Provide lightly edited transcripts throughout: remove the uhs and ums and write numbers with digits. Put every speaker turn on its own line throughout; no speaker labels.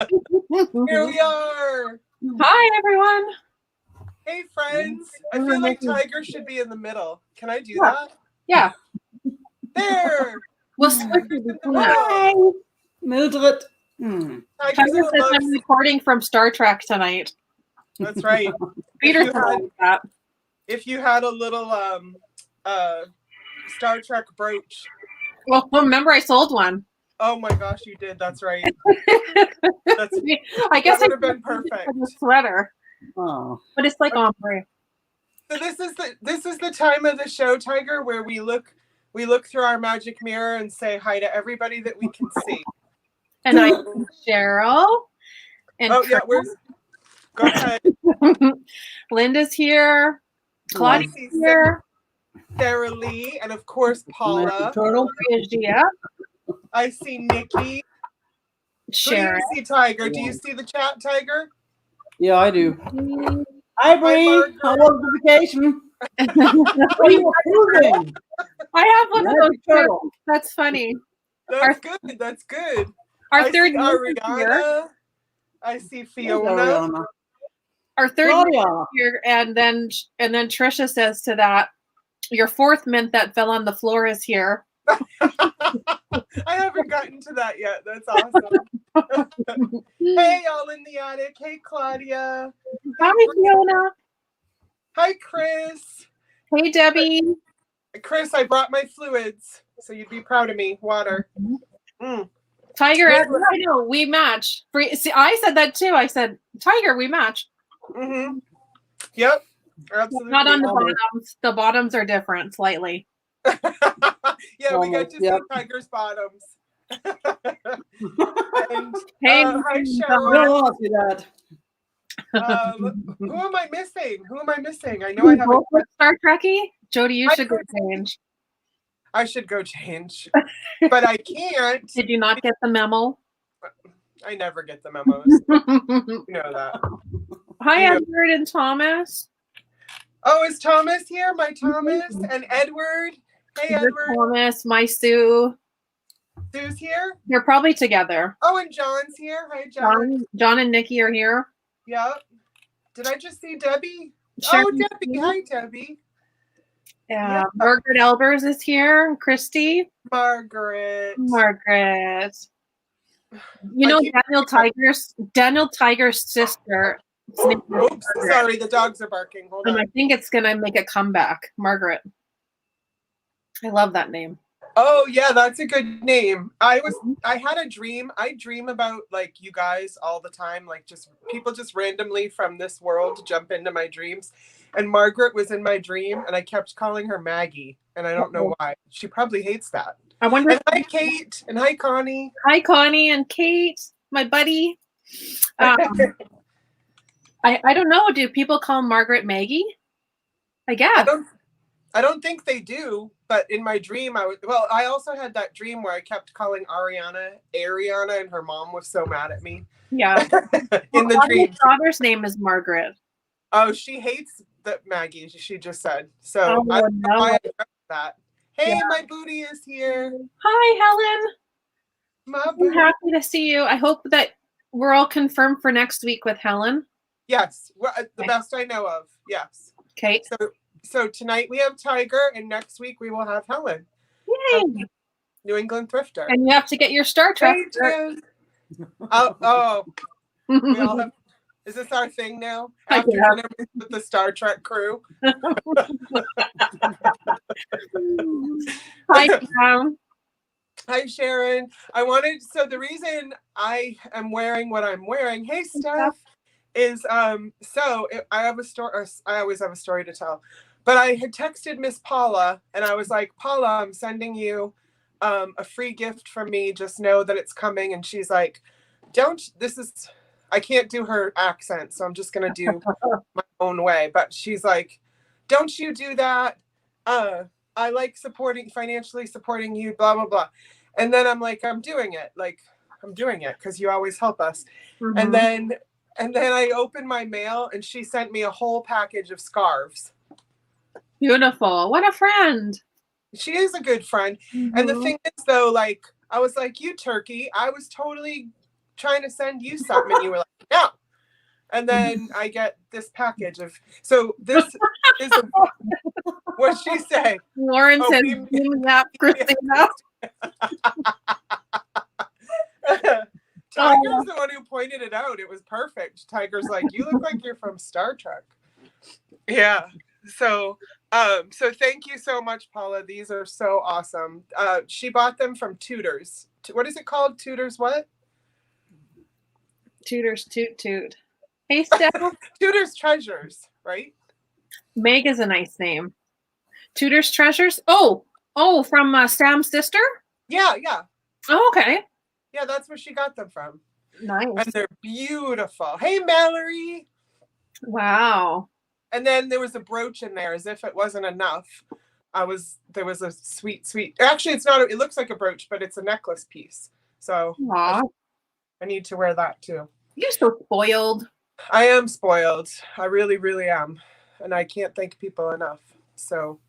Here we are.
Hi, everyone.
Hey, friends. I feel like Tiger should be in the middle. Can I do that?
Yeah.
There.
We'll switch it between.
Hi, Mildred.
Tiger's
Tiger
in
says
the
I'm recording from Star Trek tonight.
That's right.
Peter that.
If you had a little Star Trek brooch.
Well, remember I sold one.
Oh my gosh, you did. That's right.
I guess
that would have been perfect.
A sweater.
Oh,
but it's like ombre.
So this is the time of the show, Tiger, where we look through our magic mirror and say hi to everybody that we can see.
And I'm Cheryl. And
go ahead.
Linda's here. Claudia's here.
Sarah Lee, and of course Paula. I see Nikki.
Sharon.
Do you see Tiger? Do you see the chat, Tiger?
Yeah, I do. Hi, Bree. How was the vacation? What are you doing?
I have one of those too. That's funny.
That's good. That's good.
Our third
Ariana. I see Fiona.
Our third here, and then Trisha says to that, your fourth mint that fell on the floor is here.
I haven't gotten to that yet. That's awesome. Hey, y'all in the attic. Hey, Claudia.
Hi, Fiona.
Hi, Chris.
Hey, Debbie.
Chris, I brought my fluids, so you'd be proud of me. Water.
Tiger, I know, we match. See, I said that too. I said, Tiger, we match.
Mm-hmm. Yep. Absolutely.
Not on the bottoms. The bottoms are different slightly.
Yeah, we got to see Tiger's bottoms. And,
hey,
hi, Cheryl. Who am I missing? I know I have a
Star Trekkie. Jody, you should go change.
I should go change, but I can't.
Did you not get the memo?
I never get the memos. You know that.
Hi, Edward and Thomas.
Oh, is Thomas here? My Thomas and Edward. Hey, Edward.
Thomas, my Sue.
Sue's here?
They're probably together.
Oh, and John's here. Hi, John.
John and Nikki are here.
Yep. Did I just see Debbie?
Sure.
Oh, Debbie. Hi, Debbie.
Yeah. Margaret Elbers is here. Christy.
Margaret.
You know Daniel Tiger's sister.
Oops, sorry, the dogs are barking. Hold on.
I think it's gonna make a comeback. Margaret. I love that name.
Oh yeah, that's a good name. I had a dream. I dream about like you guys all the time, like just people just randomly from this world jump into my dreams. And Margaret was in my dream and I kept calling her Maggie. And I don't know why. She probably hates that.
I wonder.
And hi Kate and hi Connie.
Hi Connie and Kate, my buddy. I don't know. Do people call Margaret Maggie? I guess.
I don't think they do, but in my dream, I also had that dream where I kept calling Ariana, and her mom was so mad at me.
Yeah.
In the dream.
My daughter's name is Margaret.
Oh, she hates that Maggie, she just said. So I don't know why I read that. Hey, my booty is here.
Hi, Helen.
I'm
happy to see you. I hope that we're all confirmed for next week with Helen.
Yes, the best I know of. Yes.
Okay.
So tonight we have Tiger, and next week we will have Helen.
Yay!
New England Thrifter.
And you have to get your Star Trek.
Oh. We all have. Is this our thing now? After dinner with the Star Trek crew.
Hi, Tom.
Hi, Sharon. The reason I am wearing what I'm wearing, hey, Steph, is I have a story. I always have a story to tell. But I had texted Miss Paula, and I was like, Paula, I'm sending you a free gift from me. Just know that it's coming. And she's like, I can't do her accent, so I'm just going to do my own way. But she's like, don't you do that. I like financially supporting you, blah, blah, blah. And then I'm like, I'm doing it. Like, I'm doing it because you always help us. Mm-hmm. And then I opened my mail and she sent me a whole package of scarves.
Beautiful. What a friend.
She is a good friend. Mm-hmm. And the thing is though, like, I was like, you turkey. I was totally trying to send you something, and you were like, no. And then I get this package of, so this is what'd she say?
Lauren said, "That Christina."
Tiger's the one who pointed it out. It was perfect. Tiger's like, you look like you're from Star Trek. Yeah. So thank you so much, Paula. These are so awesome. She bought them from Tutors. What is it called? Tutors what?
Tutors toot toot. Hey, Steph.
Tutors Treasures, right?
Meg is a nice name. Tutors Treasures. Oh, from Sam's sister?
Yeah.
Oh, okay.
Yeah, that's where she got them from.
Nice.
And they're beautiful. Hey, Mallory.
Wow.
And then there was a brooch in there, as if it wasn't enough. There was a sweet. Actually, it's not. It looks like a brooch, but it's a necklace piece. So I need to wear that too.
You're so spoiled.
I am spoiled. I really, really am, and I can't thank people enough. So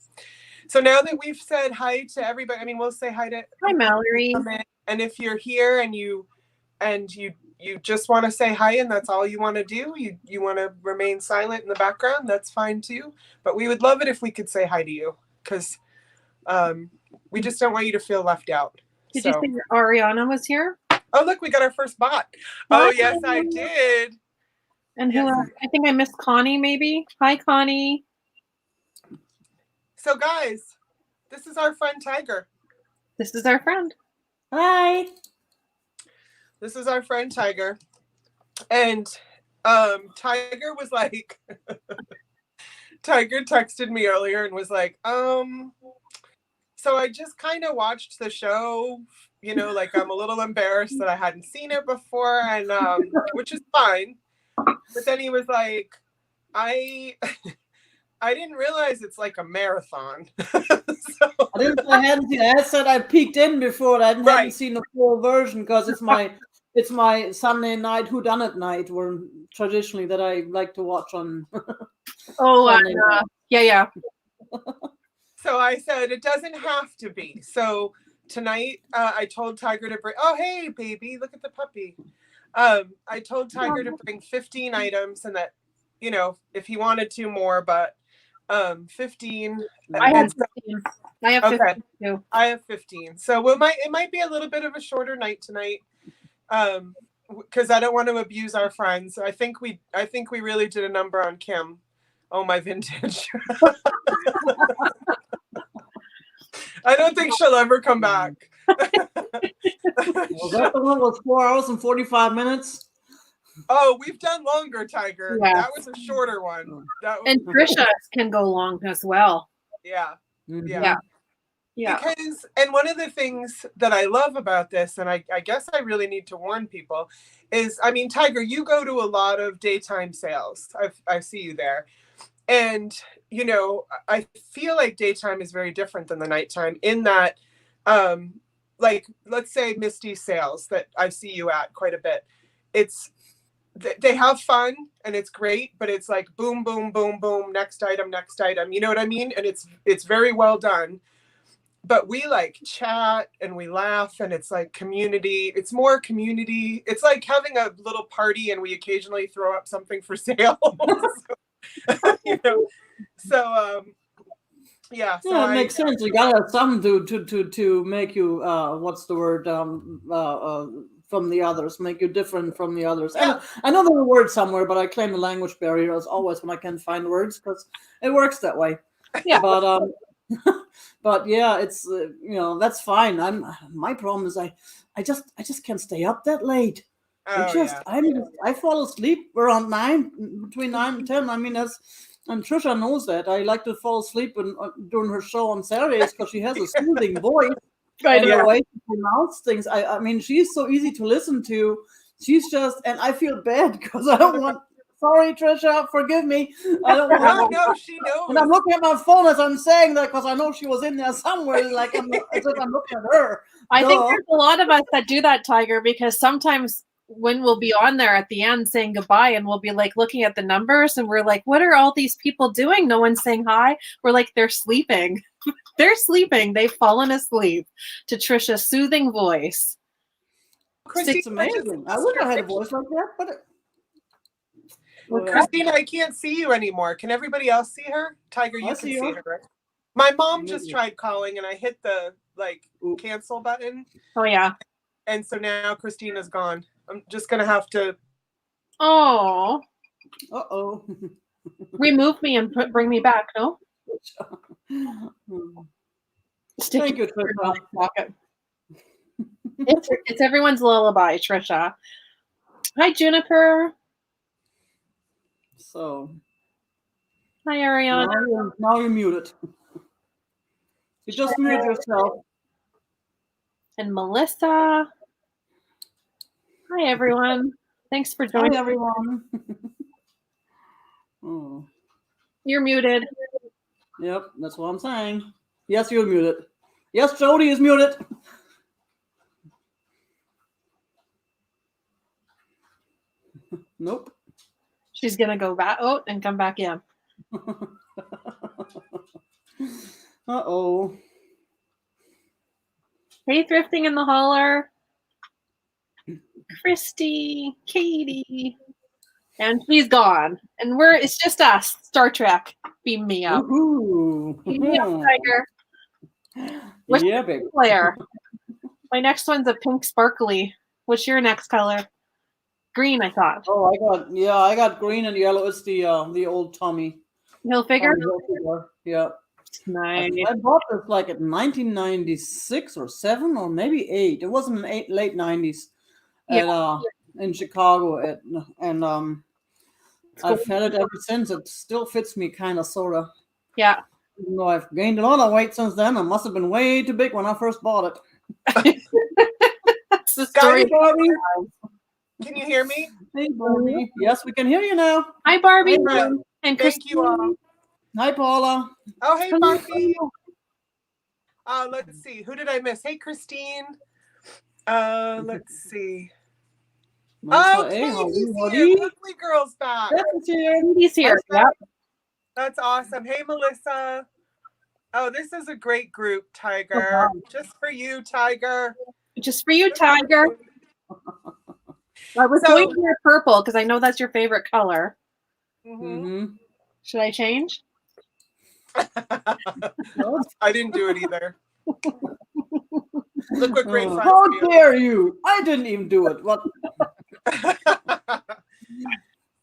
now that we've said hi to everybody, I mean, we'll say hi to.
Hi, Mallory.
And if you're here and you just want to say hi and that's all you want to do, you want to remain silent in the background, that's fine too. But we would love it if we could say hi to you, because we just don't want you to feel left out.
Did you think Ariana was here?
Oh, look, we got our first bot. Oh, yes, I did.
And who else? I think I missed Connie, maybe. Hi, Connie.
So, guys, this is our friend Tiger.
This is our friend.
Hi.
This is our friend Tiger. And Tiger was like, Tiger texted me earlier and was like, so I just kind of watched the show, you know, like I'm a little embarrassed that I hadn't seen it before, and which is fine. But then he was like, I didn't realize it's like a marathon.
I hadn't seen. I said I peeked in before. I hadn't seen the full version because it's my Sunday night whodunit night, where traditionally that I like to watch on.
Yeah.
So I said it doesn't have to be. So tonight I told Tiger to bring. Oh, hey, baby, look at the puppy. I told Tiger to bring 15 items, and that, you know, if he wanted to more, but 15.
I have 15. I have 15
okay.
too.
I have 15. So it might be a little bit of a shorter night tonight, because I don't want to abuse our friends. I think we really did a number on Kim. Oh, my vintage. I don't think she'll ever come back.
Was that the one with 4 hours and 45 minutes?
Oh, we've done longer, Tiger.
Yeah.
That was a shorter one.
And Trisha can go long as well.
Yeah.
Yeah.
Because, and one of the things that I love about this, and I guess I really need to warn people, is, I mean, Tiger, you go to a lot of daytime sales. I see you there. And, you know, I feel like daytime is very different than the nighttime in that, like, let's say Misty's sales that I see you at quite a bit. They have fun and it's great, but it's like boom, boom, boom, boom, next item. You know what I mean? And it's very well done. But we like chat and we laugh, and it's like community. It's more community. It's like having a little party, and we occasionally throw up something for sale. You know, so yeah. So
it makes sense. You gotta have something to make you what's the word from the others, make you different from the others.
Yeah.
I know there's a word somewhere, but I claim the language barrier as always when I can't find words, because it works that way.
Yeah.
But but yeah, it's you know, that's fine. My problem is I just can't stay up that late. I fall asleep around 9, between 9 and 10. I mean, and Trisha knows that. I like to fall asleep during her show on Saturdays because she has a soothing voice.
Right.
And the way she pronounces things. I mean, she's so easy to listen to. She's just, and I feel bad because I don't want. Sorry, Trisha, forgive me. I don't want.
No, she knows.
And I'm looking at my phone as I'm saying that because I know she was in there somewhere. Like as if I'm looking at her.
I think there's a lot of us that do that, Tiger, because sometimes when we'll be on there at the end saying goodbye, and we'll be like looking at the numbers, and we're like, what are all these people doing? No one's saying hi. We're like, they're sleeping. They're sleeping. They've fallen asleep to Trisha's soothing voice.
It's amazing. I wish I had a voice like that, but
Christina, I can't see you anymore. Can everybody else see her? Tiger, you can see her. Right? My mom just tried calling and I hit the cancel button.
Oh yeah.
And so now Christina's gone. I'm just gonna have to.
Oh.
Uh-oh.
Remove me and bring me back, no?
Thank you, Trisha.
Pocket. It's everyone's lullaby, Trisha. Hi, Juniper.
So.
Hi, Ariana.
Now you're muted. You just muted yourself.
And Melissa. Hi, everyone. Thanks for joining.
Hi, everyone. Oh.
You're muted.
Yep, that's what I'm saying. Yes, you're muted. Yes, Jody is muted. Nope.
She's going to go out and come back in.
Uh-oh.
Hey, Thrifting in the Holler. Christy, Katie. And she's gone. And it's just us. Star Trek. Beam me up.
Beam
me up, Tiger.
Yeah, baby.
Claire. My next one's a pink sparkly. What's your next color? Green, I thought.
Oh, I got green and yellow. It's the old Tommy
Hilfiger?
Yeah.
Nice.
I bought this like at 1996 or 7 or maybe 8. It wasn't late 90s in Chicago and I've had it ever since. It still fits me kind of sort of.
Yeah.
Even though I've gained a lot of weight since then. I must have been way too big when I first bought
it. That's the story.
Barbie.
Can you hear me?
Hey, Barbie. Yes, we can hear you now.
Hi, Barbie.
Hi,
and
thank you all.
Hi, Paula.
Oh, hey, Barbie. Let's see. Who did I miss? Hey, Christine. Let's see. Katie's here. Lovely Girl's back.
Katie's here. Yep.
That's awesome. Hey, Melissa. Oh, this is a great group, Tiger. Just for you, Tiger.
Just for you, Tiger. I was going to wear purple because I know that's your favorite color.
Mm-hmm.
Should I change?
I didn't do it either. Look what great friends.
How dare you? I didn't even do it. What?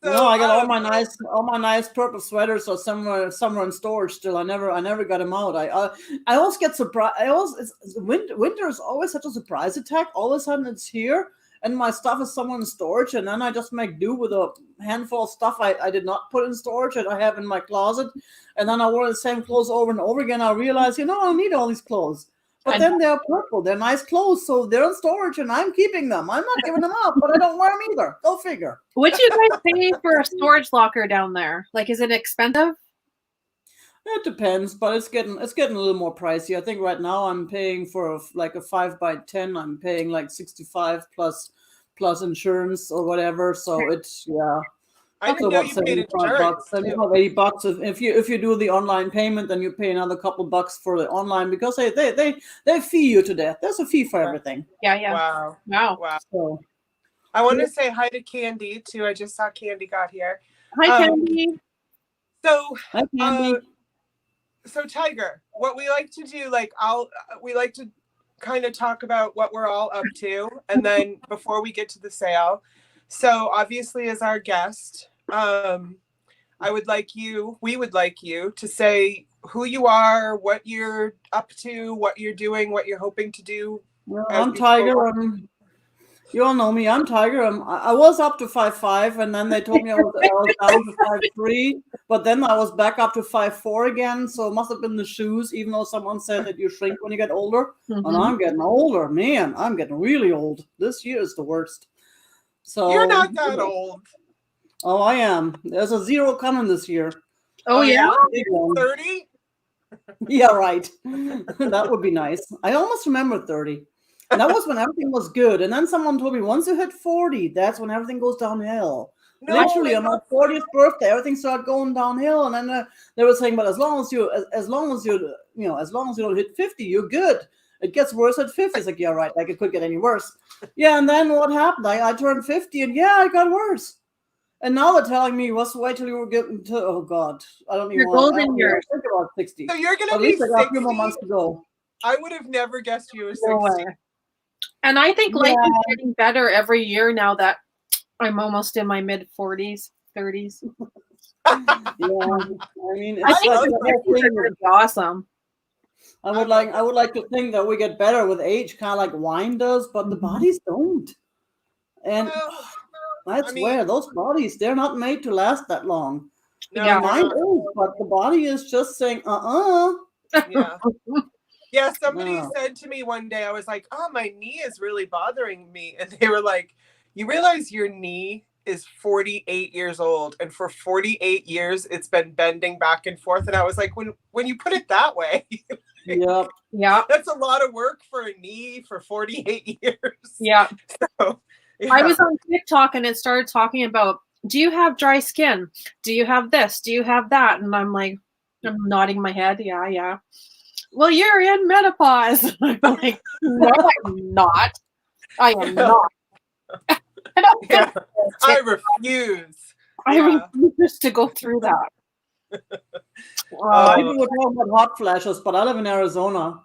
No, I got all my nice purple sweaters are somewhere in storage still. I never got them out. I always get surprised. Winter is always such a surprise attack. All of a sudden it's here. And my stuff is somewhere in storage, and then I just make do with a handful of stuff I did not put in storage and I have in my closet. And then I wear the same clothes over and over again. I realize, I don't need all these clothes. But then they're purple. They're nice clothes, so they're in storage, and I'm keeping them. I'm not giving them up, but I don't wear them either. Go figure.
What do you guys pay for a storage locker down there? Like, is it expensive?
It depends, but it's getting a little more pricey. I think right now I'm paying for a 5x10. I'm paying like $65 plus insurance or whatever. So it's
I didn't know you paid insurance.
$80 if you do the online payment, then you pay another couple bucks for the online because they fee you to death. There's a fee for everything.
Yeah. Wow.
So,
I want to say hi to Candy too. I just saw Candy got here.
Hi, Candy.
Hi, Candy.
So Tiger, what we like to do, we like to kind of talk about what we're all up to, and then before we get to the sale. So obviously, as our guest, we would like you to say who you are, what you're up to, what you're doing, what you're hoping to do.
Well, I'm Tiger. You all know me. I'm Tiger. I was up to 5'5", and then they told me I was down to 5'3", but then I was back up to 5'4" again. So it must have been the shoes, even though someone said that you shrink when you get older. Mm-hmm. And I'm getting older. Man, I'm getting really old. This year is the worst. So
you're not that old.
Oh, I am. There's a 0 coming this year.
Oh yeah?
30?
Yeah, right. That would be nice. I almost remember 30. And that was when everything was good. And then someone told me once you hit 40, that's when everything goes downhill. Literally, on my 40th birthday, everything started going downhill. And then they were saying, but as long as you don't hit 50, you're good. It gets worse at 50. It's like, yeah, right. Like it could get any worse. Yeah, and then what happened? I turned 50, and yeah, it got worse. And now they're telling me, wait till you were getting to, oh God, I don't even
Your
want to
golden years.
think about 60.
So you're going
At
to be
least I got
60?
a few more months to go.
I would have never guessed you were 60.
No way. And I think life is getting better every year now that I'm almost in my mid 40s, 30s.
Yeah, I mean,
I
it's
think
like
the 50s are really awesome.
I would like to think that we get better with age, kind of like wine does, but the bodies don't. And that's where those bodies, they're not made to last that long.
No,
Yeah.
Mine is, but the body is just saying,
Yeah. Yeah, somebody said to me one day, I was like, oh, my knee is really bothering me. And they were like, you realize your knee is 48 years old, and for 48 years it's been bending back and forth. And I was like, when you put it that way,
yeah,
that's a lot of work for a knee for 48 years.
Yeah.
So, yeah.
I was on TikTok and it started talking about, do you have dry skin? Do you have this? Do you have that? And I'm like, I'm nodding my head. Yeah. Well, you're in menopause. I'm like, no, I'm not. I am not.
Yeah. I refuse.
I refuse to go through that.
People were talking about hot flashes, but I live in Arizona.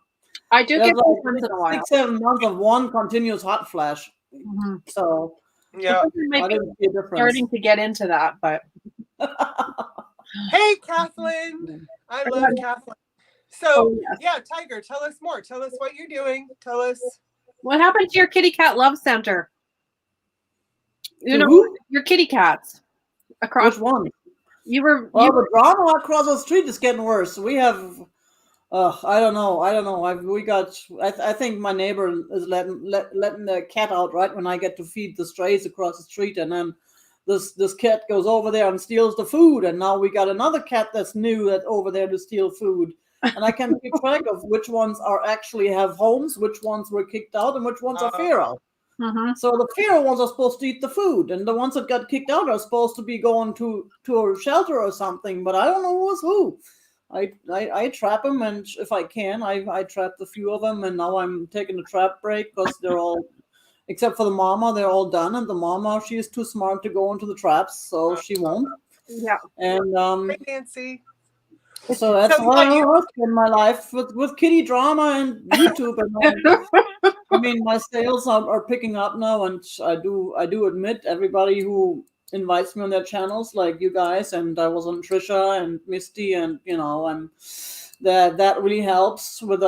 I do get
like
once in a while.
6-7 months of one continuous hot flash.
Mm-hmm.
So
yeah,
I didn't see a difference.
Starting to get into that, but
hey, Kathleen, I love Kathleen. So yeah, Tiger, tell us more. Tell us what you're doing. Tell us
what happened to your kitty cat love center. You know, your kitty cats across.
Which one?
The
drama across the street is getting worse. We have, I don't know. I think my neighbor is letting the cat out right when I get to feed the strays across the street, and then this cat goes over there and steals the food, and now we got another cat that's new that's over there to steal food, and I can keep track of which ones are actually have homes, which ones were kicked out, and which ones are feral.
Mm-hmm.
So the feral ones are supposed to eat the food, and the ones that got kicked out are supposed to be going to a shelter or something. But I don't know who's who. I trap them, and if I can, I trapped a few of them, and now I'm taking a trap break because they're all, except for the mama, they're all done, and the mama, she is too smart to go into the traps, so she won't.
Yeah.
And
Nancy.
So that's what I work in my life with kitty drama and YouTube. And I mean, my sales are picking up now, and I do admit everybody who invites me on their channels, like you guys, and I was on Trisha and Misty, and that really helps with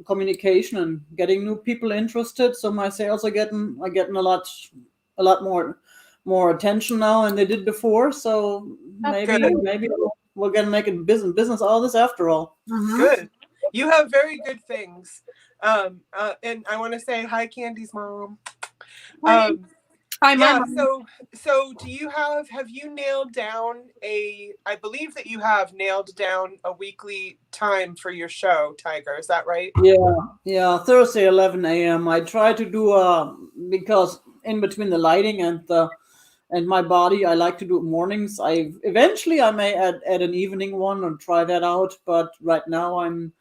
communication and getting new people interested. So my sales are getting a lot more attention now than they did before. So maybe we're gonna make it business all this after all.
Mm-hmm.
Good. You have very good things. And I want to say hi, Candy's mom.
Hi, Mom.
So do you have you nailed down I believe that you have nailed down a weekly time for your show, Tiger, is that right?
Yeah, Thursday 11 a.m. I try to do because in between the lighting and my body, I like to do it mornings. Eventually I may add an evening one and try that out, but right now I'm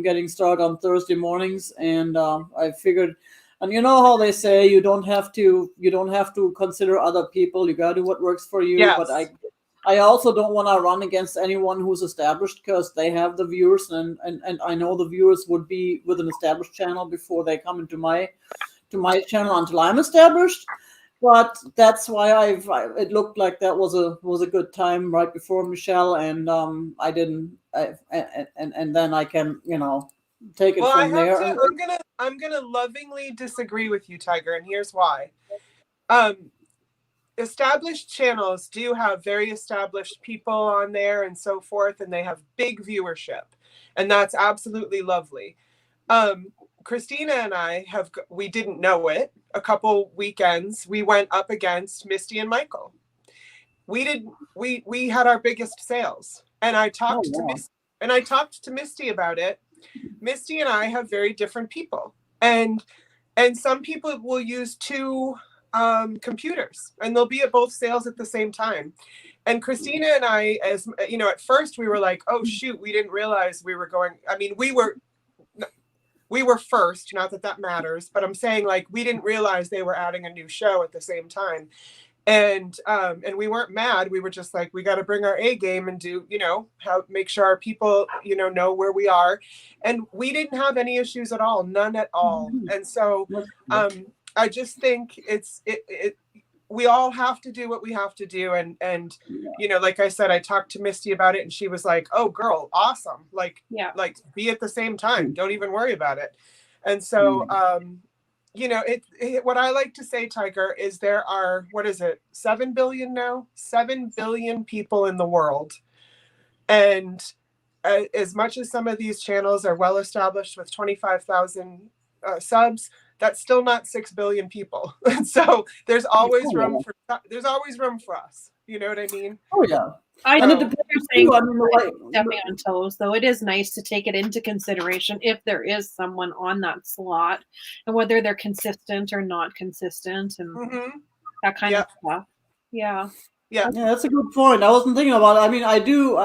getting started on Thursday mornings, and I figured, and you know how they say you don't have to consider other people. You gotta do what works for you.
Yes.
But I also don't want to run against anyone who's established, because they have the viewers, and I know the viewers would be with an established channel before they come into my channel until I'm established. But that's why it looked like that was a good time right before Michelle, and I didn't, and then I can take it from there.
I'm gonna lovingly disagree with you, Tiger, and here's why. Established channels do have very established people on there and so forth, and they have big viewership, and that's absolutely lovely. Christina and I we didn't know it. A couple weekends we went up against Misty and Michael. We had our biggest sales, and I talked to Misty about it. Misty and I have very different people, and some people will use two computers, and they'll be at both sales at the same time. And Christina and I, as you know, at first we were like, oh shoot, we didn't realize we were going. I mean, we were first, not that that matters, but I'm saying like we didn't realize they were adding a new show at the same time. And we weren't mad. We were just like, we got to bring our A game and do, make sure our people, know where we are. And we didn't have any issues at all, none at all. And so I just think we all have to do what we have to do. And like I said, I talked to Misty about it and she was like, oh girl, awesome. Like be at the same time. Don't even worry about it. And so, what I like to say, Tiger, is there are, 7 billion now? 7 billion people in the world. And as much as some of these channels are well established with 25,000 subs, that's still not 6 billion people. So there's always room for us. You know what I mean?
Oh yeah.
I know you're saying stepping on toes, though. It is nice to take it into consideration if there is someone on that slot and whether they're consistent or not consistent and that kind of stuff. Yeah.
Yeah, that's a good point. I wasn't thinking about it. I mean, I do.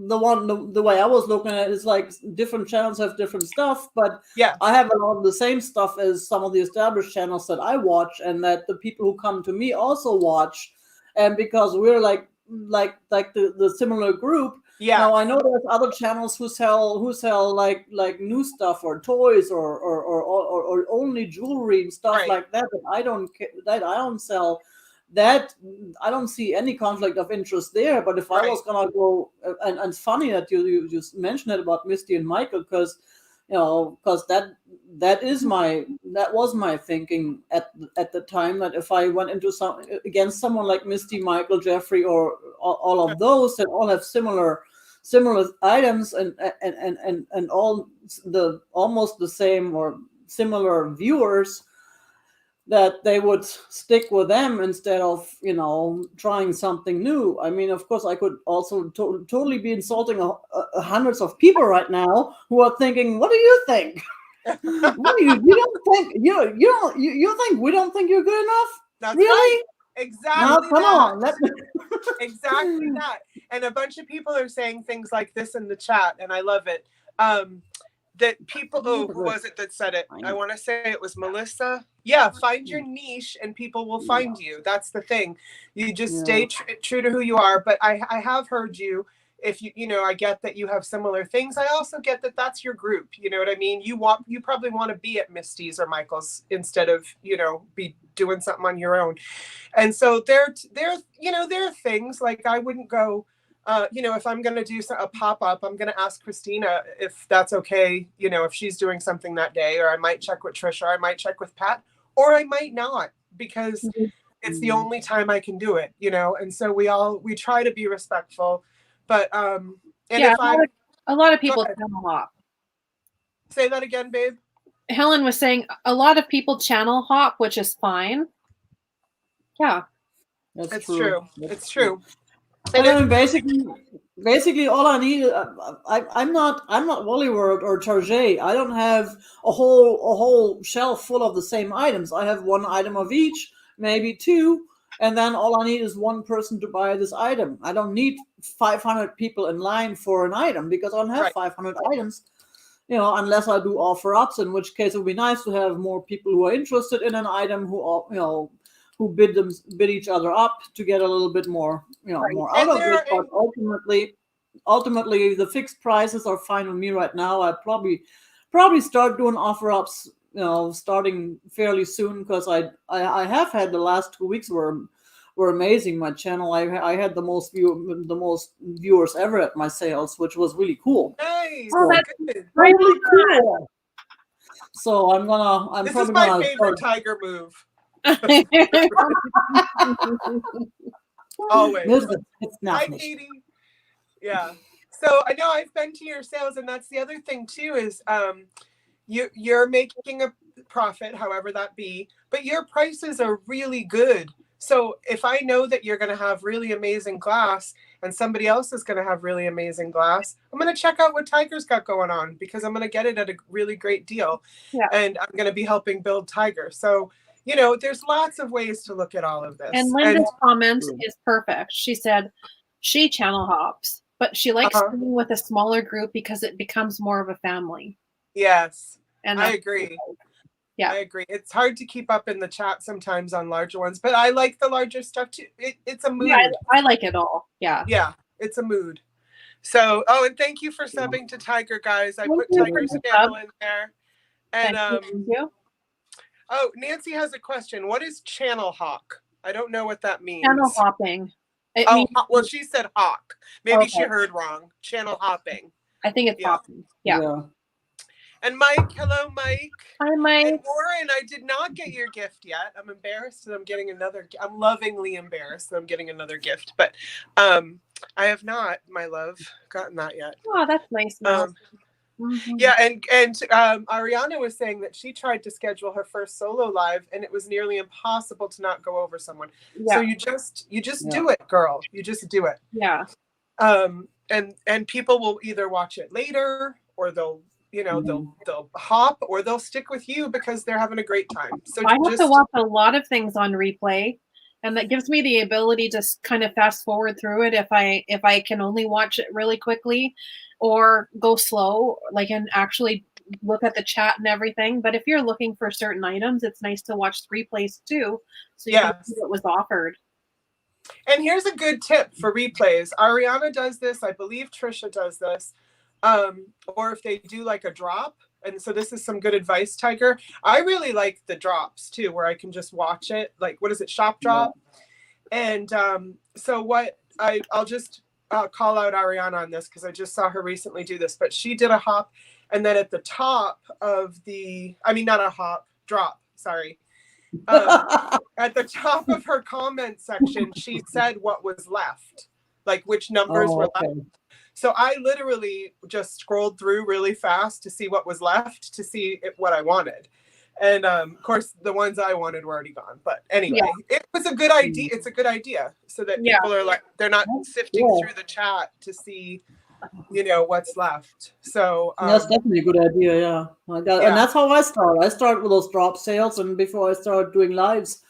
The way I was looking at it is like different channels have different stuff, but I have a lot of the same stuff as some of the established channels that I watch, and that the people who come to me also watch, and because we're like the similar group. Yeah. Now I know there's other channels who sell like new stuff or toys or only jewelry and stuff like that. That I don't sell. That I don't see any conflict of interest there. But if I was gonna go, and it's funny that you just mentioned it about Misty and Michael, because that was my thinking at the time, that if I went into against someone like Misty, Michael, Jeffrey, or all of those that all have similar items and all almost the same or similar viewers, that they would stick with them instead of trying something new. I mean, of course, I could also totally be insulting hundreds of people right now who are thinking, "What do you think? What do you don't think you think we don't think you're good enough?
That's
really?
Right. Exactly.
Now, come on.
Exactly that. And a bunch of people are saying things like this in the chat, and I love it. That people, who was it that said it? I want to say it was Melissa. Yeah, find your niche and people will find you. That's the thing. You just stay true to who you are. But I have heard you. If I get that you have similar things. I also get that that's your group. You know what I mean? You probably want to be at Misty's or Michael's instead of, be doing something on your own. And so there are things like I wouldn't go, if I'm going to do a pop-up, I'm going to ask Christina if that's okay, if she's doing something that day, or I might check with Trisha, or I might check with Pat, or I might not, because it's the only time I can do it, and so we try to be respectful, but, and
a lot of people channel hop.
Say that again, babe.
Helen was saying a lot of people channel hop, which is fine. Yeah.
That's
true. It's true.
And then basically all I need, I'm not Wallyworld or Target. I don't have a whole shelf full of the same items. I have one item of each, maybe two, and then all I need is one person to buy this item. I don't need 500 people in line for an item, because I don't have 500 items, unless I do offer ups, in which case it would be nice to have more people who are interested in an item who bid each other up to get a little bit more, more out of it. But ultimately, the fixed prices are fine with me right now. I'd probably start doing offer ups, starting fairly soon, because I have had the last 2 weeks were amazing. My channel, I had the most viewers ever at my sales, which was really cool.
Nice.
So,
that's
really cool. So this
is my favorite Tiger move. Always.
It's not.
Hi, Katie. Yeah. So I know I've been to your sales, and that's the other thing too, is you're making a profit, however that be, but your prices are really good. So if I know that you're going to have really amazing glass and somebody else is going to have really amazing glass, I'm going to check out what Tiger's got going on, because I'm going to get it at a really great deal. Yeah. And I'm going to be helping build Tiger. So there's lots of ways to look at all of this.
And Linda's comment is perfect. She said she channel hops, but she likes being with a smaller group because it becomes more of a family.
Yes.
And
I agree.
Yeah,
I agree. It's hard to keep up in the chat sometimes on larger ones, but I like the larger stuff too. It's a mood.
Yeah, I like it all. Yeah.
Yeah, it's a mood. So, and thank you for subbing to Tiger, guys. I put Tiger's channel in there. And
Thank you.
oh, Nancy has a question. What is channel hawk? I don't know what that means.
Channel hopping.
Well, she said hawk. Maybe she heard wrong. Channel hopping.
I think it's hopping. Yeah.
And Mike, hello, Mike.
Hi, Mike.
And Warren, I did not get your gift yet. I'm embarrassed that I'm getting another. I'm lovingly embarrassed that I'm getting another gift, but I have not, my love, gotten that yet.
Oh, that's nice.
Yeah, and Ariana was saying that she tried to schedule her first solo live, and it was nearly impossible to not go over someone. Yeah. So you just do it, girl. You just do it.
Yeah.
And people will either watch it later, or they'll hop, or they'll stick with you because they're having a great time. So
I have to watch a lot of things on replay, and that gives me the ability to kind of fast forward through it if I can only watch it really quickly, or go slow, like, and actually look at the chat and everything. But if you're looking for certain items, it's nice to watch replays too, so you can see what was offered.
And here's a good tip for replays. Ariana does this. I believe Trisha does this. Or if they do like a drop. And so this is some good advice, Tiger. I really like the drops too, where I can just watch it. Like, what is it? Shop drop. Yeah. And so what I'll just call out Ariana on this, because I just saw her recently do this, but she did a hop. And then at the top of not a hop, drop, sorry. At the top of her comment section, she said what was left, like which numbers were left. So I literally just scrolled through really fast to see what was left, to see what I wanted. And of course, the ones I wanted were already gone. But anyway, it was a good idea. It's a good idea, so that people are like, they're not sifting through the chat to see, what's left. So
that's definitely a good idea. Yeah. And that's how I start. I start with those drop sales, and before I start doing lives.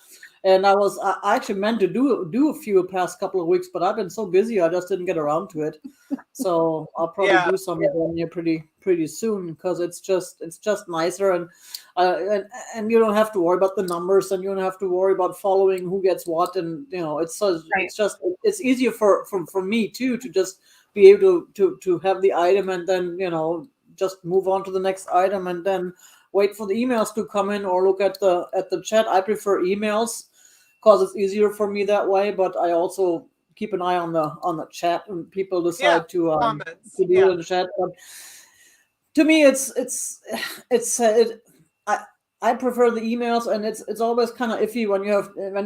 And I actually meant to do a few past couple of weeks, but I've been so busy, I just didn't get around to it. So I'll probably do some of them here pretty soon, because it's just nicer, and you don't have to worry about the numbers, and you don't have to worry about following who gets what, and it's easier for me too, to just be able to have the item, and then just move on to the next item, and then wait for the emails to come in, or look at the chat. I prefer emails because it's easier for me that way, but I also keep an eye on the chat, and people decide to do it in the chat. But to me, I prefer the emails, and it's always kind of iffy when you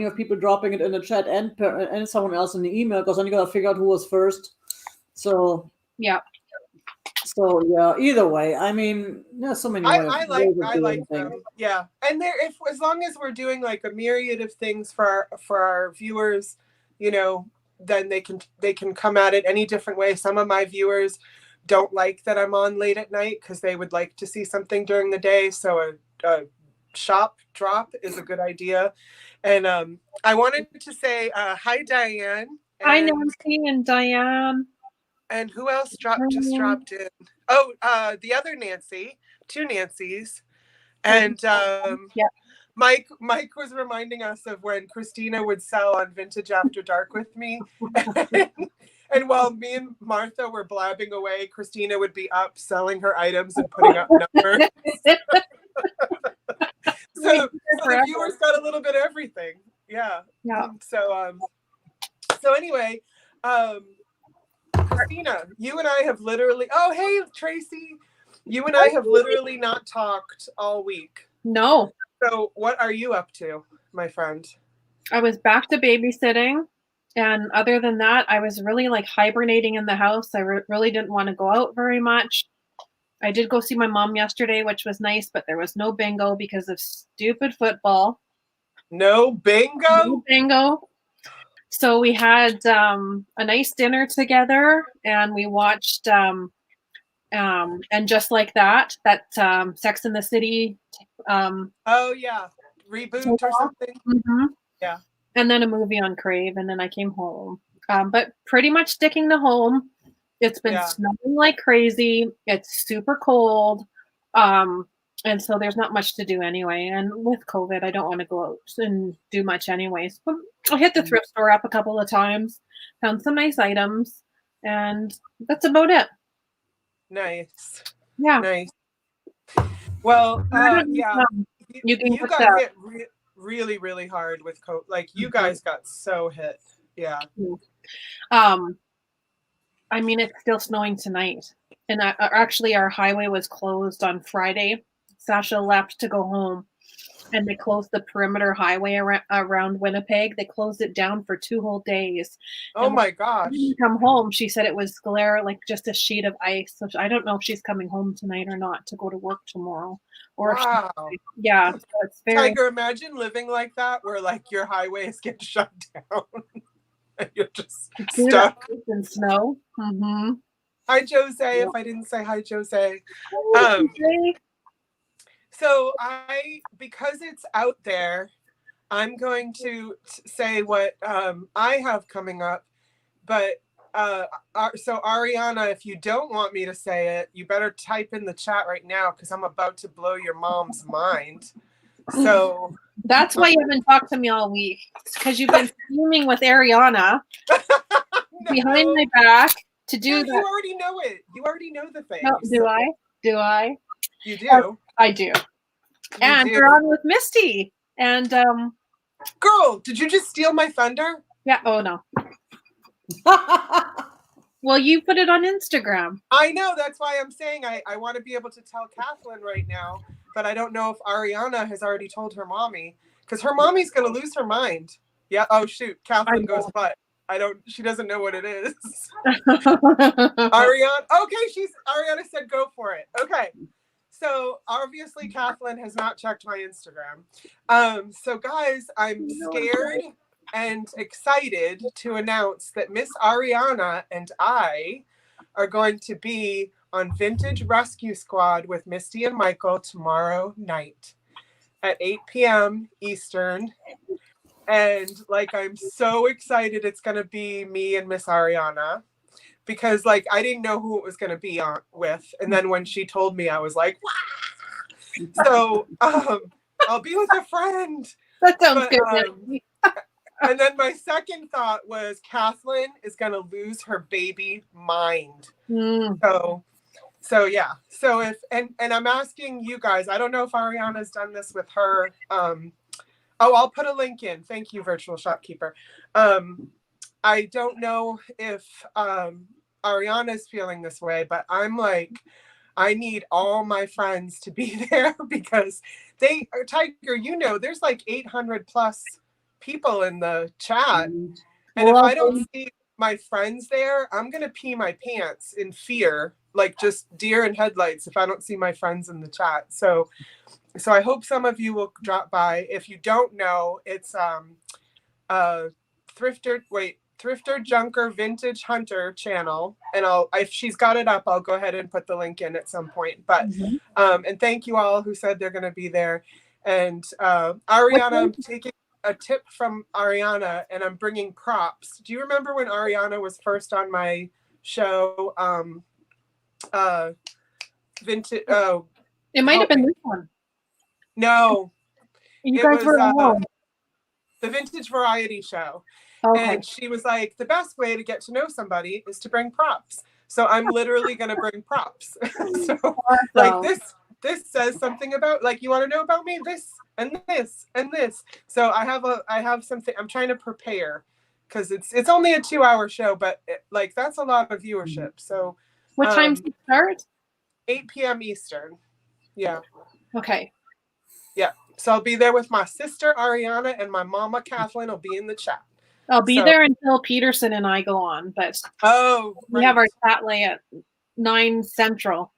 have people dropping it in the chat and someone else in the email, because then you got to figure out who was first. So So either way, I mean, there's so many ways.
I like them. Yeah, and as long as we're doing like a myriad of things for our viewers, then they can come at it any different way. Some of my viewers don't like that I'm on late at night, because they would like to see something during the day. So a shop drop is a good idea. And I wanted to say hi, Diane.
Hi, Nancy and Diane.
And who else just dropped in? Oh, the other Nancy, two Nancys. And Mike was reminding us of when Christina would sell on Vintage After Dark with me. And while me and Martha were blabbing away, Christina would be up selling her items and putting up numbers. So the viewers got a little bit of everything. Yeah. So anyway, Christina, you and I have literally, oh, hey, Tracy, you and I have literally not talked all week.
No.
So what are you up to, my friend?
I was back to babysitting. And other than that, I was really like hibernating in the house. I really didn't want to go out very much. I did go see my mom yesterday, which was nice, but there was no bingo because of stupid football.
No bingo?
No bingo. So we had a nice dinner together, and we watched and just like that Sex in the City.
Oh yeah, reboot or something.
Mm-hmm.
Yeah.
And then a movie on Crave, and then I came home. But pretty much sticking to home. It's been snowing like crazy. It's super cold. And so there's not much to do anyway. And with COVID, I don't want to go out and do much anyways. But I hit the thrift store up a couple of times, found some nice items, and that's about it.
Nice.
Yeah.
Nice. Well, yeah, you got hit really, really hard with COVID. Like you guys got so hit. Yeah.
I mean, it's still snowing tonight. And actually, our highway was closed on Friday. Sasha left to go home, and they closed the perimeter highway around Winnipeg. They closed it down for 2 whole days.
Oh my gosh.
When she come home, she said it was glare, like just a sheet of ice. So I don't know if she's coming home tonight or not to go to work tomorrow. Or
wow.
Yeah. So it's very...
Tiger, imagine living like that, where like your highways get shut down. You're just stuck
in snow. Mm-hmm.
Hi, Jose. If I didn't say hi, Jose. So because it's out there, I'm going to say what I have coming up. But so Ariana, if you don't want me to say it, you better type in the chat right now, because I'm about to blow your mom's mind. So
that's why you haven't talked to me all week, because you've been fuming with Ariana behind my back to do that.
You already know it. You already know the thing.
No, do I? Do I?
You do.
I do. And you're on with Misty. And
girl, did you just steal my thunder?
Yeah. Oh no. Well, you put it on Instagram.
I know. That's why I'm saying I want to be able to tell Kathleen right now, but I don't know if Ariana has already told her mommy, because her mommy's going to lose her mind. Yeah. Oh, shoot. Kathleen goes, but she doesn't know what it is. Ariana. Okay. Ariana said, go for it. Okay. So obviously Kathleen has not checked my Instagram. So guys, I'm scared and excited to announce that Miss Ariana and I are going to be on Vintage Rescue Squad with Misty and Michael tomorrow night at 8 p.m. Eastern. And like, I'm so excited it's going to be me and Miss Ariana, because like, I didn't know who it was going to be on with. And then when she told me, I was like, wow. So I'll be with a friend.
That sounds good.
And then my second thought was Kathleen is going to lose her baby mind. So yeah. So if, and I'm asking you guys, I don't know if Ariana's done this with her. I'll put a link in. Thank you, virtual shopkeeper. I don't know if Ariana's feeling this way, but I'm like, I need all my friends to be there, because Tiger, there's like 800 plus people in the chat. And if I don't see my friends there, I'm going to pee my pants in fear, like just deer in headlights if I don't see my friends in the chat. So I hope some of you will drop by. If you don't know, it's Thrifter Junker Vintage Hunter channel, and if she's got it up, I'll go ahead and put the link in at some point. But and thank you all who said they're going to be there. And Ariana, I'm taking a tip from Ariana, and I'm bringing props. Do you remember when Ariana was first on my show? Vintage. Oh,
it might have been this one.
No,
you guys were alone.
The Vintage Variety Show.
Okay.
And she was like, the best way to get to know somebody is to bring props. So I'm literally going to bring props. So like this says something about, like, you want to know about me? This and this and this. So I have something. I'm trying to prepare, because it's only a 2-hour show, but like that's a lot of viewership. So
what time does it start?
8 p.m. Eastern. Yeah.
Okay.
Yeah. So I'll be there with my sister Ariana, and my mama Kathleen will be in the chat.
I'll be there until Peterson and I go on, but we have our chat lay at 9 Central,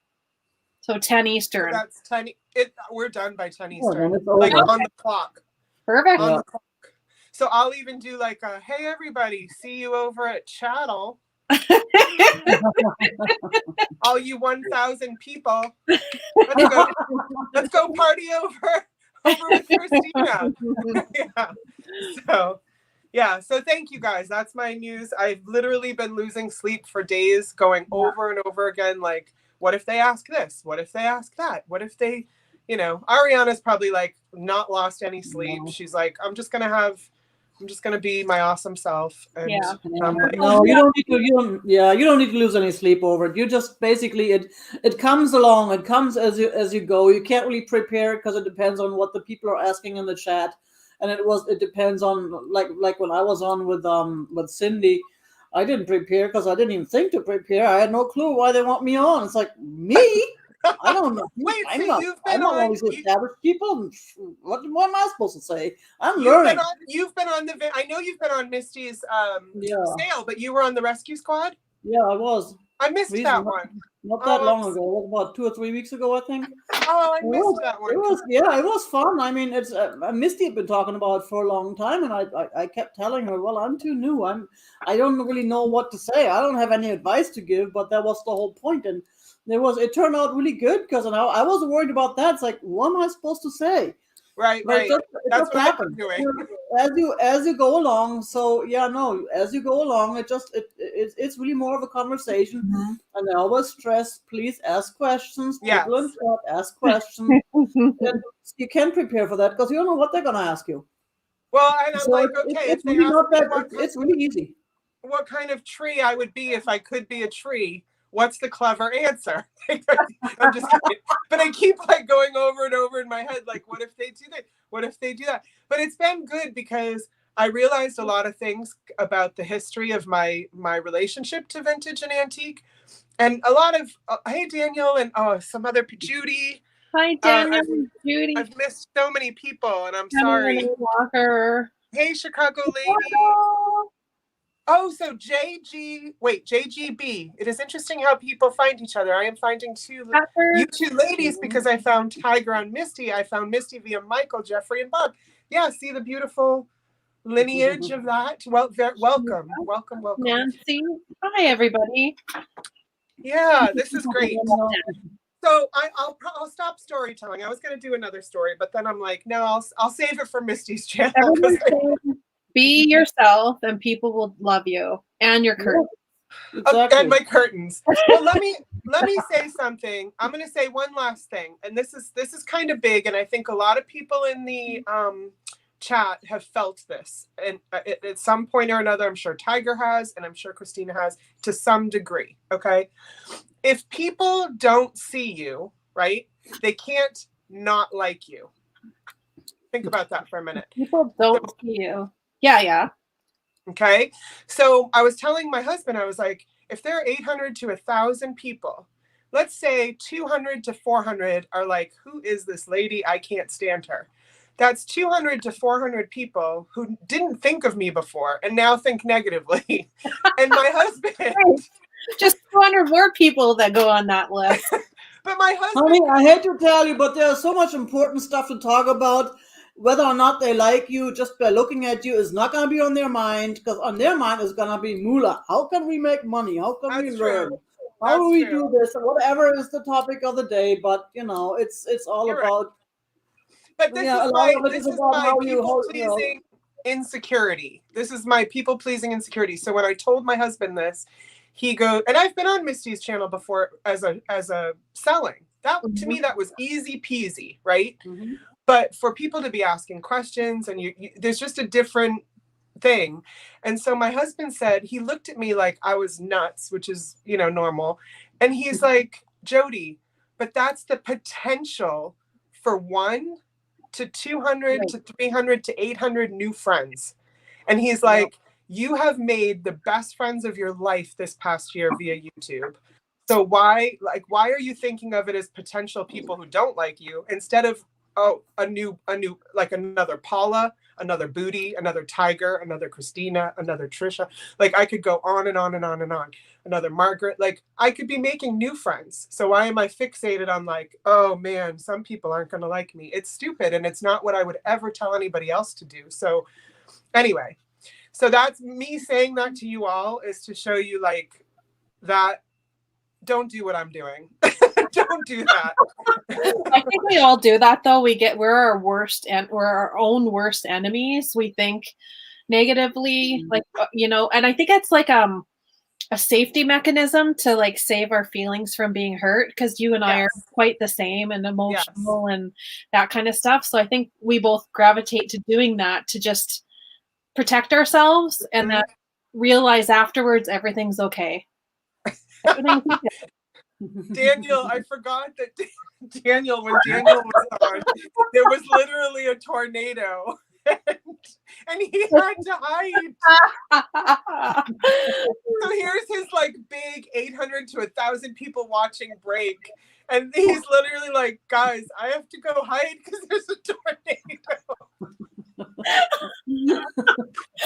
so 10 Eastern.
So that's 10. We're done by 10 Eastern, like on the clock.
Perfect.
On the clock. So I'll even do like a, hey everybody, see you over at Chattel. All you 1,000 people, let's go party over with Christina. Yeah. So thank you guys. That's my news. I've literally been losing sleep for days, going over and over again. Like, what if they ask this? What if they ask that? What if they, you know, Ariana's probably like not lost any sleep. She's like, I'm just gonna be my awesome self. And I'm like,
no, you don't need to. You don't need to lose any sleep over it. You just basically it comes along. It comes as you go. You can't really prepare it because it depends on what the people are asking in the chat, and it depends on like when I was on with Cindy. I didn't prepare because I didn't even think to prepare. I had no clue why they want me on. It's like, me? I don't know.
Wait,
I'm
so
not one of these established people. What am I supposed to say? I'm learning.
You've been on I know you've been on Misty's sale, but you were on the rescue squad?
Yeah, I was.
I missed that one.
Not that long ago. It was about 2 or 3 weeks ago, I think.
Oh, I missed that one.
It was fun. I mean, it's Misty had been talking about it for a long time, and I kept telling her, well, I'm too new. I don't really know what to say. I don't have any advice to give, but that was the whole point. And it turned out really good because I wasn't worried about that. It's like, what am I supposed to say?
Right. That's what I've been doing.
As you go along. So as you go along, it's really more of a conversation. Mm-hmm. And I always stress, please ask questions.
Yes.
People in chat, ask questions. And you can prepare for that because you don't know what they're going to ask you.
Well, and I'm like, okay,
it's really not that. It's really easy.
What kind of tree I would be if I could be a tree? What's the clever answer? I'm just kidding. But I keep like going over and over in my head, like, what if they do that? What if they do that? But it's been good because I realized a lot of things about the history of my relationship to vintage and antique. And a lot of, hey, Daniel, and some other, Judy.
Hi, Daniel and Judy.
I've missed so many people, and I'm sorry.
Walker.
Hey, Chicago lady.
Hello.
Oh, so JGB. It is interesting how people find each other. I am finding you two ladies because I found Tiger on Misty. I found Misty via Michael, Jeffrey, and Bob. Yeah, see the beautiful lineage of that. Well, welcome.
Nancy. Hi, everybody.
Yeah, this is great. So I'll stop storytelling. I was going to do another story, but then I'm like, no, I'll save it for Misty's channel.
Be yourself, and people will love you and your curtains.
Exactly.
And my curtains. Well, let me say something. I'm going to say one last thing, and this is kind of big, and I think a lot of people in the chat have felt this, and at some point or another, I'm sure Tiger has, and I'm sure Christina has to some degree. Okay, if people don't see you, right, they can't not like you. Think about that for a minute.
People don't see you. Yeah.
Okay. So I was telling my husband, I was like, if there are 800 to 1,000 people, let's say 200 to 400 are like, who is this lady? I can't stand her. That's 200 to 400 people who didn't think of me before and now think negatively. And my husband.
Just 200 more people that go on that list.
But my husband.
Honey, I hate to tell you, but there's so much important stuff to talk about. Whether or not they like you just by looking at you is not going to be on their mind, because on their mind is going to be moolah. How can we make money? How can we learn? How do we do this? Whatever is the topic of the day, but it's all about.
But this is my people-pleasing insecurity. This is my people-pleasing insecurity. So when I told my husband this, he goes, and I've been on Misty's channel before as a selling. That to me that was easy peasy, right? Mm-hmm. But for people to be asking questions and you there's just a different thing. And so my husband said, he looked at me like I was nuts, which is, normal. And he's like, Jody, but that's the potential for 1 to 200 to 300 to 800 new friends. And he's like, you have made the best friends of your life this past year via YouTube. So why are you thinking of it as potential people who don't like you instead of a new, like another Paula, another Booty, another Tiger, another Christina, another Trisha. Like I could go on and on and on and on. Another Margaret. Like I could be making new friends. So why am I fixated on like, oh man, some people aren't going to like me? It's stupid. And it's not what I would ever tell anybody else to do. So anyway, so that's me saying that to you all is to show you like that. Don't do what I'm doing. Don't do that.
I think we all do that though. We're our worst and we're our own worst enemies. We think negatively, and I think it's like a safety mechanism to like save our feelings from being hurt, because you and I are quite the same and emotional and that kind of stuff. So I think we both gravitate to doing that to just protect ourselves and then realize afterwards everything's okay. Everything's okay.
Daniel, I forgot that Daniel, when Daniel was on, there was literally a tornado. And he had to hide. So here's his like big 800 to 1,000 people watching break. And he's literally like, guys, I have to go hide because there's a tornado.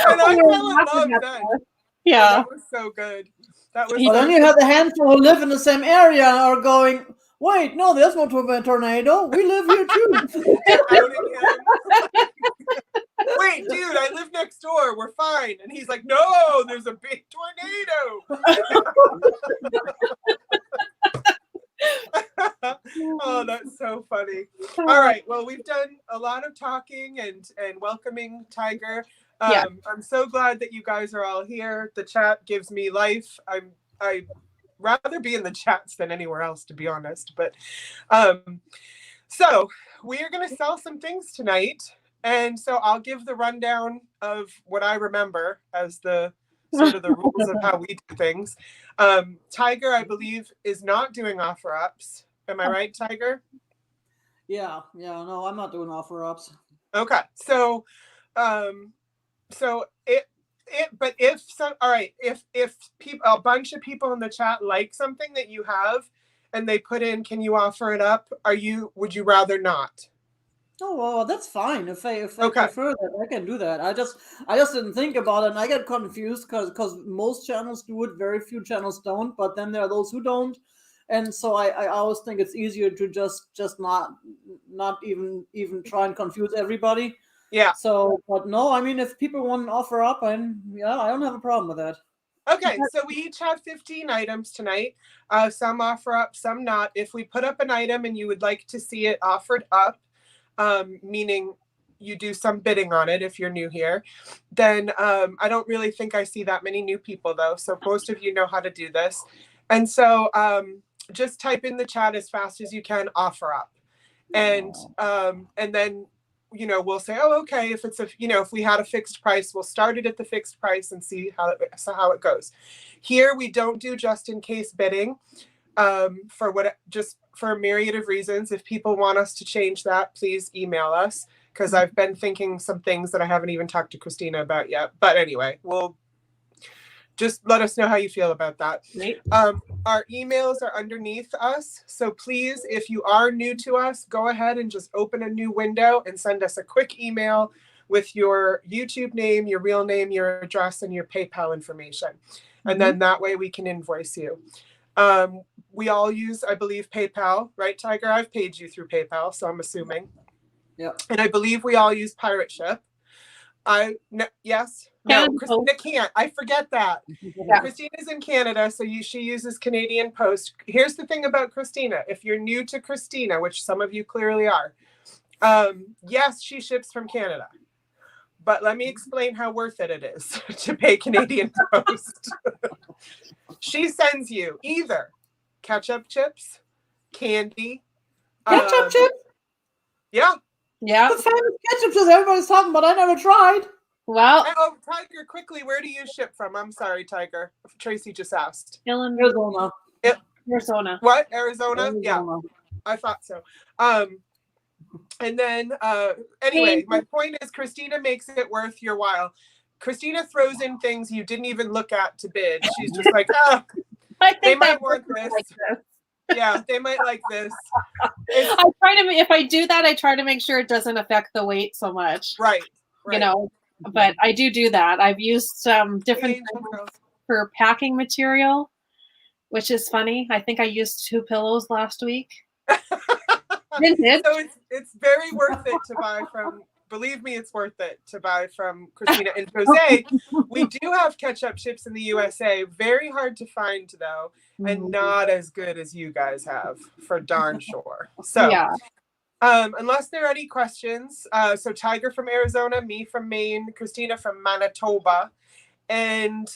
And I fell in love then.
Yeah.
Oh, that was so good. That was.
Well, then you had the handful who live in the same area are going, wait, no, there's no tornado. We live here too.
Outing him. Wait, dude, I live next door. We're fine. And he's like, no, there's a big tornado. Oh, that's so funny. All right. Well, we've done a lot of talking and welcoming Tiger. I'm so glad that you guys are all here. The chat gives me life. I'd rather be in the chats than anywhere else, to be honest. But so we are going to sell some things tonight. And so I'll give the rundown of what I remember as the sort of the rules of how we do things. Tiger, I believe, is not doing offer ups. Am I right, Tiger?
Yeah. No, I'm not doing offer ups.
Okay. So, but if some, all right, if people, a bunch of people in the chat like something that you have, and they put in, can you offer it up? Would you rather not?
Oh, well, that's fine. If I prefer that, I can do that. I just didn't think about it, and I get confused because most channels do it, very few channels don't. But then there are those who don't, and so I always think it's easier to just not even try and confuse everybody.
Yeah.
So, but no, I mean, if people want an offer up, I don't have a problem with that.
Okay, so we each have 15 items tonight. Some offer up, some not. If we put up an item and you would like to see it offered up, meaning you do some bidding on it if you're new here, then I don't really think I see that many new people though. So most of you know how to do this. And so just type in the chat as fast as you can, offer up. And then, we'll say, oh, okay, if it's if we had a fixed price, we'll start it at the fixed price and see how it goes. Here, we don't do just in case bidding. For a myriad of reasons. If people want us to change that, please email us, because I've been thinking some things that I haven't even talked to Christina about yet. But anyway, we'll just let us know how you feel about that.
Right.
Our emails are underneath us. So please, if you are new to us, go ahead and just open a new window and send us a quick email with your YouTube name, your real name, your address, and your PayPal information. And then that way we can invoice you. We all use, I believe, PayPal, right, Tiger? I've paid you through PayPal, so I'm assuming.
Yeah.
And I believe we all use Pirate Ship. Yes? No, Christina can't. I forget that. Yeah. Christina's in Canada, so she uses Canadian Post. Here's the thing about Christina. If you're new to Christina, which some of you clearly are, yes, she ships from Canada. But let me explain how worth it is to pay Canadian Post. She sends you either ketchup chips, candy.
Ketchup chips?
Yeah.
Yeah.
The famous ketchup chips everybody's talking about. I never tried.
Well.
Oh, Tiger, quickly, where do you ship from? I'm sorry, Tiger. Tracy just asked.
Arizona.
Arizona.
What? Arizona?
Arizona?
Yeah. I thought so. And then, anyway, my point is Christina makes it worth your while. Christina throws in things you didn't even look at to bid. She's just like, they might want this. Like this. Yeah, they might like this.
If I do that, I try to make sure it doesn't affect the weight so much.
Right.
But I do that. I've used different for packing material, which is funny. I think I used 2 pillows last week.
So it's very worth it to buy from. Believe me, it's worth it to buy from Christina and Jose. We do have ketchup chips in the USA. Very hard to find, though, and not as good as you guys have, for darn sure. So, unless there are any questions, so Tiger from Arizona, me from Maine, Christina from Manitoba, and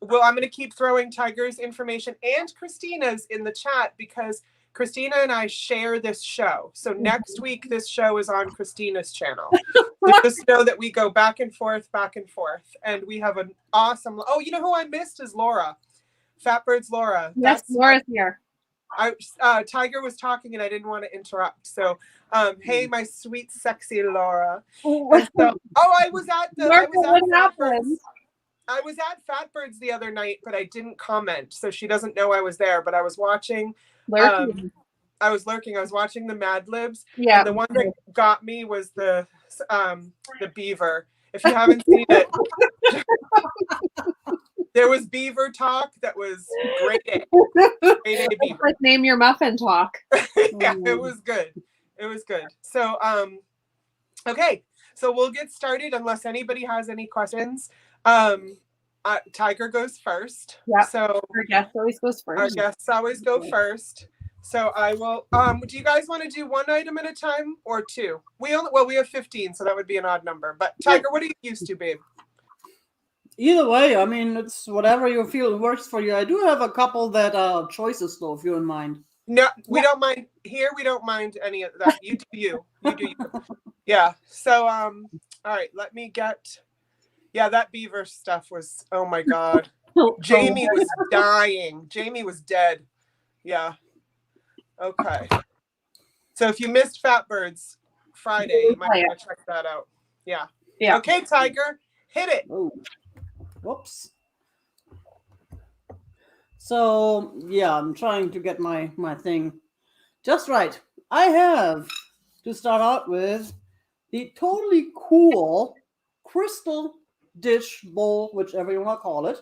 well, I'm going to keep throwing Tiger's information and Christina's in the chat because Christina and I share this show. So next week, this show is on Christina's channel. So just know that we go back and forth. And we have an awesome, oh, you know who I missed is Laura. Fatbird's Laura.
Yes, Laura's here.
Tiger was talking and I didn't want to interrupt. So, hey, my sweet, sexy Laura. And so, I was at Fatbird's the other night, but I didn't comment, so she doesn't know I was there. But I was watching. I was lurking. I was watching the Mad Libs.
Yeah.
And the one that got me was the beaver. If you haven't seen it, there was beaver talk that was great. Great A beaver.
Like name your muffin talk.
Yeah, it was good. It was good. So, okay. So we'll get started unless anybody has any questions. Tiger goes first.
Yeah.
So
our guest always goes first.
Our guests always go first. So I will. Do you guys want to do one item at a time or two? We have 15, so that would be an odd number. But Tiger, what are you used to, babe?
Either way, I mean, it's whatever you feel works for you. I do have a couple that choices though, if you don't mind.
No, we don't mind here. We don't mind any of that. You do you. You do you. Yeah. So all right. Let me get. Yeah, that beaver stuff was. Oh my God. Jamie was dying. Jamie was dead. Yeah. Okay. So if you missed Fatbird's Friday, you might want to check that out. Yeah.
Yeah.
Okay, Tiger, hit it.
Oh. Whoops. So yeah, I'm trying to get my thing just right. I have to start out with the totally cool crystal dish bowl, whichever you want to call it,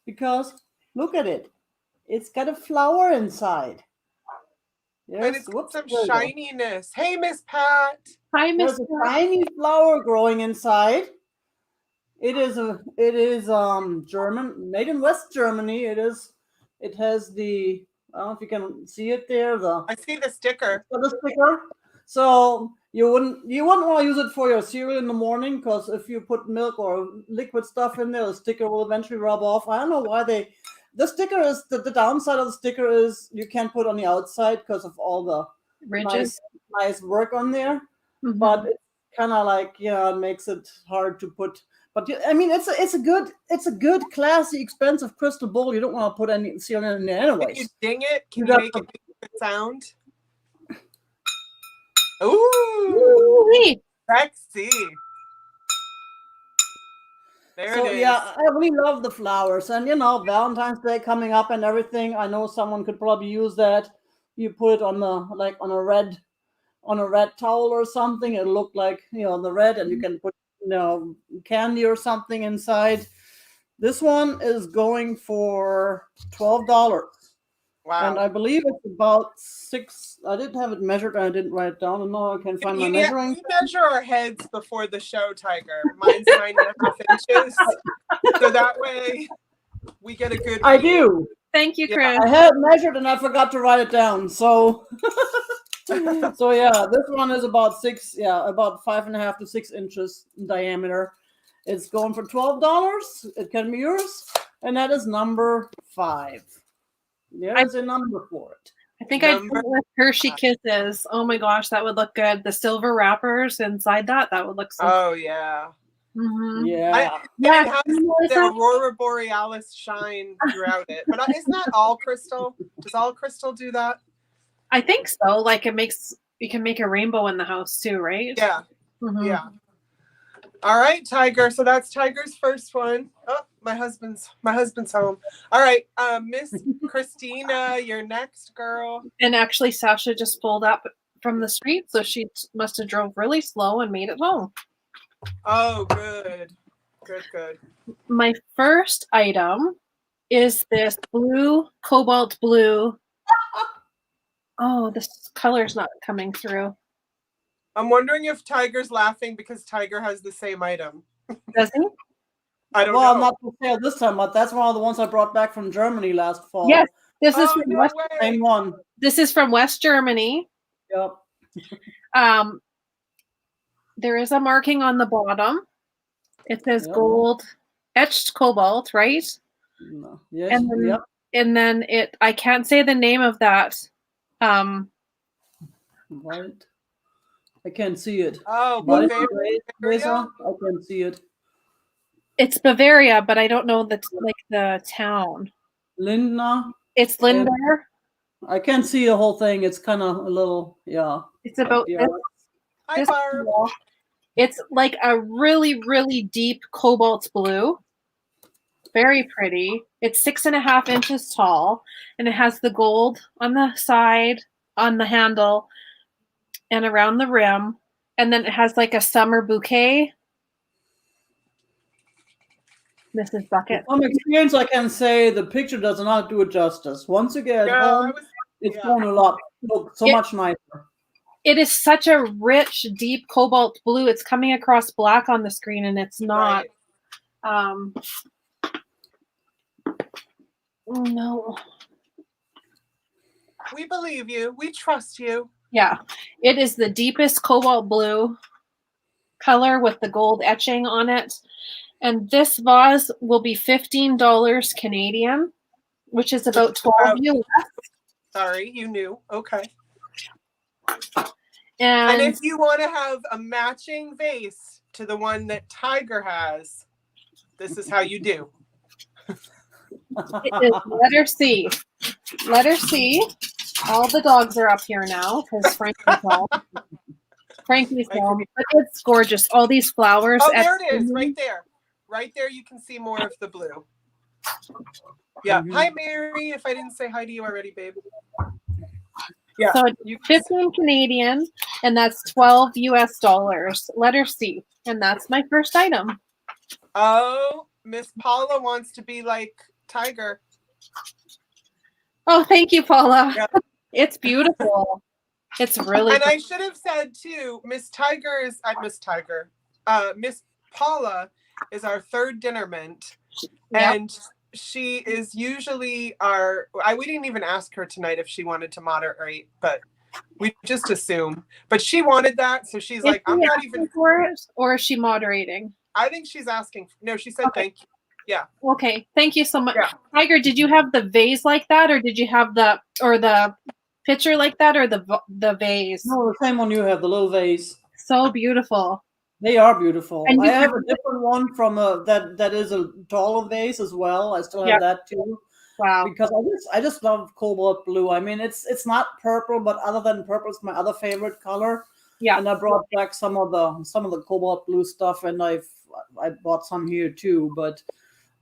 because look at it. It's got a flower inside.
Yes, and it's got some shininess. Hey, Miss Pat.
Hi, Miss
There's a tiny flower growing inside. It is German, made in West Germany. It has the, I don't know if you can see it there.
I see the sticker.
The sticker. So you wouldn't want to use it for your cereal in the morning, because if you put milk or liquid stuff in there, the sticker will eventually rub off. I don't know why the sticker is the downside of the sticker is you can't put it on the outside because of all the
ridges,
nice work on there.
Mm-hmm.
But it's kind of like, it makes it hard to put. But I mean, it's a good, classy, expensive crystal bowl. You don't want to put any cereal in there anyways.
Can you ding it? Can you make it make a good sound? Ooh, sexy. There it is.
Yeah, I really love the flowers, and Valentine's Day coming up and everything. I know someone could probably use that. You put it on a red towel or something. It'll look like the red, and you can put candy or something inside. This one is going for $12.
Wow.
And I believe it's about 6. I didn't have it measured. I didn't write it down. And now I can find my measuring.
We measure our heads before the show, Tiger. Mine's 9.5 inches. So that way we get a good
I do.
Thank you, Chris.
I had it measured and I forgot to write it down. So so yeah, this one is about 5.5 to 6 inches in diameter. It's going for $12. It can be yours. And that is number 5. There's a number for it.
I think I'd go with Hershey Kisses. Oh my gosh, that would look good. The silver wrappers inside that would look so
Oh, yeah.
Mm-hmm.
Yeah.
It has the Aurora Borealis shine throughout it. But isn't that all crystal? Does all crystal do that?
I think so. Like you can make a rainbow in the house too, right?
Yeah.
Mm-hmm.
Yeah. All right, Tiger. So that's Tiger's first one. Oh, my husband's home. All right, Miss Christina, you're next, girl.
And actually, Sasha just pulled up from the street, so she must have drove really slow and made it home.
Oh, good. Good.
My first item is this cobalt blue. Oh, this color's not coming through.
I'm wondering if Tiger's laughing because Tiger has the same item.
Does he?
I don't know.
Well, not for sale this time, but that's one of the ones I brought back from Germany last fall.
Yes, this is from
same one.
This is from West Germany.
Yep.
There is a marking on the bottom. It says gold etched cobalt, right?
No. Yes.
And then,
Yep.
and then I can't say the name of that.
Right. I can't see it.
Oh,
What?
Bavaria?
I can see it.
It's Bavaria, but I don't know the town.
Lindner.
It's Lindner.
I can't see the whole thing. It's kind of a little, yeah.
It's about
Yeah.
Hi,
this
Barb.
wall. It's like a really, really deep cobalt blue. Very pretty. It's 6.5 inches tall, and it has the gold on the side, on the handle, and around the rim. And then it has like a summer bouquet. Mrs. Bucket.
From experience, I can say the picture does not do it justice. Once again, it's going a lot, look so much nicer.
It is such a rich, deep cobalt blue. It's coming across black on the screen, and it's not.
Right.
Oh no.
We believe you. We trust you.
Yeah, it is the deepest cobalt blue color with the gold etching on it. And this vase will be $15 Canadian, which is about 12 US.
Sorry, you knew. Okay.
And
if you want to have a matching vase to the one that Tiger has, this is how you do.
It is letter C. Letter C. All the dogs are up here now because Frankie's home. Frankie's home. But it's gorgeous. All these flowers.
Oh, there it is. Right there. Right there, you can see more of the blue. Yeah. Mm-hmm. Hi, Mary. If I didn't say hi to you already, babe. Yeah.
So 15 Canadian, and that's 12 US dollars. Letter C. And that's my first item.
Oh, Miss Paula wants to be like Tiger.
Oh, thank you, Paula. Yeah. It's beautiful. It's really
And I should have said too, Miss Paula is our third dinner mint. Yep. And she is usually we didn't even ask her tonight if she wanted to moderate, but we just assume. But she wanted that, so she's like, I'm not even
for it, or is she moderating?
I think she's asking. No, she said thank you. Yeah.
Okay. Thank you so much.
Yeah.
Tiger, did you have the vase like that, or did you have the picture like that, or the vase?
No, the same one you have, the little vase.
So beautiful.
They are beautiful.
And
I have a different one from that is a taller vase as well. I still have that too.
Wow.
Because I just love cobalt blue. I mean, it's not purple, but other than purple, it's my other favorite color. Yeah. And I brought back some of the cobalt blue stuff, and I bought some here too. But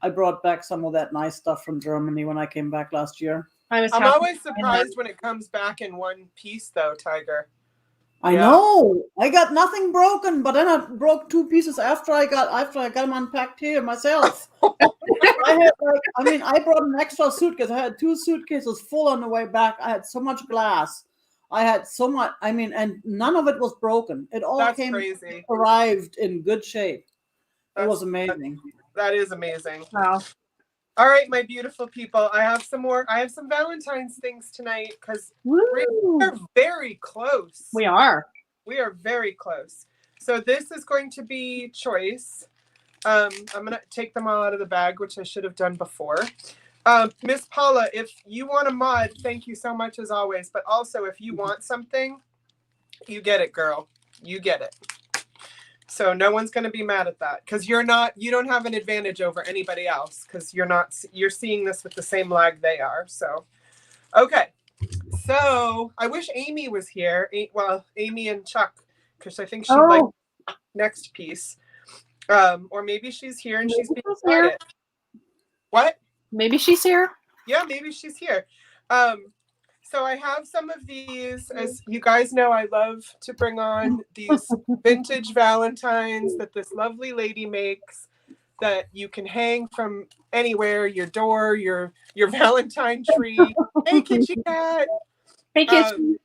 I brought back some of that nice stuff from Germany when I came back last year.
I'm always surprised when it comes back in one piece, though, Tiger.
I know. I got nothing broken, but then I broke 2 pieces after I got them unpacked here myself. I brought an extra suitcase. I had 2 suitcases full on the way back. I had so much glass. I had so much. I mean, and none of it was broken. It all arrived in good shape. It was amazing.
That is amazing.
Wow.
All right, my beautiful people. I have some Valentine's things tonight because we're very close.
We are.
We are very close. So this is going to be choice. I'm going to take them all out of the bag, which I should have done before. Miss Paula, if you want a mod, thank you so much as always. But also, if you want something, you get it, girl. You get it. So no one's going to be mad at that because you don't have an advantage over anybody else because you're seeing this with the same lag they are. So, okay. So I wish Amy was here. Well, Amy and Chuck, because I think she liked next piece. Or maybe she's here and she's being quiet. What?
Maybe she's here.
Yeah, maybe she's here. So I have some of these. As you guys know, I love to bring on these vintage Valentines that this lovely lady makes that you can hang from anywhere, your door, your Valentine tree. Hey, Kitty Cat.
Hey, Kitty.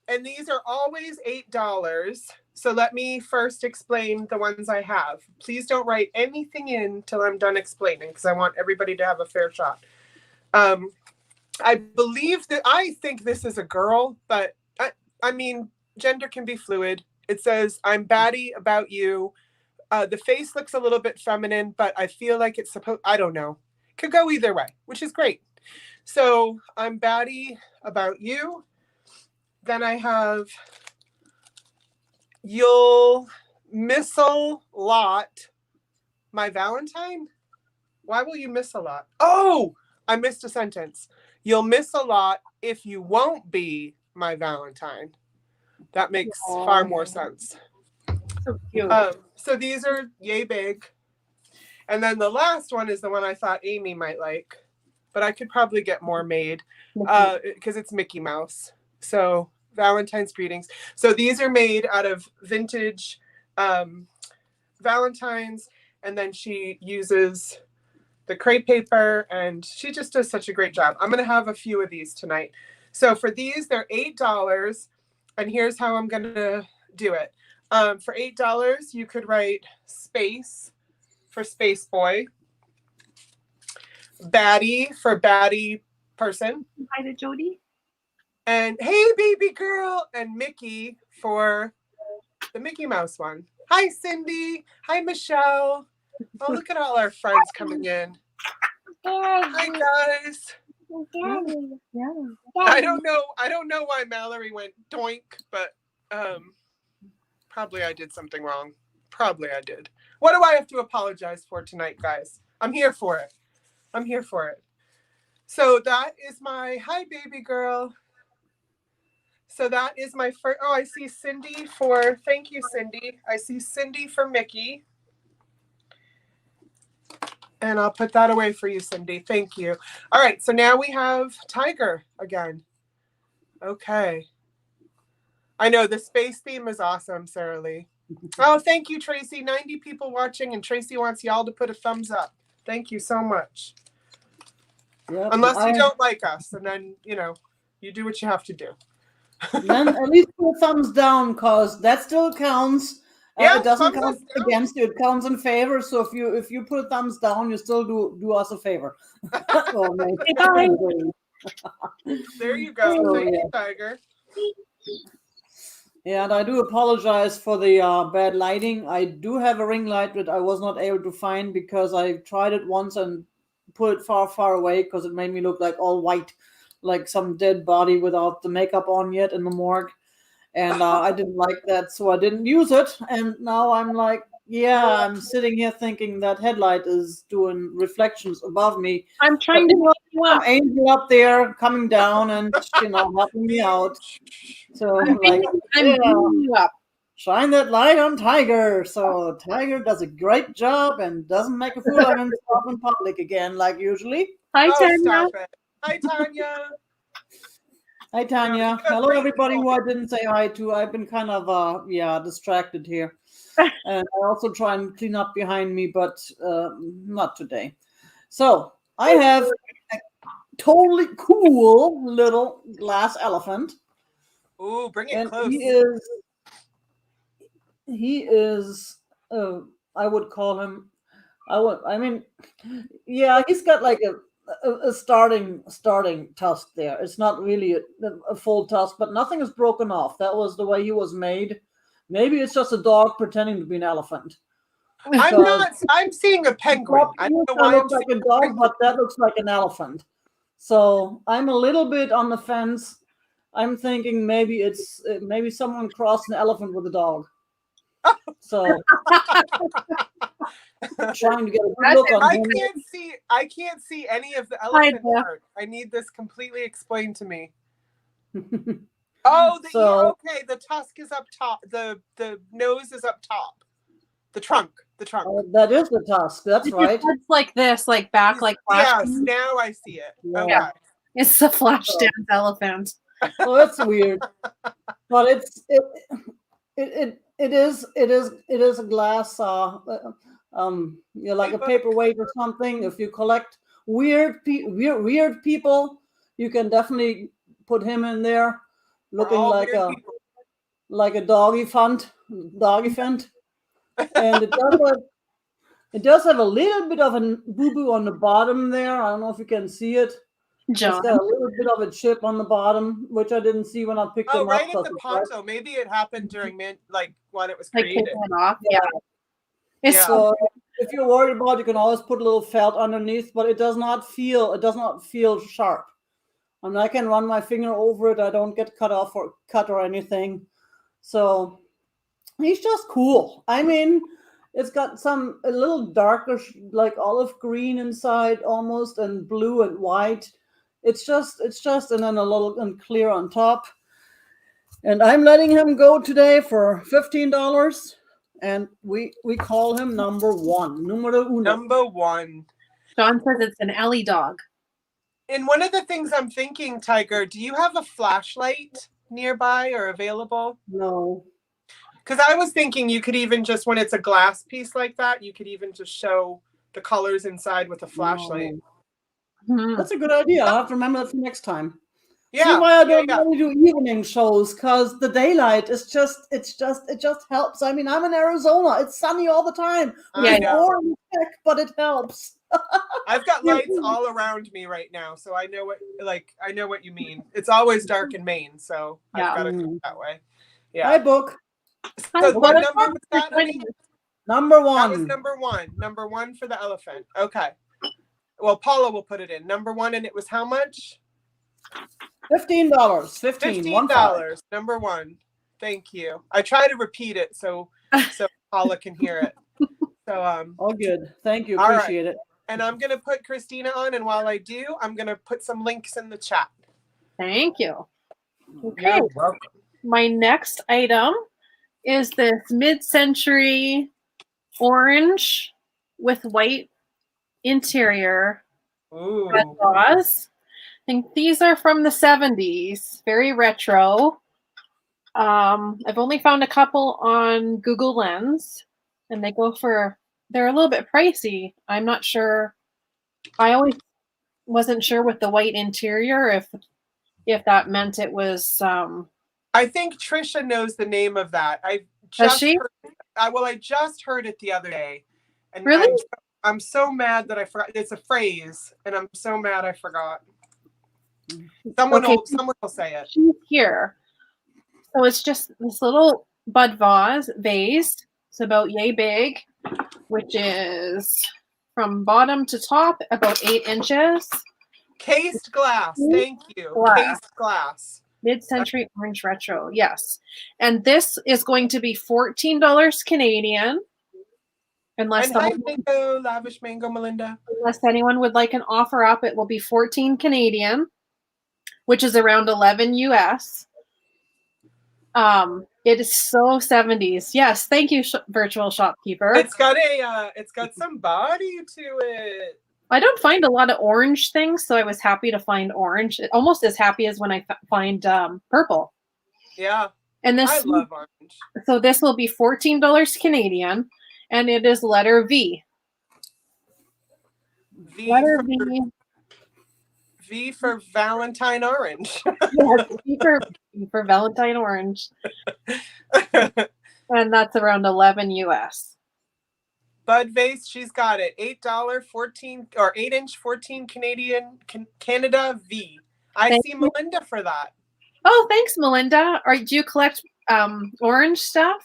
And these are always $8. So let me first explain the ones I have. Please don't write anything in till I'm done explaining because I want everybody to have a fair shot. I think this is a girl, but I mean, gender can be fluid. It says, I'm batty about you. The face looks a little bit feminine, but I feel like it's I don't know. Could go either way, which is great. So I'm batty about you. Then I have you'll miss a lot my Valentine. Why will you miss a lot? Oh, I missed a sentence. You'll miss a lot if you won't be my Valentine. That makes far more sense.
So cute.
So these are yay big. And then the last one is the one I thought Amy might like, but I could probably get more made because it's Mickey Mouse. So Valentine's greetings. So these are made out of vintage Valentines, and then she uses the crepe paper, and she just does such a great job. I'm going to have a few of these tonight. So for these, they're $8, and here's how I'm going to do it. For $8, you could write space for Space Boy, Batty for Batty Person.
Hi to Jody.
And hey, baby girl, and Mickey for the Mickey Mouse one. Hi, Cindy. Hi, Michelle. Oh, look at all our friends coming in. Hi, guys.
Yeah.
I don't know why Mallory went doink, but probably I did something wrong. Probably I did. What do I have to apologize for tonight, guys? I'm here for it. So that is my hi, baby girl. So that is my first. Oh, I see Cindy for. Thank you, Cindy. I see Cindy for Mickey. And I'll put that away for you, Cindy. Thank you. All right. So now we have Tiger again. Okay. I know the space theme is awesome, Sarah Lee. Oh, thank you, Tracy. 90 people watching, and Tracy wants y'all to put a thumbs up. Thank you so much.
Yep,
Unless you don't like us, and then, you do what you have to do.
Then at least put a thumbs down, because that still counts.
Yeah,
it doesn't count against you; it counts in favor. So if you put a thumbs down, you still do us a favor. Oh,
there you go.
So,
thank you, Tiger.
Yeah, and I do apologize for the bad lighting. I do have a ring light that I was not able to find because I tried it once and put it far, far away because it made me look like all white, like some dead body without the makeup on yet in the morgue. And I didn't like that, so I didn't use it. And now I'm like, I'm sitting here thinking that headlight is doing reflections above me.
I'm trying to help you
Some
out.
angel up there coming down and helping me out. So
I'm beaming you up.
Shine that light on Tiger. So Tiger does a great job and doesn't make a fool of himself in public again, like usually.
Hi, Tanya.
Stop it. Hi, Tanya.
Hi, Tanya. Hello, everybody who I didn't say hi to. I've been kind of, distracted here. And I also try and clean up behind me, but not today. So I have a totally cool little glass elephant.
Ooh, bring it
And
close.
He is, I would call him, he's got like a starting tusk there. It's not really a full tusk, but nothing is broken off. That was the way he was made. Maybe it's just a dog pretending to be an elephant.
I'm seeing a penguin. I don't know why
looks like a dog, but that looks like an elephant. So I'm a little bit on the fence. I'm thinking maybe someone crossed an elephant with a dog. So trying to get a good look on him.
I can't see any of the elephant part. I need this completely explained to me. Oh, okay. The tusk is up top. The nose is up top. The trunk.
That is the tusk. That's right.
It's like this, like back, like flash.
Yes, now I see it.
Yeah.
Okay.
It's the flash dance elephant.
Well, that's weird, but it is a glass, like a paperweight or something. If you collect weird people, you can definitely put him in there, looking like a doggy font, and it does have a little bit of a boo-boo on the bottom there. I don't know if you can see it.
John.
It's got a little bit of a chip on the bottom, which I didn't see when I picked them up.
Oh, right at the poncho. Maybe it happened during when it was created.
Off. Yeah. It's
if you're worried about it, you can always put a little felt underneath, but it does not feel sharp. I mean, I can run my finger over it. I don't get cut off or cut or anything. So he's just cool. I mean, it's got a little darker, like olive green inside almost, and blue and white. It's just, and then a little and clear on top. And I'm letting him go today for $15. And we call him number one. Numero uno.
Number one.
John says it's an alley dog.
And one of the things I'm thinking, Tiger, do you have a flashlight nearby or available?
No.
Because I was thinking you could even just, when it's a glass piece like that, you could even just show the colors inside with a flashlight.
No. That's a good idea. I'll have to remember that for next time.
Yeah.
See why I don't really do evening shows, because the daylight is it just helps. I mean, I'm in Arizona. It's sunny all the time.
Yeah.
Boring heck, but it helps.
I've got lights all around me right now, so I know what you mean. It's always dark in Maine, so I've got to go that way. Yeah.
Hi, book.
So what number was that?
Number one.
That was number one. Number one for the elephant. Okay. Well, Paula will put it in. Number one, and it was how much?
$15.
$15. Number one. Thank you. I try to repeat it so Paula can hear it. So
all good. Thank you. Appreciate it.
And I'm gonna put Christina on, and while I do, I'm gonna put some links in the chat.
Thank you. Okay.
You're welcome.
My next item is this mid-century orange with white interior red vase. I think these are from the 70s, very retro. I've only found a couple on Google Lens, and they're a little bit pricey. I'm not sure. I always wasn't sure with the white interior if that meant it was.
I think Trisha knows the name of that.
Does she?
I just heard it the other day. And
really?
I'm so mad that I forgot. It's a phrase, and I'm so mad I forgot. Someone will say it.
She's here. So it's just this little bud vase. It's about yay big, which is from bottom to top about 8 inches.
Cased glass. Thank you. Cased glass.
Mid-century orange retro. Yes. And this is going to be $14 Canadian. Unless
Lavish Mango Melinda.
Unless anyone would like an offer up, it will be 14 Canadian, which is around 11 US. It is so 70s. Yes, thank you, virtual shopkeeper.
It's got some body to it.
I don't find a lot of orange things, so I was happy to find orange. Almost as happy as when I find purple.
Yeah.
And
I love orange.
So this will be $14 Canadian, and it is letter V. Letter V.
V for Valentine orange.
Yes, V for Valentine orange. And that's around 11 US.
Bud Vase, she's got it. $8, 14 or 8-inch, 14 Canadian, Canada V. I see Melinda for that.
Oh, thanks, Melinda. Do you collect orange stuff?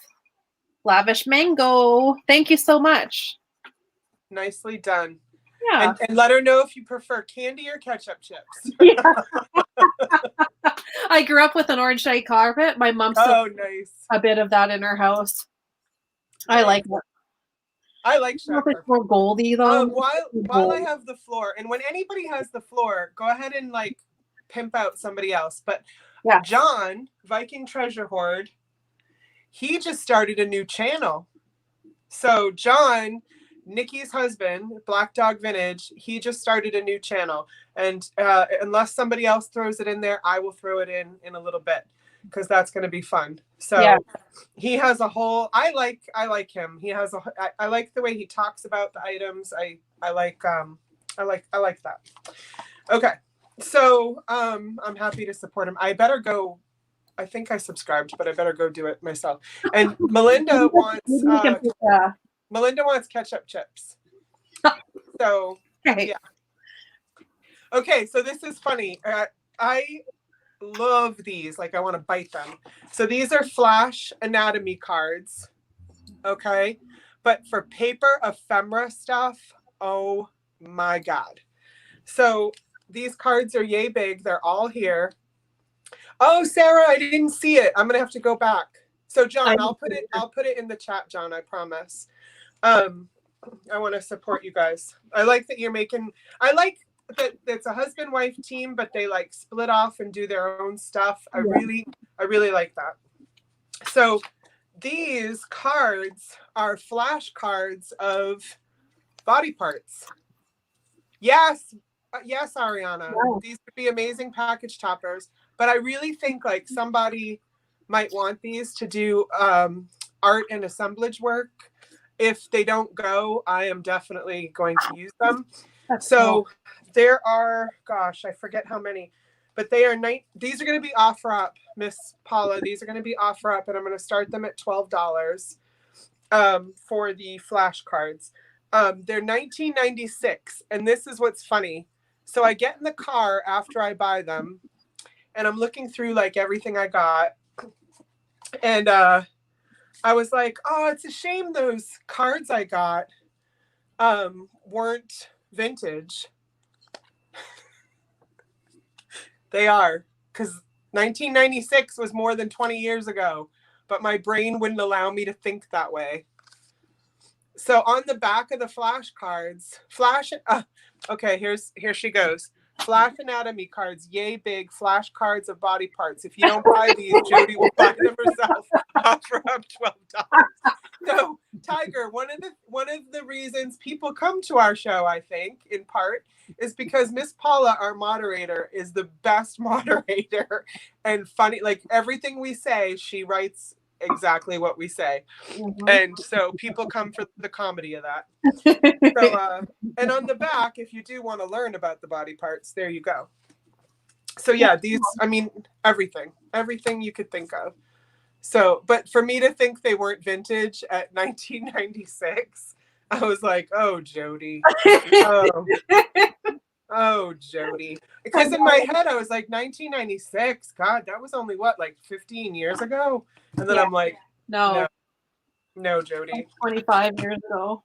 Lavish Mango. Thank you so much.
Nicely done.
Yeah.
And let her know if you prefer candy or ketchup chips.
Yeah. I grew up with an orange shag carpet. My mom still
nice.
A bit of that in her house. I like it.
I like shag carpet.
It's more goldy though.
While I have the floor, and when anybody has the floor, go ahead and like pimp out somebody else. But yeah. John, Viking Treasure Hoard, he just started a new channel. So John, Nikki's husband, Black Dog Vintage, he just started a new channel. And unless somebody else throws it in there, I will throw it in a little bit because that's going to be fun. So yeah. He has a whole, I like him. He has I like the way he talks about the items. I like that. Okay. So I'm happy to support him. I better go. I think I subscribed, but I better go do it myself. And Melinda wants ketchup chips. So yeah. Okay, so this is funny. I love these. Like I want to bite them. So these are flash anatomy cards. Okay, But for paper ephemera stuff, oh my God. So these cards are yay big. They're all here. Oh, Sarah, I didn't see it. I'm gonna have to go back. So John, I'll put it in the chat, John, I promise. I want to support you guys. I like that I like that it's a husband-wife team, but they like split off and do their own stuff. I really like that. So these cards are flashcards of body parts. Yes, Ariana. Wow. These would be amazing package toppers. But I really think like somebody might want these to do art and assemblage work. If they don't go, I am definitely going to use them. That's so cool. There are, gosh, I forget how many, but these are going to be offer up, Miss Paula. These are going to be offer up, and I'm going to start them at $12 for the flashcards. They're $19.96, and this is what's funny. So I get in the car after I buy them, and I'm looking through like everything I got, and I was like, oh, it's a shame those cards I got weren't vintage. They are, because 1996 was more than 20 years ago, but my brain wouldn't allow me to think that way. So on the back of the flashcards, okay, here she goes. Flash anatomy cards, yay big flashcards of body parts. If you don't buy these, Jody will buy them herself. Offer up $12. So, Tiger, one of the reasons people come to our show, I think, in part, is because Miss Paula, our moderator, is the best moderator and funny. Like everything we say, she writes exactly what we say. Mm-hmm. And so people come for the comedy of that. So, and on the back, if you do want to learn about the body parts, there you go. So yeah, these, I mean, everything you could think of. So, but for me to think they weren't vintage at 1996, I was like, oh, Jody. Oh, Jody. Because in my head, I was like, 1996, God, that was only what, like 15 years ago? And then I'm like, no, Jody.
Like 25 years ago.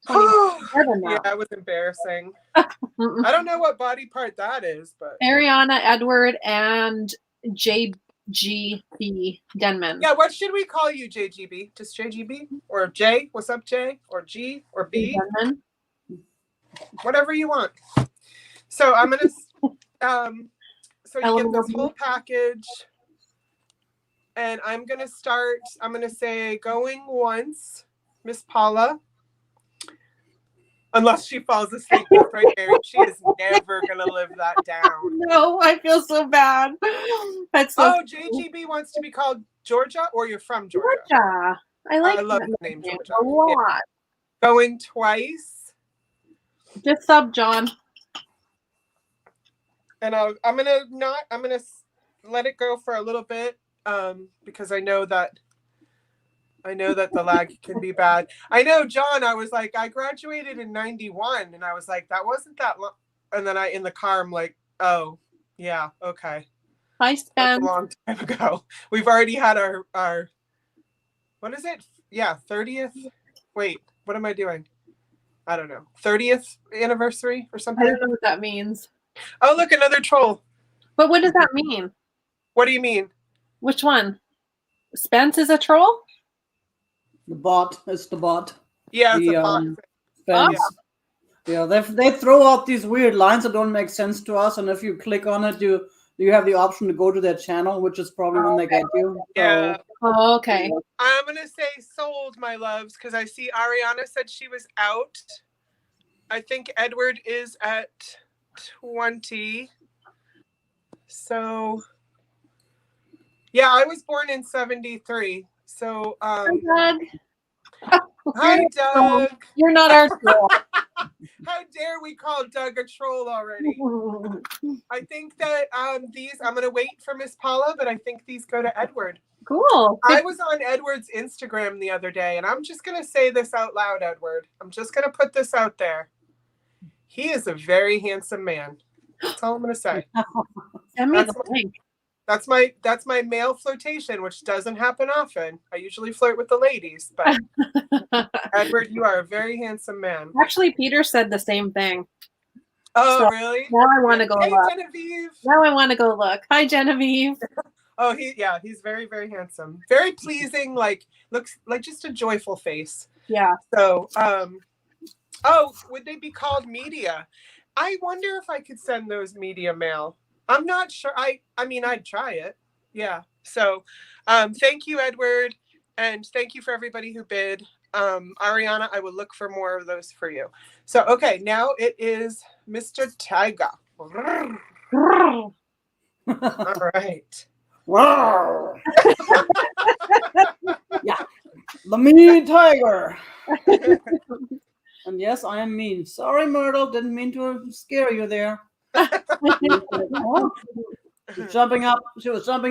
Yeah, it was embarrassing. I don't know what body part that is, but
Ariana, Edward, and JGB Denman.
Yeah, what should we call you, JGB? Just JGB? Or J? What's up, J? Or G? Or B? Denman. Whatever you want. So I'm gonna so you get this whole package, and I'm gonna say going once, Miss Paula. Unless she falls asleep right there. She is never going to live that down.
No, I feel so bad. That's so
JGB wants to be called Georgia, or you're from Georgia?
Georgia. I love
the name Georgia.
A lot.
Yeah. Going twice.
Just sub, John.
And I'm going to let it go for a little bit because I know that the lag can be bad. I know, John, I was like, I graduated in 91, and I was like, that wasn't that long. And then in the car, I'm like, oh, yeah, okay.
Hi, Spence.
That's a long time ago. We've already had our what is it? Yeah, 30th. Wait, what am I doing? I don't know. 30th anniversary or something?
I don't know what that means.
Oh, look, another troll.
But what does that mean?
What do you mean?
Which one? Spence is a troll?
The bot. It's the bot.
Yeah, it's a bot.
Spence. Yeah, they throw out these weird lines that don't make sense to us, and if you click on it, you have the option to go to their channel, which is probably when they get you.
Yeah.
Oh, okay.
I'm gonna say sold, my loves, because I see Ariana said she was out. I think Edward is at 20. So yeah, I was born in 73. So
hi, Doug.
Hi, Doug.
You're not our troll.
How dare we call Doug a troll already? I think that I'm gonna wait for Miss Paula, but I think these go to Edward.
Cool.
I was on Edward's Instagram the other day, and I'm just gonna say this out loud, Edward. I'm just gonna put this out there. He is a very handsome man. That's all I'm gonna say.
Send me the link.
That's my male flirtation, which doesn't happen often. I usually flirt with the ladies, but Edward, you are a very handsome man.
Actually, Peter said the same thing.
Oh,
So
really?
now I want to go
Hey,
look.
Genevieve.
Now I want to go look. Hi, Genevieve.
Oh, he's very, very handsome. Very pleasing, like looks like just a joyful face.
Yeah.
So, oh, would they be called media? I wonder if I could send those media mail. I'm not sure. I mean, I'd try it. Yeah. So, thank you, Edward. And thank you for everybody who bid. Ariana, I will look for more of those for you. So, okay, now it is Mr. Tiger. All right.
Wow. Yeah, the mean tiger. And yes, I am mean. Sorry, Myrtle, didn't mean to scare you there. She was jumping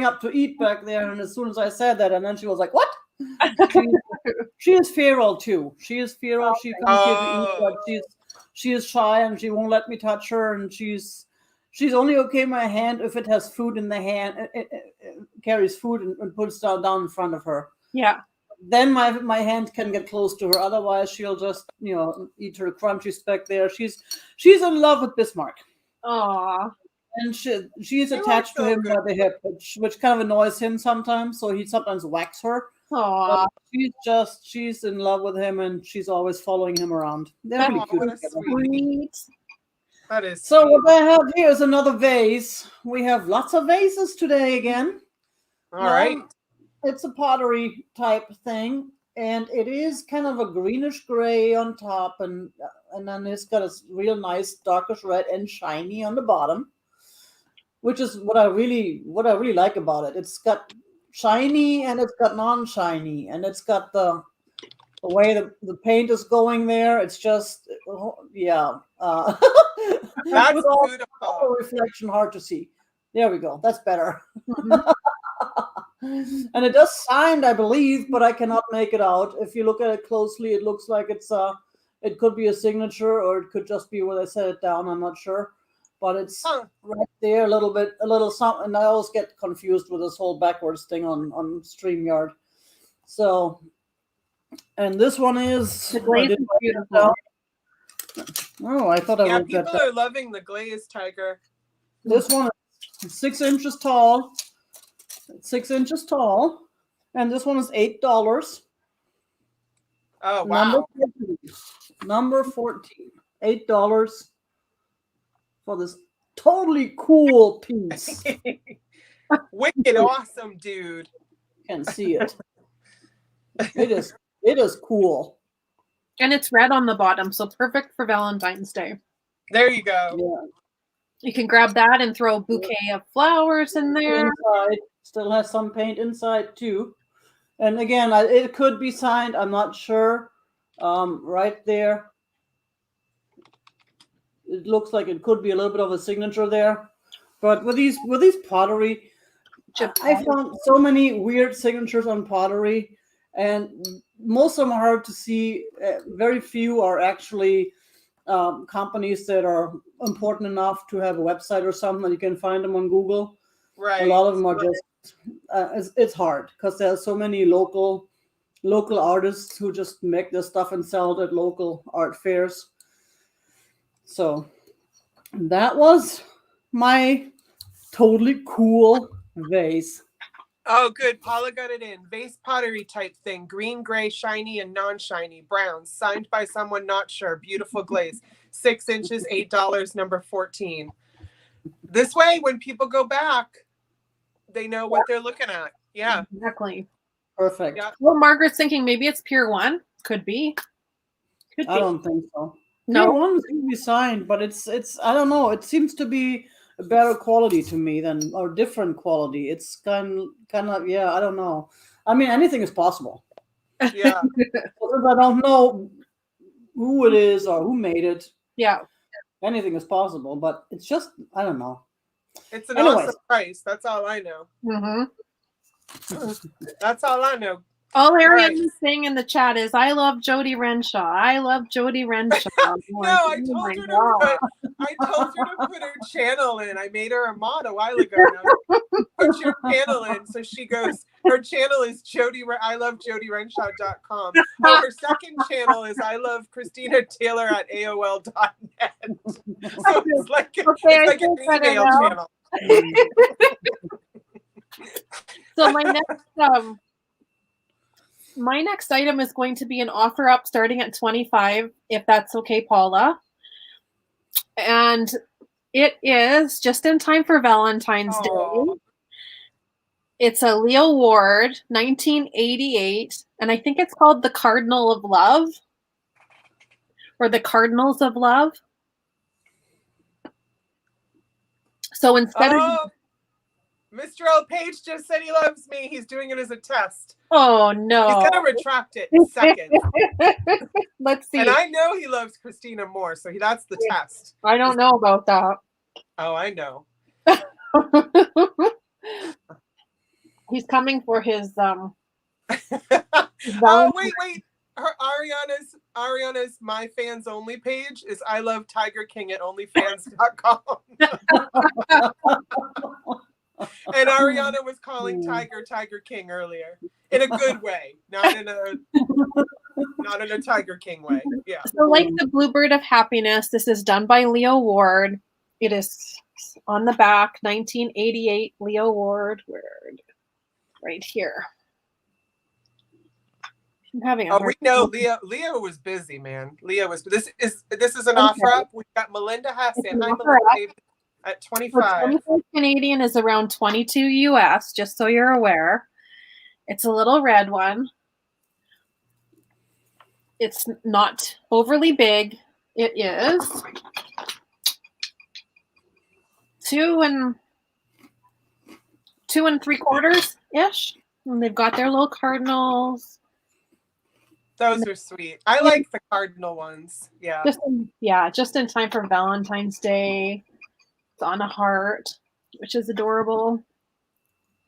up to eat back there, and as soon as I said that, and then she was like, "What?" She is feral too. She is feral. She comes here to eat, but she is shy and she won't let me touch her, and she's only okay in my hand if it has food in the hand. It carries food and puts it down in front of her.
Yeah.
Then my hand can get close to her. Otherwise, she'll just eat her crunchies back there. She's in love with Bismarck.
Aww.
And she's attached to him by the hip, which kind of annoys him sometimes. So he sometimes whacks her.
Aww.
But she's in love with him, and she's always following him around. They're really cute.
Sweet.
That is
so
sweet.
What I have here is another vase. We have lots of vases today again.
All right.
It's a pottery type thing, and it is kind of a greenish gray on top, and then it's got a real nice darkish red and shiny on the bottom, which is what I really like about it. It's got shiny and it's got non-shiny, and it's got the way the paint is going there. It's just
That's
with
beautiful.
all the reflection hard to see. There we go. That's better.
Mm-hmm.
And it does signed, I believe, but I cannot make it out. If you look at it closely, it looks like it could be a signature, or it could just be where they set it down. I'm not sure, but it's right there, a little something. And I always get confused with this whole backwards thing on StreamYard. So, and this one is
The glaze is beautiful.
Oh, I thought I wrote that
people are loving the glaze, Tiger.
This one is 6 inches tall. 6 inches tall, and this one is $8.
Oh wow!
Number 14, $8 for this totally cool piece.
Wicked awesome, dude.
Can see it. It is cool.
And it's red on the bottom, so perfect for Valentine's Day.
There you go.
Yeah.
You can grab that and throw a bouquet of flowers in there.
Inside, still has some paint inside too. And again, it could be signed. I'm not sure. Right there, it looks like it could be a little bit of a signature there. But with these pottery, I found so many weird signatures on pottery, and most of them are hard to see. Very few are actually companies that are important enough to have a website or something that you can find them on Google.
Right.
A lot of them are just it's hard because there are so many local artists who just make this stuff and sell it at local art fairs. So that was my totally cool vase.
Oh, good. Paula got it in. Vase pottery type thing. Green, gray, shiny, and non-shiny. Brown. Signed by someone not sure. Beautiful glaze. 6 inches, $8, number 14. This way, when people go back, they know what they're looking at. Yeah.
Exactly.
Perfect.
Yeah.
Well, Margaret's thinking maybe it's Pier 1. Could be.
I don't think so.
No.
One can be signed, but it's I don't know. It seems to be a better quality to me or different quality. It's kind of I don't know. I mean, anything is possible.
Yeah.
Because I don't know who it is or who made it.
Yeah.
Anything is possible, but it's just I don't know.
It's an awesome price. That's all I know.
Mm-hmm.
That's all I know.
All Ariana's saying in the chat is, I love Jody Renshaw. I love Jody Renshaw.
No, I told her to put her channel in. I made her a mod a while ago. Put your channel in. So she goes, her channel is I love JodyRenshaw.com. Oh, her second channel is I love Christina Taylor at AOL.net. So it's like, it's like an email channel.
So my next item is going to be an offer up starting at $25, if that's okay, Paula. And it is just in time for Valentine's Day. It's a Leo Ward, 1988, and I think it's called the Cardinal of Love, or the Cardinals of Love. So instead of
Mr. L. Page just said he loves me. He's doing it as a test.
Oh, no.
He's going to retract it in seconds.
Let's see.
And I know he loves Christina more, so that's the test.
I don't know about that.
Oh, I know.
He's coming for his
oh, wait. Ariana's My Fans Only page is I love Tiger King at onlyfans.com. And Ariana was calling Tiger King earlier in a good way, not in a Tiger King way. Yeah.
So, like the Bluebird of Happiness, this is done by Leo Ward. It is on the back, 1988 Leo Ward, right here. I'm having
we know Leo was busy, man. This is an offer up. We've got Melinda Hassan. Hi, Melinda. At 25.
25 Canadian is around 22 US, just so you're aware. It's a little red one. It's not overly big. It is 2 3/4 ish. And they've got their little cardinals.
Those are sweet. I like the cardinal ones. Yeah.
Just in time for Valentine's Day. On a heart, which is adorable.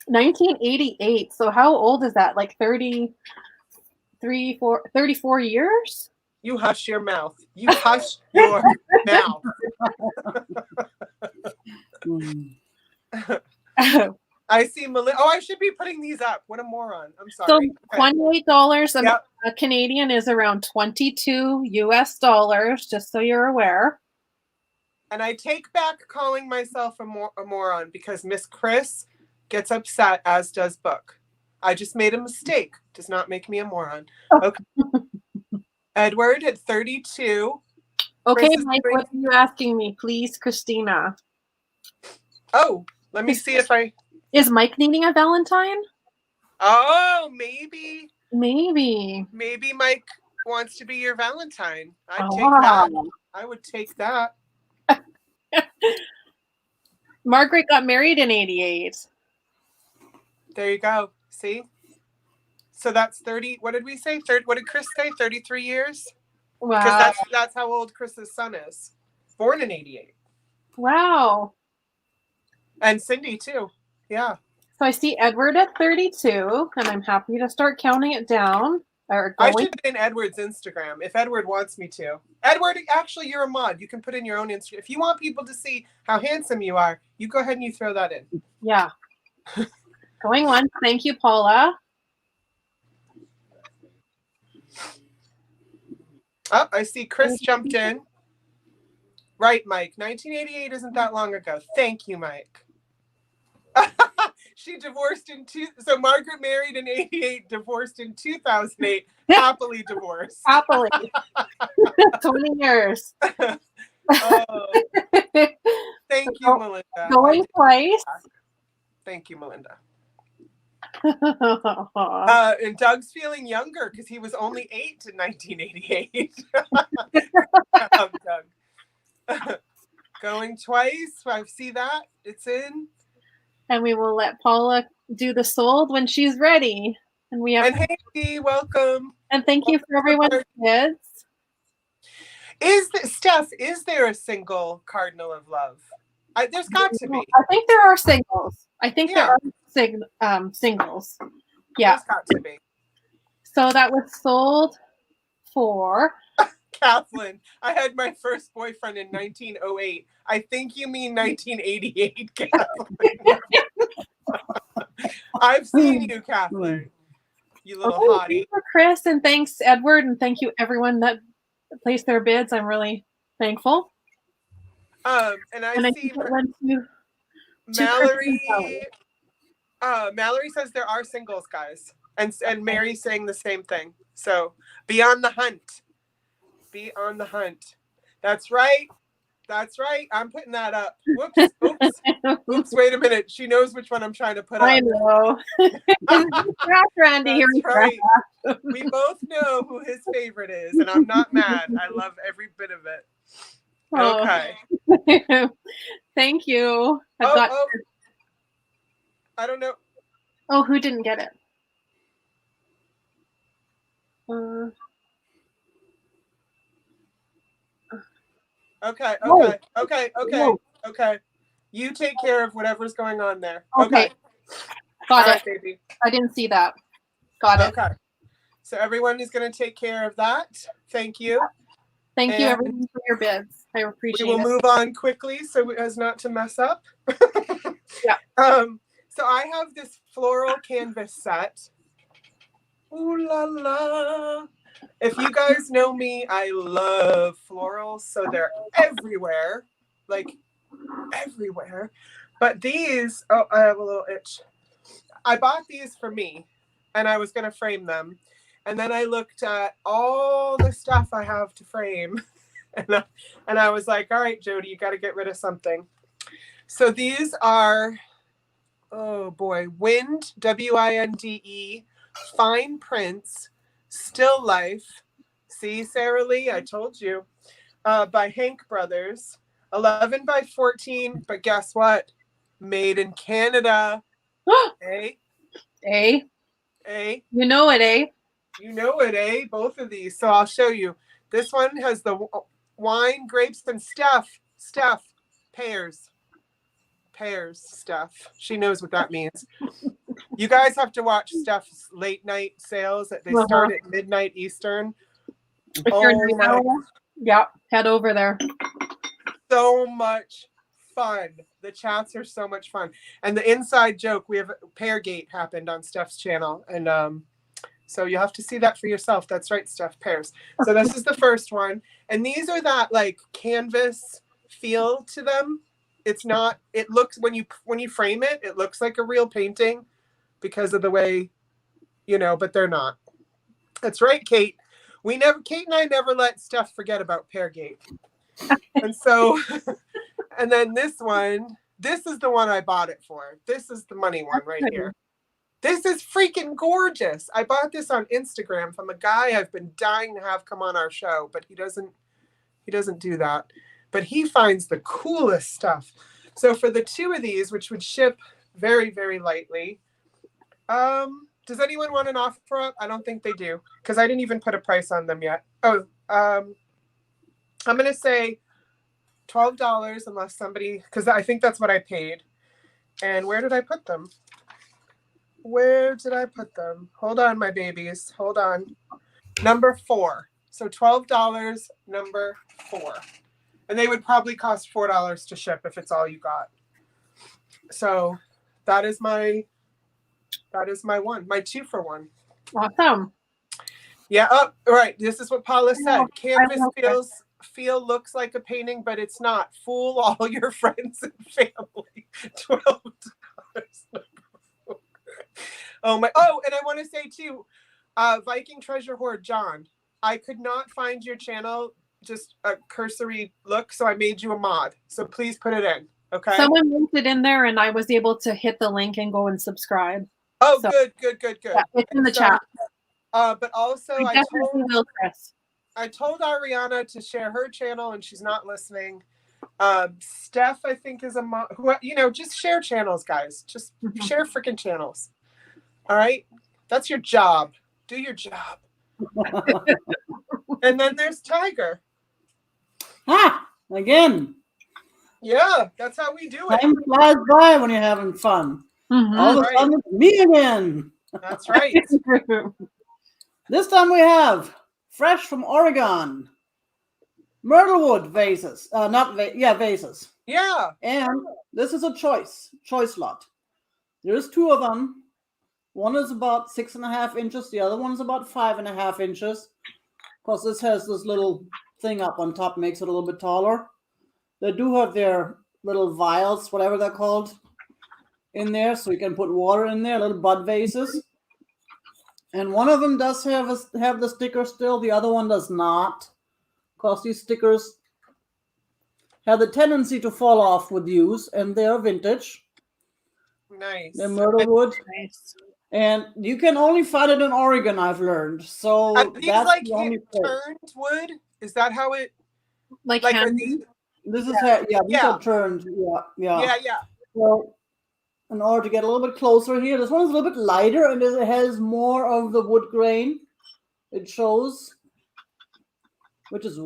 1988. So how old is that? Like 34 years?
You hush your mouth. You hush your mouth. I see Melinda. Oh, I should be putting these up. What a moron. I'm sorry.
So $28 Canadian is around 22 US dollars, just so you're aware.
And I take back calling myself a moron because Miss Chris gets upset, as does Book. I just made a mistake. Does not make me a moron. Okay. Edward at 32.
Okay, Mike, what are you asking me? Please, Christina.
Oh, let me see if
Is Mike needing a Valentine?
Oh, maybe.
Maybe
Mike wants to be your Valentine. I'd take that. I would take that.
Margaret got married in 88.
There you go. See? So that's 30. What did we say? What did Chris say? 33 years?
Wow.
Because that's how old Chris's son is. Born in 88.
Wow.
And Cindy too. Yeah.
So I see Edward at 32, and I'm happy to start counting it down.
I should put in Edward's Instagram if Edward wants me to. Edward, actually, you're a mod. You can put in your own Instagram. If you want people to see how handsome you are, you go ahead and you throw that in.
Yeah. Going once. Thank you, Paula.
Oh, I see Chris jumped in. Right, Mike. 1988 isn't that long ago. Thank you, Mike. She divorced so Margaret married in 88, divorced in 2008, happily divorced.
Happily. 20 years.
Oh. Thank you, Melinda.
Going twice.
Thank you, Melinda. And Doug's feeling younger because he was only 8 in 1988. Doug. Going twice. I see that. It's in.
And we will let Paula do the sold when she's ready. And we have.
And hey, welcome.
And thank you for everyone's kids.
Steph, is there a single Cardinal of Love? There's got to be.
I think there are singles. There are singles. Yeah.
There's got to be.
So that was sold for
Kathleen, I had my first boyfriend in 1908. I think you mean 1988, Kathleen. I've seen you, Kathleen. You little hottie.
Thank you, Chris, and thanks, Edward, and thank you, everyone that placed their bids. I'm really thankful.
And I see
think it went to
Mallory. Mallory says there are singles, guys, and Mary's saying the same thing. So be on the hunt. Be on the hunt. That's right. That's right. I'm putting that up. Whoops. Oops. Oops. Wait a minute. She knows which one I'm trying to put up.
I know. Randy here.
That's right. We both know who his favorite is, and I'm not mad. I love every bit of it. Okay.
Thank you.
I don't know.
Oh, who didn't get it?
Okay.
Whoa.
Okay. You take care of whatever's going on there.
Okay. Got
All
it.
right, baby.
I didn't see that. Got it.
Okay. So everyone is going to take care of that. Thank you.
Thank you, everyone, for your bids. I appreciate it.
We will move on quickly so as not to mess up.
Yeah.
So I have this floral canvas set. Ooh la la. If you guys know me, I love florals, so they're everywhere, like everywhere. But these, oh, I have a little itch. I bought these for me, and I was going to frame them. And then I looked at all the stuff I have to frame, and I was like, all right, Jody, you got to get rid of something. So these are, oh boy, Wind, W-I-N-D-E, fine prints, still life. See, Sarah Lee, I told you. By Hank Brothers, 11 by 14, but guess what? Made in Canada.
A.
You
know it, eh?
You know it, eh? Both of these. So I'll show you. This one has the wine, grapes, and stuff. Pears stuff. She knows what that means. You guys have to watch Steph's late night sales. They start at midnight Eastern.
If you're in Iowa, yeah, head over there.
So much fun. The chats are so much fun. And the inside joke, we have Peargate happened on Steph's channel. And so you'll have to see that for yourself. That's right, Steph, pears. So this is the first one. And these are that like canvas feel to them. It's not, it looks, when you frame it, it looks like a real painting because of the way, but they're not. That's right, Kate. Kate and I never let Steph forget about Peargate. And so, and then this is the one I bought it for. This is the money one right here. This is freaking gorgeous. I bought this on Instagram from a guy I've been dying to have come on our show, but he doesn't do that. But he finds the coolest stuff. So for the two of these, which would ship very, very lightly, does anyone want an offer up? I don't think they do, because I didn't even put a price on them yet. Oh, I'm going to say $12 unless somebody, because I think that's what I paid. And where did I put them? Hold on, my babies. Hold on. Number 4. So $12, number 4. And they would probably cost $4 to ship if it's all you got. So that is my one, my 2-for-1.
Awesome.
Yeah. Oh, right. This is what Paula said. Canvas looks like a painting, but it's not. Fool all your friends and family. $12. Oh my! Oh, and I want to say too, Viking Treasure Hoard John, I could not find your channel, just a cursory look, so I made you a mod. So please put it in, okay?
Someone linked it in there, and I was able to hit the link and go and subscribe.
Oh, so, good.
Yeah, it's in the chat.
But also,
I
told Ariana to share her channel, and she's not listening. Steph, I think, is a mod. Just share channels, guys. Just share freaking channels. All right, that's your job. Do your job. And then there's Tiger.
Again.
Yeah, that's how we do it.
Time flies by when you're having fun. All of a sudden, it's me again.
That's right.
This time we have Fresh from Oregon. Myrtlewood vases. Vases.
Yeah.
And this is a choice lot. There's two of them. One is about 6.5 inches. The other one is about 5.5 inches. Because this has this little thing up on top, makes it a little bit taller. They do have their little vials, whatever they're called, in there, so you can put water in there, little bud vases. And one of them does have the sticker still. The other one does not, because these stickers have the tendency to fall off with use, and they're vintage.
Nice.
They're Myrtlewood.
Nice.
And you can only find it in Oregon, I've learned. So
Are these
that's
like
the only place.
turned wood? Is that how it?
Like
Like, are
hand-
these?
This is these
Yeah.
are turned. Yeah.
Yeah.
So in order to get a little bit closer here, this one is a little bit lighter and it has more of the wood grain. It shows, which is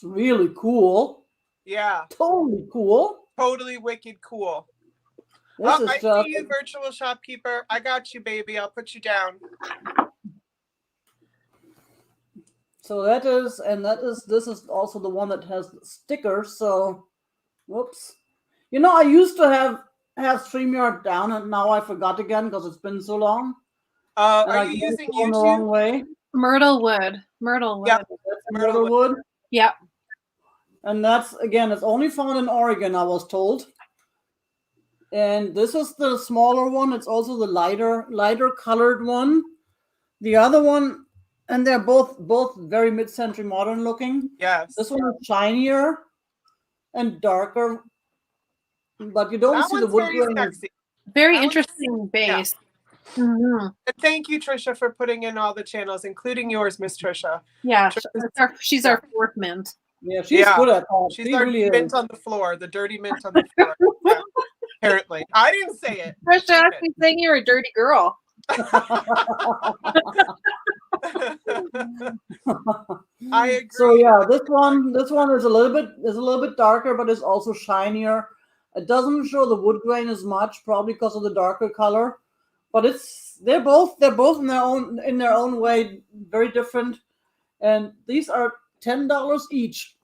really cool.
Yeah.
Totally cool.
Totally wicked cool.
This is
I
just
see you, virtual shopkeeper. I got you, baby. I'll put you down.
so that is, and this is also the one that has the sticker. So, whoops. I used to have StreamYard down, and now I forgot again because it's been so long.
Are you using
the wrong
YouTube?
way?
Myrtlewood.
Yeah.
That's
Myrtlewood.
Myrtlewood.
Yep.
And that's, again, it's only found in Oregon, I was told. And this is the smaller one. It's also the lighter colored one. The other one, and they're both very mid-century modern looking.
Yes.
This one is shinier and darker, but you don't
That
see the
one's
wood
very
grain.
sexy.
Very
That one's-
interesting base. Mhm.
And thank you, Trisha, for putting in all the channels, including yours, Miss Trisha.
Yeah,
Trisha's-
she's our fourth mint.
Yeah, she's
Yeah.
good at that.
She's
She
our
really
mint
is.
on the floor, the dirty mint on the floor. Yeah, apparently. I didn't say it.
Trisha
She did.
actually saying you're a dirty girl.
I agree.
So yeah, this one is a little bit darker, but it's also shinier. It doesn't show the wood grain as much, probably because of the darker color. But they're both in their own way very different. And these are $10 each.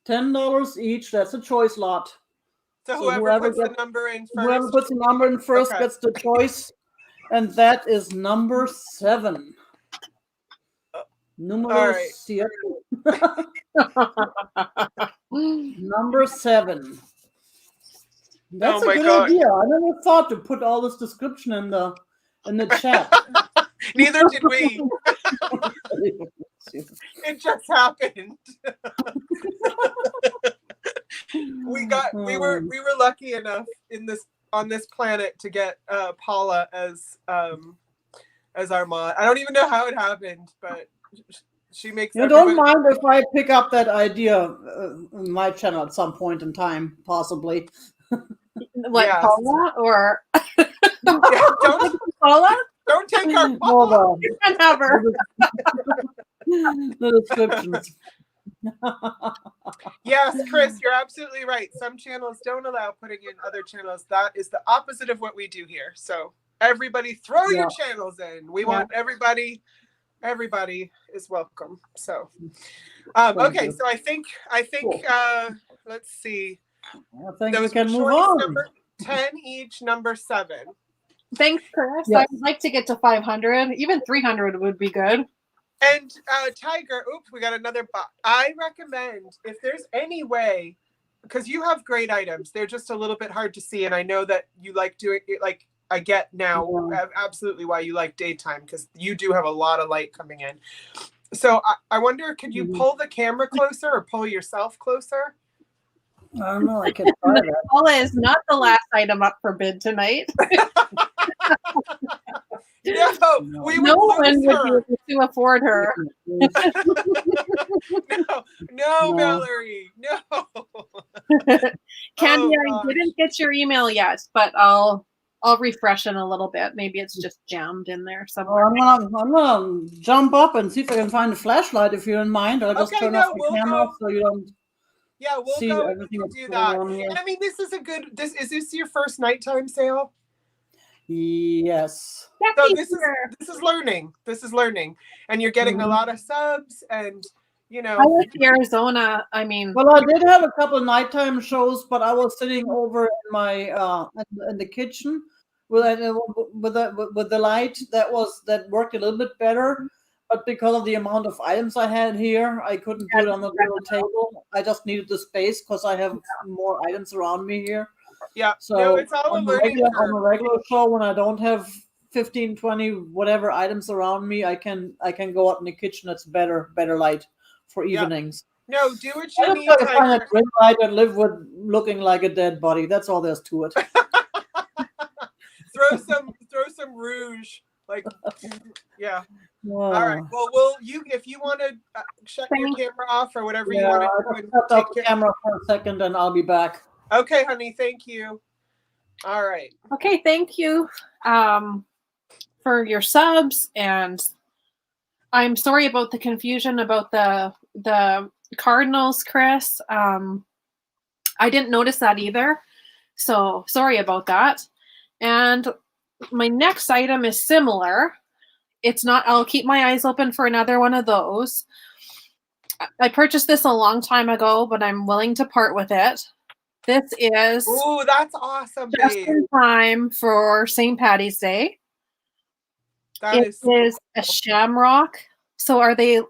$10 each. That's a choice lot.
So
So
whoever puts the number in
Whoever
first.
puts the number in first
Okay.
gets the choice. And that is number 7. Numero
All right.
7. Number 7. That's
Oh
a
my
good
God.
idea. I never thought to put all this description in the chat.
Neither did we. It just happened. we were lucky enough on this planet to get Paula as our mod. I don't even know how it happened, but she makes.
You don't mind if I pick up that idea on my channel at some point in time, possibly.
What,
Yes.
Paula or
Yeah,
Paula?
don't take our
Hold
Paula.
on.
You can have her.
The descriptions.
Yes, Chris, you're absolutely right. Some channels don't allow putting in other channels. That is the opposite of what we do here. So everybody throw your channels in. We want everybody is welcome. So okay, so I think let's see.
I think we
Those
can move
choice
on.
number 10 each, number 7.
Thanks, Chris.
Yes.
I'd like to get to 500. Even 300 would be good.
And Tiger, oops, we got another bot. I recommend, if there's any way, because you have great items, they're just a little bit hard to see, and I know that you like doing it. Like, I get now absolutely why you like daytime, because you do have a lot of light coming in. So I wonder, could you pull the camera closer or pull yourself closer?
I don't know. I can try that.
Paula is not the last item up for bid tonight.
No, we
No
would
one
lose
would
her.
be able to afford her.
No, Valerie, no.
Candy,
Oh,
I didn't get your email yet, but I'll refresh in a little bit. Maybe it's just jammed in there somewhere.
I'm gonna jump up and see if I can find a flashlight, if you don't mind. I'll just
Okay,
turn
no,
off the
we'll
camera
go.
so you don't
Yeah, we'll
see
go
everything
and
that's
do
going
that.
on here.
And I mean, this is a good. Is this your first nighttime sale?
Yes.
So this is learning. This is learning, and you're getting a lot of subs, and you
I
know.
like the Arizona. I mean,
Well, I did have a couple of nighttime shows, but I was sitting over in my in the kitchen with the light that worked a little bit better. But because of the amount of items I had here, I couldn't do it on the little table. I just needed the space because I have more items around me here.
Yeah.
So
No, it's all a learning
on
curve.
a regular show, when I don't have 15, 20, whatever items around me, I can go out in the kitchen. It's better light for
Yeah.
evenings.
No, do what
I
you
just
need,
gotta find a
Tiger.
ring light and live with looking like a dead body. That's all there's to it.
throw some rouge. Like, yeah.
Wow.
All right. Well, if you want to shut your camera off or whatever you want to do,
I'll shut off the camera for a second and I'll be back.
Okay, honey. Thank you. All right.
okay, thank you for your subs, and I'm sorry about the confusion about the Cardinals, Chris. I didn't notice that either, so sorry about that. And my next item is similar. It's not, I'll keep my eyes open for another one of those. I purchased this a long time ago, but I'm willing to part with it. This is
Ooh, that's awesome,
just
babe.
in time for St. Patty's Day. It is a shamrock. So are they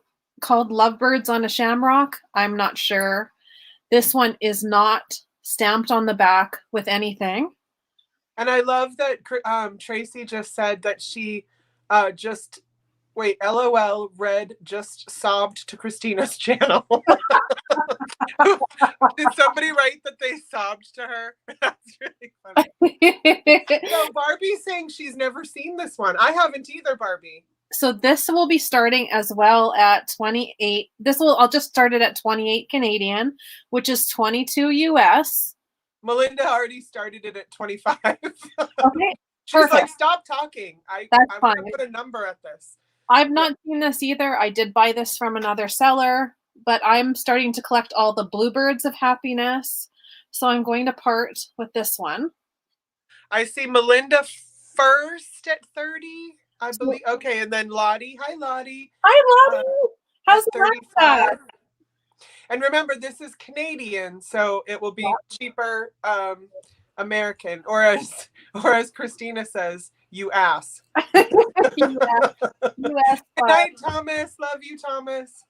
called lovebirds on a shamrock? I'm not sure. This one is not stamped on the back with anything.
And I love that Tracy just said that she LOL, Red just sobbed to Christina's channel. Did somebody write that they sobbed to her? That's really funny. So Barbie's saying she's never seen this one. I haven't either, Barbie.
So this will be starting as well at 28. I'll just start it at 28 Canadian, which is 22 US.
Melinda already started it at 25.
Okay.
She's
Perfect.
like, stop talking. I'm going to put a number at this.
I've not seen this either. I did buy this from another seller, but I'm starting to collect all the bluebirds of happiness. So I'm going to part with this one.
I see Melinda first at 30, I believe. Okay, and then Lottie. Hi, Lottie.
Hi, Lottie. How's
35? And remember, this is Canadian, so it will be cheaper American, or as Christina says, you ass.
US.
Good night, Thomas. Love you, Thomas.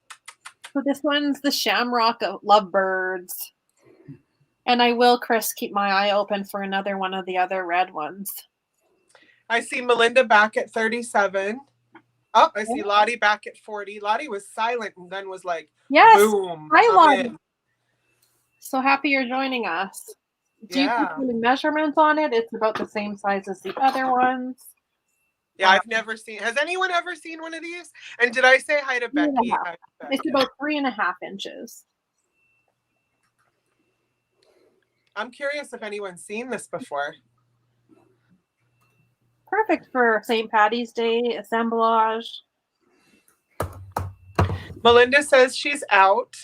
So this one's the Shamrock of Lovebirds. And I will, Chris, keep my eye open for another one of the other red ones.
I see Melinda back at 37. Oh, I see Lottie back at 40. Lottie was silent and then was like,
yes.
Boom.
Hi, Lottie. So happy you're joining us. Do you put any measurements on it? It's about the same size as the other ones.
Yeah, I've never seen. Has anyone ever seen one of these? And did I say hi to Becky?
Yeah. It's about 3.5 inches.
I'm curious if anyone's seen this before.
Perfect for St. Patty's Day assemblage.
Melinda says she's out.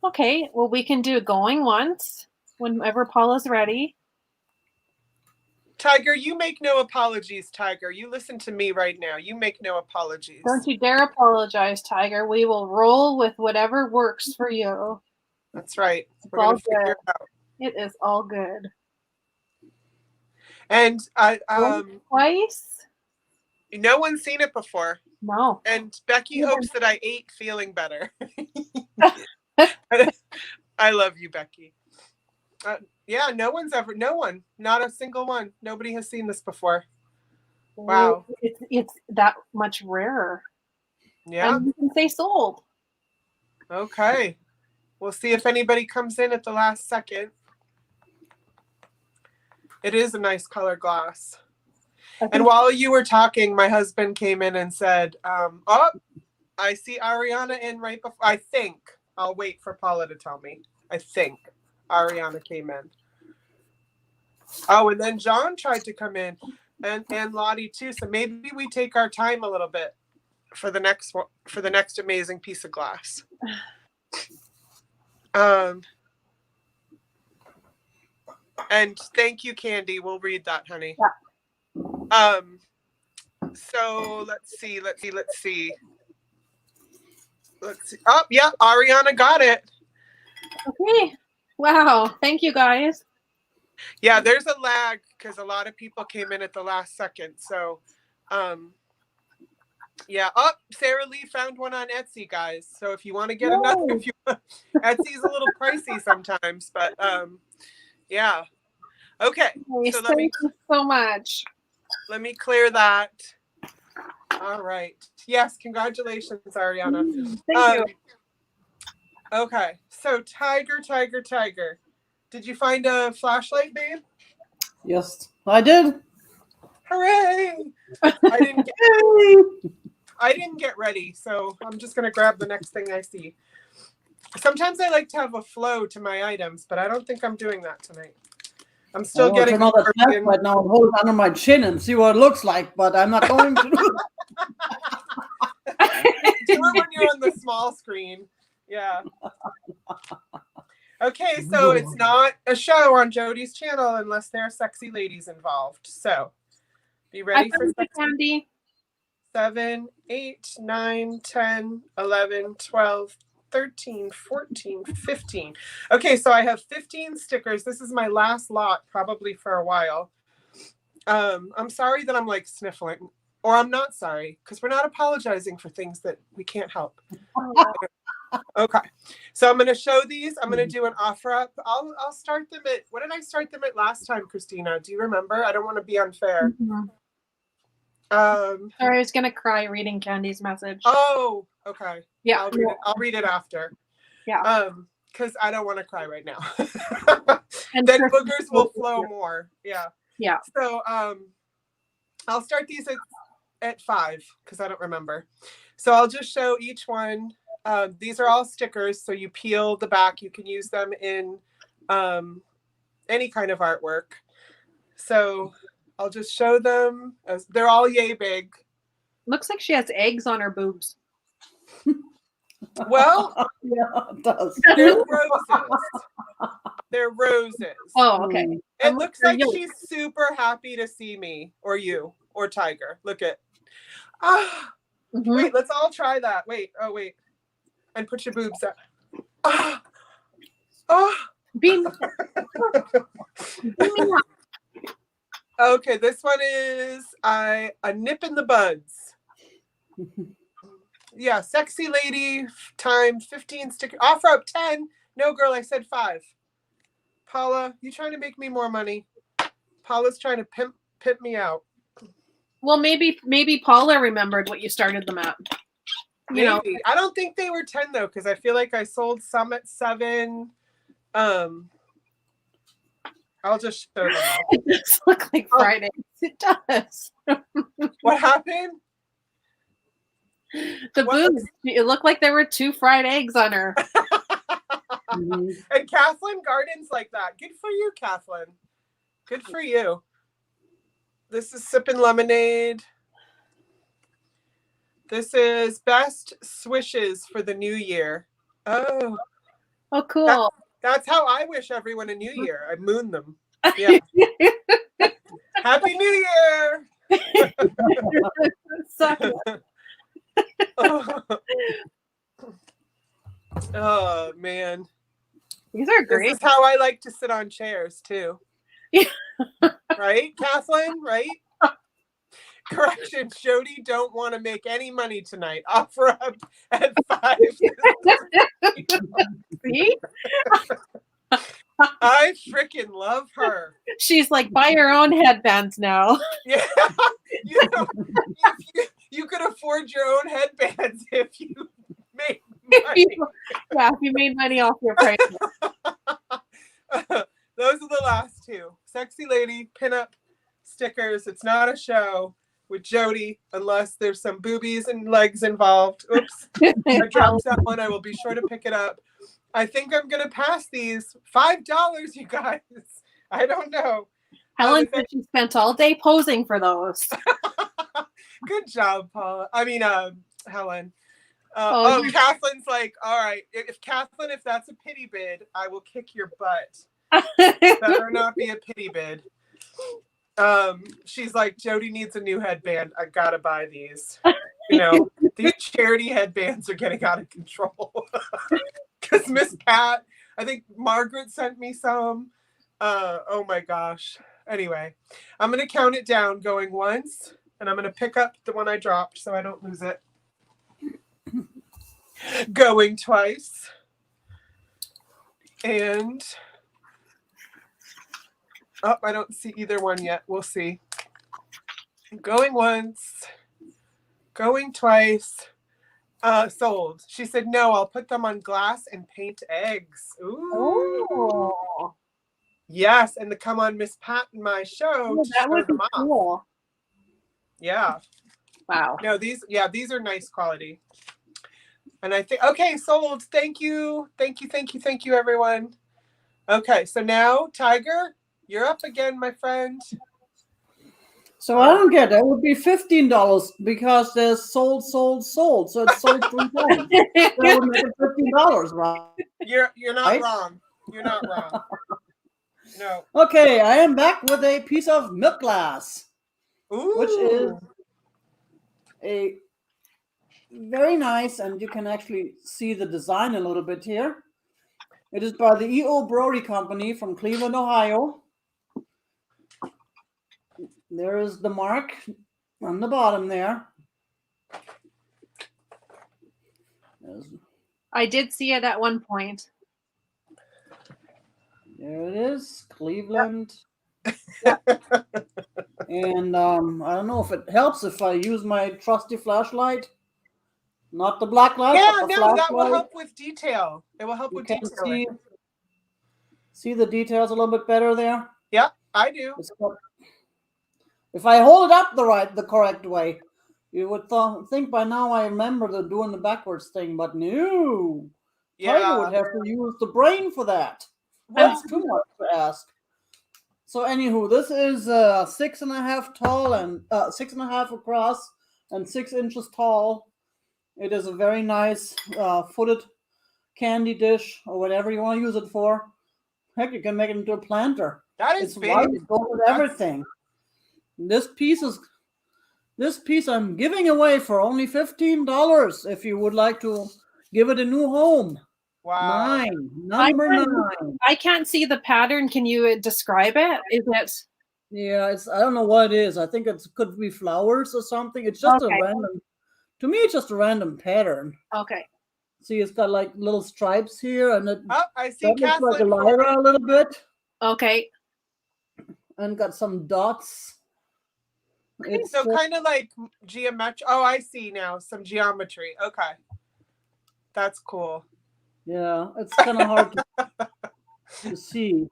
Okay, well, we can do it going once whenever Paula's ready.
Tiger, you make no apologies, Tiger. You listen to me right now. You make no apologies.
Don't you dare apologize, Tiger. We will roll with whatever works for you.
That's right.
We're going to figure it out. It is all good.
And
twice?
No one's seen it before.
No.
And Becky hopes that I ate feeling better. I love you, Becky. Yeah, no one, not a single one. Nobody has seen this before. Wow.
It's that much rarer.
Yeah.
And you can say sold.
Okay. We'll see if anybody comes in at the last second. It is a nice color glass. And while you were talking, my husband came in and said, oh, I see Ariana in right before. I think. I'll wait for Paula to tell me. I think Ariana came in. Oh, and then John tried to come in, and Lottie too. So maybe we take our time a little bit for the next one, for the next amazing piece of glass. And thank you, Candy. We'll read that, honey.
Yeah.
So let's see. Let's see. Oh, yeah, Ariana got it.
Okay. Wow. Thank you, guys.
Yeah, there's a lag because a lot of people came in at the last second. So, yeah. Oh, Sarah Lee found one on Etsy, guys. So if you want to get another, if you Etsy's a little pricey sometimes, but yeah. Okay. So
thank you so much.
Let me clear that. All right. Yes, congratulations, Ariana.
Thank you.
Okay. So Tiger. Did you find a flashlight, babe?
Yes, I did.
Hooray! I didn't get ready, so I'm just gonna grab the next thing I see. Sometimes I like to have a flow to my items, but I don't think I'm doing that tonight. I'm still getting
turn on the flashlight now and hold it under my chin and see what it looks like, but I'm not going to.
Do it when you're on the small screen. Yeah. Okay, so it's not a show on Jody's channel unless there are sexy ladies involved. So be ready for sexy.
Candy.
7, 8, 9, 10, 11, 12, 13, 14, 15. Okay, so I have 15 stickers. This is my last lot, probably for a while. I'm sorry that I'm like sniffling, or I'm not sorry, because we're not apologizing for things that we can't help. Okay, so I'm going to show these. I'm going to do an offer up. I'll start them at, what did I start them at last time, Christina? Do you remember? I don't want to be unfair.
Sorry, I was gonna cry reading Candy's message.
Oh, okay.
Yeah,
I'll read it after.
Yeah.
Because I don't want to cry right now. And then boogers will flow more. Yeah.
Yeah.
So I'll start these at 5 because I don't remember. So I'll just show each one. These are all stickers, so you peel the back. You can use them in any kind of artwork. So I'll just show them. They're all yay big.
Looks like she has eggs on her boobs.
Well,
yeah, it does.
They're roses. They're roses.
Oh, okay.
It looks like she's super happy to see me or you or Tiger. Look at. Wait, let's all try that. Wait. Oh, wait. And put your boobs up.
Beam.
Okay, this one is a nip in the buds. Yeah, sexy lady time 15 sticker offer up 10. No, girl, I said 5. Paula, you trying to make me more money? Paula's trying to pimp me out.
Well, maybe Paula remembered what you started them at. You know,
I don't think they were 10 though, because I feel like I sold some at 7. I'll just show them all.
It does look like Fridays. It does.
What happened?
The boobs. It looked like there were 2 fried eggs on her.
And Kathleen Garden's like that. Good for you, Kathleen. Good for you. This is Sippin' Lemonade. This is Best Swishes for the New Year. Oh,
Cool.
That's how I wish everyone a New Year. I moon them. Yeah. Happy New Year. Oh man.
These are great.
This is how I like to sit on chairs too. Right, Kathleen? Right? Correction, Jody don't want to make any money tonight. Offer up at 5.
See?
I freaking love her.
She's like, buy your own headbands now.
Yeah. You could afford your own headbands if you made money.
If you made money off your price.
Those are the last 2. Sexy lady pinup stickers. It's not a show with Jody unless there's some boobies and legs involved. Oops. I dropped that one. I will be sure to pick it up. I think I'm going to pass these. $5, you guys. I don't know.
Helen said she spent all day posing for those.
Good job, Paula. I mean, Helen. Kathleen's like, all right, if that's a pity bid, I will kick your butt. Better not be a pity bid. She's like, Jody needs a new headband. I gotta buy these. You know, these charity headbands are getting out of control. Because Miss Pat, I think Margaret sent me some. Oh my gosh. Anyway, I'm going to count it down going once, and I'm going to pick up the one I dropped so I don't lose it. Going twice. And oh, I don't see either one yet. We'll see. Going once. Going twice. Sold. She said, no, I'll put them on glass and paint eggs. Ooh.
Oh.
Yes, and to come on Miss Pat and my show to
That
show
would be
them off.
cool.
Yeah.
Wow.
No, these are nice quality. And I think, okay, sold. Thank you. Thank you, everyone. Okay, so now, Tiger, you're up again, my friend.
So I don't get that. It would be $15 because there's sold. So it's sold 3 times. That would make it $15, right?
You're not
Right?
wrong. You're not wrong. No.
Okay, I am back with a piece of milk glass,
Ooh.
which is a very nice, and you can actually see the design a little bit here. It is by the E.O. Brody Company from Cleveland, Ohio. There is the mark on the bottom there.
I did see it at one point.
There it is, Cleveland. And I don't know if it helps if I use my trusty flashlight. Not the black light,
Yeah,
but the
no,
flashlight.
that will help with detail. It will help
You
with
can
detail.
see the details a little bit better there.
Yeah, I do.
If I hold it up the correct way, you would think by now I remember doing the backwards thing, but no.
Yeah.
Tiger would have to use the brain for that.
Well,
That's too much to ask. So anywho, this is 6.5 tall and 6.5 across and 6 inches tall. It is a very nice footed candy dish or whatever you want to use it for. Heck, you can make it into a planter.
that is
It's
big.
white, it goes with everything. This piece I'm giving away for only $15 if you would like to give it a new home.
Wow.
Number 9.
I can't see the pattern. Can you describe it? Is it?
Yeah, I don't know what it is. I think it could be flowers or something. It's just
Okay.
a random. To me, it's just a random pattern.
Okay.
See, it's got like little stripes here, and it
I see
looks like a
Kathleen.
lyra a little bit,
Okay.
and got some dots. It's
So kind of like geometry. Oh, I see now. Some geometry. Okay. That's cool.
yeah, it's kind of hard to see.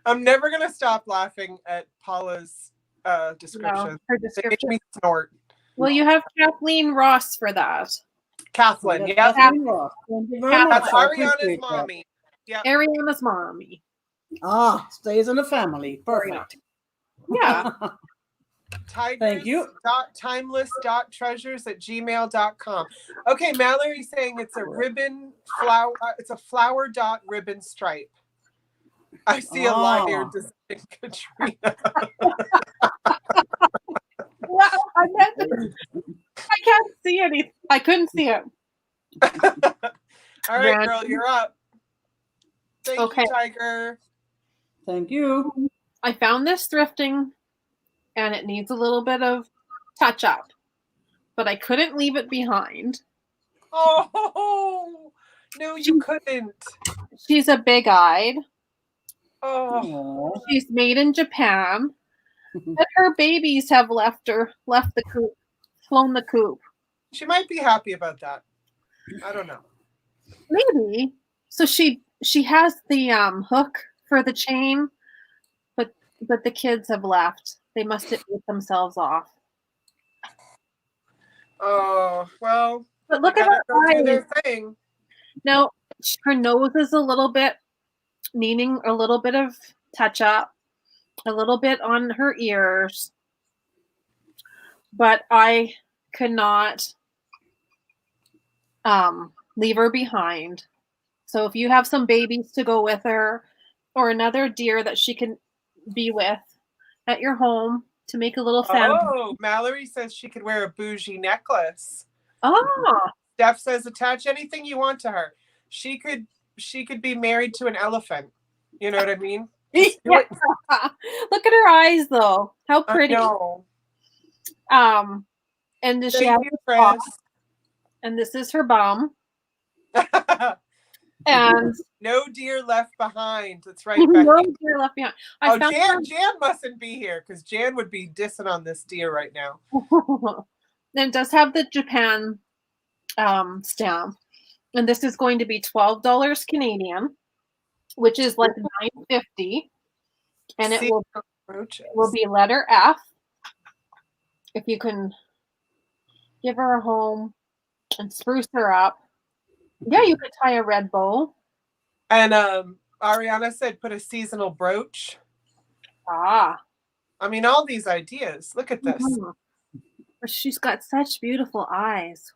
I'm never going to stop laughing at Paula's description.
No, her
It makes
description.
me snort.
Well, you have Kathleen Ross for that.
Kathleen.
That's
Yeah.
Kathleen Ross. Thank you very much.
That's
I
Ariana's
appreciate that.
mommy. Yeah.
Ariana's mommy.
Stays in the family. Perfect.
Yeah.
Tigers.
Thank you.
Timeless.treasures@gmail.com. Okay, Mallory's saying it's a ribbon flower. It's a flower dot ribbon stripe. I see a liar design, Katrina.
Well, I can't see anything. I couldn't see it.
All right, girl, you're up. Thank
Okay.
you, Tiger.
Thank you.
I found this thrifting, and it needs a little bit of touch up, but I couldn't leave it behind.
Oh, no, you couldn't.
She's a big-eyed.
Oh,
She's made in Japan, but her babies have left the coop, flown the coop.
she might be happy about that. I don't know.
Maybe. So she has the hook for the chain, but the kids have left. They must have ate themselves off.
Oh, well.
But look
they
at
gotta
her
go do
eyes.
their thing.
Now, her nose is a little bit needing a little bit of touch up, a little bit on her ears, but I could not leave her behind. So if you have some babies to go with her or another deer that she can be with at your home, to make a little fan.
Oh, Mallory says she could wear a bougie necklace.
Oh,
Steph says attach anything you want to her. She could be married to an elephant. You know what I mean?
yeah. Look at her eyes, though. How pretty.
I know.
And does she
Thank
have
you,
a bum?
Chris.
And this is her bum. And
no deer left behind. That's right,
no
Becky.
deer left behind.
Jan mustn't be here because Jan would be dissing on this deer right now.
And it does have the Japan stamp. And this is going to be $12 Canadian, which is like $9.50. And it will be letter F. If you can give her a home and spruce her up. Yeah, you could tie a red bow.
And Ariana said put a seasonal brooch.
Ah.
I mean, all these ideas. Look at this.
Mm-hmm. She's got such beautiful eyes.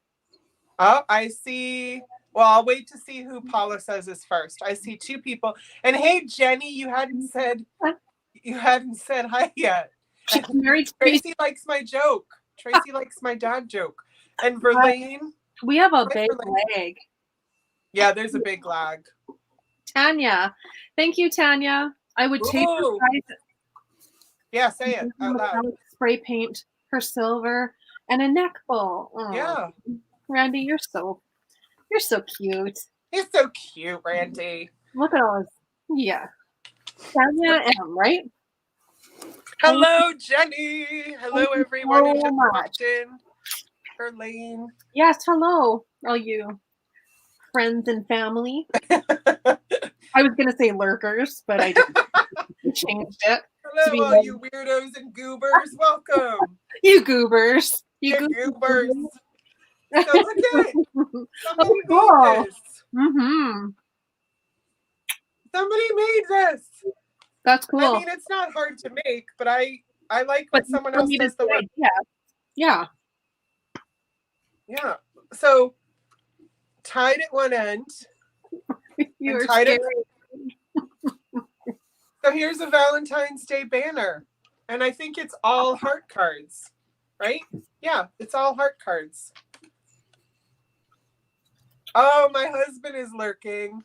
Oh, I see. Well, I'll wait to see who Paula says is first. I see two people. And hey, Jenny, you hadn't said hi yet. Tracy likes my joke. Tracy likes my dad joke. And Verlaine.
We have a big leg.
Yeah, there's a big lag.
Tanya. Thank you, Tanya. I would take her price.
Yeah, say it out loud.
Spray paint her silver and a neck bow. Oh,
yeah.
Randy, you're so cute.
He's so cute, Randy.
Look at all his, yeah. Tanya M, right?
Hello, Jenny. Hello, everyone who's watching. Verlaine.
Yes, hello, all you friends and family. I was going to say lurkers, but I changed it.
Hello, all you weirdos and goobers. Welcome.
You goobers. You
goobers. So look at it. Somebody made this.
Mm-hmm.
Somebody made this.
That's cool.
I mean, it's not hard to make, but I like when someone else does the work.
Yeah.
Yeah. So tied at one end.
You're scary.
So here's a Valentine's Day banner. And I think it's all heart cards, right? Yeah, it's all heart cards. Oh, my husband is lurking.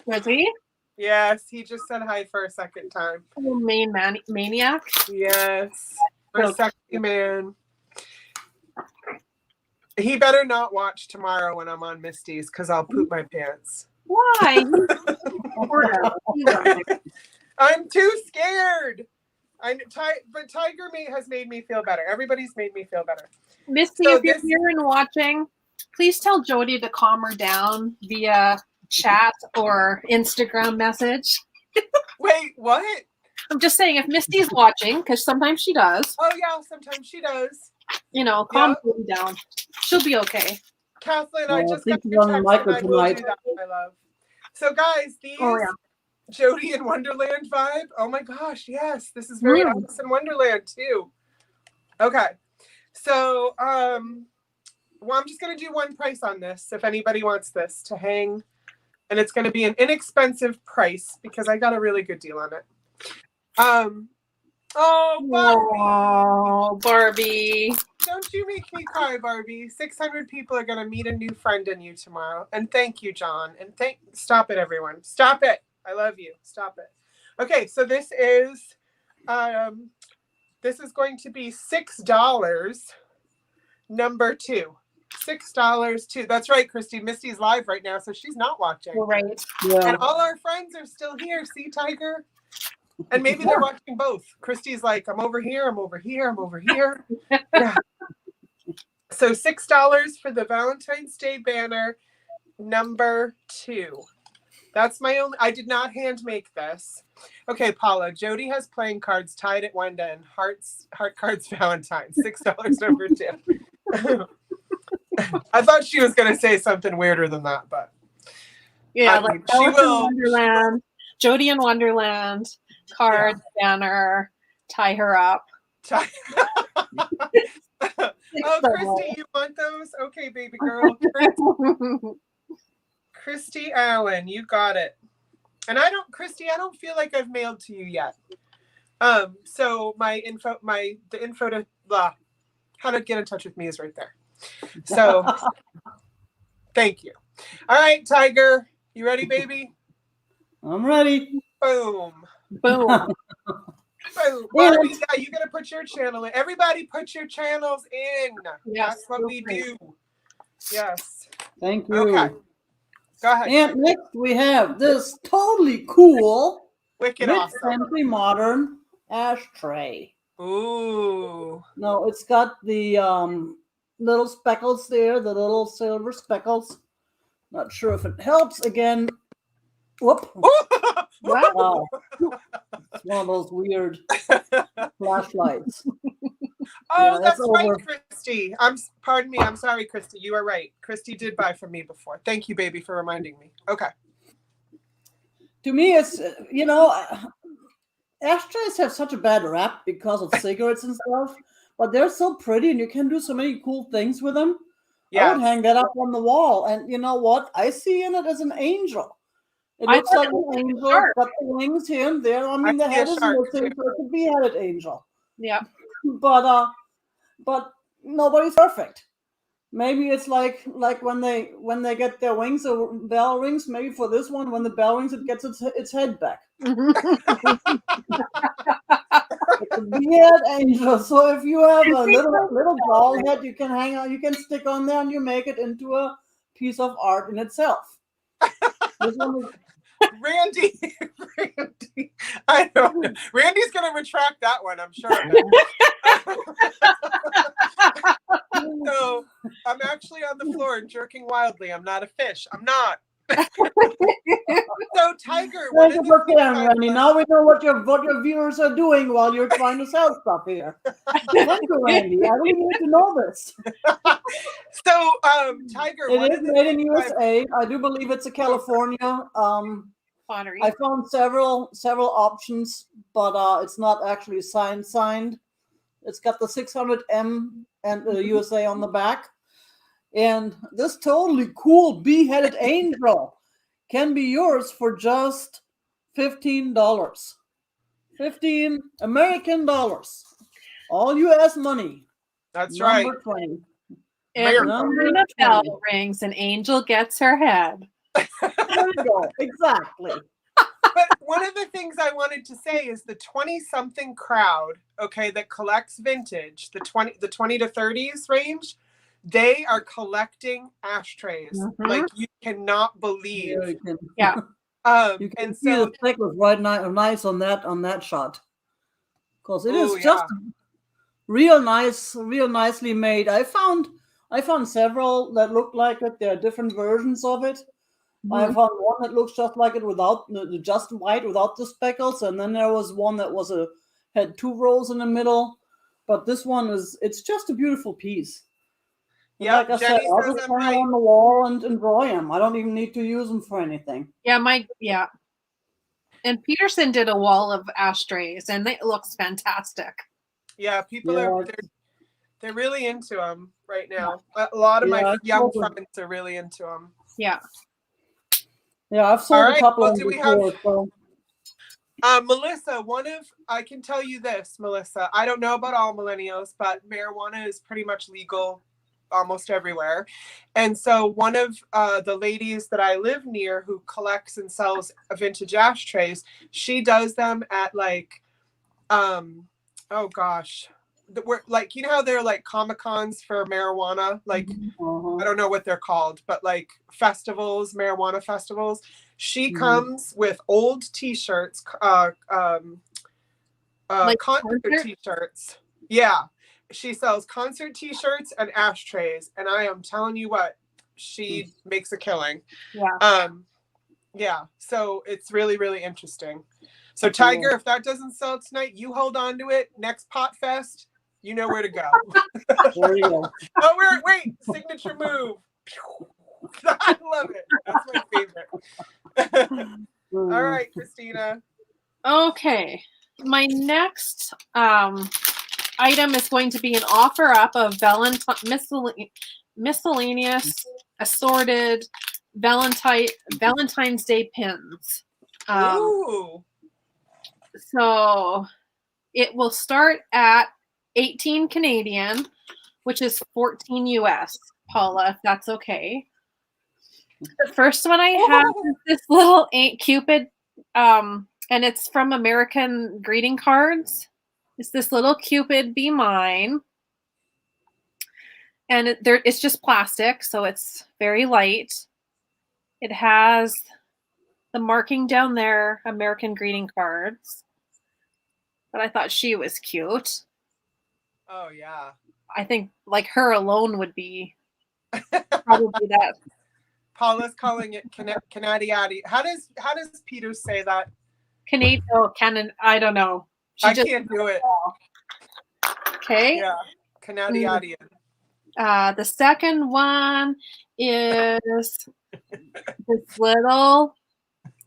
Was he?
Yes, he just said hi for a second time.
Oh, maniac?
Yes. My sexy man. He better not watch tomorrow when I'm on Misty's because I'll poop my pants.
Why?
I'm too scared. But Tiger has made me feel better. Everybody's made me feel better.
Misty, if you're here and watching, please tell Jody to calm her down via chat or Instagram message.
Wait, what?
I'm just saying, if Misty's watching, because sometimes she does.
Oh, yeah, sometimes she does.
You know, calm Jody down. She'll be okay.
Kathleen, I just got your text and I will do that, my love. So, guys, these Jody in Wonderland vibe. Oh, my gosh, yes. This is very Alice in Wonderland, too. Okay. So, well, I'm just going to do one price on this if anybody wants this to hang. And it's going to be an inexpensive price because I got a really good deal on it. Oh, Barbie.
Oh, Barbie.
Don't you make me cry, Barbie. 600 people are going to meet a new friend in you tomorrow. And thank you, John. And stop it, everyone. Stop it. I love you. Stop it. Okay, so this is going to be $6, number 2. $6 too. That's right, Christy. Misty's live right now, so she's not watching.
Right.
Yeah.
And all our friends are still here. See, Tiger? And maybe they're watching both. Christy's like, I'm over here, I'm over here, I'm over here. Yeah. So $6 for the Valentine's Day banner, number 2. That's my only. I did not hand make this. Okay, Paula. Jody has playing cards tied at one end. Heart cards Valentine. $6, number 2. I thought she was going to say something weirder than that, but
yeah, like she will. Wonderland, Jody in Wonderland, card banner, tie her up.
Oh, Christy, you want those? Okay, baby girl. Christy Allen, you got it. And Christy, I don't feel like I've mailed to you yet. So the info to how to get in touch with me is right there. So thank you. All right, Tiger, you ready, baby?
I'm ready.
Boom.
Boom.
Boom. Barbie, yeah, you gotta put your channel in. Everybody put your channels in.
Yes,
that's what we do. Yes.
Thank you.
Okay. Go ahead.
And next we have this totally cool,
Wicked awesome.
mid-century modern ashtray.
Ooh.
No, it's got the little speckles there, the little silver speckles. Not sure if it helps. Again, whoop.
Wow.
It's one of those weird flashlights.
Oh,
Yeah,
that's right,
over.
Christy. Pardon me. I'm sorry, Christy. You are right. Christy did buy from me before. Thank you, baby, for reminding me. Okay.
To me, it's ashtrays have such a bad rap because of cigarettes and stuff, but they're so pretty and you can do so many cool things with them.
Yeah.
I would hang that up on the wall, and you know what? I see in it as an angel. It looks like an angel. It's got the wings here and there. I mean, the head is missing, so it's a bee-headed angel.
Yeah.
But nobody's perfect. Maybe it's like when they get their wings or bell rings. Maybe for this one, when the bell rings, it gets its head back. It's a bee-head angel. So if you have a little doll head, you can hang on. You can stick on there, and you make it into a piece of art in itself. This one is.
Randy, I don't know. Randy's gonna retract that one, I'm sure. So I'm actually on the floor and jerking wildly. I'm not a fish. I'm not. So Tiger,
Thank you for caring, Randy. Now we know what your viewers are doing while you're trying to sell stuff here. Thank you, Randy. I really need to know this.
So Tiger,
it is made in USA. I do believe it's a California
pottery.
I found several options, but it's not actually signed. It's got the 600M and the USA on the back. And this totally cool bee-headed angel can be yours for just $15. 15 American dollars. All US money.
That's
Number
right.
20.
Every time a bell rings, an angel gets her head.
There you go. Exactly.
But one of the things I wanted to say is the 20-something crowd, okay, that collects vintage, the 20 to 30s range, they are collecting ashtrays. Like you cannot believe.
Yeah.
You can see the stick was right nice on that shot. Because it is just real nice, real nicely made. I found several that look like it. There are different versions of it. I found one that looks just like it without just white without the speckles, and then there was one that had 2 rows in the middle. But this one it's just a beautiful piece.
Yeah,
like I said, I'll just hang them on the wall and enjoy them. I don't even need to use them for anything.
Yeah. And Peterson did a wall of ashtrays, and it looks fantastic.
Yeah, people they're really into them right now. A lot of my young friends are really into them.
Yeah.
Yeah, I've sold a couple of them before.
Melissa, I can tell you this, Melissa. I don't know about all millennials, but marijuana is pretty much legal almost everywhere. And so one of the ladies that I live near who collects and sells vintage ashtrays, she does them at like, oh gosh, like, you know how they're like Comic-Cons for marijuana? Like, I don't know what they're called, but like festivals, marijuana festivals. She comes with old t-shirts, like concert t-shirts. Yeah. She sells concert t-shirts and ashtrays. And I am telling you what, she makes a killing.
Yeah.
Yeah. So it's really, really interesting. So Tiger, if that doesn't sell tonight, you hold on to it. Next Pot Fest, you know where to go.
There you go.
Oh, wait, signature move. I love it. That's my favorite. All right, Christina.
Okay. My next item is going to be an offer up of miscellaneous assorted Valentine's Day pins.
Ooh.
So It will start at 18 Canadian, which is 14 US, Paula, if that's okay. The first one I have is this little Ain't Cupid, and it's from American Greeting Cards. It's this little Cupid, be mine. And it's just plastic, so it's very light. It has the marking down there, American Greeting Cards. But I thought she was cute.
Oh yeah.
I think like her alone would be probably that.
Paula's calling it Canadiati. How does Peter say that?
Canadian, I don't know.
I can't do it.
Okay.
Yeah, Canadian.
The second one is this little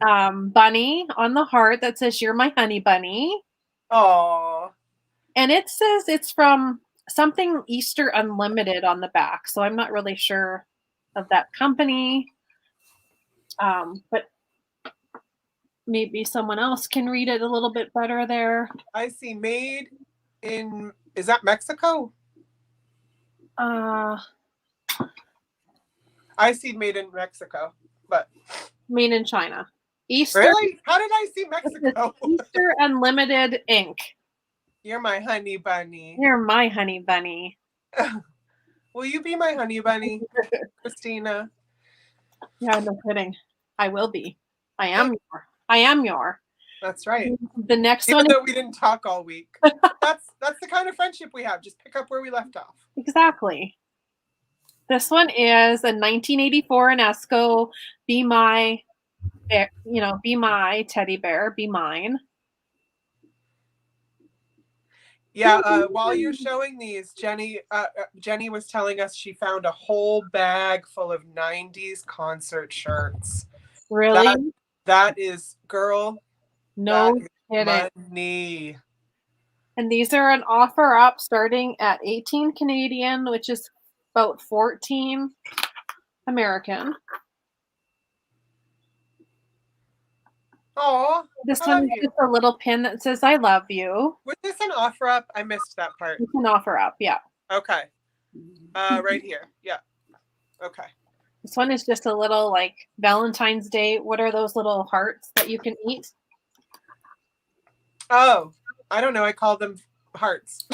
bunny on the heart that says, "You're my honey bunny."
Oh.
And it says it's from something Easter Unlimited on the back. So I'm not really sure of that company. But maybe someone else can read it a little bit better there.
I see made in, is that Mexico?
I
see made in Mexico, but
made in China. Easter.
Really? How did I see Mexico?
Easter Unlimited Ink.
You're my honey bunny.
You're my honey bunny.
Will you be my honey bunny, Christina?
Yeah, no kidding. I will be. I am your.
That's right.
The next
Even
one.
though we didn't talk all week. That's the kind of friendship we have. Just pick up where we left off.
Exactly. This one is a 1984 Enesco. Be my, be my teddy bear. Be mine.
Yeah. While you're showing these, Jenny was telling us she found a whole bag full of '90s concert shirts.
Really?
That is, girl.
No kidding.
Money.
And these are an offer up starting at 18 Canadian, which is about 14 American.
Oh,
this one is just a little pin that says "I love you."
Was this an offer up? I missed that part.
It's an offer up, yeah.
Okay. Right here. Yeah. Okay.
This one is just a little like Valentine's Day. What are those little hearts that you can eat?
Oh, I don't know. I call them hearts.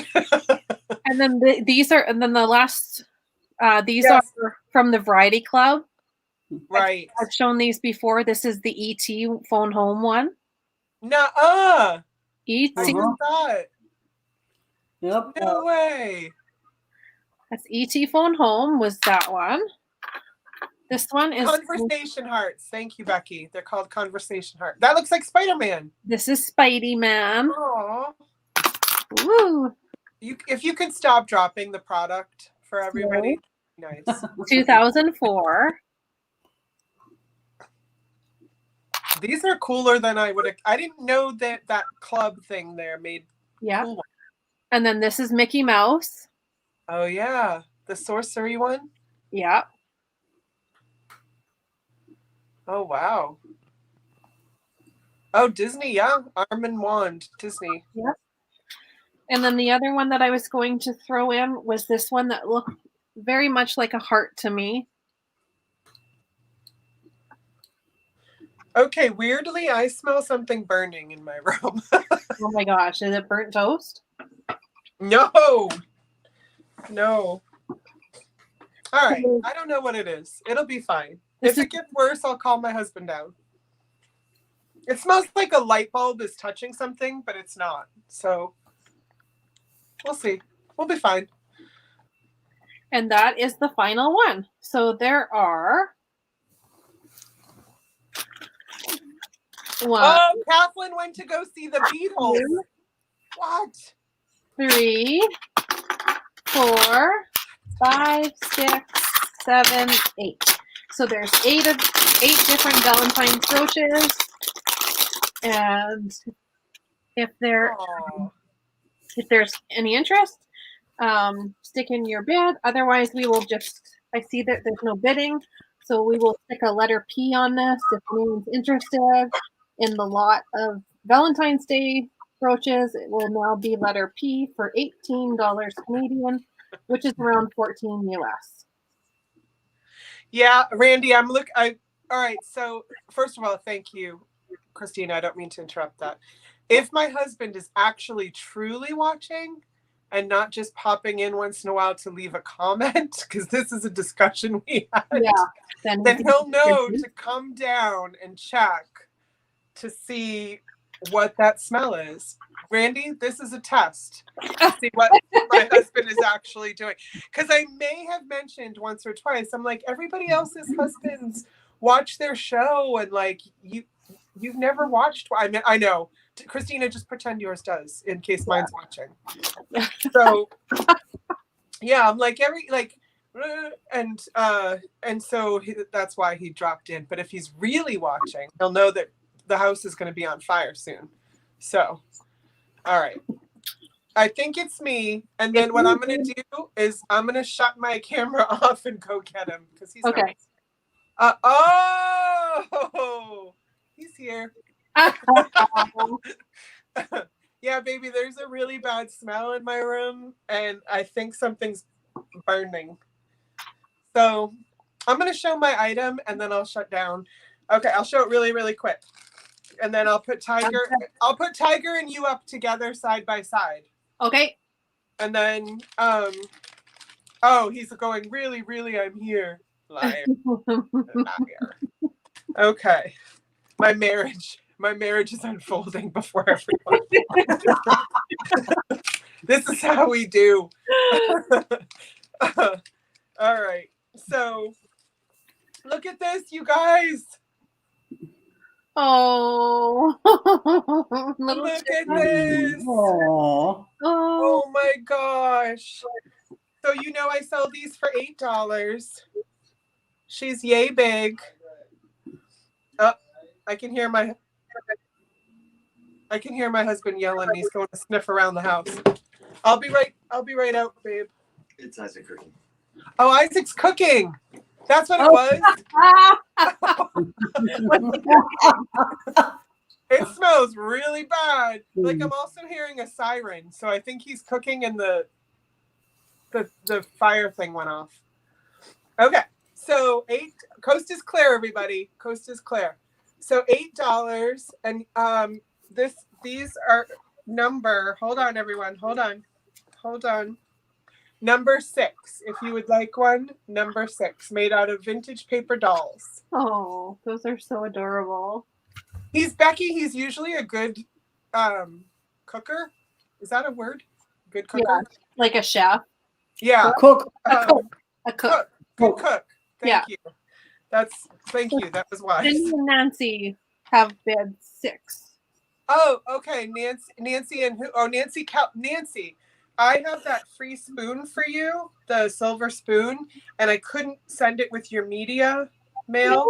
And then the last, these are from the Variety Club.
Right.
I've shown these before. This is the ET Phone Home one.
Nuh-uh.
ET.
I saw it.
Yep.
No way.
That's ET Phone Home was that one. This one is
Conversation Hearts. Thank you, Becky. They're called Conversation Heart. That looks like Spider-Man.
This is Spidey Man.
Aww.
Woo.
If you can stop dropping the product for everybody. Nice.
2004.
These are cooler than I would have. I didn't know that club thing there made cool ones.
And then this is Mickey Mouse.
Oh, yeah. The sorcery one?
Yeah.
Oh, wow. Oh, Disney, yeah. Arm and Wand, Disney.
Yep. And then the other one that I was going to throw in was this one that looked very much like a heart to me.
Okay, weirdly, I smell something burning in my room.
Oh my gosh, is it burnt toast?
No. All right, I don't know what it is. It'll be fine. If it gets worse, I'll call my husband down. It smells like a light bulb is touching something, but it's not. So we'll see. We'll be fine.
And that is the final one. So there are...
Oh, Kathleen went to go see the Beatles. What?
3, 4, 5, 6, 7, 8. So there's 8 different Valentine's brooches. And if there's any interest, stick in your bid. Otherwise, we will I see that there's no bidding. So we will stick a letter P on this if anyone's interested in the lot of Valentine's Day brooches. It will now be letter P for $18 Canadian, which is around 14 US.
Yeah, Randy, all right. So first of all, thank you, Christina. I don't mean to interrupt that. If my husband is actually truly watching and not just popping in once in a while to leave a comment, because this is a discussion we had, then he'll know to come down and check to see what that smell is. Randy, this is a test to see what my husband is actually doing. Because I may have mentioned once or twice, I'm like, everybody else's husbands watch their show, and like you've never watched. I know. Christina, just pretend yours does in case mine's watching. So yeah, I'm like and so that's why he dropped in. But if he's really watching, he'll know that the house is going to be on fire soon. So, all right. I think it's me. And then what I'm going to do is I'm going to shut my camera off and go get him because he's
okay.
He's here. Yeah, baby, there's a really bad smell in my room, and I think something's burning. So I'm going to show my item, and then I'll shut down. Okay, I'll show it really, really quick. And then I'll put Tiger and you up together side by side.
Okay.
And then, he's going, really, really, I'm here. Liar. Liar. Okay. My marriage is unfolding before everyone. This is how we do. All right. So look at this, you guys.
Oh,
look at this. Oh my gosh. So I sell these for $8. She's yay big. Oh, I can hear my husband yelling. He's going to sniff around the house. I'll be right out, babe.
It's Isaac cooking.
Oh, Isaac's cooking. That's what it was. It smells really bad. Like I'm also hearing a siren, so I think he's cooking and the fire thing went off. Okay, so coast is clear, everybody. Coast is clear. So $8, and these are number. Hold on, everyone. Hold on. Number 6, if you would like one. Number 6, made out of vintage paper dolls.
Oh, those are so adorable.
He's Becky. He's usually a good cooker. Is that a word? Good cooker?
Yeah, like a chef.
Yeah.
Cook.
A cook.
Good cook. Thank you. Thank you. That was wise.
Cindy and Nancy have bid 6.
Oh, okay. Nancy and who? Oh, Nancy. Nancy. I have that free spoon for you, the silver spoon, and I couldn't send it with your media mail,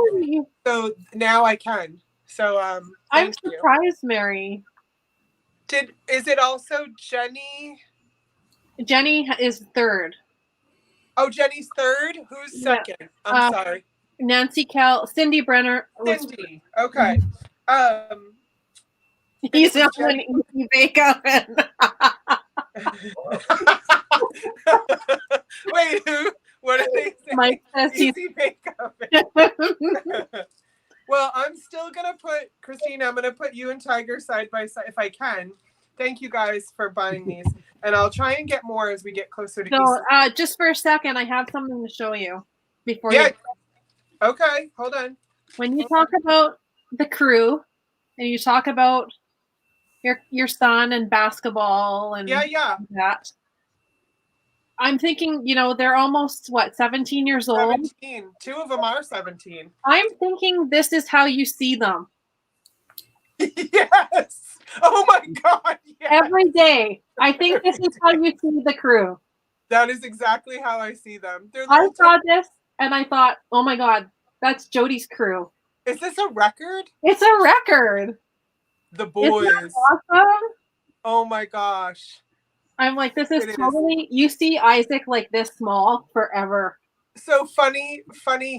so now I can. So
I'm surprised, Mary.
Is it also Jenny?
Jenny is 3rd.
Oh, Jenny's 3rd. Who's 2nd? I'm sorry.
Nancy Cindy Brenner.
Cindy. Okay.
He's not an easy bake oven.
Wait, who? What are they saying?
Mike says
easy bake oven. Well, I'm still gonna put Christina. I'm gonna put you and Tiger side by side if I can. Thank you guys for buying these, and I'll try and get more as we get closer to Easter.
Just for a second, I have something to show you before.
Yeah. Okay, hold on.
When you talk about the crew, and you talk about your son and basketball and that, I'm thinking, they're almost 17 years old.
17. 2 of them are 17.
I'm thinking this is how you see them.
Yes. Oh my God. Yes.
Every day. I think this is how you see the crew.
That is exactly how I see them.
I saw this and I thought, oh my God, that's Jody's crew.
Is this a record?
It's a record.
The boys.
Isn't that awesome?
Oh my gosh.
I'm like, this is totally, you see Isaac like this small forever.
So funny,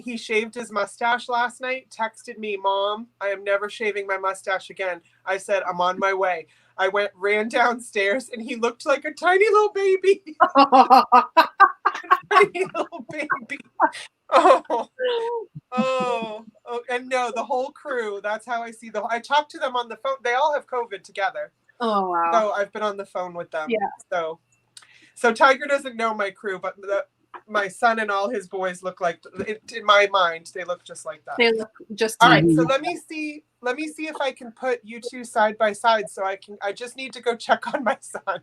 he shaved his mustache last night, texted me, Mom, I am never shaving my mustache again. I said, I'm on my way. I ran downstairs, and he looked like a tiny little baby. Tiny little baby. Oh, and no, the whole crew. That's how I see I talked to them on the phone. They all have COVID together.
Oh wow.
So I've been on the phone with them.
Yeah.
So Tiger doesn't know my crew, but my son and all his boys look like, in my mind, they look just like that.
They look just
all right. So let me see if I can put you two side by side. So I just need to go check on my son.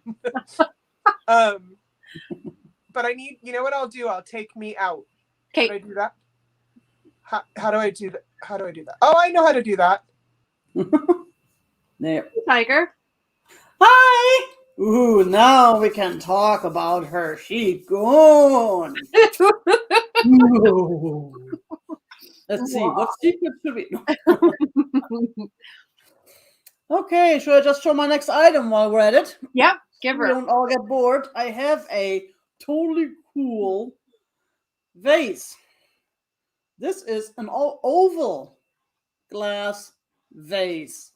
But I need, you know what I'll do? I'll take me out.
Okay.
Can I do that? How do I do that? How do I do that? Oh, I know how to do that.
There.
Tiger.
Hi. Ooh, now we can talk about her. She gone. Ooh. Let's see. What secret should we? Okay, should I just show my next item while we're at it?
Yep. Give her.
We don't all get bored. I have a totally cool vase. This is an oval glass vase.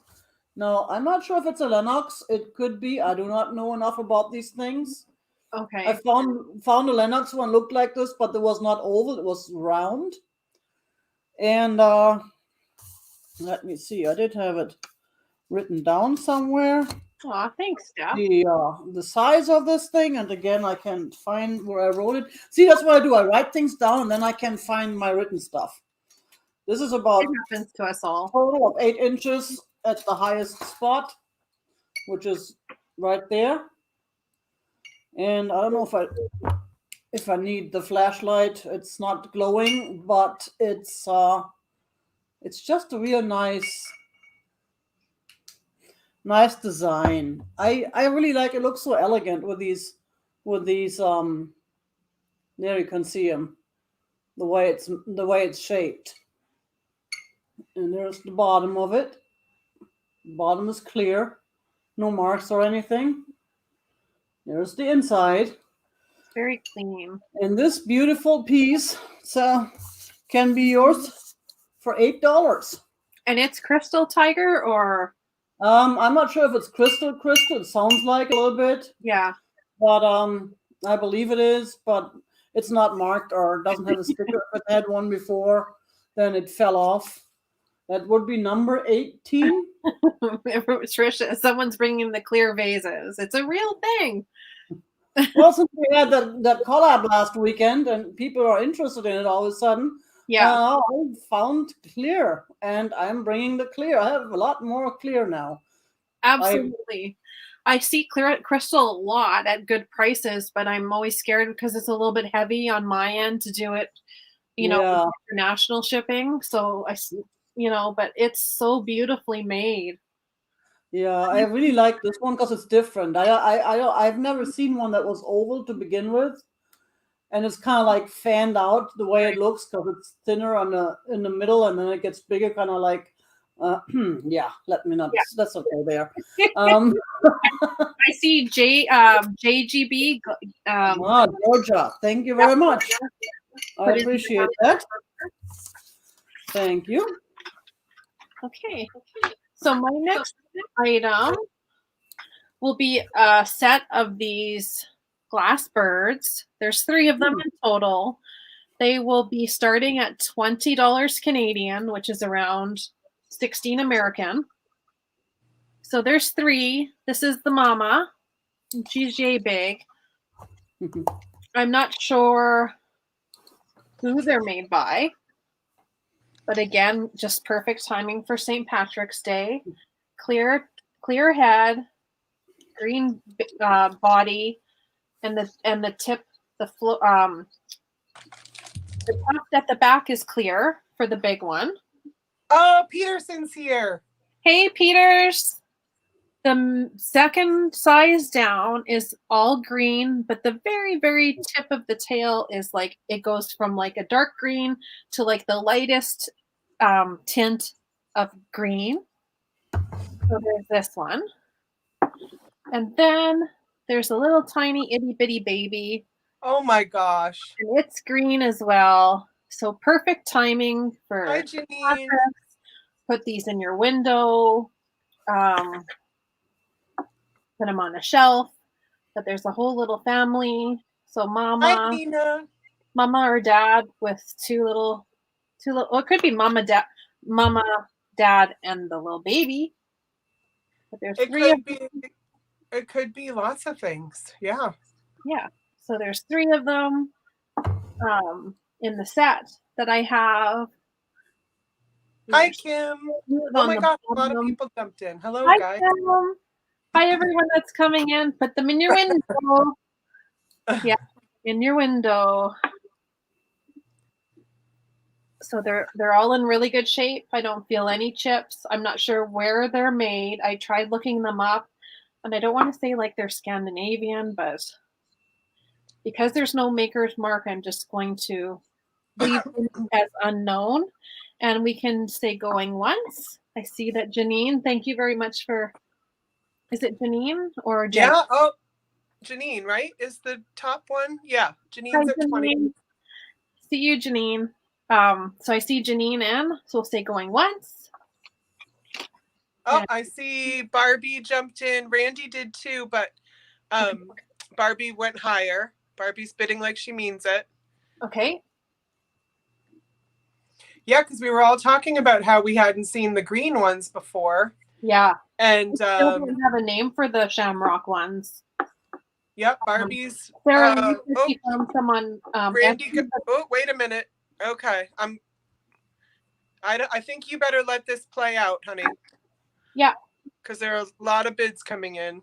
Now, I'm not sure if it's a Lennox. It could be. I do not know enough about these things.
Okay.
I found a Lennox one looked like this, but it was not oval. It was round. And let me see. I did have it written down somewhere.
Aw, thanks, Steph.
The size of this thing, and again, I can't find where I wrote it. See, that's what I do. I write things down, and then I can find my written stuff. This is about
It happens to us all.
total of 8 inches at the highest spot, which is right there. And I don't know if I need the flashlight. It's not glowing, but it's just a real nice design. I really like it. Looks so elegant with these there you can see them, the way it's shaped. And there's the bottom of it. The bottom is clear, no marks or anything. There's the inside.
Very clean.
And this beautiful piece can be yours for $8.
And it's crystal, Tiger, or?
I'm not sure if it's crystal. It sounds like a little bit.
Yeah.
But I believe it is, but it's not marked or doesn't have a sticker. If it had one before, then it fell off. That would be number 18.
Trisha, someone's bringing the clear vases. It's a real thing.
Well, since we had that collab last weekend and people are interested in it all of a sudden, I found clear, and I'm bringing the clear. I have a lot more clear now.
Absolutely. I see clear crystal a lot at good prices, but I'm always scared because it's a little bit heavy on my end to do it, international shipping. So but it's so beautifully made.
Yeah, I really like this one because it's different. I've never seen one that was oval to begin with, and it's kind of like fanned out the way it looks because it's thinner in the middle, and then it gets bigger, kind of like. That's okay there.
I see JGB.
Georgia, thank you very much. I appreciate that. Thank you.
Okay. So my next item will be a set of these glass birds. There's 3 of them in total. They will be starting at $20 Canadian, which is around 16 American. So there's 3. This is the mama. She's yay big. I'm not sure who they're made by. But again, just perfect timing for St. Patrick's Day. Clear head, green body, and the tip, the tuft at the back is clear for the big one.
Oh, Peterson's here.
Hey, Peters. The second size down is all green, but the very, very tip of the tail is like, it goes from like a dark green to like the lightest tint of green. So there's this one. And then there's a little tiny itty bitty baby.
Oh my gosh.
And it's green as well. So perfect timing for
Hi, Janine.
put these in your window. put them on a shelf. But there's a whole little family. So
Hi, Nina.
mama or dad with two little, well, it could be mama, dad, and the little baby. But there's
It could be lots of things. Yeah.
Yeah. So there's 3 of them in the set that I have.
Hi, Kim. Oh my God, a lot of people jumped in. Hello, guys.
Kim. Hi, everyone that's coming in. Put them in your window. Yeah, in your window. So they're all in really good shape. I don't feel any chips. I'm not sure where they're made. I tried looking them up, and I don't want to say like they're Scandinavian, but because there's no maker's mark, I'm just going to leave them as unknown. And we can say going once. I see that Janine, thank you very much for, is it Janine or Jen?
Yeah, oh, Janine, right? Is the top one? Yeah, Janine's at 20.
See you, Janine. So I see Janine in, so we'll say going once.
Oh, I see Barbie jumped in. Randy did too, but Barbie went higher. Barbie's bidding like she means it.
Okay.
Yeah, because we were all talking about how we hadn't seen the green ones before.
Yeah.
And
we still don't have a name for the shamrock ones.
Yep, Barbie's.
Sarah, you found someone.
Randy, oh, wait a minute. Okay, I think you better let this play out, honey.
Yeah.
Because there are a lot of bids coming in.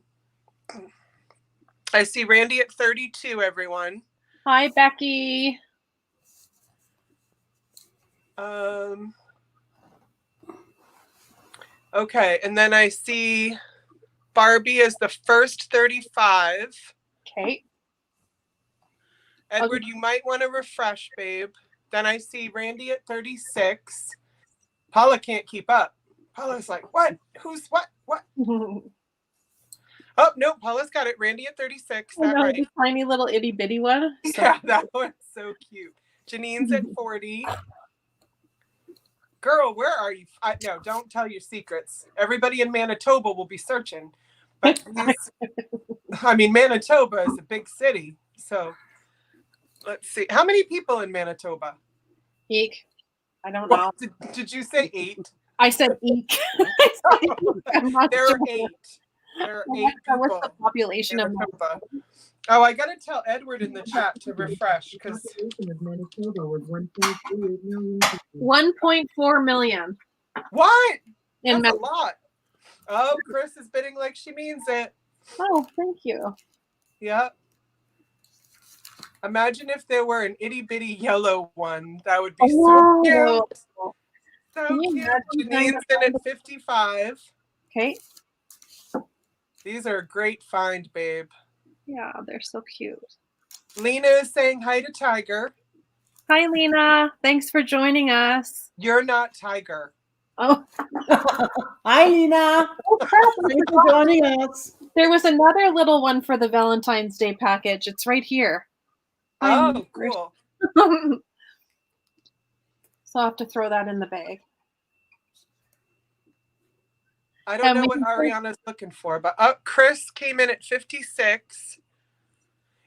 I see Randy at 32, everyone.
Hi, Becky.
Okay, and then I see Barbie as the first 35.
Okay.
Edward, you might want to refresh, babe. Then I see Randy at 36. Paula can't keep up. Paula's like, what? Who's what? What? Oh, no, Paula's got it. Randy at 36. That right?
The tiny little itty bitty one.
Yeah, that one's so cute. Janine's at 40. Girl, where are you? No, don't tell your secrets. Everybody in Manitoba will be searching. But Manitoba is a big city. So let's see. How many people in Manitoba?
Eek. I don't know.
Did you say 8?
I said eek.
There are 8. There are 8 people.
What's the population of
Manitoba? Oh, I gotta tell Edward in the chat to refresh because
1.4 million.
What?
That's
a lot. Oh, Chris is bidding like she means it.
Oh, thank you.
Yep. Imagine if there were an itty bitty yellow one. That would be so cute. So cute. Janine's in at 55.
Okay.
These are a great find, babe.
Yeah, they're so cute.
Lena is saying hi to Tiger.
Hi, Lena. Thanks for joining us.
You're not Tiger.
Oh.
Hi, Lena.
Oh, crap.
Thanks for joining us.
There was another little one for the Valentine's Day package. It's right here.
Oh, cool.
So I'll have to throw that in the bag.
I don't know what Ariana's looking for, but Chris came in at 56.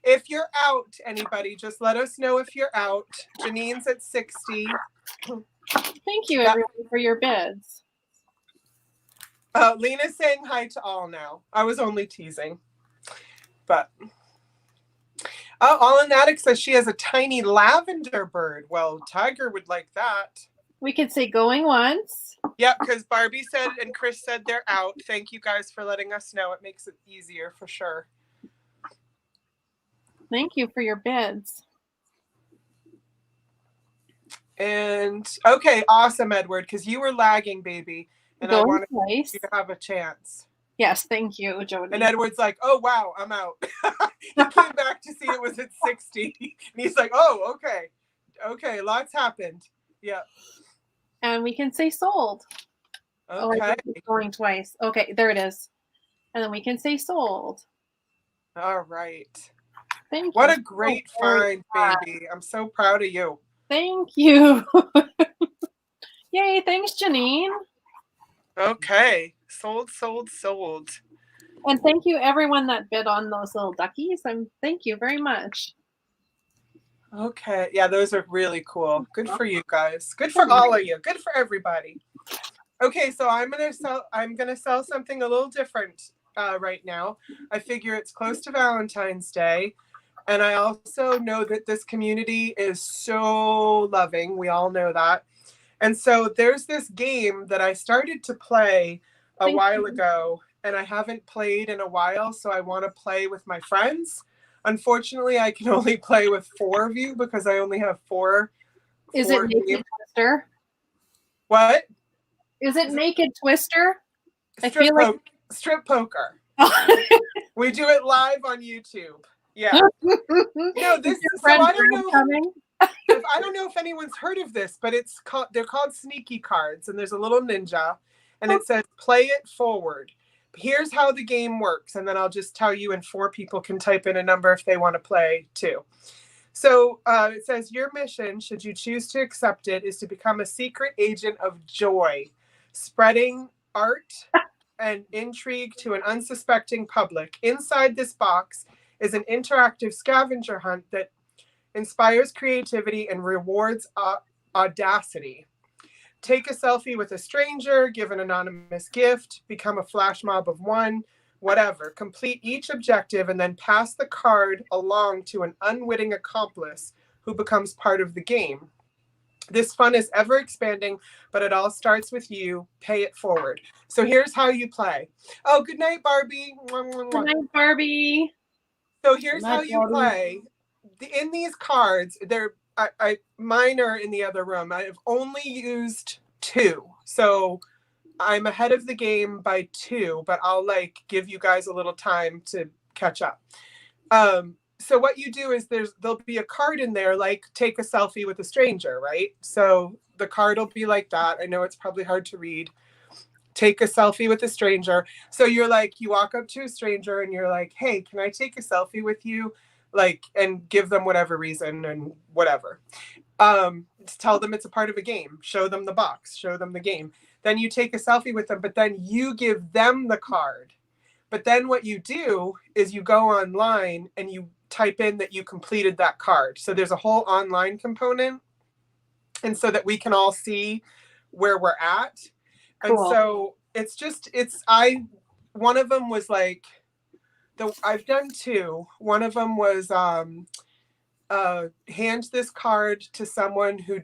If you're out, anybody, just let us know if you're out. Janine's at 60.
Thank you, everyone, for your bids.
Lena's saying hi to all now. I was only teasing. But All in Attic says she has a tiny lavender bird. Well, Tiger would like that.
We could say going once.
Yep, because Barbie said and Chris said they're out. Thank you guys for letting us know. It makes it easier for sure.
Thank you for your bids.
And okay, awesome, Edward, because you were lagging, baby. And I wanted you to have a chance.
Yes, thank you, Jody.
And Edward's like, oh, wow, I'm out. He came back to see it was at 60. And he's like, oh, okay. Okay, lots happened. Yeah.
And we can say sold.
Okay.
Oh, going twice. Okay, there it is. And then we can say sold.
All right.
Thank you.
What a great find, baby. I'm so proud of you.
Thank you. Yay, thanks, Janine.
Okay. Sold, sold, sold.
And thank you everyone that bid on those little duckies. Thank you very much.
Okay. Yeah, those are really cool. Good for you guys. Good for all of you. Good for everybody. Okay, so I'm gonna sell something a little different right now. I figure it's close to Valentine's Day. And I also know that this community is so loving. We all know that. And so there's this game that I started to play a while ago, and I haven't played in a while, so I want to play with my friends. Unfortunately, I can only play with 4 of you because I only have 4.
Is it Naked Twister?
What?
Is it Naked Twister?
Strip poker. We do it live on YouTube. Yeah. No, this is so I don't know if anyone's heard of this, but they're called sneaky cards, and there's a little ninja, and it says play it forward. Here's how the game works, and then I'll just tell you, and 4 people can type in a number if they want to play too. So it says your mission, should you choose to accept it, is to become a secret agent of joy, spreading art and intrigue to an unsuspecting public. Inside this box is an interactive scavenger hunt that inspires creativity and rewards audacity. Take a selfie with a stranger, give an anonymous gift, become a flash mob of 1, whatever. Complete each objective and then pass the card along to an unwitting accomplice who becomes part of the game. This fun is ever expanding, but it all starts with you. Pay it forward. So here's how you play. Oh, good night, Barbie.
Good night, Barbie.
So here's how you play. In these cards, mine are in the other room. I have only used 2. So I'm ahead of the game by 2, but I'll give you guys a little time to catch up. So what you do is there'll be a card in there, like take a selfie with a stranger, right? So the card will be like that. I know it's probably hard to read. Take a selfie with a stranger. So you walk up to a stranger and you're like, hey, can I take a selfie with you? And give them whatever reason and whatever. Tell them it's a part of a game. Show them the box. Show them the game. Then you take a selfie with them, but then you give them the card. But then what you do is you go online and you type in that you completed that card. So there's a whole online component. And so that we can all see where we're at. And so one of them was I've done 2. One of them was hand this card to someone who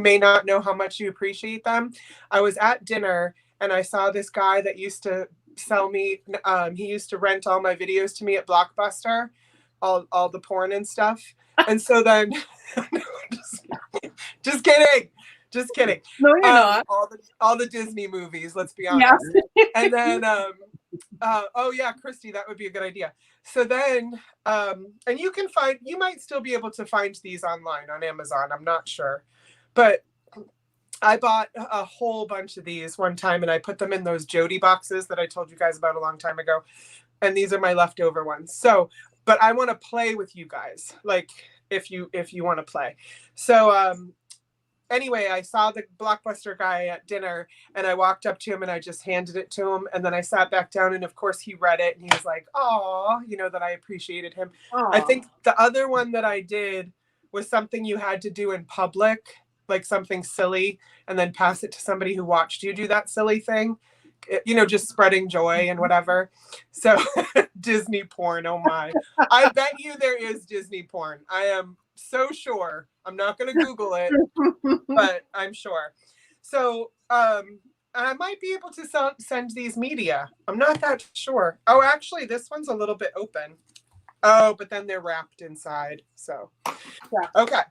may not know how much you appreciate them. I was at dinner and I saw this guy that used to sell me. He used to rent all my videos to me at Blockbuster, all the porn and stuff. And so then, just kidding.
No, you're not.
All the Disney movies. Let's be honest. Yeah. And then, oh yeah, Christy, that would be a good idea. So then, and you might still be able to find these online on Amazon. I'm not sure, but I bought a whole bunch of these one time and I put them in those Jody boxes that I told you guys about a long time ago. And these are my leftover ones. So, but I want to play with you guys. If you want to play. So, anyway, I saw the Blockbuster guy at dinner and I walked up to him and I just handed it to him. And then I sat back down and of course he read it and he was like, "Aw," that I appreciated him. Aww. I think the other one that I did was something you had to do in public, like something silly, and then pass it to somebody who watched you do that silly thing, just spreading joy and whatever. So Disney porn. Oh my, I bet you there is Disney porn. I am so sure. I'm not going to Google it, but I'm sure. So I might be able to send these media. I'm not that sure. Oh, actually, this one's a little bit open. Oh, but then they're wrapped inside. So, yeah. Okay.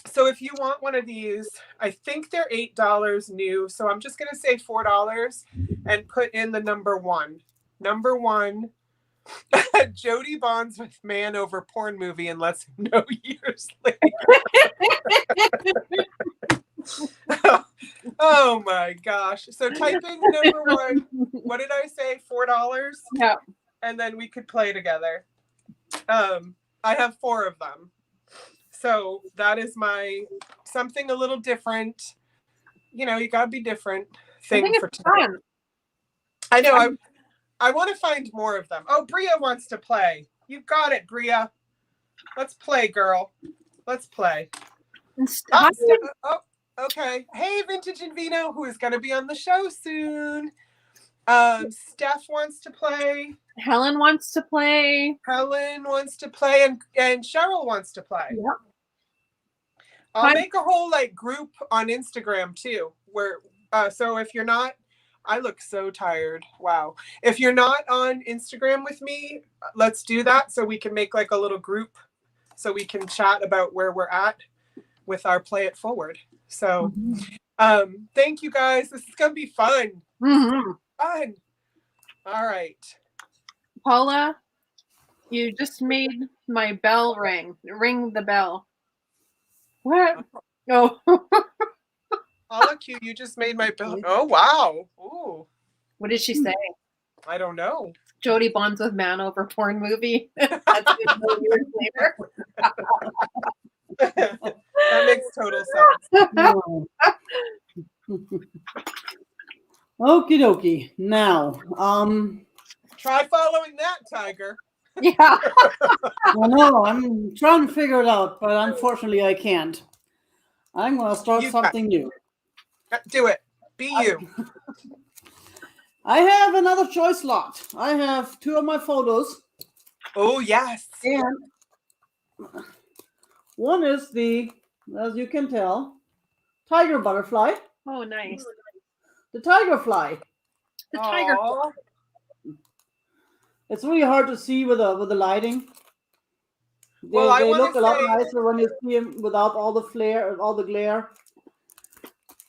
So if you want one of these, I think they're $8 new. So I'm just going to say $4 and put in the number 1. Number 1. Jody bonds with man over porn movie and lets him know years later. Oh my gosh. So type in number 1. What did I say? $4?
Yeah.
And then we could play together. I have 4 of them. So that is my something a little different. You gotta be different thing for today. Fun. I know. I want to find more of them. Oh, Bria wants to play. You got it, Bria. Let's play, girl. Let's play. Oh, okay. Hey, Vintage and Vino, who is going to be on the show soon. Steph wants to play.
Helen wants to play.
Helen wants to play, and Cheryl wants to play.
Yep.
I'll make a whole like group on Instagram too, where so if you're not, I look so tired. Wow. If you're not on Instagram with me, let's do that so we can make like a little group so we can chat about where we're at with our Play It Forward. So thank you guys. This is gonna be fun. Fun. All right.
Paula, you just made my bell ring. Ring the bell. What? Oh.
Paula Q, you just made my bill. Oh, wow. Ooh.
What did she say?
I don't know.
Jody bonds with man over porn movie. That's years later.
That makes total sense.
Okie dokie. Now,
try following that, Tiger.
Yeah.
I know, I'm trying to figure it out, but unfortunately I can't. I'm going to start something new.
Do it. Be you.
I have another choice lot. I have 2 of my photos.
Oh, yes.
And one is the, as you can tell, tiger butterfly.
Oh, nice.
The tiger fly.
The tiger fly.
It's really hard to see with the lighting. They
Well,
look a lot nicer when you see them without all the flare, all the glare.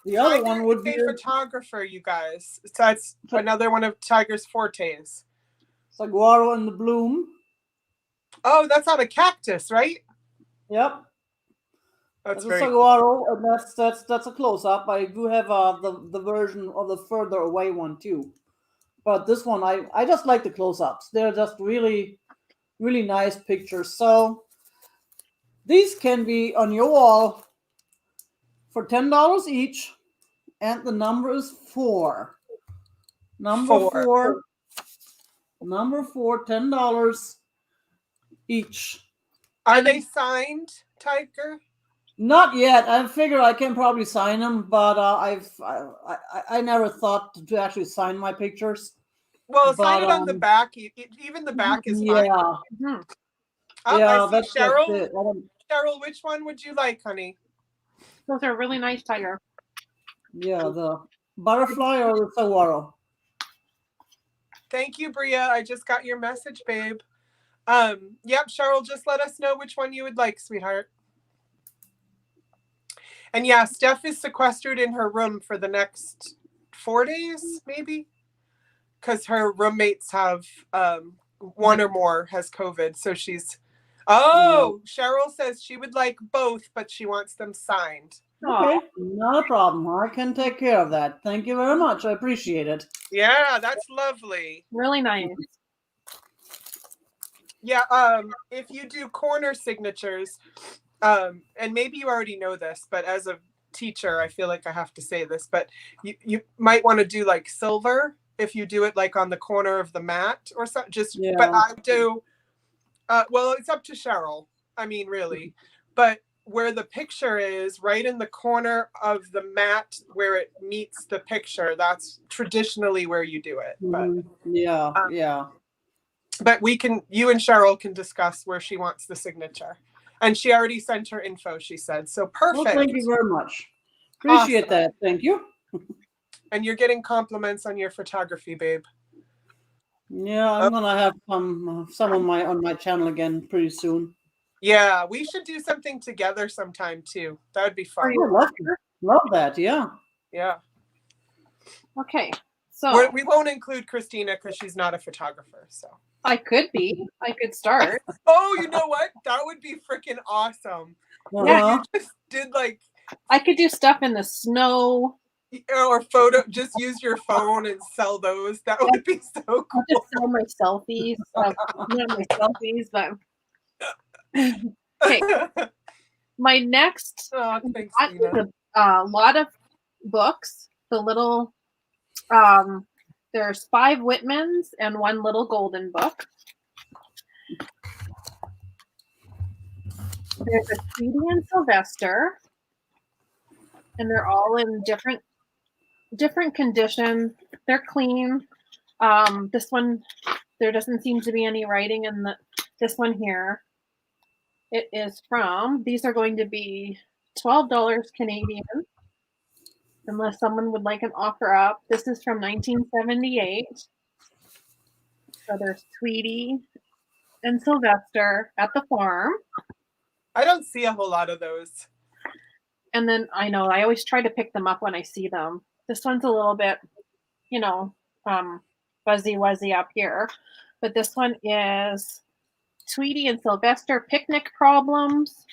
The other one would be
a photographer, you guys. So that's another one of Tiger's fortes.
Saguaro in the bloom.
Oh, that's on a cactus, right?
Yep.
That's
a
very
saguaro, cool. And that's a close-up. I do have the version of the further away one too. But this one, I just like the close-ups. They're just really, really nice pictures. So these can be on your wall for $10 each. And the number is 4. Number four, $10 each.
Are they signed, Tiger?
Not yet. I figure I can probably sign them, but I never thought to actually sign my pictures.
Well, sign it on the back. Even the back is fine.
Yeah.
Oh,
Yeah,
that's Cheryl.
it.
Cheryl, which one would you like, honey?
Those are really nice, Tiger.
Yeah, the butterfly or the saguaro.
Thank you, Bria. I just got your message, babe. Yep, Cheryl, just let us know which one you would like, sweetheart. And yeah, Steph is sequestered in her room for the next 4 days, maybe, because her roommates have one or more has COVID. So she's. Oh, Cheryl says she would like both, but she wants them signed.
Okay, not a problem. I can take care of that. Thank you very much. I appreciate it.
Yeah, that's lovely.
Really nice.
Yeah, if you do corner signatures, and maybe you already know this, but as a teacher, I feel like I have to say this, but you might want to do like silver if you do it like on the corner of the mat or something. But I do, well, it's up to Cheryl. I mean, really, but where the picture is right in the corner of the mat where it meets the picture, that's traditionally where you do it. But
yeah.
But you and Cheryl can discuss where she wants the signature. And she already sent her info, she said. So perfect.
Well, thank you very much. Appreciate that. Thank you.
And you're getting compliments on your photography, babe.
Yeah, I'm gonna have some on my channel again pretty soon.
Yeah, we should do something together sometime too. That would be fun.
Love that. Yeah.
Yeah.
Okay. So
we won't include Christina because she's not a photographer. So
I could be. I could start.
Oh, you know what? That would be freaking awesome. Yeah, you just did like.
I could do stuff in the snow.
Or just use your phone and sell those. That would be so cool.
I'll just sell my selfies. Not my selfies, but okay. My next
thanks,
a lot of books. The little There's 5 Whitmans and 1 little golden book. There's a Tweety and Sylvester, and they're all in different condition. They're clean. This one, there doesn't seem to be any writing in this one here. It is from, these are going to be $12 Canadian, unless someone would like an offer up. This is from 1978. So there's Tweety and Sylvester at the farm.
I don't see a whole lot of those.
And then I know I always try to pick them up when I see them. This one's a little bit, fuzzy up here. But this one is Tweety and Sylvester Picnic Problems.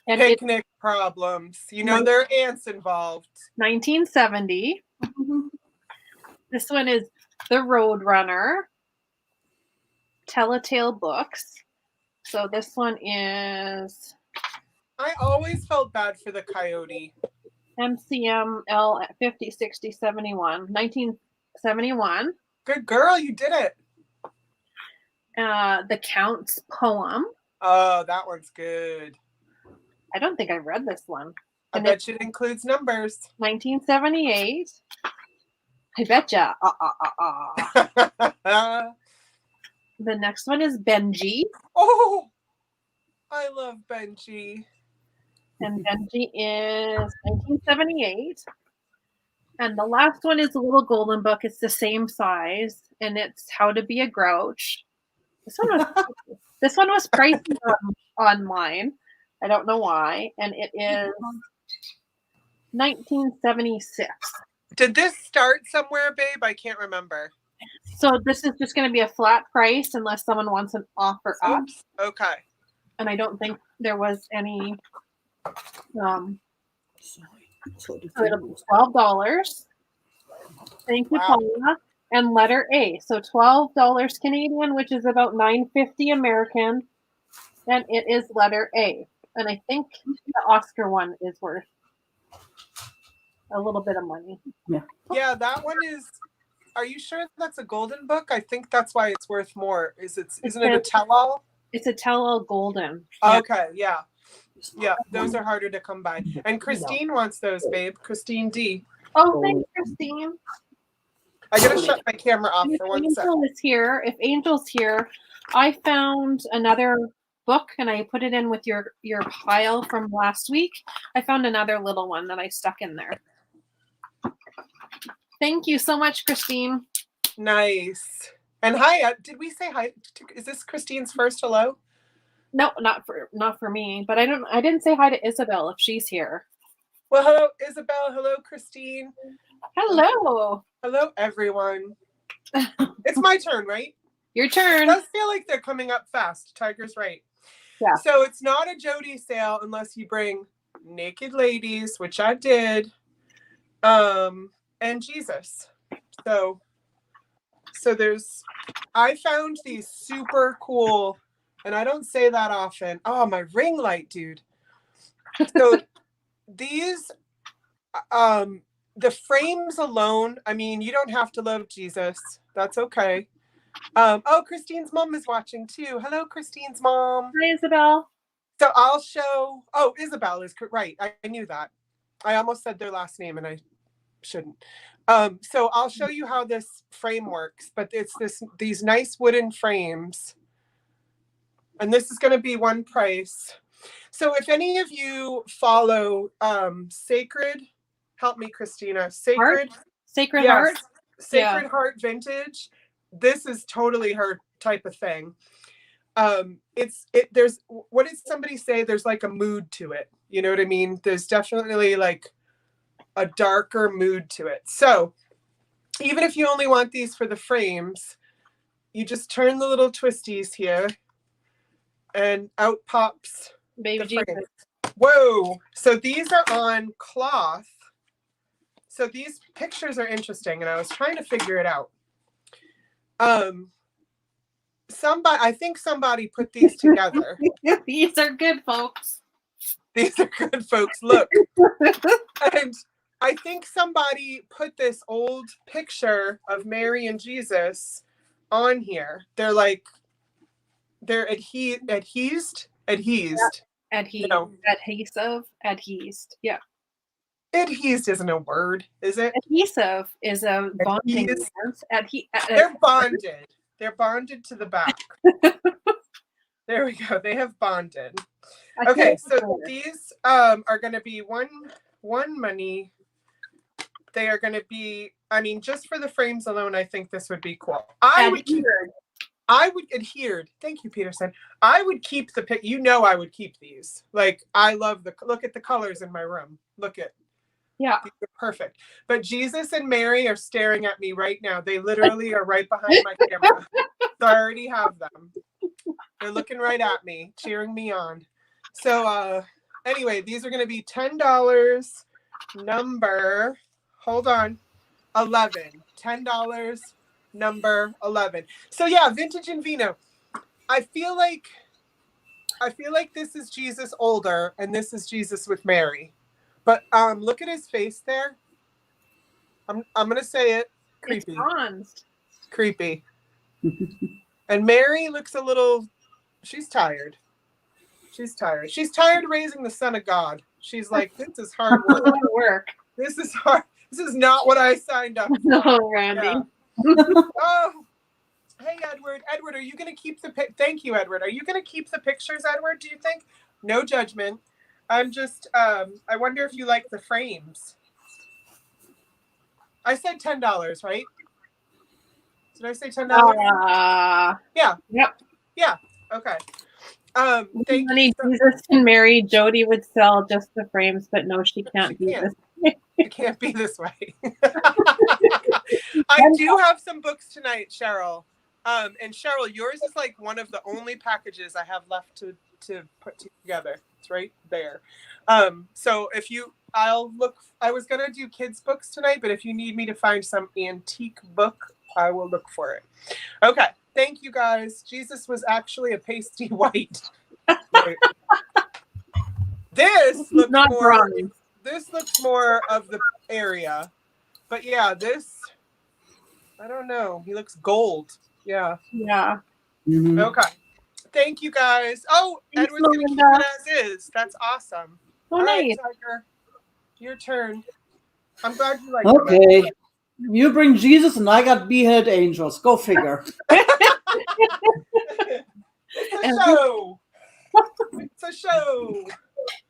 And
Picnic Problems. There are ants involved.
1970. This one is The Roadrunner. Telltale Books. So this one is...
I always felt bad for the coyote.
MCML 50, 60, 71. 1971.
Good girl, you did it.
The Count's Poem.
Oh, that one's good.
I don't think I've read this one.
I bet you it includes numbers.
1978. I betcha. The next one is Benji.
Oh, I love Benji.
And Benji is 1978. And the last one is a little golden book. It's the same size, and it's How to Be a Grouch. This one was priced online. I don't know why. And it is 1976.
Did this start somewhere, babe? I can't remember.
So this is just going to be a flat price unless someone wants an offer up.
Okay.
And I don't think there was any. So it'll be $12. Thank you, Paula. And letter A. So $12 Canadian, which is about $9.50 American. And it is letter A. And I think the Oscar one is worth a little bit of money.
Yeah, that one is. Are you sure that's a golden book? I think that's why it's worth more. Isn't it a tell-all?
It's a tell-all golden.
Okay, yeah. Yeah, those are harder to come by. And Christine wants those, babe. Christine D.
Oh, thanks, Christine.
I gotta shut my camera off for 1 second.
If Angel's here, I found another book and I put it in with your pile from last week. I found another little one that I stuck in there. Thank you so much, Christine.
Nice. And hi, did we say hi? Is this Christine's first hello?
No, not for me. But I didn't say hi to Isabel if she's here.
Well, hello, Isabel. Hello, Christine.
Hello.
Hello, everyone. It's my turn, right?
Your turn.
It does feel like they're coming up fast. Tiger's right.
Yeah.
So it's not a Jody sale unless you bring Naked Ladies, which I did, and Jesus. So I found these super cool, and I don't say that often. Oh, my ring light, dude. So these, the frames alone, I mean, you don't have to love Jesus. That's okay. Oh, Christine's mom is watching too. Hello, Christine's mom.
Hi, Isabel.
So I'll show, Isabel is right. I knew that. I almost said their last name and I shouldn't. So I'll show you how this frame works, but it's these nice wooden frames. And this is going to be one price. So if any of you follow Sacred, help me, Christina. Sacred
Heart?
Sacred Heart Vintage. This is totally her type of thing. There's, what did somebody say? There's like a mood to it. You know what I mean? There's definitely like a darker mood to it. So even if you only want these for the frames, you just turn the little twisties here and out pops
Baby Jesus.
Whoa. So these are on cloth. So these pictures are interesting and I was trying to figure it out. I think somebody put these together.
These are good, folks.
These are good, folks. Look. And I think somebody put this old picture of Mary and Jesus on here. They're like, they're adhesed. No,
adhesed. Yeah.
adhesed isn't a word, is it?
Adhesive is a bonding.
They're bonded. They're bonded to the back. There we go. They have bonded. Okay, so these are going to be one money. They are going to be, I mean, just for the frames alone, I think this would be cool. I would adhered. Thank you, Peterson. I would keep the pic. You know, I would keep these. Like, I love look at the colors in my room. Look at.
Yeah.
These are perfect. But Jesus and Mary are staring at me right now. They literally are right behind my camera. So I already have them. They're looking right at me, cheering me on. So anyway, these are going to be $10 number, hold on, 11. $10 number 11. So yeah, vintage and vino. I feel like this is Jesus older and this is Jesus with Mary. But look at his face there. I'm gonna say it. Creepy. Creepy. And Mary looks a little. She's tired. She's tired. She's tired raising the Son of God. She's like, this is hard work. This is hard. This is not what I signed up for.
No, Randy.
Yeah. Oh, hey, Edward. Edward, are you gonna keep the Thank you, Edward. Are you gonna keep the pictures, Edward? Do you think? No judgment. I'm just. I wonder if you like the frames. I said $10, right? Did I say $10? Yeah.
Yep.
Yeah. Okay. Thank
you. Jesus and Mary, Jody would sell just the frames, but no, she can't do this.
It can't be this way. I do have some books tonight, Cheryl. And Cheryl, yours is like one of the only packages I have left to put together. It's right there. So if you, I'll look. I was gonna do kids' books tonight, but if you need me to find some antique book, I will look for it. Okay. Thank you, guys. Jesus was actually a pasty white. Right. This looks
not
more.
Bronze.
This looks more of the area, but yeah, this. I don't know. He looks gold. Yeah.
Yeah.
Mm-hmm.
Okay. Thank you, guys. Oh,
Thanks,
Edward's gonna keep it as is. That's awesome.
Oh,
all
nice.
right, Tiger. Your turn. I'm glad you like it.
Okay. You bring Jesus and I got beheaded angels. Go figure.
It's a show. It's a show.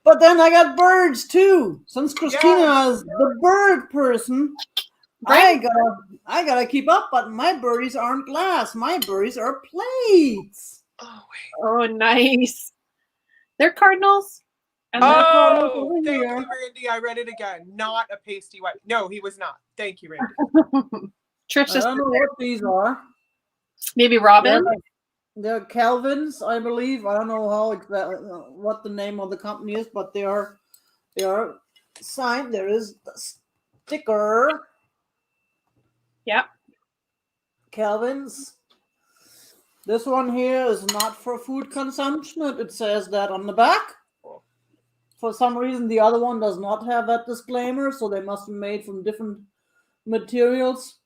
But then I got birds too. Since Christina is the bird person, I gotta keep up. But my birdies aren't glass. My birdies are plates.
Oh wait.
Oh, nice. They're cardinals.
And oh, thank you, Randy. I read it again. Not a pasty white. No, he was not. Thank you, Randy.
Trish,
I don't know what these are.
Maybe Robin.
They're Calvin's, I believe. I don't know how what the name of the company is, but they are signed. There is the sticker.
Yep.
Calvin's. This one here is not for food consumption. It says that on the back. For some reason, the other one does not have that disclaimer, so they must be made from different materials.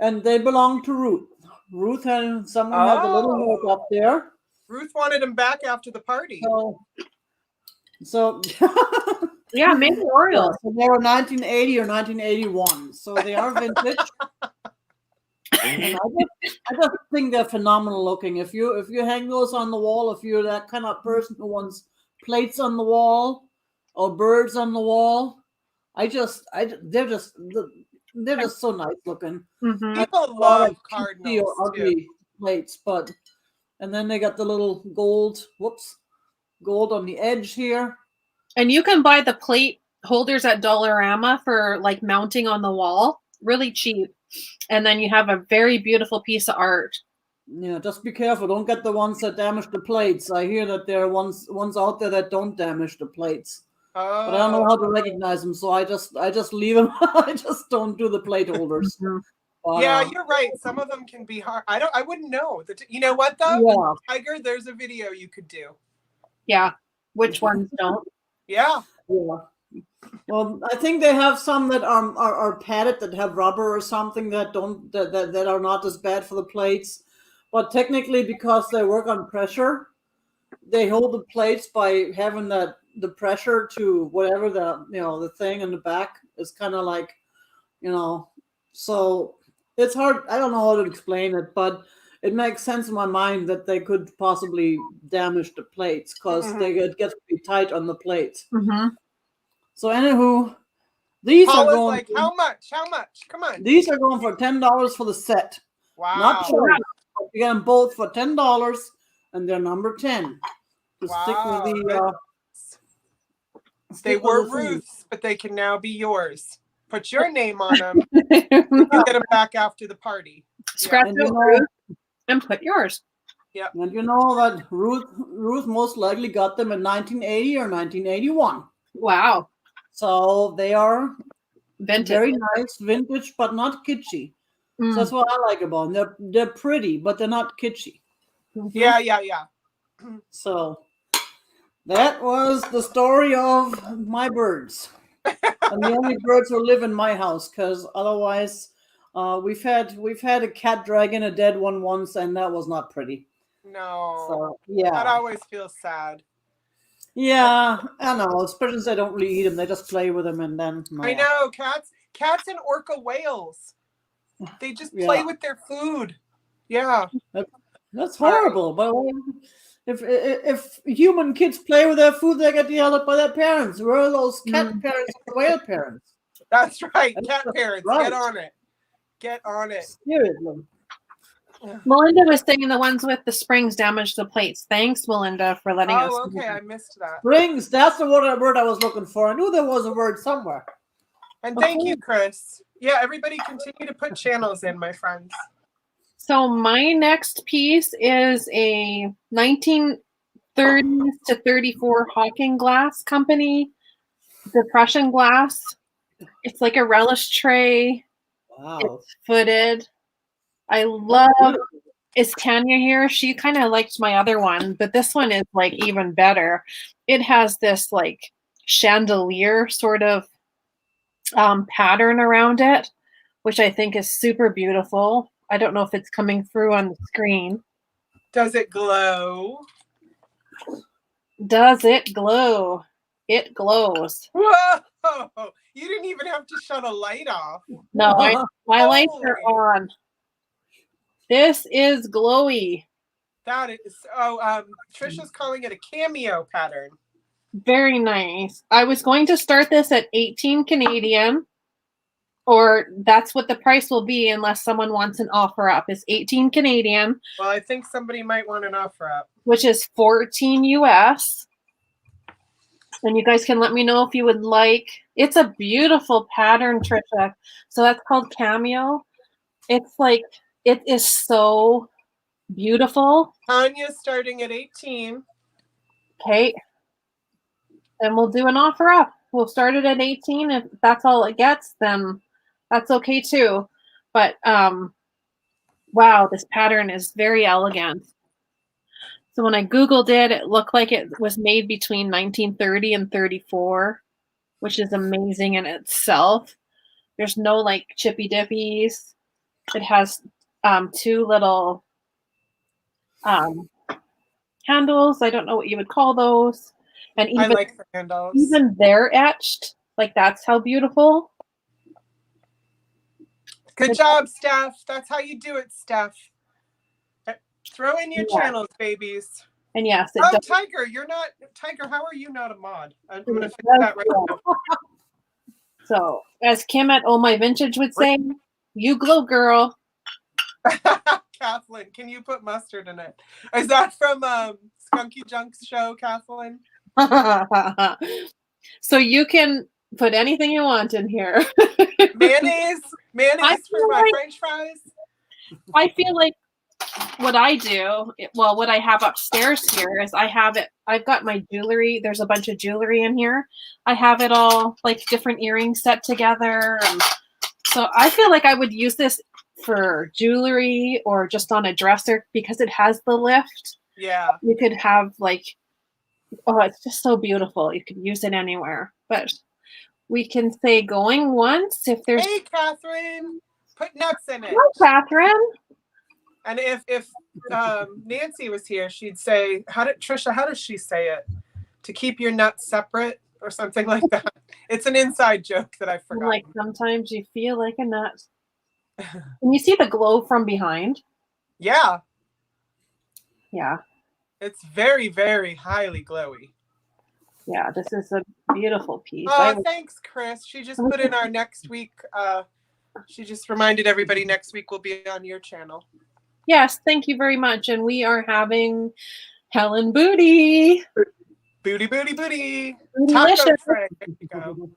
And they belong to Ruth. Ruth had someone had the little note up there.
Ruth wanted him back after the party.
So
yeah, maybe Orioles.
So they were 1980 or 1981. So they are vintage. And I just think they're phenomenal looking. If you hang those on the wall, if you're that kind of person who wants plates on the wall or birds on the wall, they're just so nice looking.
Mm-hmm.
People love cardinals
ugly plates, and then they got the little gold on the edge here.
And you can buy the plate holders at Dollarama for like mounting on the wall, really cheap. And then you have a very beautiful piece of art.
Yeah, just be careful. Don't get the ones that damage the plates. I hear that there are ones out there that don't damage the plates.
Oh.
But I don't know how to recognize them, so I just leave them. I just don't do the plate holders.
Yeah, you're right. Some of them can be hard. I wouldn't know. You know what though?
Yeah.
Tiger, there's a video you could do.
Yeah. Which ones don't?
Yeah.
Yeah. Well, I think they have some that are padded, that have rubber or something, that don't that are not as bad for the plates. But technically, because they work on pressure, they hold the plates by having the pressure to whatever the thing in the back is kind of like, so it's hard. I don't know how to explain it, but it makes sense in my mind that they could possibly damage the plates because they get pretty tight on the plates.
Mm-hmm.
So anywho, these are
Paula's
going.
like, how much? How much? Come on.
These are going for $10 for the set.
Wow.
Not choice. You get them both for $10, and they're number 10. To stick with the.
They were Ruth's, but they can now be yours. Put your name on them. You get them back after the party.
Scratch out Ruth and put yours.
Yeah. And you know that Ruth most likely got them in 1980 or 1981.
Wow.
So they are
vintage.
Very nice, vintage, but not kitschy. So that's what I like about them. They're pretty, but they're not kitschy.
Yeah.
So that was the story of my birds. And the only birds who live in my house, because otherwise we've had a cat dragging a dead one once, and that was not pretty.
No.
So yeah.
That always feels sad.
Yeah, I know. Especially since they don't really eat them; they just play with them, and then. No.
I know cats and orca whales. They just play with their food. Yeah.
That's horrible. But if human kids play with their food, they get yelled at by their parents. Where are those cat parents and whale parents?
That's right. Cat parents. Right. Get on it. Get on it.
Seriously.
Melinda was saying the ones with the springs damaged the plates. Thanks, Melinda, for letting us.
Oh, okay. I missed that.
Springs. That's the word I was looking for. I knew there was a word somewhere.
And thank you, Chris. Yeah, everybody continue to put channels in, my friends.
So my next piece is a 1930s to 34 Hawking glass company, depression glass. It's like a relish tray.
Wow.
It's footed. I love, is Tanya here? She kind of liked my other one, but this one is like even better. It has this like chandelier sort of pattern around it, which I think is super beautiful. I don't know if it's coming through on the screen.
Does it glow?
Does it glow? It glows.
Whoa! You didn't even have to shut a light off.
No, my lights are on. This is glowy.
That is. Trisha's calling it a cameo pattern.
Very nice. I was going to start this at 18 Canadian, or that's what the price will be unless someone wants an offer up. It's 18 Canadian.
Well, I think somebody might want an offer up.
Which is 14 US. And you guys can let me know if you would like. It's a beautiful pattern, Trisha. So that's called Cameo. It's like, it is so beautiful.
Tanya's starting at 18.
Okay. And we'll do an offer up. We'll start it at 18. If that's all it gets, then that's okay too. But wow, this pattern is very elegant. So when I Googled it, it looked like it was made between 1930 and 34, which is amazing in itself. There's no like chippy dippies. It has two little handles. I don't know what you would call those. And even,
I like the handles.
Even they're etched. Like that's how beautiful.
Good job, Steph. That's how you do it, Steph. Throw in your channels, babies.
And yes,
Tiger, you're not Tiger. How are you not a mod? I'm gonna fix that right now.
So, as Kim at Oh My Vintage would say, you glow, girl.
Kathleen, can you put mustard in it? Is that from Skunky Junk's show, Kathleen?
So you can put anything you want in here.
mayonnaise for my French fries.
I feel like what I do, what I have upstairs here is I've got my jewelry. There's a bunch of jewelry in here. I have it all like different earrings set together. And so I feel like I would use this for jewelry or just on a dresser because it has the lift.
Yeah.
You could have like, oh, it's just so beautiful. You could use it anywhere. But We can say going once if there's.
Hey, Catherine, put nuts in it.
Hi, Catherine.
And if Nancy was here, she'd say, Trisha, how does she say it? To keep your nuts separate or something like that. It's an inside joke that I forgot.
Like sometimes you feel like a nut. Can you see the glow from behind?
Yeah.
Yeah.
It's very, very highly glowy.
Yeah, this is a beautiful piece.
Oh, thanks, Chris. She just put in our next week. She just reminded everybody next week will be on your channel.
Yes, thank you very much. And we are having Helen Booty.
Booty, booty, booty.
Delicious.
Taco tray. There you go.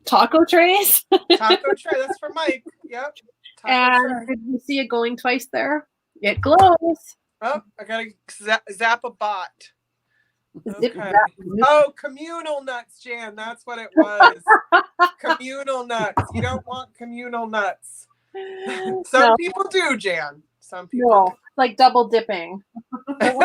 Taco trays.
Taco tray. That's for Mike. Yep. Taco
And
tray.
did you see it going twice there? It glows.
Oh, I gotta zap a bot.
Zip,
Okay.
zap.
Oh, communal nuts, Jan. That's what it was. Communal nuts. You don't want communal nuts. Some people do, Jan. Some people
No, like double dipping.
do.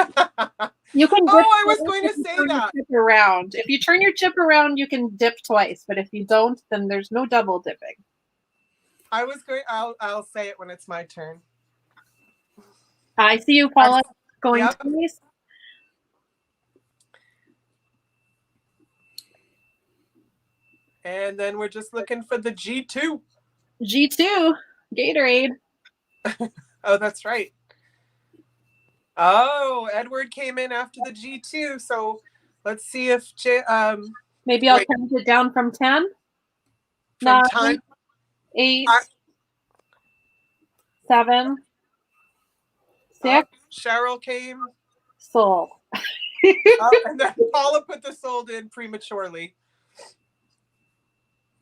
You can dip
I was going to say that.
chip around. If you turn your chip around, you can dip twice. But if you don't, then there's no double dipping.
I'll say it when it's my turn.
I see you, Paula, going
Yep.
twice.
And then we're just looking for the G2.
G2, Gatorade.
Oh, that's right. Oh, Edward came in after the G2. So let's see if
Maybe I'll count it down from 10.
from
9,
time
8, 7, 6.
Cheryl came.
Sold.
And then Paula put the sold in prematurely.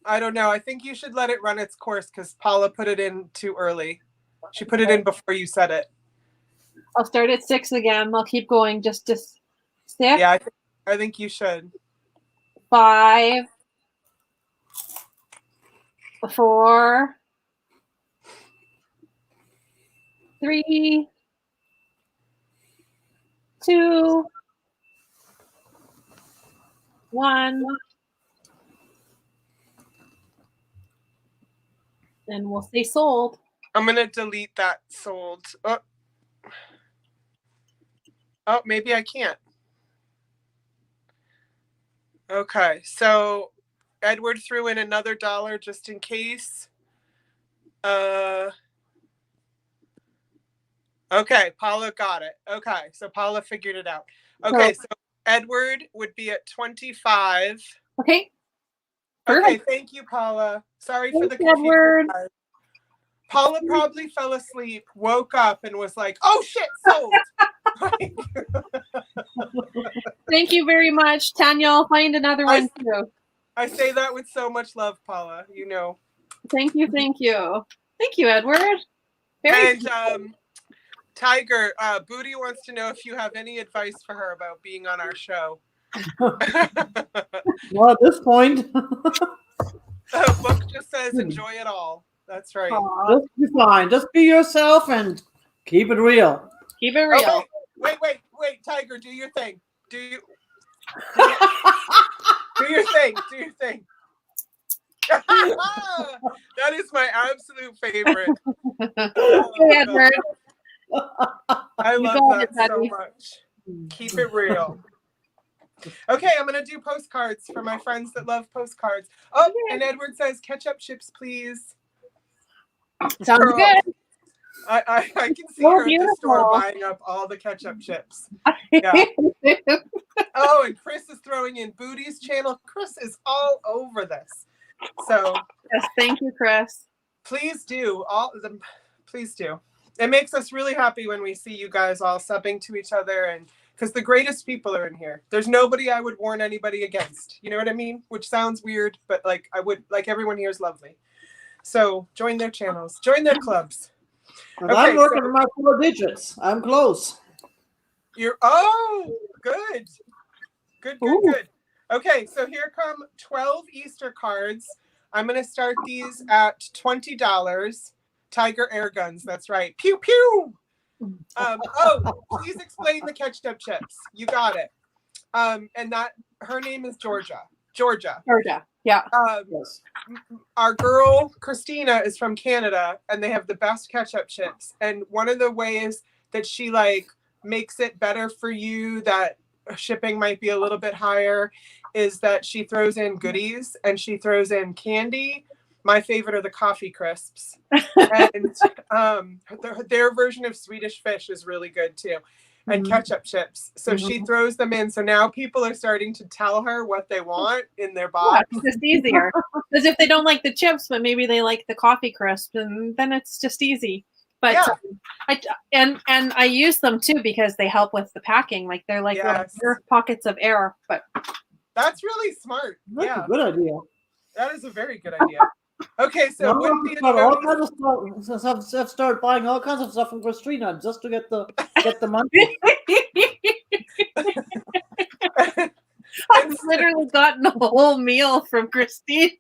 I don't know. I think you should let it run its course because Paula put it in too early. She put it in before you said it.
I'll start at 6 again. I'll keep going just to 6.
Yeah, I think you should.
5, 4, 3, 2, 1. And we'll say sold.
I'm going to delete that sold. Oh, maybe I can't. Okay, so Edward threw in another $1 just in case. Okay, Paula got it. Okay, so Paula figured it out. Okay, so Edward would be at 25.
Okay.
Okay, thank you, Paula. Sorry for the confusion.
Edward.
Paula probably fell asleep, woke up, and was like, "Oh shit, sold."
Thank you very much, Tanya. I'll find another one too.
I say that with so much love, Paula. You know.
Thank you, thank you, thank you, Edward.
And Tiger, Booty wants to know if you have any advice for her about being on our show.
Well, at this point,
Book just says enjoy it all. That's right.
Just be fine. Just be yourself and keep it real.
Keep it real.
Oh, wait, Tiger, do your thing. Do your thing. Do your thing. That is my absolute favorite.
Hey, Edward.
I love that so much. Keep it real. Okay, I'm going to do postcards for my friends that love postcards. Oh, and Edward says, ketchup chips, please.
Sounds
Girl,
good.
I can see her at the store buying up all the ketchup chips. Yeah. Oh, and Chris is throwing in Booty's channel. Chris is all over this. So
yes, thank you, Chris.
Please do. Please do. It makes us really happy when we see you guys all subbing to each other, and because the greatest people are in here. There's nobody I would warn anybody against. You know what I mean? Which sounds weird, but everyone here is lovely. So join their channels, join their clubs.
Okay, I'm working on my 4 digits. I'm close.
Good. Okay, so here come 12 Easter cards. I'm going to start these at $20. Tiger air guns, that's right. Pew, pew. Please explain the ketchup chips. You got it. And that her name is Georgia.
Georgia. Yeah.
Yes.
Our girl Christina is from Canada, and they have the best ketchup chips. And one of the ways that she like makes it better for you, that shipping might be a little bit higher, is that she throws in goodies and she throws in candy. My favorite are the coffee crisps, and their version of Swedish fish is really good too, and ketchup chips. So she throws them in. So now people are starting to tell her what they want in their box.
Yeah, it's just easier. Because if they don't like the chips, but maybe they like the coffee crisp, and then it's just easy. But
yeah.
I use them too because they help with the packing. Like they're like little pockets of air. But
that's really smart.
That's a good idea.
That is a very good idea. Okay, so
now
wouldn't be
all kinds of stuff. I've started buying all kinds of stuff from Christina just to get the money.
I've literally gotten a whole meal from Christina.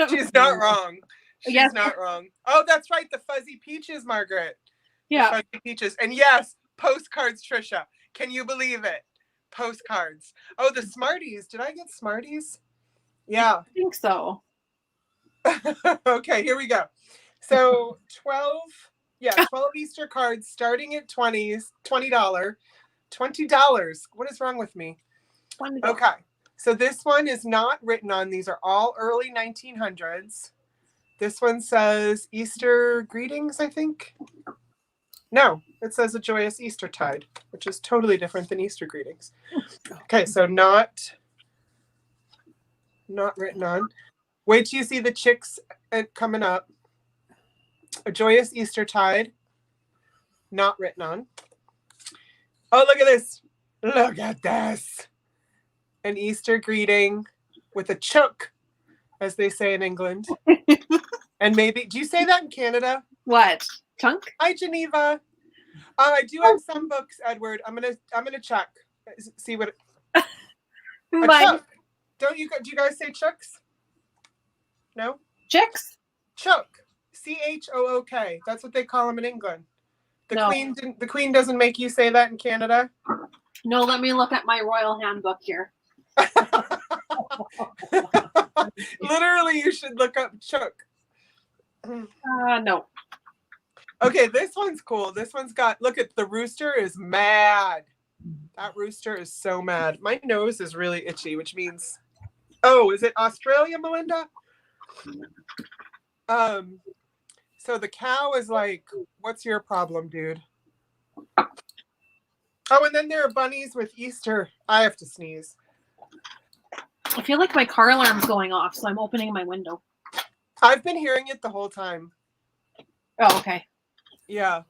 She's not wrong. She's not wrong. Oh, that's right. The fuzzy peaches, Margaret.
Yeah.
The fuzzy peaches. And yes, postcards, Trisha. Can you believe it? Postcards. Oh, the Smarties. Did I get Smarties? Yeah.
I think so.
Okay, here we go. So 12 Easter cards starting at $20. $20. What is wrong with me?
$20.
Okay. So this one is not written on. These are all early 1900s. This one says Easter greetings, I think. No, it says a joyous Eastertide, which is totally different than Easter greetings. Okay, so not written on. Wait till you see the chicks coming up. A joyous Eastertide, not written on. Oh, look at this. Look at this. An Easter greeting with a chook, as they say in England. And maybe, do you say that in Canada?
What? Chunk?
Hi, Geneva. I do have some books, Edward. I'm gonna check. See what. A chook. Do you guys say chooks? No.
Chicks?
Chook. CHOOK. That's what they call them in England. The Queen doesn't make you say that in Canada?
No, let me look at my royal handbook here.
Literally, you should look up chook.
No.
Okay, this one's cool. This one's got, look at, the rooster is mad. That rooster is so mad. My nose is really itchy, which means, oh, is it Australia, Melinda? So the cow is like, what's your problem, dude? Oh, and then there are bunnies with Easter. I have to sneeze.
I feel like my car alarm's going off, so I'm opening my window.
I've been hearing it the whole time.
Oh, okay.
Yeah.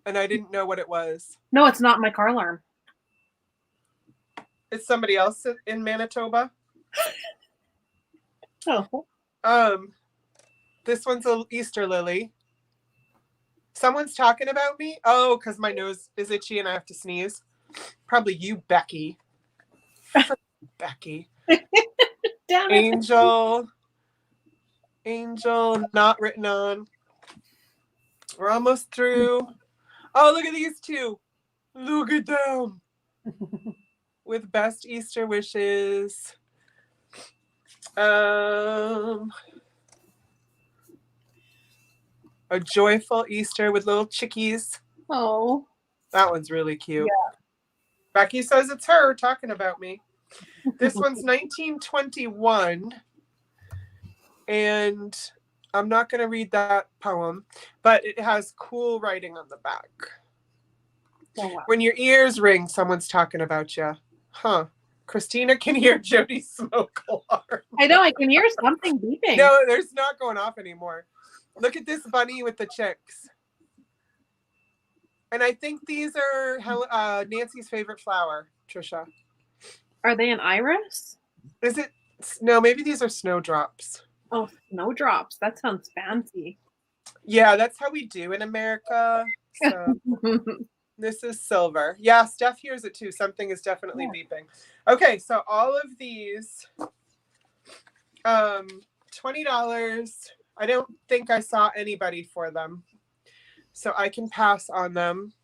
And I didn't know what it was.
No, it's not my car alarm.
It's somebody else in Manitoba.
Oh.
This one's an Easter lily. Someone's talking about me? Oh, because my nose is itchy and I have to sneeze. Probably you, Becky. Becky.
Damn it.
Angel, not written on. We're almost through. Oh, look at these two. Look at them. With best Easter wishes. A joyful Easter with little chickies.
Oh.
That one's really cute.
Yeah.
Becky says it's her talking about me. This one's 1921. And I'm not going to read that poem, but it has cool writing on the back.
Oh, wow.
When your ears ring, someone's talking about you. Huh. Christina can hear Jody's smoke alarm.
I know, I can hear something beeping.
No, there's not going off anymore. Look at this bunny with the chicks. And I think these are Nancy's favorite flower, Trisha.
Are they an iris?
Is it? No, maybe these are snowdrops.
Oh, snowdrops. That sounds fancy.
Yeah, that's how we do in America. So this is silver. Yeah, Steph hears it too. Something is definitely beeping. Okay, so all of these, $20. I don't think I saw anybody for them, so I can pass on them.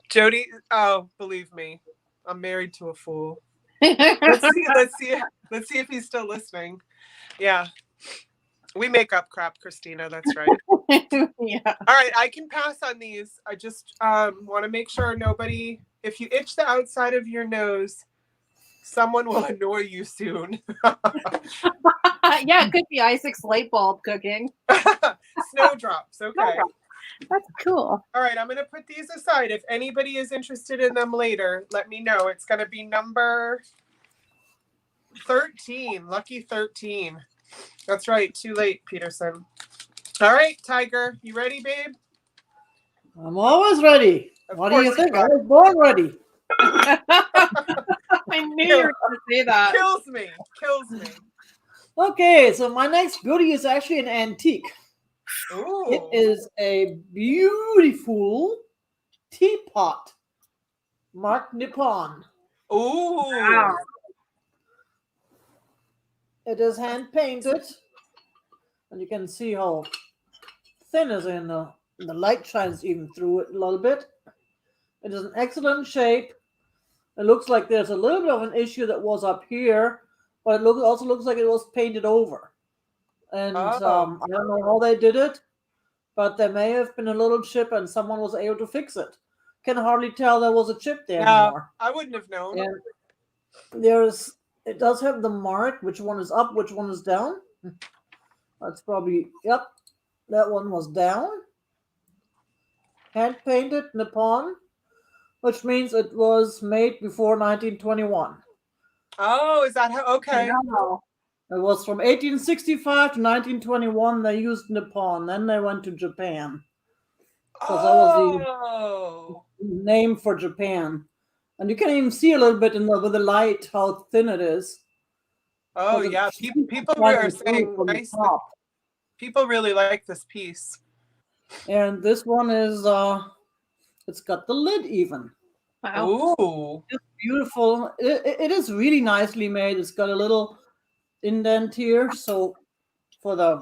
Jody, oh, believe me, I'm married to a fool. Let's see if he's still listening. Yeah. We make up crap, Christina. That's right.
Yeah.
All right, I can pass on these. I just want to make sure nobody, if you itch the outside of your nose, someone will annoy you soon.
Yeah, it could be Isaac's light bulb cooking.
Snowdrops. Okay.
That's cool.
All right, I'm going to put these aside. If anybody is interested in them later, let me know. It's going to be number 13. Lucky 13. That's right. Too late, Peterson. All right, Tiger. You ready, babe?
I'm always ready. What do you think? I was born ready.
I knew you were going to say that.
Kills me.
Okay, so my next goodie is actually an antique.
Ooh.
It is a beautiful teapot marked Nippon.
Ooh.
Wow.
It is hand painted, and you can see how thin it is in the light shines even through it a little bit. It is an excellent shape. It looks like there's a little bit of an issue that was up here, but it also looks like it was painted over. And I don't know how they did it, but there may have been a little chip and someone was able to fix it. Can hardly tell there was a chip there anymore.
I wouldn't have known.
And it does have the mark, which one is up, which one is down. That's probably, yep, that one was down. Hand painted Nippon, which means it was made before 1921.
Oh, is that how? Okay.
It was from 1865 to 1921. They used Nippon. Then they went to Japan. Because that was the name for Japan. And you can even see a little bit with the light how thin it is.
Oh, yeah. People are saying nice. People really like this piece.
And this one is, it's got the lid even.
Wow.
Ooh.
It's beautiful. It is really nicely made. It's got a little indent here, so you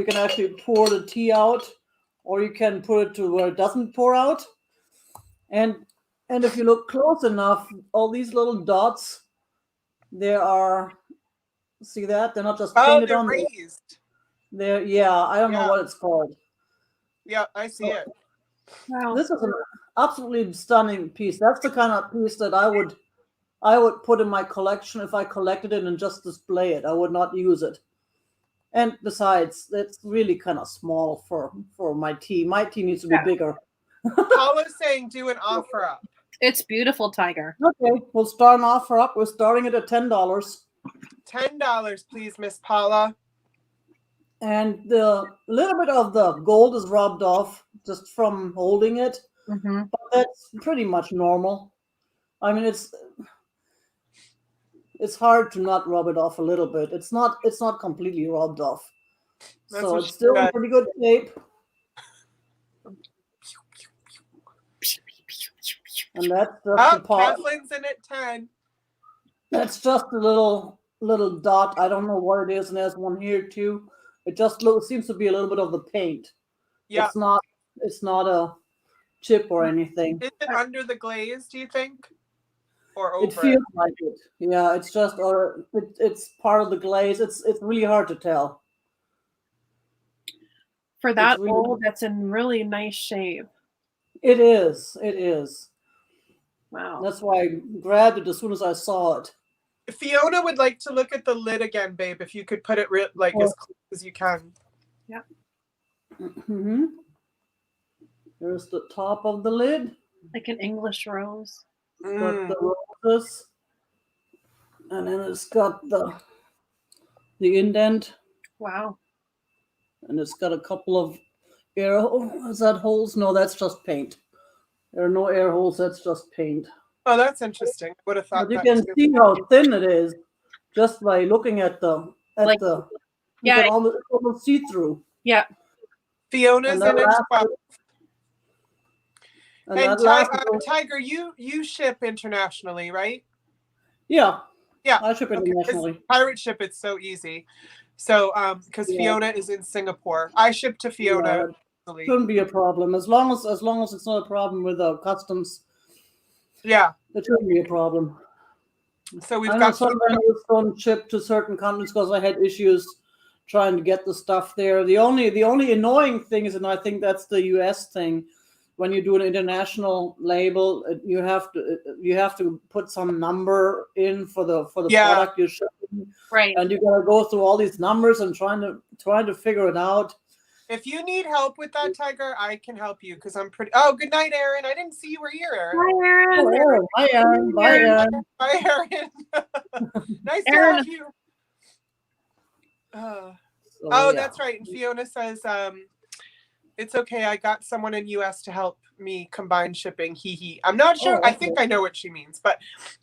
can actually pour the tea out, or you can put it to where it doesn't pour out. And if you look close enough, all these little dots, see that? They're not just painted on.
Raised.
I don't know what it's called.
Yeah, I see it.
Wow.
This is an absolutely stunning piece. That's the kind of piece that I would put in my collection if I collected it and just display it. I would not use it. And besides, it's really kind of small for my tea. My tea needs to be bigger.
Paula's saying do an offer up.
It's beautiful, Tiger.
Okay, we'll start an offer up. We're starting it at $10.
$10, please, Miss Paula.
And the little bit of the gold is rubbed off just from holding it.
Mm-hmm.
But that's pretty much normal. I mean, it's hard to not rub it off a little bit. It's not completely rubbed off. So it's still in pretty good shape. And that's just the pot.
Kathleen's in at 10.
That's just a little dot. I don't know what it is, and there's one here too. It just seems to be a little bit of the paint. Yeah. It's not a chip or anything.
Is it under the glaze, do you think? Or over?
It feels like it. Yeah, it's just it's part of the glaze. It's really hard to tell.
For that old, that's in really nice shape.
It is.
Wow.
That's why I grabbed it as soon as I saw it.
Fiona would like to look at the lid again, babe, if you could put it as close as you can.
Yeah.
Mm-hmm. There's the top of the lid.
Like an English rose.
It's got the roses. And then it's got the indent.
Wow.
And it's got a couple of air holes. Is that holes? No, that's just paint. There are no air holes. That's just paint.
Oh, that's interesting. I would have thought
you can see how thin it is just by looking at you can almost see through.
Yeah.
Fiona's in at 12. And Tiger, you ship internationally, right?
Yeah.
Yeah.
I ship internationally.
Pirate ship, it's so easy. So, because Fiona is in Singapore, I ship to Fiona.
Yeah, shouldn't be a problem as long as it's not a problem with customs.
Yeah.
It shouldn't be a problem.
So we've
I know
got
some vendors don't ship to certain countries because I had issues trying to get the stuff there. The only annoying thing is, and I think that's the US thing, when you do an international label, you have to put some number in for the product you're shipping,
Right.
and you gotta go through all these numbers and trying to figure it out.
If you need help with that, Tiger, I can help you because I'm pretty. Oh, good night, Aaron. I didn't see you were here, Aaron.
Hi, Aaron.
Oh, bye, Aaron. Bye, Aaron.
Bye, Aaron. Nice to
Aaron.
have you.
So,
Oh,
yeah.
that's right. And Fiona says, it's okay. I got someone in US to help me combine shipping. Hee hee. I'm not sure.
Oh,
I think I know what she means, but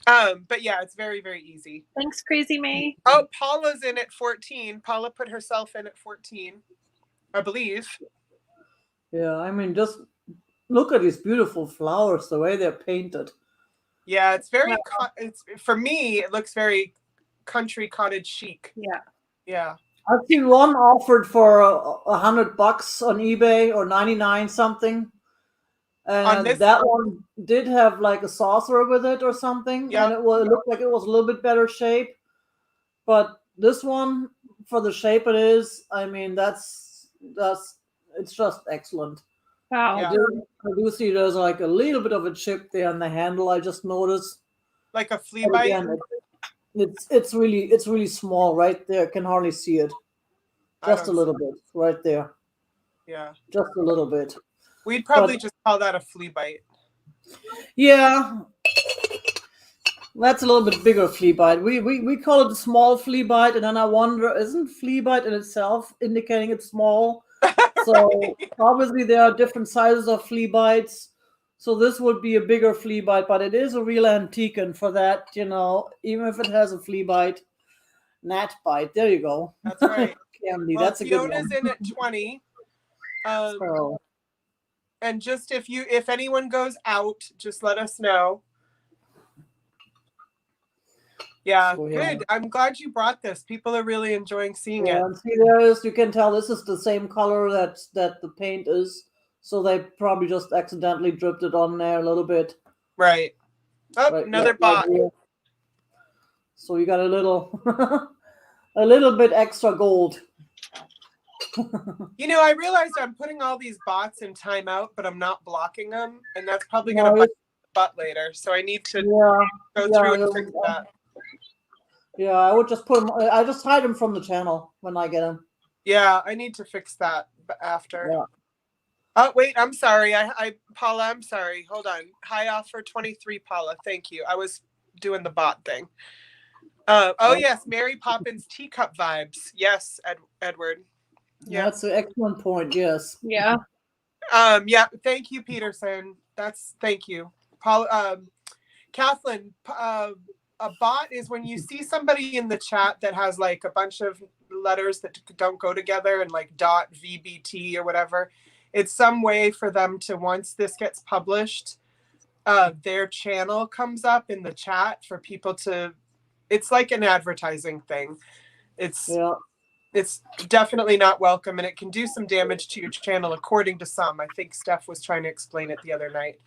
yeah, it's very, very easy.
Thanks, Crazy May.
Oh, Paula's in at 14. Paula put herself in at 14, I believe.
Yeah, I mean, just look at these beautiful flowers, the way they're painted.
Yeah, it's very, it's for me, it looks very country cottage chic.
Yeah.
Yeah.
I've seen one offered for $100 on eBay or 99 something. And that one did have like a saucer with it or something.
Yeah.
And it looked like it was a little bit better shape. But this one, for the shape it is, I mean, it's just excellent.
Wow.
Yeah.
I do see there's like a little bit of a chip there on the handle. I just noticed.
Like a flea bite.
Again, it's really small right there. Can hardly see it. Just a little bit right there.
Yeah.
Just a little bit.
We'd probably just call that a flea bite.
Yeah. That's a little bit bigger flea bite. We call it a small flea bite, and then I wonder, isn't flea bite in itself indicating it's small? So obviously there are different sizes of flea bites. So this would be a bigger flea bite, but it is a real antique, and for that, even if it has a flea bite, gnat bite. There you go.
That's right.
Candy.
Well,
That's a good one.
Fiona's in at 20. And just if anyone goes out, just let us know. Yeah, good. I'm glad you brought this. People are really enjoying seeing it.
And see, you can tell this is the same color that the paint is. So they probably just accidentally dripped it on there a little bit.
Right. Oh,
right,
another bot.
So you got a little a little bit extra gold.
I realized I'm putting all these bots in timeout, but I'm not blocking them, and that's probably going to bite the butt later. So I need to go through and fix that.
Yeah, I would just put them. I just hide them from the channel when I get them.
Yeah, I need to fix that after.
Yeah.
Oh wait, I'm sorry. Paula, I'm sorry. Hold on. High offer 23, Paula. Thank you. I was doing the bot thing. Yes, Mary Poppins teacup vibes. Yes, Edward.
Yeah, that's an excellent point. Yes.
Yeah.
Yeah. Thank you, Peterson. Thank you, Paula. Kathleen. A bot is when you see somebody in the chat that has like a bunch of letters that don't go together and like .vbt or whatever. It's some way for them to, once this gets published, their channel comes up in the chat for people to. It's like an advertising thing. It's definitely not welcome, and it can do some damage to your channel, according to some. I think Steph was trying to explain it the other night.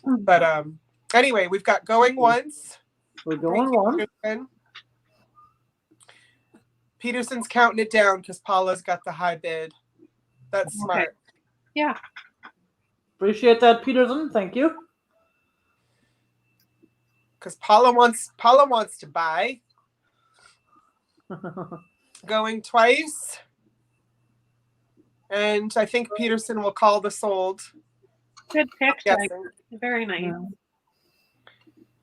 But anyway, we've got going once.
We're going one.
Peterson's counting it down because Paula's got the high bid. That's smart.
Yeah.
Appreciate that, Peterson. Thank you.
Because Paula wants to buy. Going twice. And I think Peterson will call the sold.
Good pick. Very nice. Yeah.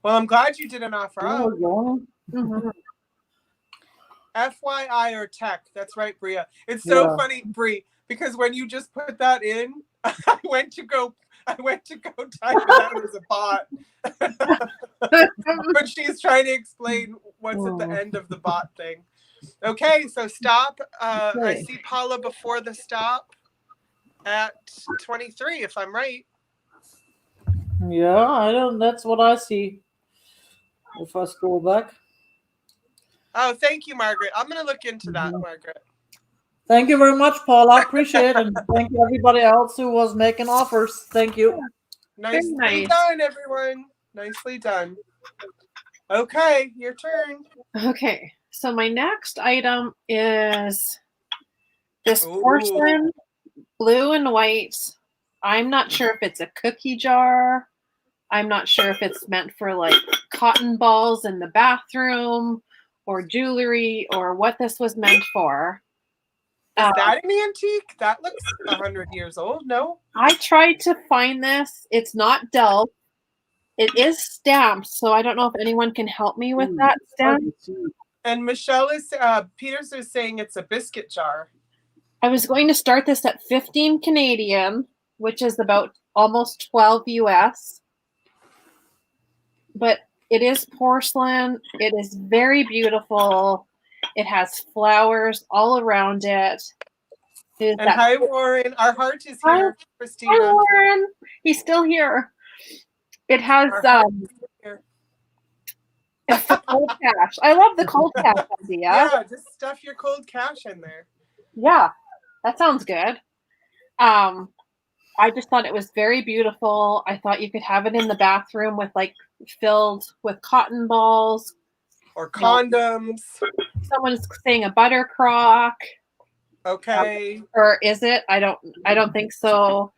Well, I'm glad you did an offer.
Mm-hmm.
FYI or tech. That's right, Bria. It's so funny, Brie, because when you just put that in, I went to go type it out as a bot. But she's trying to explain what's at the end of the bot thing. Okay, so stop. I see Paula before the stop at 23, if I'm right.
Yeah, that's what I see. If I scroll back.
Oh, thank you, Margaret. I'm going to look into that, Margaret.
Thank you very much, Paula. I appreciate it. And thank you, everybody else who was making offers. Thank you.
Nicely done, everyone. Nicely done. Okay, your turn.
Okay, so my next item is this
Ooh.
porcelain blue and white. I'm not sure if it's a cookie jar. I'm not sure if it's meant for like cotton balls in the bathroom or jewelry or what this was meant for.
Is that an antique? That looks 100 years old, no?
I tried to find this. It's not Delft. It is stamped, so I don't know if anyone can help me with that stamp.
And Michelle is, Peters is saying it's a biscuit jar.
I was going to start this at 15 Canadian, which is about almost 12 US. But it is porcelain. It is very beautiful. It has flowers all around it.
And hi, Warren. Our heart is here, Christina.
Hi, Warren. He's still here. It has it's the cold cash. I love the cold cash idea.
Yeah, just stuff your cold cash in there.
Yeah, that sounds good. I just thought it was very beautiful. I thought you could have it in the bathroom with like filled with cotton balls
or condoms.
Someone's saying a butter crock.
Okay.
Or is it? I don't think so.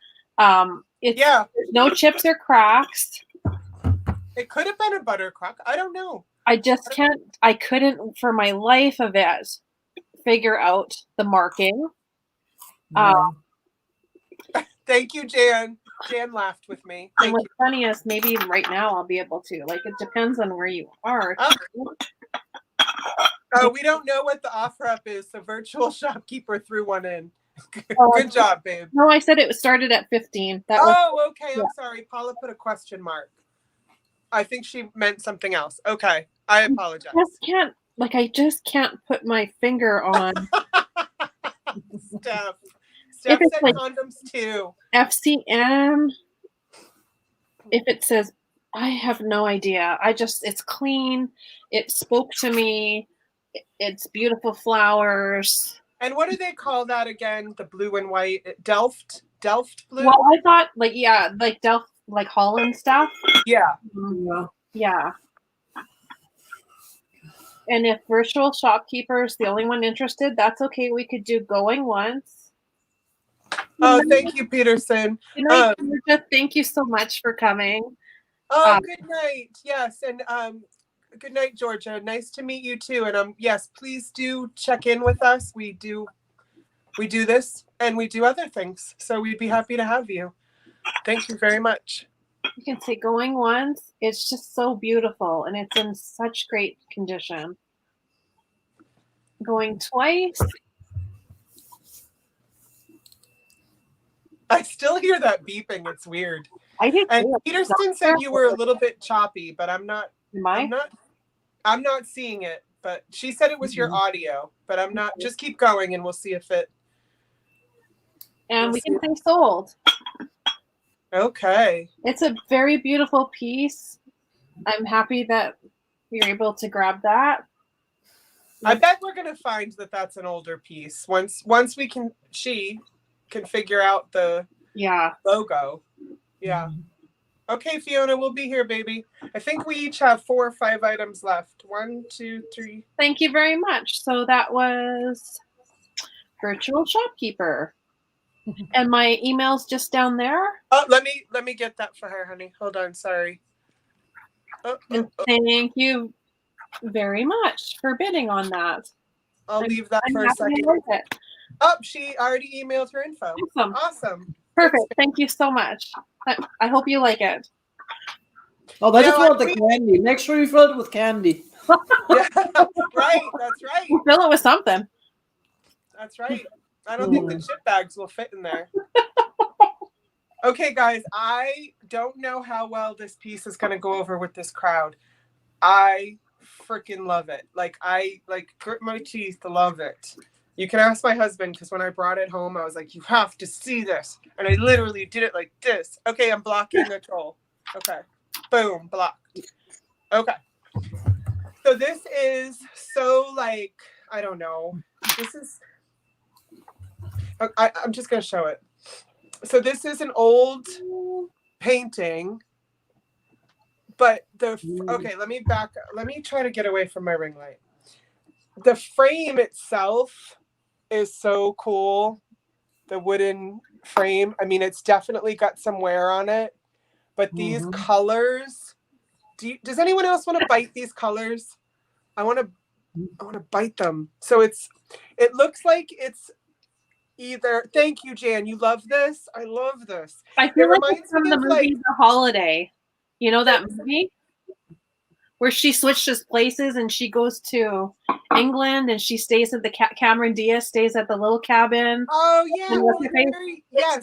It's
there's
no chips or cracks.
It could have been a butter crock. I don't know.
I couldn't for my life of it figure out the marking.
Thank you, Jan. Jan laughed with me.
And what's funny is maybe right now I'll be able to. Like, it depends on where you are.
Oh, we don't know what the offer up is. The virtual shopkeeper threw one in. Good job, babe.
No, I said it started at 15.
Okay. I'm sorry. Paula put a question mark. I think she meant something else. Okay. I apologize.
I just can't put my finger on.
Steph said like condoms too.
FCM. If it says, I have no idea. It's clean. It spoke to me. It's beautiful flowers.
And what do they call that again? The blue and white Delft blue.
Well, I thought like Delft, like Holland stuff.
Yeah.
Yeah. And if virtual shopkeeper's the only one interested, that's okay. We could do going once.
Oh, thank you, Peterson.
Good night, Georgia. Thank you so much for coming.
Oh, good night. Yes, and good night, Georgia. Nice to meet you too. And yes, please do check in with us. We do this and we do other things. So we'd be happy to have you. Thank you very much.
You can say going once. It's just so beautiful and it's in such great condition. Going twice.
I still hear that beeping. It's weird.
I did.
And Peterson said you were a little bit choppy, but I'm not seeing it. But she said it was your audio, but I'm not. Just keep going and we'll see if it.
And we can say sold.
Okay.
It's a very beautiful piece. I'm happy that you're able to grab that.
I bet we're gonna find that that's an older piece once she can figure out the logo. Yeah. Okay, Fiona, we'll be here, baby. I think we each have 4 or 5 items left. 1, 2, 3.
Thank you very much. So that was virtual shopkeeper. And my email's just down there.
Oh, let me get that for her, honey. Hold on, sorry.
Thank you very much for bidding on that.
I'll leave that for a second. Oh, she already emailed her info. Awesome.
Perfect. Thank you so much. I hope you like it.
Oh, they just want the candy. Make sure you fill it with candy.
Yeah, right. That's right.
We'll fill it with something.
That's right. I don't think the chip bags will fit in there. Okay, guys, I don't know how well this piece is going to go over with this crowd. I freaking love it. I grit my teeth to love it. You can ask my husband, because when I brought it home, I was like, you have to see this. And I literally did it like this. Okay, I'm blocking the troll. Okay. Boom, blocked. Okay. So this is so I don't know. This is... I'm just going to show it. So this is an old painting But okay, let me try to get away from my ring light. The frame itself is so cool. The wooden frame. I mean, it's definitely got some wear on it. But these colors, does anyone else want to bite these colors? I want to bite them. So it looks like it's either, thank you, Jan. You love this? I love this.
I feel like it's from the movie The Holiday. You know that movie? Where she switches places and she goes to England and she stays at the Cameron Diaz stays at the little cabin.
Oh yeah,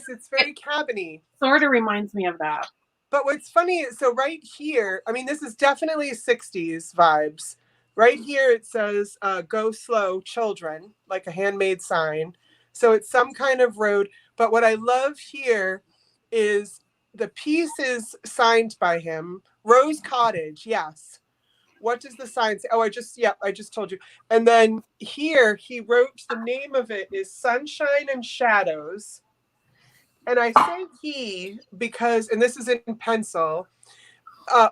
it's very cabiny.
Sort of reminds me of that.
But what's funny is, so right here, I mean, this is definitely 60s vibes. Right here it says, go slow, children, like a handmade sign. So it's some kind of road. But what I love here is the piece is signed by him. Rose Cottage, yes. What does the sign say? Oh, I just told you. And then here he wrote, the name of it is Sunshine and Shadows. And I say he because, and this is in pencil,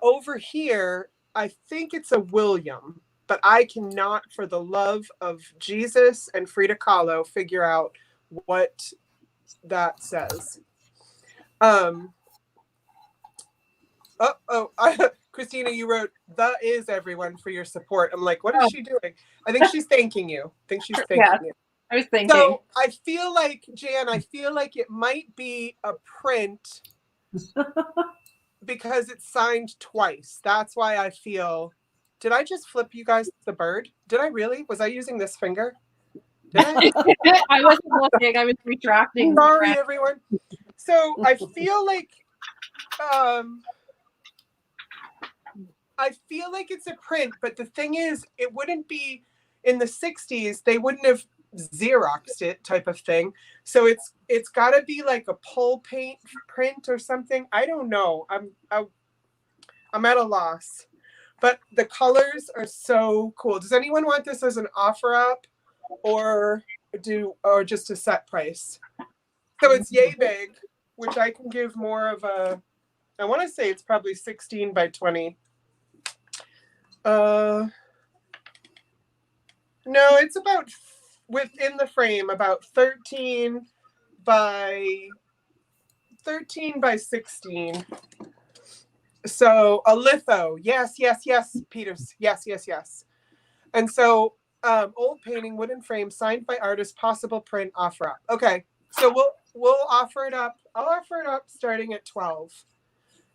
over here, I think it's a William, but I cannot, for the love of Jesus and Frida Kahlo, figure out what that says. Christina, you wrote, "The is everyone for your support." I'm like, what is she doing? I think she's thanking you. You.
I was thinking.
So I feel like, Jan, it might be a print because it's signed twice. That's why I feel. Did I just flip you guys the bird? Did I really? Was I using this finger? Did I?
I wasn't looking. I was retracting.
Sorry, everyone. So I feel like it's a print, but the thing is, it wouldn't be in the 60s. They wouldn't have Xeroxed it, type of thing. So it's got to be like a pull paint print or something. I don't know. I'm at a loss. But the colors are so cool. Does anyone want this as an offer up or just a set price? So it's yay big, which I can give more of a, I want to say it's probably 16 by 20. No, it's about, within the frame, about 13 by 16. So a litho. Yes, Peters. Yes. And so old painting, wooden frame, signed by artist, possible print, offer up. Okay. So we'll offer it up. I'll offer it up starting at 12.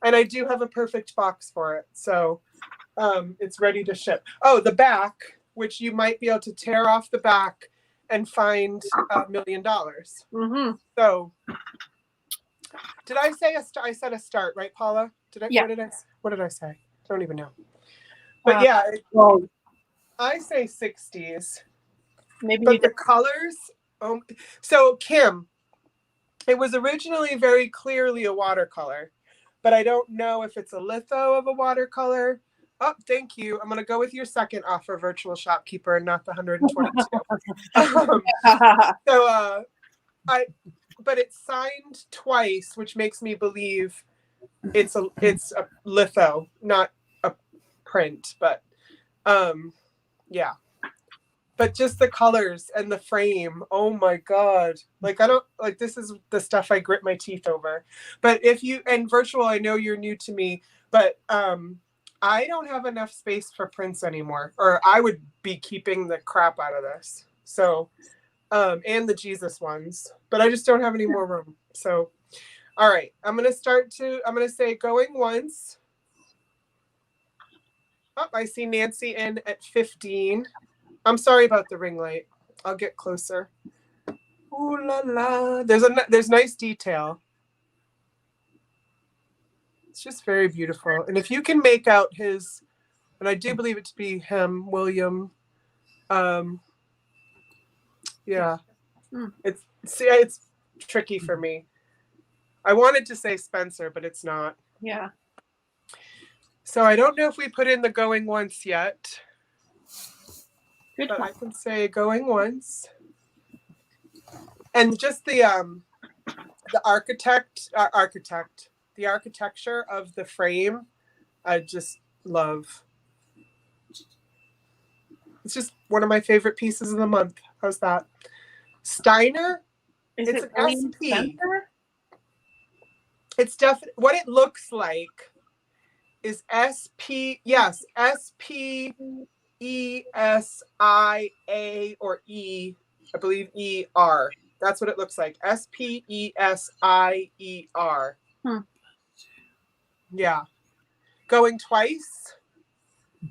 And I do have a perfect box for it. So it's ready to ship. Oh, the back, which you might be able to tear off the back and find $1 million.
Mm-hmm.
So did I say I said a start, right, Paula?
Yeah.
What did I say? I don't even know. But yeah, I say 60s.
Maybe.
But the colors. So Kim, it was originally very clearly a watercolor, but I don't know if it's a litho of a watercolor. Oh, thank you. I'm going to go with your second offer, virtual shopkeeper, and not the 122. But it's signed twice, which makes me believe it's a litho, not a print. But yeah. But just the colors and the frame, oh my God. Like, this is the stuff I grit my teeth over. But and virtual, I know you're new to me, but I don't have enough space for prints anymore, or I would be keeping the crap out of this. So, and the Jesus ones, but I just don't have any more room. So, all right, I'm going to say going once. Oh, I see Nancy in at 15. I'm sorry about the ring light. I'll get closer. Ooh la la. There's nice detail. It's just very beautiful. And if you can make out his, and I do believe it to be him, William. Yeah. It's tricky for me. I wanted to say Spencer, but it's not.
Yeah.
So I don't know if we put in the going once yet. But I can say going once. And just the architecture of the frame, I just love. It's just one of my favorite pieces of the month. How's that? Steiner.
Is
It's
it
an
William
SP.
Spencer?
It's definitely what it looks like is SP. Yes, SPESIA or E. I believe ER. That's what it looks like. SPESIER. Yeah. Going twice.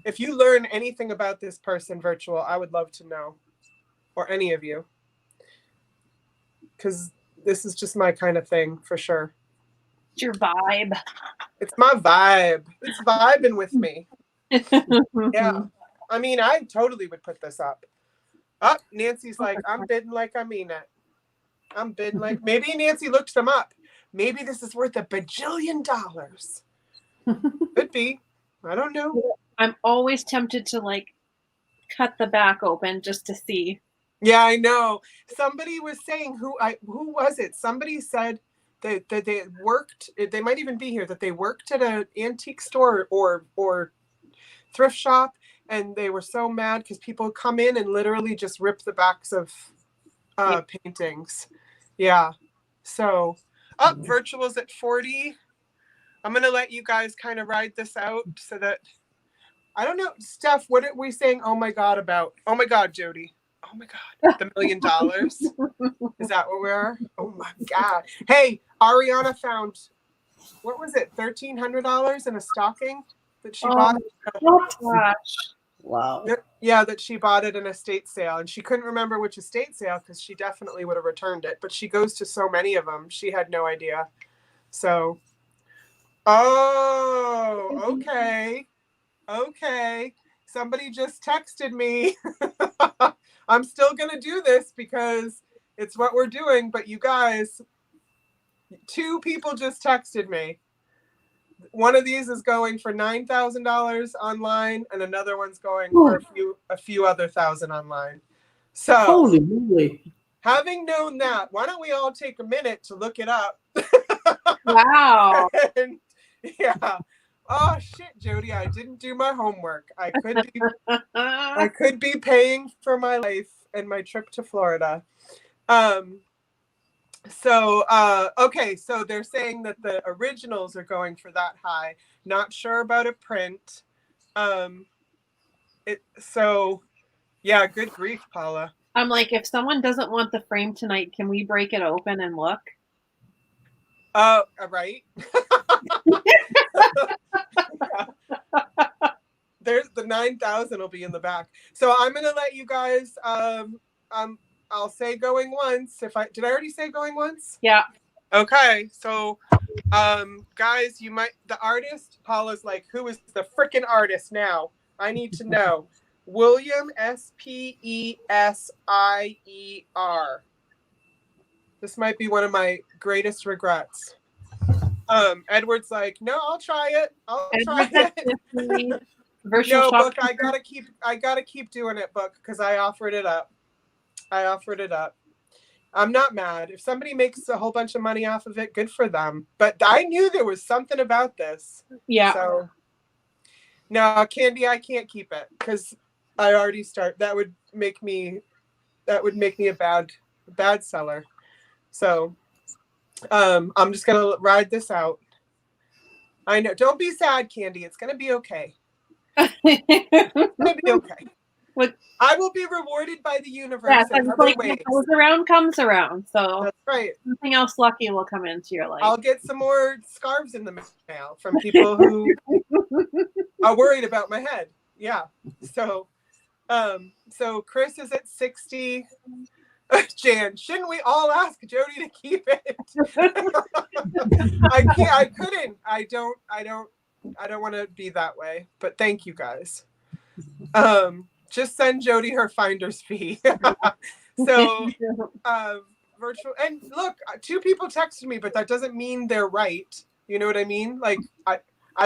If you learn anything about this person virtual, I would love to know. Or any of you. Because this is just my kind of thing for sure.
It's your vibe.
It's my vibe. It's vibing with me. Yeah. I mean, I totally would put this up. Oh, Nancy's like, I'm bidding like I mean it. I'm bidding like, maybe Nancy looked them up. Maybe this is worth $1 bajillion. Could be. I don't know.
I'm always tempted to like cut the back open just to see.
Yeah, I know. Somebody was saying who was it? Somebody said that they worked. They might even be here. That they worked at an antique store or thrift shop, and they were so mad because people come in and literally just rip the backs of paintings. Yeah. So virtual's at 40. I'm gonna let you guys kind of ride this out so that I don't know, Steph. What are we saying? Oh my God! About oh my God, Jody. Oh my God, $1 million. Is that what we are? Oh my God. Hey, Ariana found, what was it? $1,300 in a stocking that she bought.
Oh gosh.
Wow.
Yeah, that she bought at an estate sale, and she couldn't remember which estate sale because she definitely would have returned it. But she goes to so many of them, she had no idea. So, oh, okay. Somebody just texted me. I'm still going to do this because it's what we're doing. But you guys, 2 people just texted me. One of these is going for $9,000 online, and another one's going for a few other thousand online. So,
holy moly.
Having known that, why don't we all take a minute to look it up?
Wow.
And, yeah. Oh shit, Jody, I didn't do my homework. I could be paying for my life and my trip to Florida. Okay, so they're saying that the originals are going for that high. Not sure about a print. Yeah, good grief, Paula.
I'm like, if someone doesn't want the frame tonight, can we break it open and look?
Right. There's the 9,000 will be in the back. So I'm gonna let you guys. I'll say going once. Did I already say going once?
Yeah.
Okay. So, guys, the artist. Paula's like, who is the freaking artist now? I need to know. William SPESIER. This might be one of my greatest regrets. Edward's like, no, I'll try it. No, book. I gotta keep doing it, book, because I offered it up. I'm not mad. If somebody makes a whole bunch of money off of it, good for them. But I knew there was something about this.
Yeah.
So no, Candy, I can't keep it because I already that would make me a bad seller. So I'm just gonna ride this out. I know. Don't be sad, Candy. It's gonna be okay. It's gonna be okay. I will be rewarded by the universe in other ways.
What goes around comes around. So
that's right.
Something else lucky will come into your life.
I'll get some more scarves in the mail from people who are worried about my head. Yeah. So Chris is at 60. Jan, shouldn't we all ask Jody to keep it? I couldn't. I don't want to be that way. But thank you guys. Just send Jody her finder's fee. So virtual, and look, 2 people texted me, but that doesn't mean they're right. You know what I mean? Like I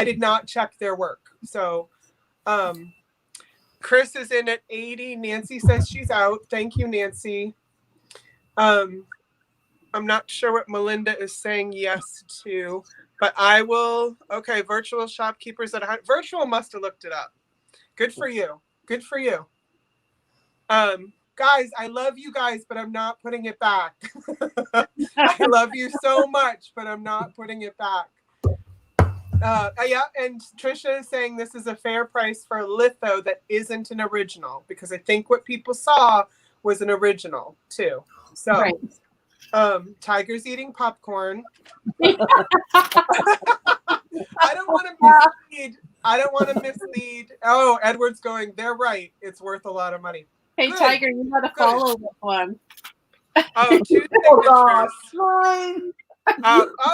did not check their work. So Chris is in at 80. Nancy says she's out. Thank you, Nancy. I'm not sure what Melinda is saying yes to, but I will. Okay, virtual shopkeepers at 100. Virtual must have looked it up. Good for you. Good for you. Guys, I love you guys, but I'm not putting it back. I love you so much, but I'm not putting it back. Yeah, and Trisha is saying this is a fair price for a litho that isn't an original, because I think what people saw was an original too. So, right. Tiger's eating popcorn. I don't want to mislead. I don't want to mislead. Oh, Edward's going, they're right. It's worth a lot of money.
Hey, good. Tiger, you got to follow this one.
Oh, 2 signatures. Fine.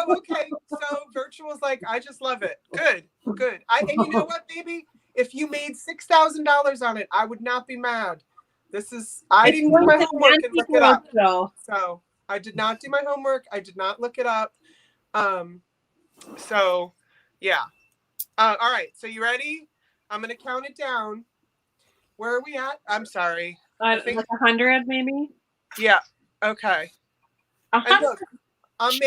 Okay. So virtual's like, I just love it. Good. And you know what, baby? If you made $6,000 on it, I would not be mad. I didn't do my homework and look it up. So I did not do my homework. I did not look it up. So yeah. All right. So you ready? I'm going to count it down. Where are we at? I'm sorry.
I think like 100 maybe.
Yeah. Okay. And look, I'm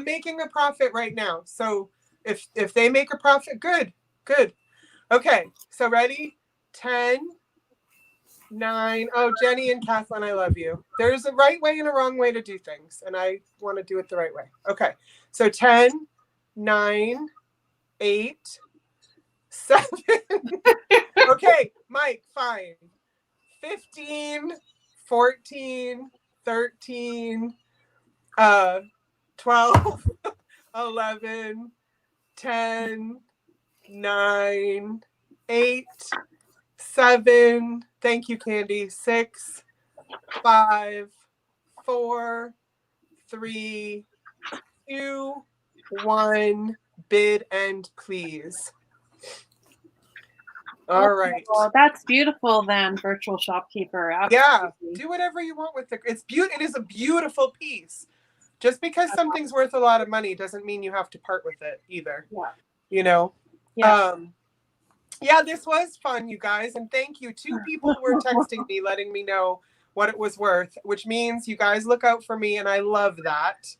making a profit right now. So if they make a profit, good. Okay. So ready? 10, 9. Oh, Jenny and Kathleen, I love you. There's a right way and a wrong way to do things, and I want to do it the right way. Okay. So 10, 9, 8, 7. Okay, Mike, fine. 15, 14, 13, 12, 11, 10, 9, 8, 7. Thank you, Candy. 6, 5, 4, 3, 2, 1. Bid and please. All right.
Well, that's beautiful then, virtual shopkeeper. Absolutely.
Yeah, do whatever you want with it. It is a beautiful piece. Just because something's worth a lot of money doesn't mean you have to part with it either. Yeah. You know? Yeah. Yeah, this was fun, you guys. And thank you. 2 people were texting me, letting me know what it was worth, which means you guys look out for me, and I love that.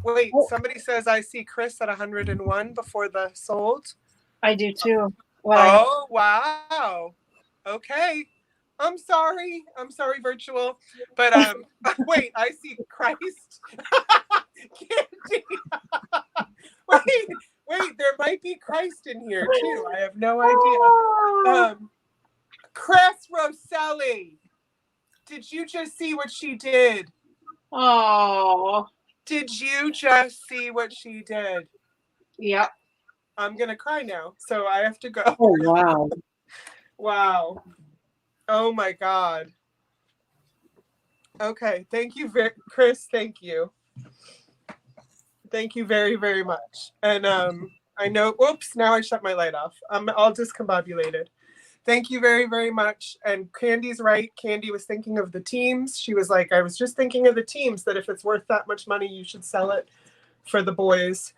Wait, somebody says I see Chris at 101 before the sold.
I do too.
Wow. Oh, wow. Okay. I'm sorry, virtual. But wait, I see Christ. Candy. Wait, there might be Christ in here too. I have no idea. Chris Rosselli. Did you just see what she did?
Oh.
Did you just see what she did?
Yep.
I'm going to cry now, so I have to go.
Oh, wow.
Wow. Oh, my God. Okay. Thank you, Chris. Thank you. Thank you very, very much. And I know, whoops, now I shut my light off. I'm all discombobulated. Thank you very, very much. And Candy's right. Candy was thinking of the teams. She was like, I was just thinking of the teams, that if it's worth that much money, you should sell it for the boys.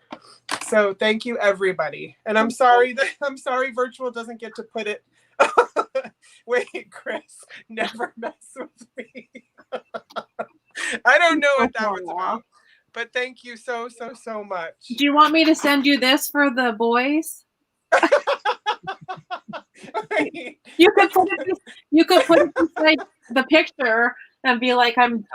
So thank you, everybody. And I'm sorry virtual doesn't get to put it. Wait, Chris, never mess with me. I don't know what that was about. But thank you so much.
Do you want me to send you this for the boys? You could put it beside the picture and be like, I'm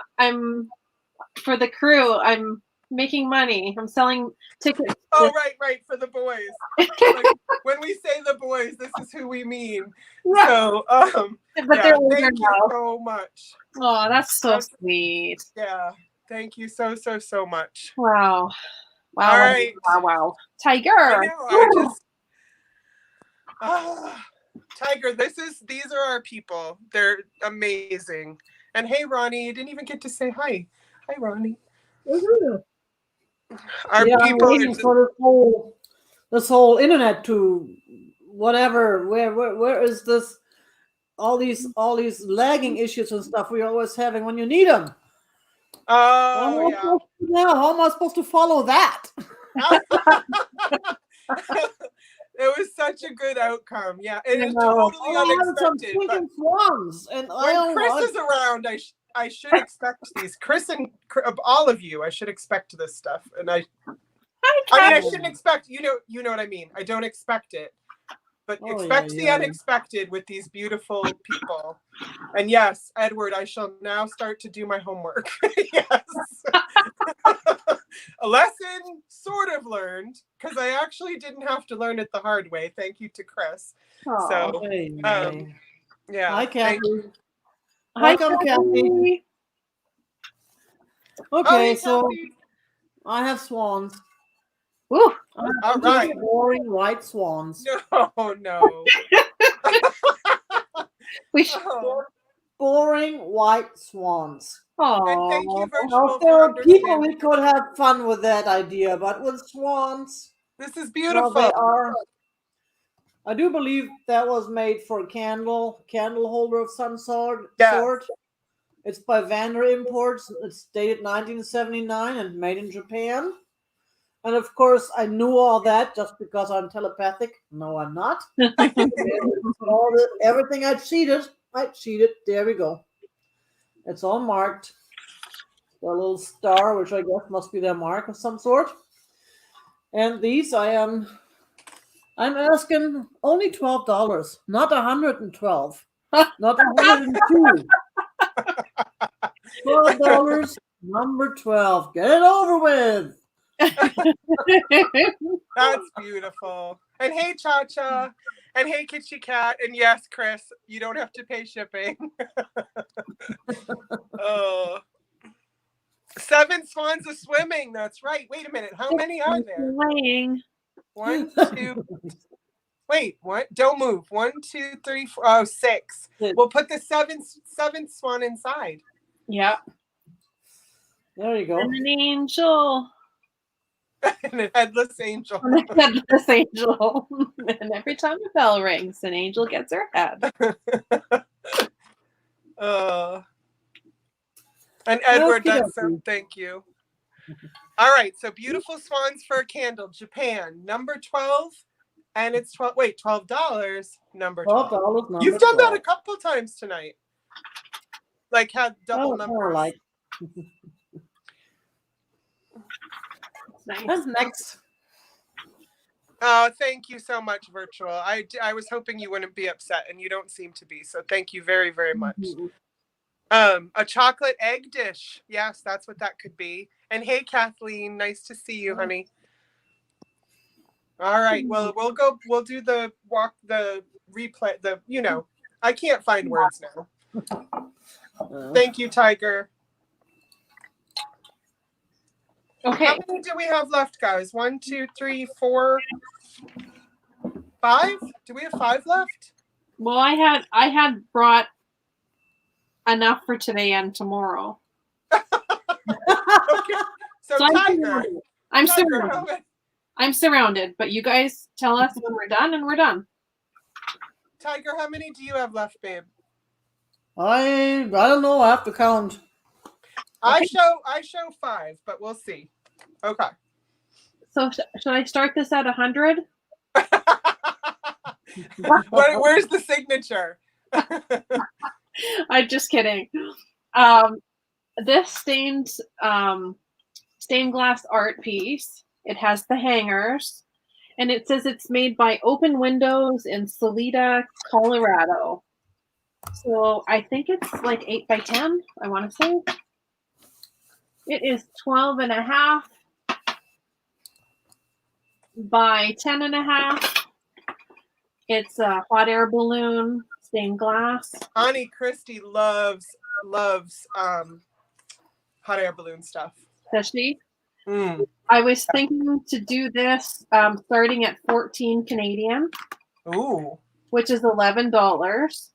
for the crew. I'm making money. I'm selling tickets.
Oh, right, for the boys. Like, when we say the boys, this is who we mean. Yeah. So, but
they're
thank you so much.
Oh, that's so sweet.
Yeah, thank you so much.
Wow.
All right.
Wow. Tiger.
I know, Tiger, these are our people. They're amazing. And hey, Ronnie, you didn't even get to say hi. Hi, Ronnie.
Mm-hmm.
Our people
I'm waiting for this whole internet to whatever. Where is this? All these lagging issues and stuff we're always having when you need them.
Oh, yeah.
How am I supposed to follow that?
It was such a good outcome. Yeah, and it's totally unexpected.
Swans, and
when Chris is around, I should expect these. Chris and all of you, I should expect this stuff. And I mean, I shouldn't expect, you know what I mean. I don't expect it. But expect the unexpected with these beautiful people. And yes, Edward, I shall now start to do my homework. Yes. A lesson sort of learned, because I actually didn't have to learn it the hard way. Thank you to Chris. So, yeah.
Hi, Kathy.
Welcome, Kathy.
Okay,
hey,
so
Kathy.
I have swans.
Ooh.
All right.
Boring white swans.
No.
We should.
Boring white swans.
And thank you, Virtual,
Now,
for
for people,
understanding.
we could have fun with that idea, but with swans,
This is beautiful.
well, they are. I do believe that was made for a candle holder of some sort. It's by Vander Imports. It's dated 1979 and made in Japan. And of course, I knew all that just because I'm telepathic. No, I'm not. Everything I cheated. There we go. It's all marked. A little star, which I guess must be their mark of some sort. And these I'm asking only $12, not $112, not $102. $12, number 12. Get it over with.
That's beautiful. And hey, Cha-Cha. And hey, Kitty Cat. And yes, Chris, you don't have to pay shipping. Oh. 7 swans of swimming. That's right. Wait a minute. How many are there? 1, 2. Wait, what? Don't move. 1, 2, 3, 4. Oh, 6. We'll put the seventh swan inside.
Yeah.
There you go.
And an angel.
And a headless angel.
And a headless angel. And every time a bell rings, an angel gets her head.
And Edward, thank you. All right, so beautiful swans for a candle, Japan, number 12, and it's $12, number 12.
$12,
You've done that a couple times tonight. Like had double numbers.
Like.
Nice.
What's next?
Oh, thank you so much, Virtual. I was hoping you wouldn't be upset, and you don't seem to be. So thank you very, very much. A chocolate egg dish. Yes, that's what that could be. And hey, Kathleen, nice to see you, honey. All right. Well, we'll do the replay. I can't find words now. Thank you, Tiger.
Okay.
How many do we have left, guys? 1, 2, 3, 4, 5? Do we have 5 left?
Well, I had brought enough for today and tomorrow.
Okay. So Tiger.
I'm surrounded, but you guys tell us when we're done, and we're done.
Tiger, how many do you have left, babe?
I don't know. I have to count.
I show 5, but we'll see. Okay.
So should I start this at 100?
Where's the signature?
I'm just kidding. This stained glass art piece. It has the hangers, and it says it's made by Open Windows in Salida, Colorado. So I think it's like 8 by 10. I want to say it is 12.5 by 10.5. It's a hot air balloon stained glass.
Honey Christy loves hot air balloon stuff.
Does she? I was thinking to do this starting at 14 Canadian.
Ooh.
Which is $11.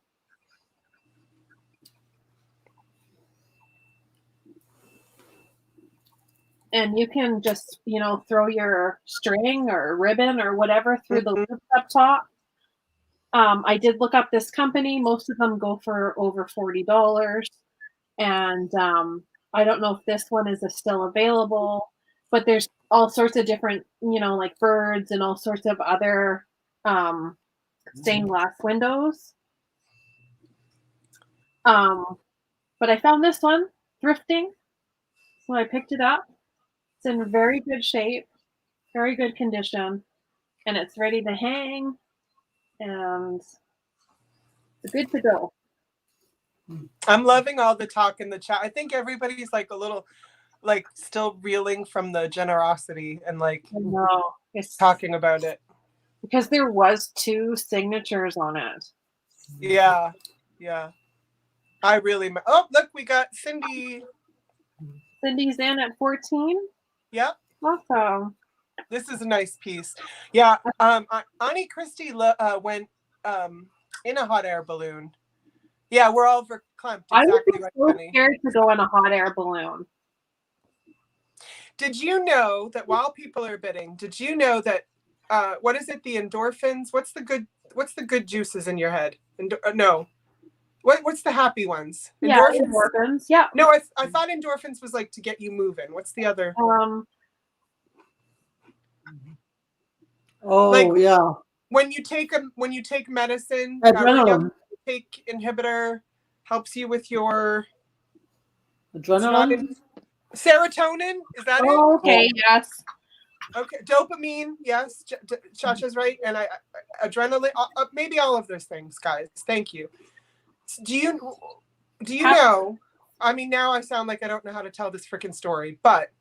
And you can just, throw your string or ribbon or whatever through the loop up top. I did look up this company. Most of them go for over $40. And I don't know if this one is still available, but there's all sorts of different, like birds and all sorts of other stained glass windows. But I found this one thrifting, so I picked it up. It's in very good shape, very good condition, and it's ready to hang, and it's good to go.
I'm loving all the talk in the chat. I think everybody's like a little, like, still reeling from the generosity and like talking about it.
Because there was 2 signatures on it.
Yeah. I really. Oh, look, we got Cindy.
Cindy's in at 14.
Yep.
Awesome.
This is a nice piece. Yeah. Annie Christie went in a hot air balloon. Yeah, we're all verklempt. Exactly.
I would be
right,
so
Penny.
scared to go in a hot air balloon.
Did you know that while people are bidding, did you know that what is it? The endorphins. What's the good juices in your head? No. What's the happy ones?
Yeah, endorphins. Yeah.
No, I thought endorphins was like to get you moving. What's the other?
Oh,
like,
yeah.
When you take medicine,
Adrenaline.
take inhibitor helps you with your
Adrenaline.
Serotonin. Is that it?
Okay. Yes.
Okay. Dopamine. Yes. Chacha's right. And adrenaline. Maybe all of those things, guys. Thank you. Do you know? I mean, now I sound like I don't know how to tell this freaking story, but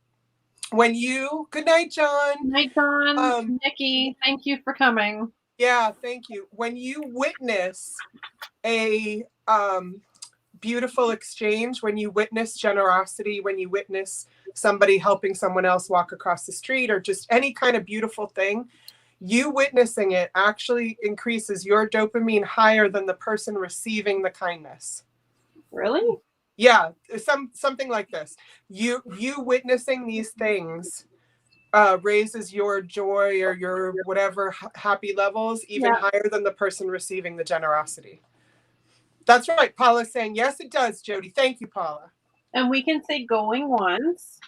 when you, good night, John.
Good night, John. Nikki, thank you for coming.
Yeah, thank you. When you witness a beautiful exchange, when you witness generosity, when you witness somebody helping someone else walk across the street, or just any kind of beautiful thing, you witnessing it actually increases your dopamine higher than the person receiving the kindness.
Really?
Yeah, something like this. You witnessing these things raises your joy or your whatever happy levels even higher than the person receiving the generosity. That's right. Paula's saying, yes, it does, Jody. Thank you, Paula.
And we can say going once.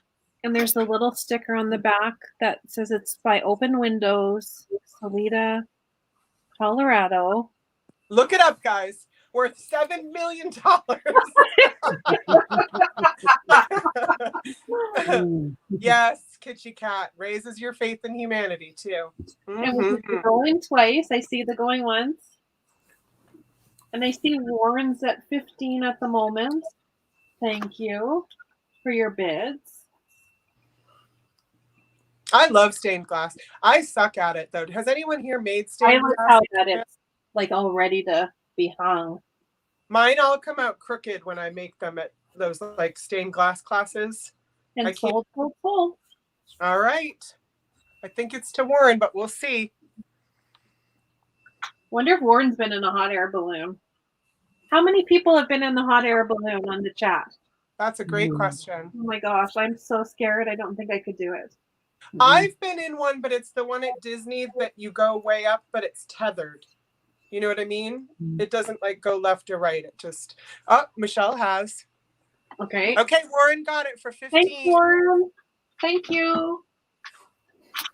And there's a little sticker on the back that says it's by Open Windows, Salida, Colorado.
Look it up, guys. Worth $7 million. Yes, Kitschy Cat raises your faith in humanity too.
And we're going twice. I see the going once. And I see Warren's at 15 at the moment. Thank you for your bids.
I love stained glass. I suck at it though. Has anyone here made stained glass?
I like how that it's like all ready to be hung.
Mine all come out crooked when I make them at those like stained glass classes.
And sold. All
right. I think it's to Warren, but we'll see.
Wonder if Warren's been in a hot air balloon. How many people have been in the hot air balloon on the chat?
That's a great question.
Oh my gosh, I'm so scared. I don't think I could do it.
I've been in one, but it's the one at Disney that you go way up, but it's tethered. You know what I mean? It doesn't like go left or right. It just, Michelle has.
Okay.
Okay, Warren got it for 15.
Thanks, Warren. Thank you.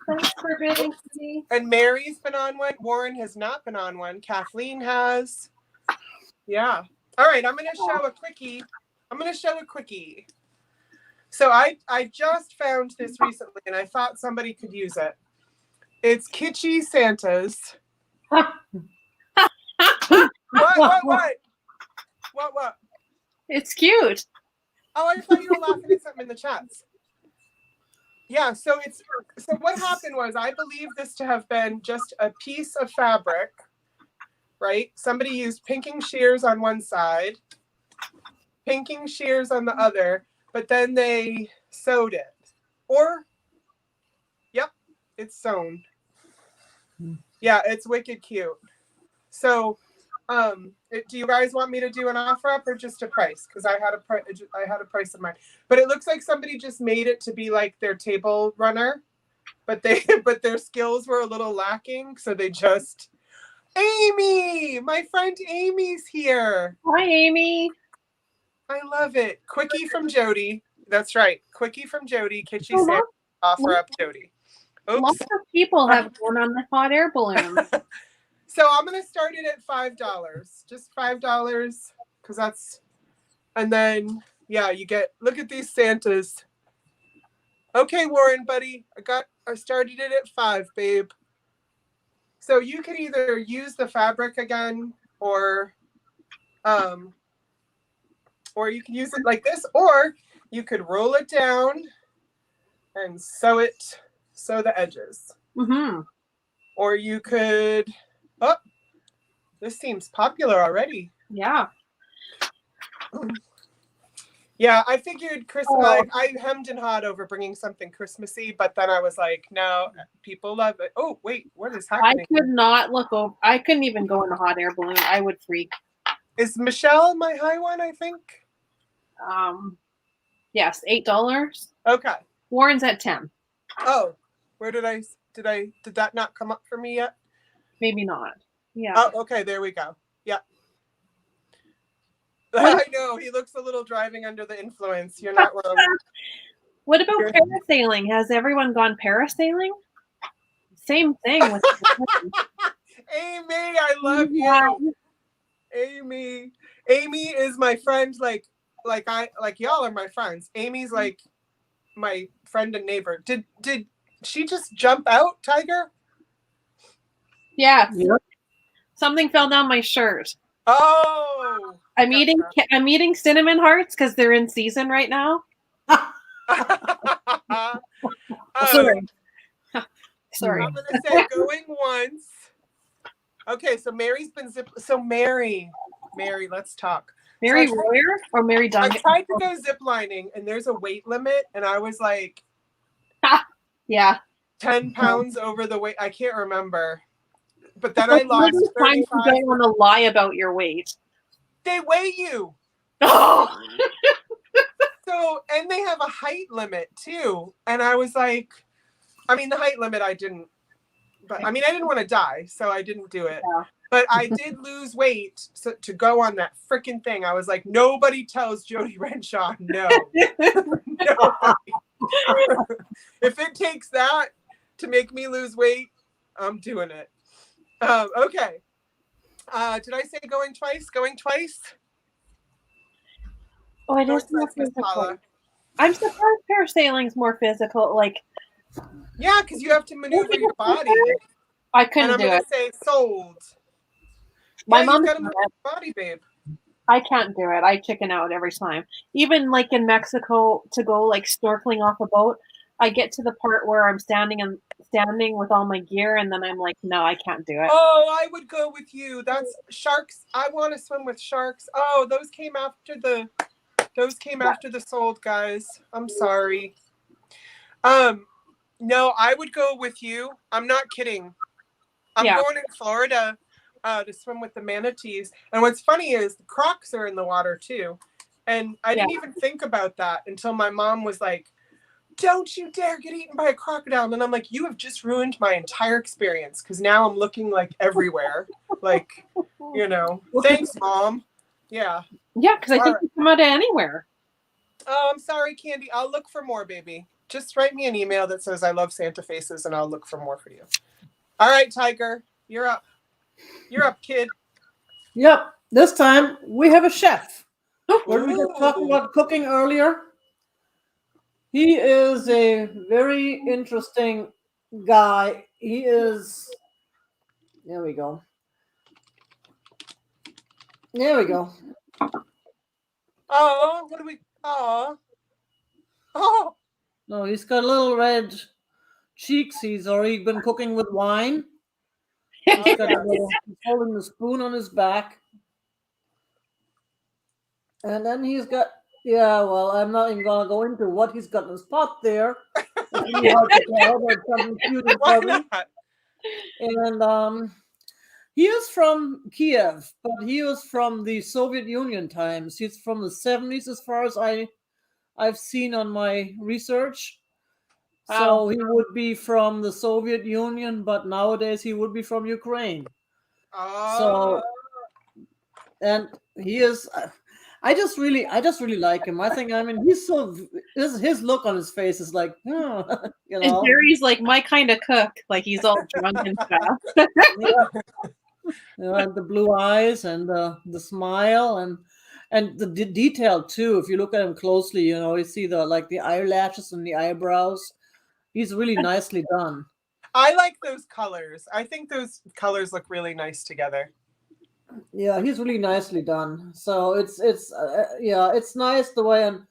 Thanks for bidding me.
And Mary's been on one. Warren has not been on one. Kathleen has. Yeah. All right, I'm going to show a quickie. So I just found this recently, and I thought somebody could use it. It's Kitschy Santas. What?
It's cute.
Oh, I thought you were laughing at something in the chats. Yeah, so what happened was, I believe this to have been just a piece of fabric, right? Somebody used pinking shears on one side, pinking shears on the other, but then they sewed it. Yep, it's sewn. Yeah, it's wicked cute. So, do you guys want me to do an offer up or just a price? Because I had a price in mind. But it looks like somebody just made it to be like their table runner, but their skills were a little lacking, so they just. Amy, my friend Amy's here.
Hi, Amy.
I love it. Quickie from Jody. That's right. Quickie from Jody. Kitschy Sam, offer up Jody. Oops.
Lots of people have gone on the hot air balloon.
So I'm going to start it at $5. Just $5 because And then, yeah, you get, look at these Santas. Okay, Warren, buddy, I started it at 5, babe. So you can either use the fabric again, or you can use it like this, or you could roll it down and sew the edges.
Mm-hmm.
Or you could, oh, this seems popular already.
Yeah.
Yeah, I figured I hemmed and hawed over bringing something Christmassy, but then I was like, no, people love it. Oh, wait, what is happening?
I could not look over. I couldn't even go in a hot air balloon. I would freak.
Is Michelle my high one, I think?
Yes, $8.
Okay.
Warren's at 10.
Oh, where did that not come up for me yet?
Maybe not. Yeah.
Oh, okay, there we go. Yeah. I know, he looks a little driving under the influence. You're not wrong.
What about parasailing? Has everyone gone parasailing? Same thing with
Amy, I love you. Amy is my friend, like y'all are my friends. Amy's like my friend and neighbor. Did she just jump out, Tiger?
Yeah. Yep. Something fell down my shirt.
Oh.
I'm eating cinnamon hearts because they're in season right now. Sorry. Sorry.
I'm gonna say going once. Okay, so Mary's been Mary, let's talk.
Mary Royer or Mary Duncan?
I tried to go ziplining, and there's a weight limit, and I was like,
yeah,
10 pounds over the weight. I can't remember, but then I lost 35.
You don't want to lie about your weight.
They weigh you.
Oh.
So, and they have a height limit too, and I was like, I mean, the height limit I didn't, but I mean, I didn't want to die, so I didn't do it. Yeah. But I did lose weight to go on that freaking thing. I was like, nobody tells Jody Renshaw no. Nobody. If it takes that to make me lose weight, I'm doing it. Okay. Did I say going twice? Going twice?
Oh, it is more physical. I'm surprised parasailing's more physical. Like,
yeah, because you have to maneuver your body.
I couldn't do it.
I'm gonna say sold.
My mom's
got to move your body, babe.
I can't do it. I chicken out every time. Even like in Mexico, to go like snorkeling off a boat, I get to the part where I'm standing with all my gear, and then I'm like, no, I can't do it.
Oh, I would go with you. That's sharks. I want to swim with sharks. Oh, those came after the sold guys. I'm sorry. No, I would go with you. I'm not kidding. I'm going in Florida to swim with the manatees. And what's funny is the crocs are in the water too. And I didn't even think about that until my mom was like, don't you dare get eaten by a crocodile. And I'm like, you have just ruined my entire experience, because now I'm looking like everywhere. Like, you know, thanks, Mom. Yeah.
Yeah, because I think you come out of anywhere.
Oh, I'm sorry, Candy. I'll look for more, baby. Just write me an email that says I love Santa faces, and I'll look for more for you. All right, Tiger, you're up. You're up, kid.
Yep. This time we have a chef. Where we were talking about cooking earlier. He is a very interesting guy. He is. There we go. There we go.
Oh, what do we? Oh.
No, he's got little red cheeks. He's already been cooking with wine. He's holding the spoon on his back. And then he's got, well, I'm not even going to go into what he's got in his pot there. It's hard to tell, but something cute and funny. And he is from Kiev, but he was from the Soviet Union times. He's from the 70s as far as I've seen on my research. So he would be from the Soviet Union, but nowadays he would be from Ukraine. So, and he is, I just really like him. I mean, he's so, his look on his face is like, you know.
And Jerry's like my kind of cook. Like he's all drunk and stuff.
And the blue eyes and the smile. and the detail too. If you look at him closely, you see the eyelashes and the eyebrows. He's really nicely done.
I like those colors. I think those colors look really nice together.
Yeah, he's really nicely done. So it's nice the way, and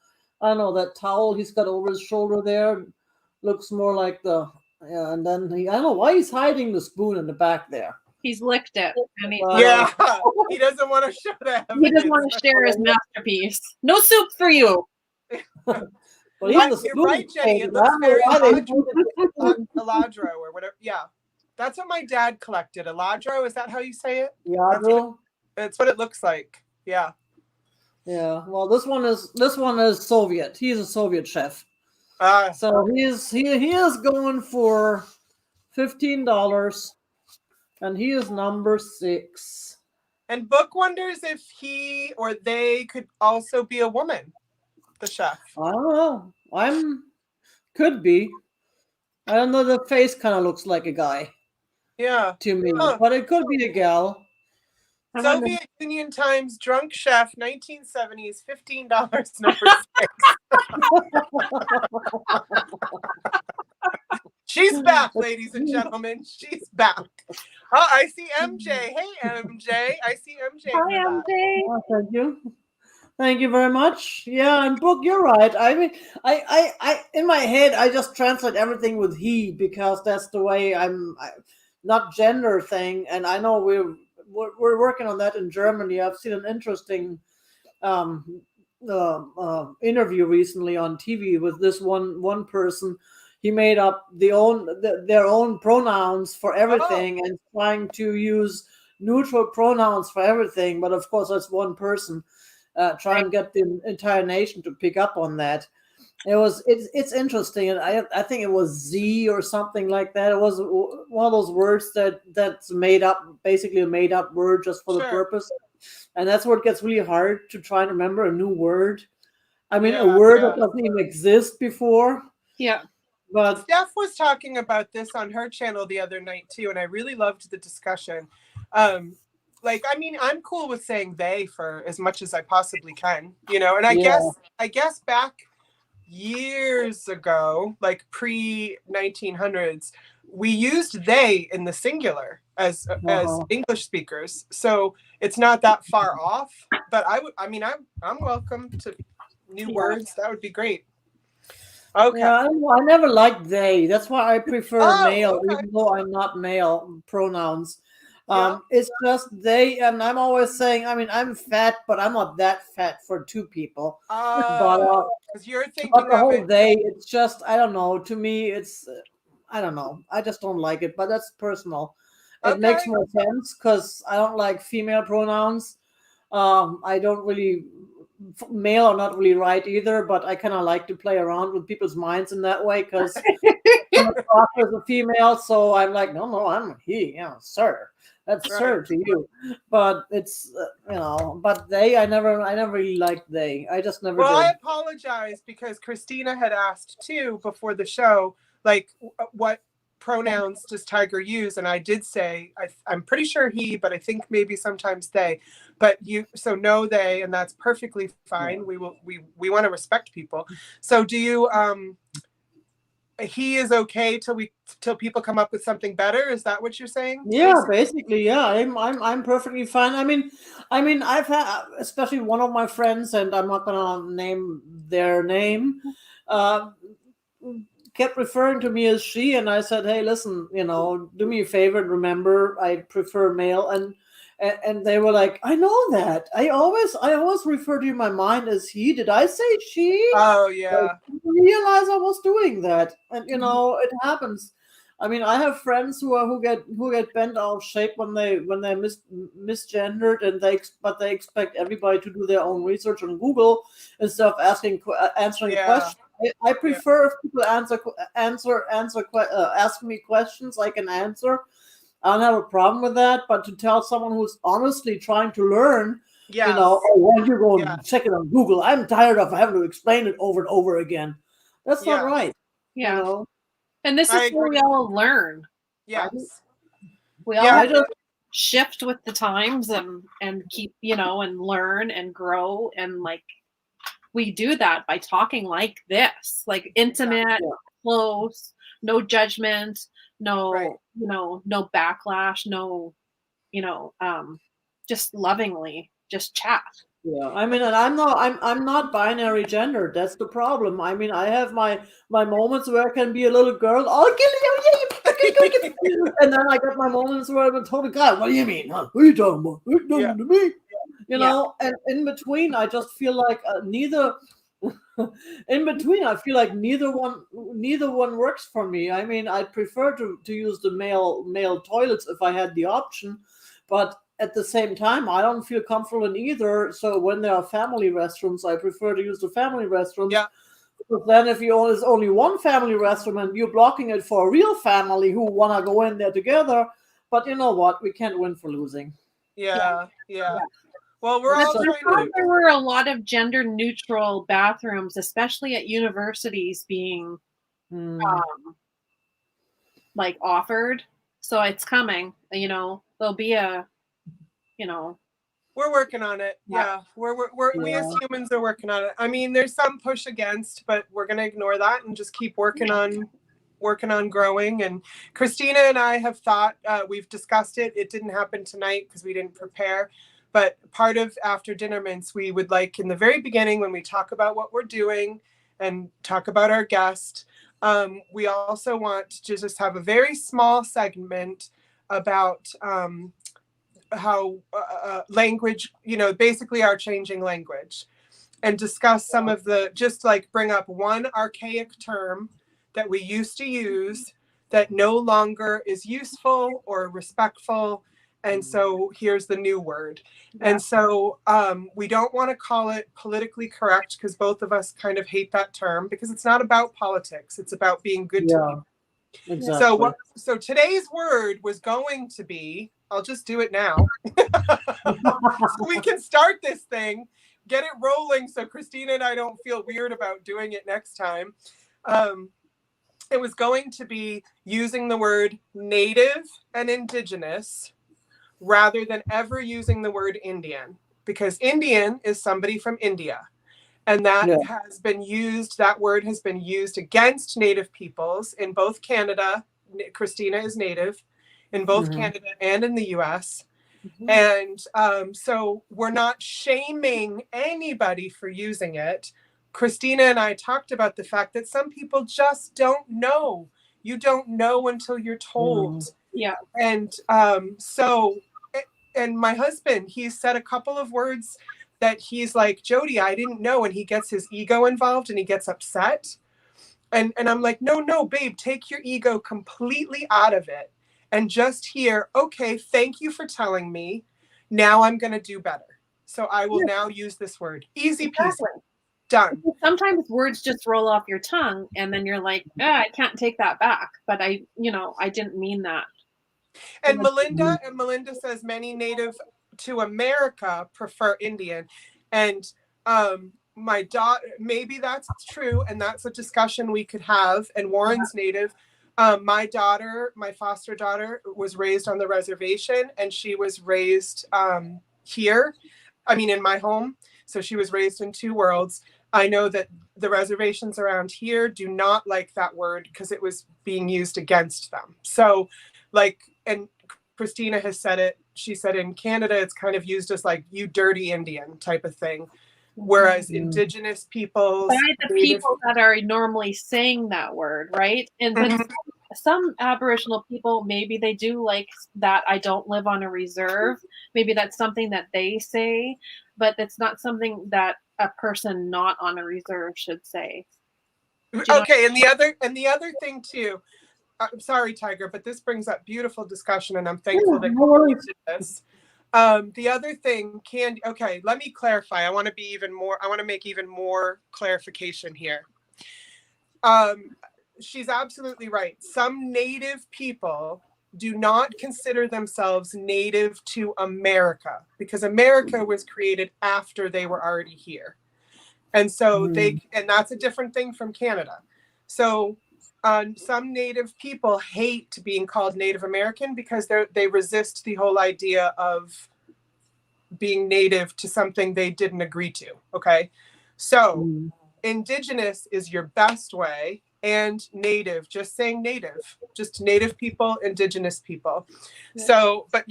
I don't know, that towel he's got over his shoulder there looks more like and then I don't know why he's hiding the spoon in the back there.
He's licked it. And
Yeah, he doesn't want to show that.
He doesn't want to share his masterpiece. No soup for you.
Well,
you're right, Jenny. It looks very Eladro or whatever. Yeah, that's what my dad collected. Eladro, is that how you say it?
Eladro.
That's what it looks like. Yeah.
Yeah. Well, this one is Soviet. He's a Soviet chef. So he is going for $15, and he is number 6.
And Book wonders if he or they could also be a woman. The chef.
I don't know. Could be. I don't know. The face kind of looks like a guy.
Yeah.
To me, but it could be a gal.
Soviet Union Times drunk chef, 1970s, $15, number 6. She's back, ladies and gentlemen. She's back. Oh, I see MJ. Hey, MJ. I see MJ.
Hi, MJ.
Oh, thank you. Thank you very much. Yeah, and Book, you're right. I mean, I in my head, I just translate everything with he because that's the way not gender thing. And I know we're working on that in Germany. I've seen an interesting interview recently on TV with this one person. He made up their own pronouns for everything and trying to use neutral pronouns for everything. But of course, that's one person. Try and get the entire nation to pick up on that. It's interesting, and I think it was Z or something like that. It was one of those words that's made up, basically a made up word just for the purpose, and that's where it gets really hard to try and remember a new word. I mean, a word that doesn't even exist before.
Yeah.
But
Steph was talking about this on her channel the other night too, and I really loved the discussion. I'm cool with saying they for as much as I possibly can, and I guess back years ago, like pre-1900s, we used they in the singular as English speakers. So it's not that far off, but I'm welcome to new words. That would be great. Okay.
Yeah, I never liked they. That's why I prefer male, even though I'm not male pronouns. It's just they, and I'm always saying, I'm fat, but I'm not that fat for two people.
But you're thinking
but the whole they, it's just, I don't know. To me, it's, I don't know. I just don't like it, but that's personal. It makes more sense because I don't like female pronouns. I don't really, male are not really right either, but I kind of like to play around with people's minds in that way because I'm a female, so I'm like, no, I'm he, sir. That's sir to you, but it's but they. I never really liked they. I just never.
Well,
did.
I apologize because Christina had asked too before the show, like what pronouns does Tiger use, and I did say I'm pretty sure he, but I think maybe sometimes they. But so no they, and that's perfectly fine. Yeah. We want to respect people. So do you? He is okay till people come up with something better. Is that what you're saying?
Yeah, basically, yeah. I'm perfectly fine. I mean, I've had, especially one of my friends, and I'm not gonna name their name, kept referring to me as she, and I said, hey, listen, do me a favor and remember I prefer male, and they were like, I know that. I always refer to you in my mind as he. Did I say she?
Oh yeah.
I didn't realize I was doing that, and it happens. I mean, I have friends who get bent out of shape when they're misgendered, and they expect everybody to do their own research on Google instead of answering questions. I prefer if people ask me questions I can answer. I don't have a problem with that, but to tell someone who's honestly trying to learn, why don't you go and check it on Google? I'm tired of having to explain it over and over again. That's not right.
Yeah. And this is where we all learn.
Yes.
We all shift with the times and keep, and learn and grow. And like, we do that by talking like this, like intimate, close, no judgment, no,
Right.
no backlash, no, just lovingly, just chat.
Yeah, I mean, and I'm not binary gendered. That's the problem. I mean, I have my moments where I can be a little girl. Oh, and then I get my moments where I'm a total guy. What do you mean? Huh? What are you talking about? What are you talking to me? You know, and in between, I just feel like neither. In between, I feel like neither one works for me. I mean, I'd prefer to use the male toilets if I had the option, but at the same time, I don't feel comfortable in either. So when there are family restrooms, I prefer to use the family restrooms.
Yeah.
But then if there's only one family restroom and you're blocking it for a real family who want to go in there together, but you know what? We can't win for losing.
Yeah. Well, we're all trying to.
There were a lot of gender neutral bathrooms, especially at universities, being like offered. So it's coming. There'll be a.
We're working on it. Yeah. We as humans are working on it. I mean, there's some push against, but we're going to ignore that and just keep working on growing. And Christina and I have thought, we've discussed it. It didn't happen tonight because we didn't prepare. But part of After Dinner Mints, we would like in the very beginning when we talk about what we're doing and talk about our guest, we also want to just have a very small segment about how language, basically our changing language, and discuss some of the, just like bring up one archaic term that we used to use that no longer is useful or respectful. And so here's the new word. And so we don't want to call it politically correct because both of us kind of hate that term because it's not about politics. It's about being good to people.
Exactly.
So today's word was going to be, I'll just do it now. So we can start this thing, get it rolling so Christina and I don't feel weird about doing it next time. It was going to be using the word native and indigenous rather than ever using the word Indian, because Indian is somebody from India. And that has been used, that word has been used against Native peoples in both Canada. Christina is Native in both Canada and in the US. And so we're not shaming anybody for using it. Christina and I talked about the fact that some people just don't know. You don't know until you're told.
Yeah.
And and my husband, he said a couple of words that he's like, Jody, I didn't know. And he gets his ego involved and he gets upset. And I'm like, no, babe, take your ego completely out of it. And just hear, okay, thank you for telling me. Now I'm going to do better. So I will now use this word. Easy peasy. Done.
Sometimes words just roll off your tongue and then you're like, I can't take that back. But I didn't mean that.
And Melinda says many Native to America prefer Indian. And my daughter, maybe that's true. And that's a discussion we could have. And Warren's Native. My daughter, my foster daughter, was raised on the reservation and she was raised here. I mean, in my home. So she was raised in two worlds. I know that the reservations around here do not like that word because it was being used against them. So and Christina has said it. She said in Canada, it's kind of used as like, you dirty Indian type of thing. Whereas indigenous peoples,
the people that are normally saying that word, right? And then some Aboriginal people, maybe they do like that. I don't live on a reserve. Maybe that's something that they say, but it's not something that a person not on a reserve should say.
Okay, and the other thing too. I'm sorry, Tiger, but this brings up beautiful discussion, and I'm thankful that you did this. The other thing, Candy. Okay, let me clarify. I want to make even more clarification here. She's absolutely right. Some Native people do not consider themselves native to America because America was created after they were already here. And so and that's a different thing from Canada. So some Native people hate being called Native American because they resist the whole idea of being Native to something they didn't agree to. Okay. So Indigenous is your best way, and Native, just saying Native, just Native people, Indigenous people. Yeah. So, but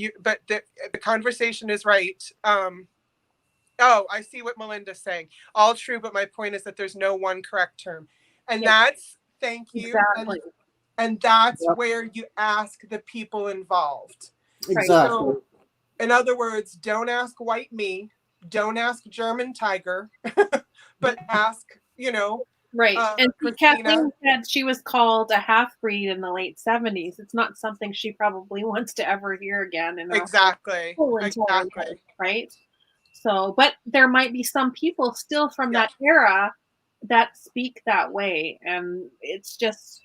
the conversation is right. Oh, I see what Melinda's saying. All true, but my point is that there's no one correct term. And that's, thank you.
Exactly.
And that's where you ask the people involved.
Exactly.
So, in other words, don't ask white me, don't ask German tiger, but ask,
Right. And Kathleen said she was called a half-breed in the late 70s. It's not something she probably wants to ever hear again.
Exactly.
Right? So, but there might be some people still from that era that speak that way. And it's just,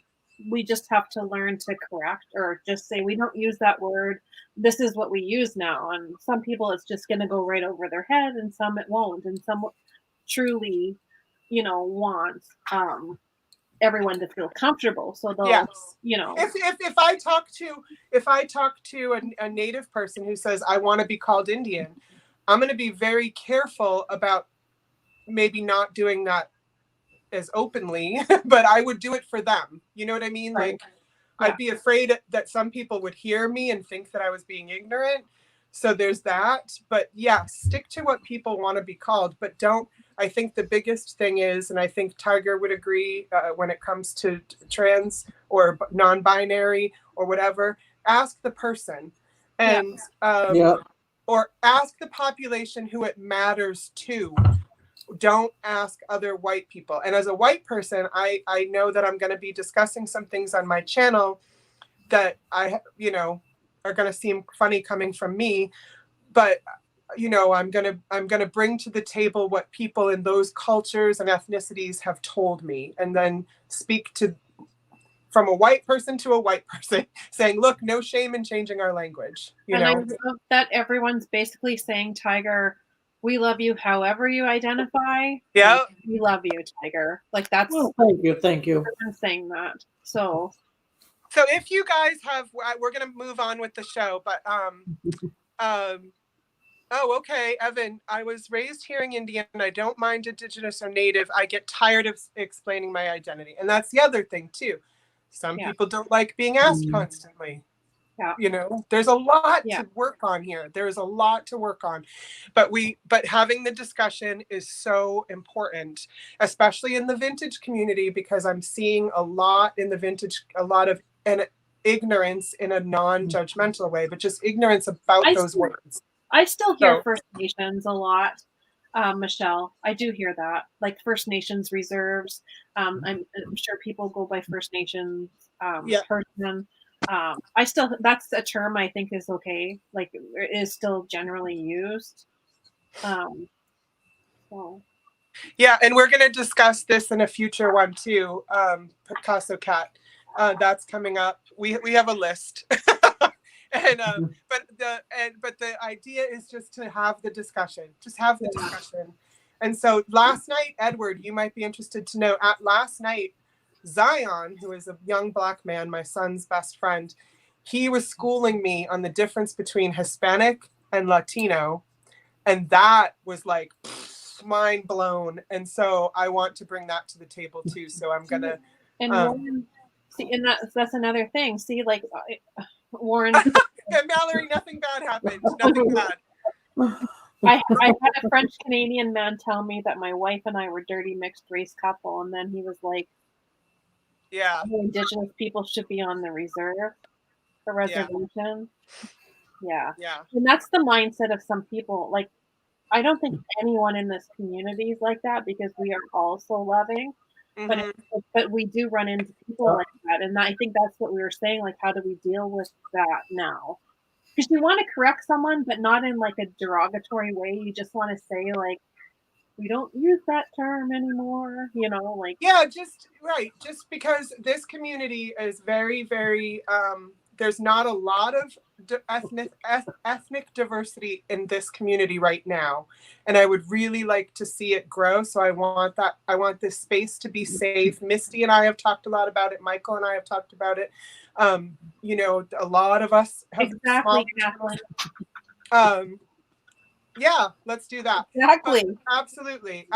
we just have to learn to correct or just say, we don't use that word. This is what we use now. And some people, it's just going to go right over their head, and some it won't. And some truly, want everyone to feel comfortable. So they'll,
if I talk to a Native person who says, I want to be called Indian, I'm going to be very careful about maybe not doing that as openly, but I would do it for them. You know what I mean?
Right.
Like, I'd be afraid that some people would hear me and think that I was being ignorant. So there's that. But stick to what people want to be called, but don't. I think the biggest thing is, and I think Tiger would agree when it comes to trans or non-binary or whatever, ask the person and or ask the population who it matters to. Don't ask other white people. And as a white person, I know that I'm going to be discussing some things on my channel that are going to seem funny coming from me, but I'm going to bring to the table what people in those cultures and ethnicities have told me, and then speak to from a white person to a white person, saying, look, no shame in changing our language.
I love that everyone's basically saying, Tiger, we love you however you identify.
Yeah.
We love you, Tiger. Like, that's...
Well, thank you.
I'm saying that. So
if you guys have... We're going to move on with the show, but... Oh, okay, Evan, I was raised hearing Indian. I don't mind Indigenous or Native. I get tired of explaining my identity. And that's the other thing, too. Some people don't like being asked constantly. Yeah. There's a lot to work on here. There's a lot to work on. But having the discussion is so important, especially in the vintage community, because I'm seeing a lot in the vintage, a lot of ignorance in a non-judgmental way, but just ignorance about those words.
I still hear First Nations a lot, Michelle. I do hear that, like First Nations reserves. I'm sure people go by First Nations person. I still, that's a term I think is okay. Like, it is still generally used.
Yeah, and we're going to discuss this in a future one too. Picasso Cat, that's coming up. We have a list. But the idea is just to have the discussion. Just have the discussion. And so last night, Edward, you might be interested to know, last night, Zion, who is a young Black man, my son's best friend, he was schooling me on the difference between Hispanic and Latino. And that was like mind blown. And so I want to bring that to the table too. So I'm going to...
And that's another thing. See, like... Warren
and Mallory, nothing bad happened. Nothing bad.
I had a French Canadian man tell me that my wife and I were dirty mixed race couple, and then he was like, Indigenous people should be on the reservation. Yeah. And that's the mindset of some people. Like, I don't think anyone in this community is like that, because we are all so loving. But we do run into people like that, and I think that's what we were saying. Like, how do we deal with that now? Because you want to correct someone, but not in like a derogatory way. You just want to say, like, we don't use that term anymore. Like
just because this community is very, very there's not a lot of ethnic diversity in this community right now, and I would really like to see it grow. So I want this space to be safe. Misty and I have talked a lot about it. Michael and I have talked about it. You know, a lot of us have
Exactly.
yeah, let's do that.
Exactly.
Absolutely.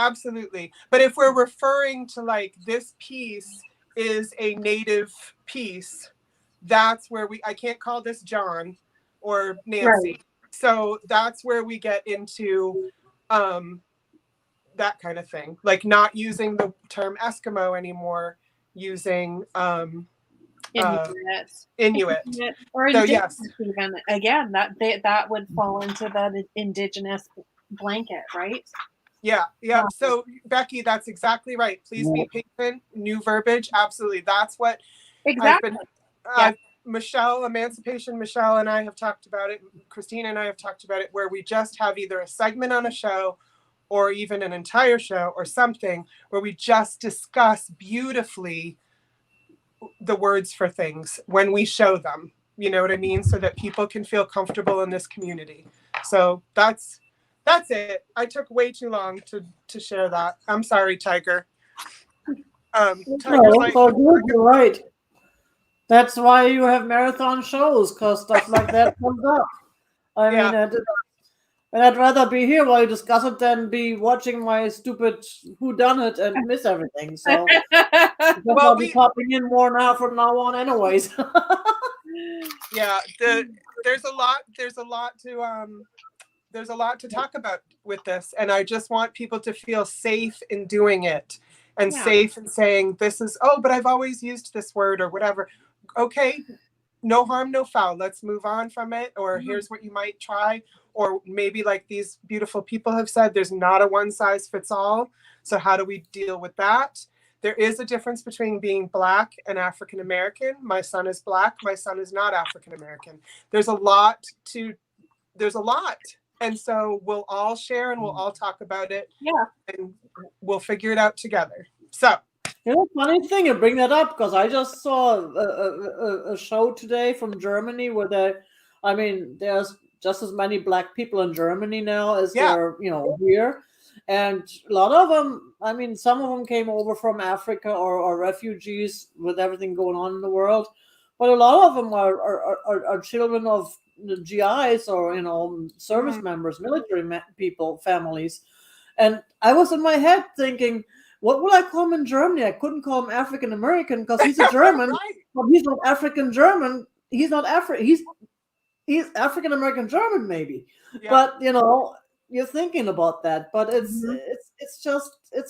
But if we're referring to like this piece is a native piece, that's where I can't call this John or Nancy.
Right.
So that's where we get into that kind of thing. Like not using the term Eskimo anymore, using Inuit.
Or
so
indigenous
yes.
even. Again, that would fall into that indigenous blanket, right?
Yeah. So Becky, that's exactly right. Please be patient. New verbiage. Absolutely. That's what
exactly.
Emancipation Michelle and I have talked about it. Christina and I have talked about it, where we just have either a segment on a show or even an entire show or something where we just discuss beautifully the words for things when we show them, you know what I mean? So that people can feel comfortable in this community. So that's it. I took way too long to share that. I'm sorry, Tiger.
Tiger's you're right. That's why you have marathon shows, because stuff like that comes up. I mean, and I'd rather be here while you discuss it than be watching my stupid whoddunit and miss everything. So I'll be popping in more now from now on, anyways.
Yeah, there's a lot to talk about with this, and I just want people to feel safe in doing it, and safe in saying this is but I've always used this word or whatever. Okay, no harm, no foul. Let's move on from it. Or here's what you might try. Or maybe like these beautiful people have said, there's not a one size fits all. So how do we deal with that? There is a difference between being Black and African American. My son is Black. My son is not African American. There's a lot. And so we'll all share and we'll all talk about it.
Yeah.
And we'll figure it out together. So.
You know, funny thing you bring that up, because I just saw a show today from Germany where there's just as many Black people in Germany now as there are, here. And a lot of them, some of them came over from Africa or refugees with everything going on in the world. But a lot of them are children of GIs or, service members, military people, families. And I was in my head thinking, what would I call him in Germany? I couldn't call him African American because he's a German, but he's not African German. He's not he's African American German maybe. Yeah. But you're thinking about that. But it's a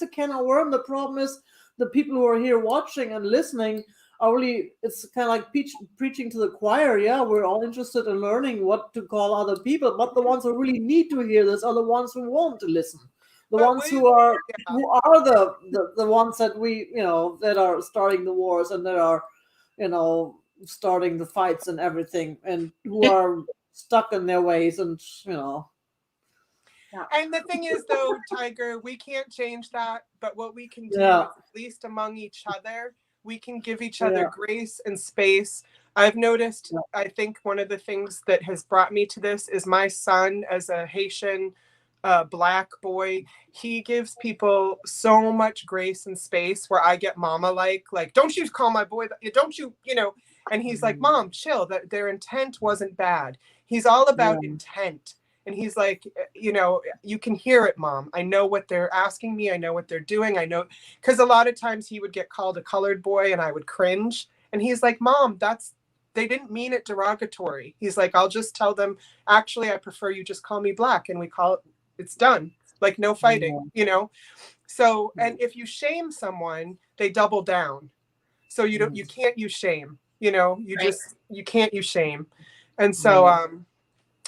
can of worm. The problem is the people who are here watching and listening are really, it's kind of like preaching to the choir. Yeah, we're all interested in learning what to call other people, but the ones who really need to hear this are the ones who want to listen. The ones who are the ones that we that are starting the wars and that are starting the fights and everything, and who are stuck in their ways and
And the thing is, though, Tiger, we can't change that. But what we can do, at least among each other, we can give each other grace and space. I've noticed. I think one of the things that has brought me to this is my son, as a Haitian Black boy, he gives people so much grace and space where I get mama like don't you call my boy that, don't you and he's like, Mom, chill, that their intent wasn't bad. He's all about intent. And he's like, you can hear it, Mom. I know what they're asking me. I know what they're doing. I know, because a lot of times he would get called a colored boy and I would cringe. And he's like, Mom, they didn't mean it derogatory. He's like, I'll just tell them, actually, I prefer you just call me Black. And we call it, it's done. Like no fighting, So, and if you shame someone, they double down. So you can't use shame, you can't use shame. And so,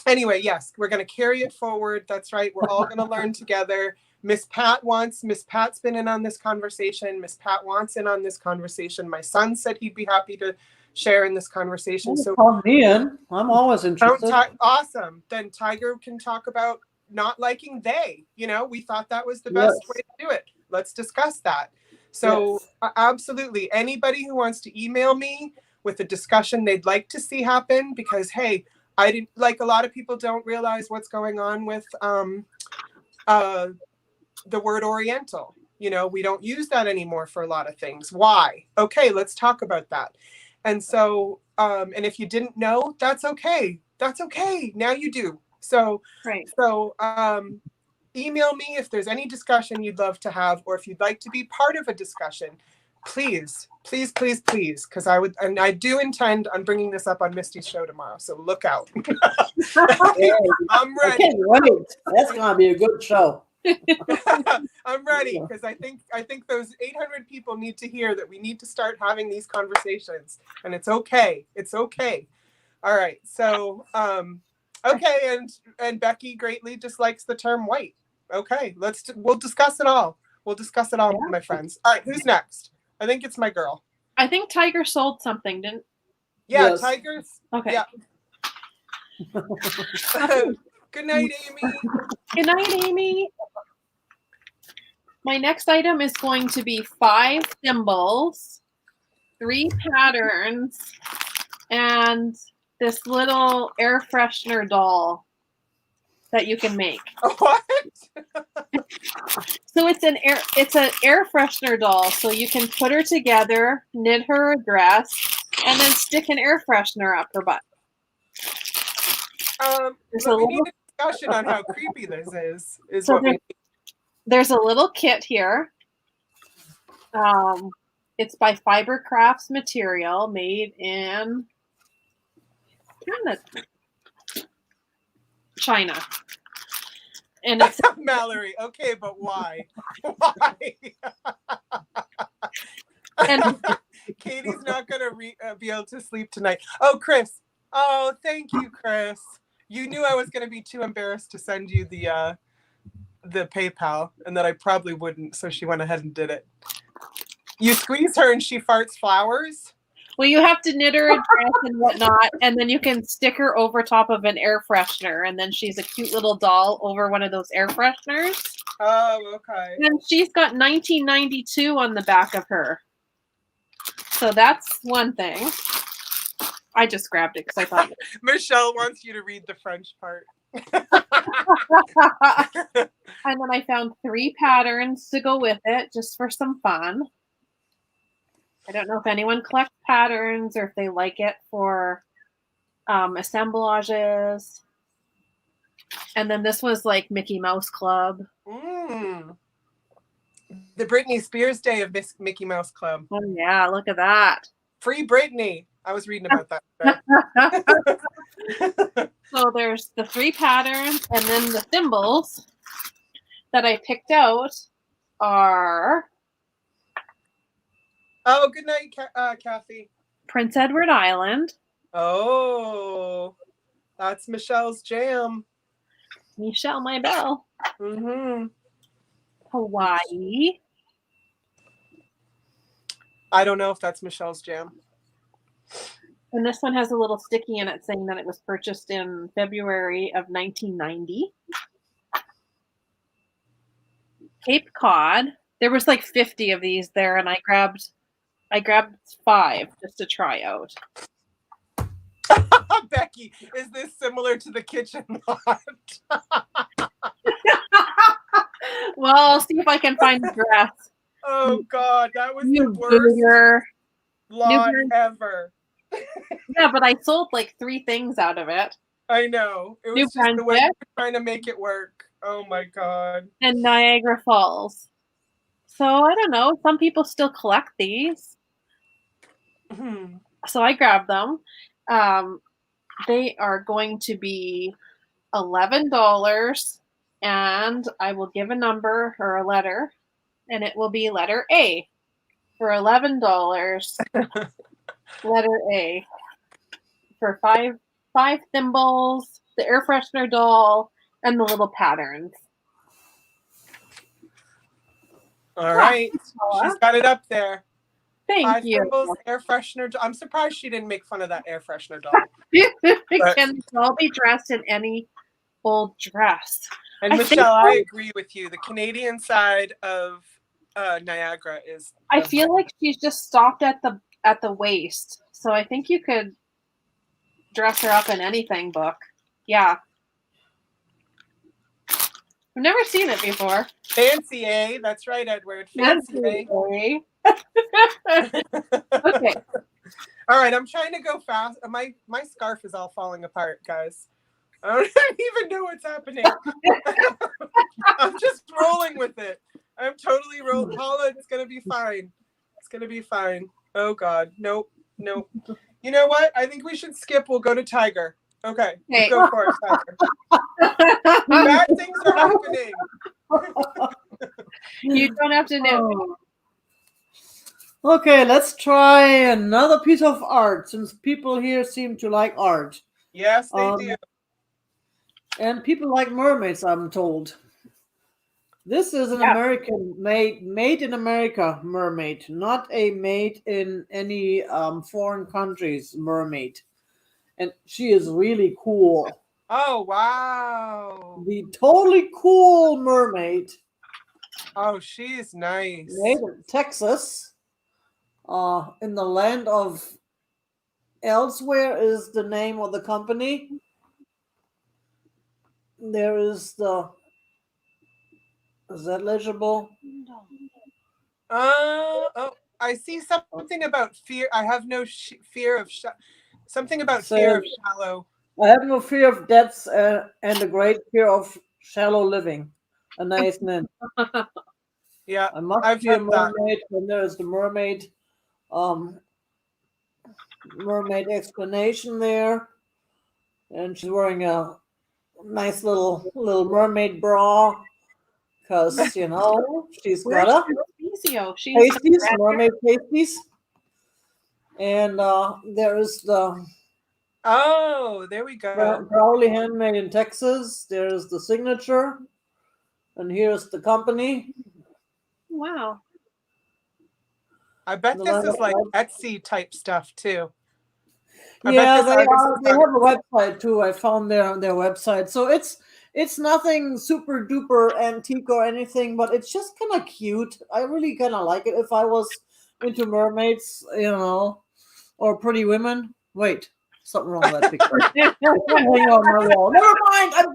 anyway, yes, we're going to carry it forward. That's right. We're all going to learn together. Miss Pat's been in on this conversation. Miss Pat wants in on this conversation. My son said he'd be happy to share in this conversation. So
call me in. I'm always interested.
Awesome. Then Tiger can talk about not liking they. We thought that was the best way to do it. Let's discuss that. So absolutely, anybody who wants to email me with a discussion they'd like to see happen, because, hey, I didn't, like, a lot of people don't realize what's going on with the word Oriental. You know, we don't use that anymore for a lot of things. Why? Okay, let's talk about that. And so, and if you didn't know, that's okay. That's okay. Now you do. So,
Right.
So, email me if there's any discussion you'd love to have, or if you'd like to be part of a discussion. Please, please, please, please, because I do intend on bringing this up on Misty's show tomorrow. So look out. I'm ready.
I can't wait. That's gonna be a good show.
I'm ready, because I think those 800 people need to hear that we need to start having these conversations, and it's okay. It's okay. All right. So, okay, and Becky greatly dislikes the term white. Okay, we'll discuss it all. We'll discuss it all, yeah. My friends. All right, who's next? I think it's my girl.
I think Tiger sold something, didn't?
Yeah, yes. Tigers.
Okay.
Yeah. Good night, Amy.
Good night, Amy. My next item is going to be 5 thimbles, 3 patterns, and this little air freshener doll that you can make.
What?
So it's an air freshener doll. So you can put her together, knit her a dress, and then stick an air freshener up her butt.
We need a discussion on how creepy this is
so
what we need.
There's a little kit here. It's by Fiber Crafts material, made in China. And it's
Mallory. Okay, but why? Why? And Katie's not gonna be able to sleep tonight. Oh, Chris. Oh, thank you, Chris. You knew I was gonna be too embarrassed to send you the PayPal, and that I probably wouldn't, so she went ahead and did it. You squeeze her and she farts flowers?
Well, you have to knit her a dress and whatnot, and then you can stick her over top of an air freshener, and then she's a cute little doll over one of those air fresheners.
Oh, okay.
And she's got 1992 on the back of her. So that's one thing. I just grabbed it because I thought...
Michelle wants you to read the French part.
And then I found 3 patterns to go with it, just for some fun. I don't know if anyone collects patterns or if they like it for assemblages. And then this was like Mickey Mouse Club.
The Britney Spears Day of Mickey Mouse Club.
Oh yeah, look at that.
Free Britney. I was reading about that.
So there's the 3 patterns, and then the thimbles that I picked out are...
Oh, good night, Kathy.
Prince Edward Island.
Oh, that's Michelle's jam.
Michelle, my belle.
Mm-hmm.
Hawaii.
I don't know if that's Michelle's jam.
And this one has a little sticky in it saying that it was purchased in February of 1990. Cape Cod. There was like 50 of these there, and I grabbed 5 just to try out.
Becky, is this similar to the kitchen lot?
Well, I'll see if I can find the dress.
Oh God, that was the worst lot ever.
Yeah, but I sold like 3 things out of it.
I know. It was just the way we were trying to make it work. Oh my God.
And Niagara Falls. So I don't know. Some people still collect these. So I grabbed them. They are going to be $11, and I will give a number or a letter, and it will be letter A for $11. Letter A for 5 thimbles, the air freshener doll, and the little patterns.
All right. She's got it up there.
Thank you.
5 thimbles, air freshener. I'm surprised she didn't make fun of that air freshener doll.
Can all be dressed in any old dress.
And Michelle, I agree with you. The Canadian side of Niagara is...
I feel like she's just stopped at at the waist. So I think you could dress her up in anything book. Yeah. I've never seen it before.
Fancy, eh? That's right, Edward. Fancy, eh?
Okay.
All right, I'm trying to go fast. My scarf is all falling apart, guys. I don't even know what's happening. I'm just rolling with it. I'm totally rolling. Paula, it's going to be fine. It's going to be fine. Oh, God. Nope. Nope. You know what? I think we should skip. We'll go to Tiger. Okay.
Okay.
Go for it, Tiger. Bad things are happening.
You don't have to know.
Okay, let's try another piece of art, since people here seem to like art.
Yes, they do.
And people like mermaids, I'm told. This is an American made in America mermaid, not a made in any foreign countries mermaid. And she is really cool.
Oh, wow.
The totally cool mermaid.
Oh, she's nice.
Made in Texas. In the land of Elsewhere is the name of the company. There is the... Is that legible?
Oh, I see something about fear. I have no fear of something about fear of shallow.
I have no fear of depths and a great fear of shallow living. A nice name.
Yeah,
I must be a mermaid. And there's the mermaid explanation there. And she's wearing a nice little mermaid bra. Because, you know, she's got a pasties, mermaid pasties. And there is the...
Oh, there we go.
Proudly handmade in Texas. There's the signature. And here's the company.
Wow.
I bet this is like Etsy type stuff too.
Yeah, they have a website too. I found their website. So it's nothing super duper antique or anything, but it's just kind of cute. I really kind of like it. If I was into mermaids, you know, or pretty women. Wait, something wrong with that picture. Hang on my wall. Never mind. I'm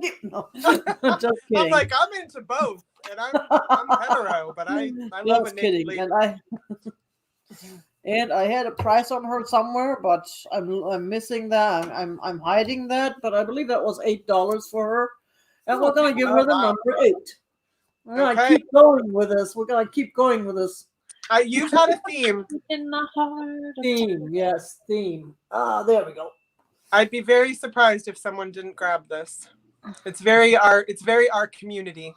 just kidding.
I'm like, I'm into both, and I'm hetero, but I love a naked lady.
And I had a price on her somewhere, but I'm missing that. I'm hiding that, but I believe that was $8 for her. And we're gonna give her the number 8. We're gonna keep going with this. We're gonna keep going with this.
You've had a theme.
In the heart.
Theme, yes, theme. There we go.
I'd be very surprised if someone didn't grab this. It's very our community.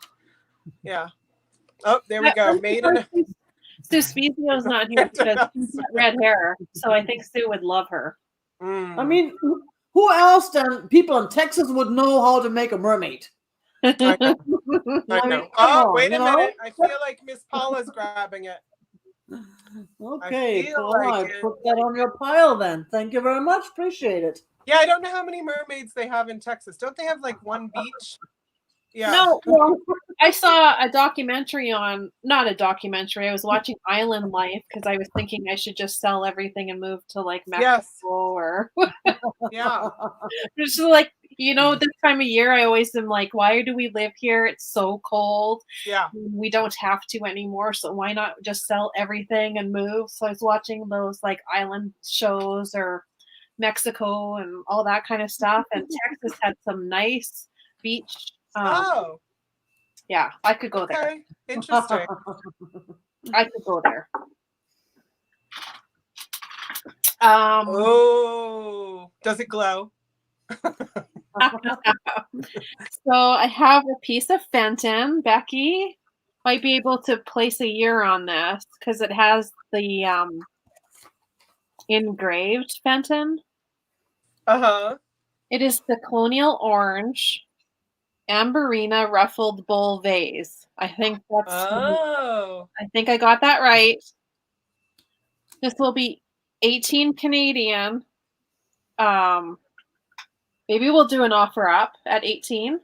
Yeah. Oh, there we go. Made in.
Sue Spezio's not here because she's got red hair, so I think Sue would love her.
I mean, who else than people in Texas would know how to make a mermaid?
I know. Oh, wait a minute. I feel like Miss Paula's grabbing it.
Okay, Paula, put that on your pile then. Thank you very much. Appreciate it.
Yeah, I don't know how many mermaids they have in Texas. Don't they have like one beach? Yeah.
No, well, I saw a documentary not a documentary. I was watching Island Life because I was thinking I should just sell everything and move to like Mexico or
yeah.
Just like, you know, this time of year I always am like, why do we live here? It's so cold.
Yeah.
We don't have to anymore. So why not just sell everything and move? So I was watching those like island shows or Mexico and all that kind of stuff. And Texas had some nice beach. Yeah, I could go there.
Okay, interesting.
I could go there.
Does it glow?
So I have a piece of Fenton. Becky might be able to place a year on this because it has the engraved Fenton. It is the Colonial Orange Amberina Ruffled Bull Vase. I think that's. I think I got that right. This will be 18 Canadian. Maybe we'll do an offer up at 18.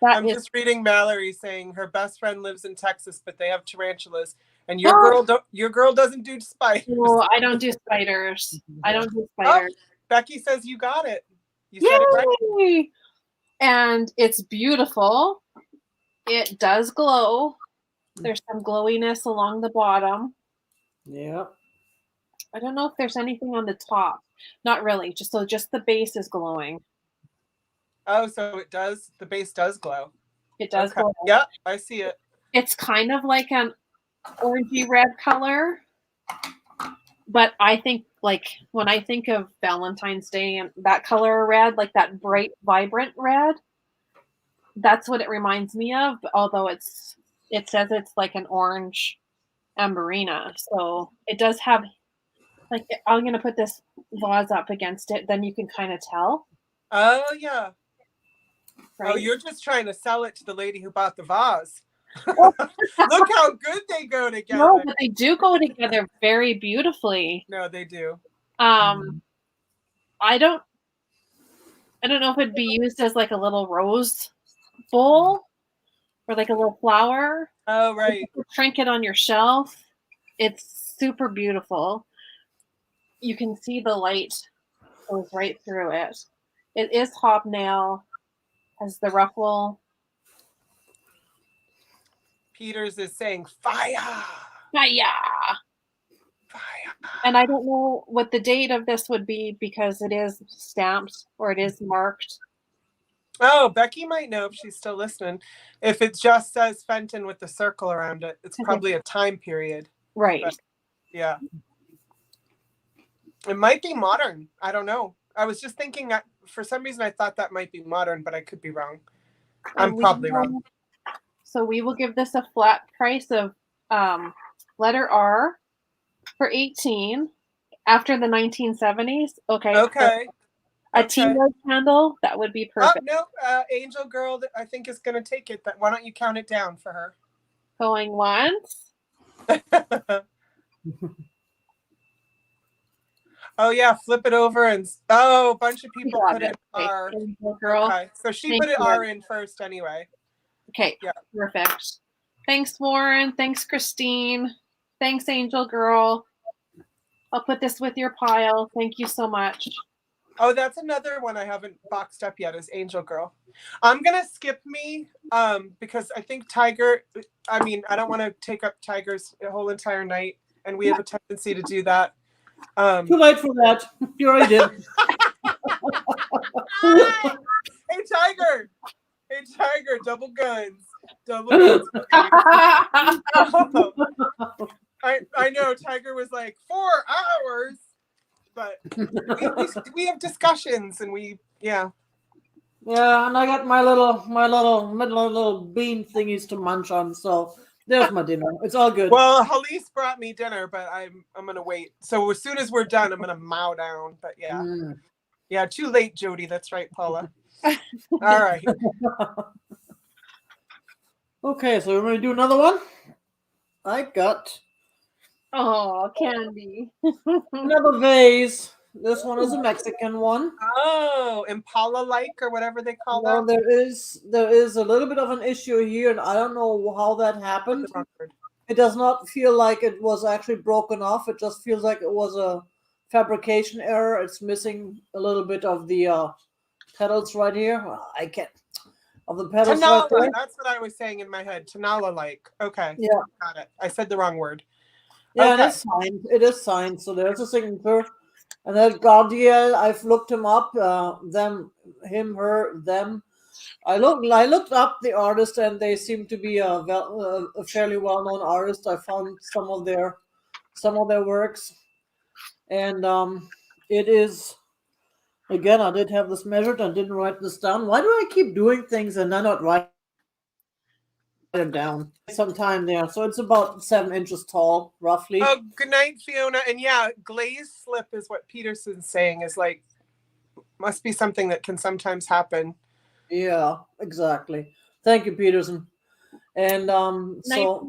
I'm just reading Mallory saying her best friend lives in Texas, but they have tarantulas. And your girl doesn't do spiders.
No, I don't do spiders. I don't do
Oh,
spiders.
Becky says you got it. You said it right.
Yay! And it's beautiful. It does glow. There's some glowiness along the bottom.
Yeah.
I don't know if there's anything on the top. Not really. Just the base is glowing.
Oh, so it does. The base does glow.
It does
Okay.
glow.
Yeah, I see it.
It's kind of like an orangey red color. But I think, like, when I think of Valentine's Day and that color of red, like that bright, vibrant red, that's what it reminds me of. Although it says it's like an orange amberina. So it does have, like, I'm going to put this vase up against it. Then you can kind of tell.
Oh, yeah.
Right?
Oh, you're just trying to sell it to the lady who bought the vase. Look how good they go together.
No, but they do go together very beautifully.
No, they do.
I don't know if it'd be used as like a little rose bowl or like a little flower.
Oh, right.
You could trinket on your shelf. It's super beautiful. You can see the light goes right through it. It is hobnail, has the ruffle.
Peters is saying fire.
Fire.
Fire.
And I don't know what the date of this would be because it is stamped or it is marked.
Oh, Becky might know if she's still listening. If it just says Fenton with the circle around it, it's probably a time period.
Right.
But, yeah. It might be modern. I don't know. I was just thinking, for some reason, I thought that might be modern, but I could be wrong. I'm probably wrong.
So we will give this a flat price of letter R for $18 after the 1970s. Okay.
Okay.
So a tea light candle, that would be perfect.
Oh, no. Angel Girl, I think, is going to take it. Why don't you count it down for her?
Going once.
Oh, yeah. Flip it over. And a bunch of people put it R.
Girl.
Okay. So she put it R in first anyway.
Okay.
Yeah.
Perfect. Thanks, Warren. Thanks, Christine. Thanks, Angel Girl. I'll put this with your pile. Thank you so much.
Oh, that's another one I haven't boxed up yet is Angel Girl. I'm going to skip me because I think I don't want to take up Tigers the whole entire night. And we have a tendency to do that.
Too late for that. You already did.
Hey, Tiger. Hey, Tiger. Double guns. Double guns. I know Tiger was like 4 hours. But we have discussions and
Yeah, and I got my little bean thingies to munch on, so there's my dinner. It's all good.
Well, Halise brought me dinner, but I'm gonna wait. So as soon as we're done, I'm gonna mow down. But yeah. Yeah, too late, Jody. That's right, Paula. All right.
Okay, so we're gonna do another one. I got
candy.
another vase. This one is a Mexican one.
Oh, Impala-like or whatever they call that.
There is a little bit of an issue here, and I don't know how that happened. It does not feel like it was actually broken off. It just feels like it was a fabrication error. It's missing a little bit of the petals right here. I can't. Of the petals right there.
That's what I was saying in my head. Tanala-like. Okay.
Yeah.
Got it. I said the wrong word.
Yeah,
okay.
it is signed. It is signed. So there's a signature. And then Gardiel, I've looked him up. Them, him, her, them. I looked up the artist, and they seem to be a fairly well-known artist. I found some of their works, and it is. Again, I did have this measured. I didn't write this down. Why do I keep doing things and then not write them down? Some time there. So it's about 7 inches tall, roughly.
Oh, good night, Fiona. And yeah, glaze slip is what Peterson's saying is like, must be something that can sometimes happen.
Yeah, exactly. Thank you, Peterson. And so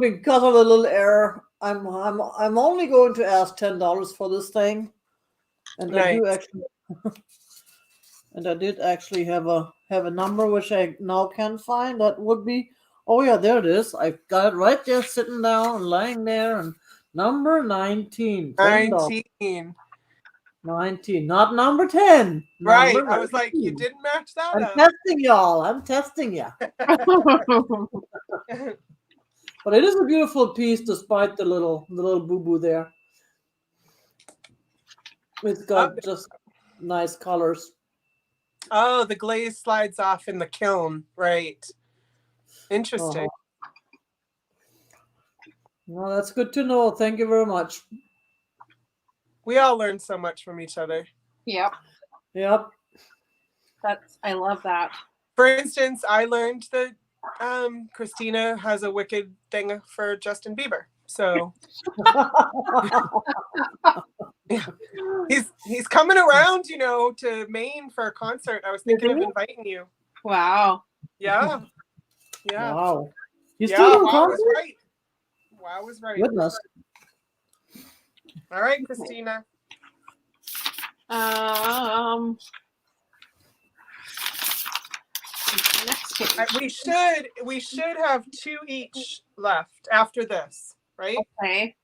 because of the little error, I'm only going to ask $10 for this thing. And nice. I did actually have a number which I now can find. That would be Oh yeah, there it is. I've got it right there, sitting down and lying there. And number 19. $10.
19.
19, not number 10.
Right.
Number
I was like, you
19.
didn't match that
I'm
up.
testing y'all. I'm testing you. But it is a beautiful piece, despite the little boo boo there. It's got just nice colors.
Oh, the glaze slides off in the kiln. Right. Interesting.
Well, that's good to know. Thank you very much.
We all learn so much from each other.
Yep.
Yep.
I love that.
For instance, I learned that Christina has a wicked thing for Justin Bieber. So yeah. He's coming around, to Maine for a concert. I was thinking of inviting you.
Wow.
Yeah. Yeah.
Wow. He's
Yeah,
still
Wow was right. Wow was right.
Goodness.
All right, Christina.
Next page.
We should have 2 each left after this, right?
Okay.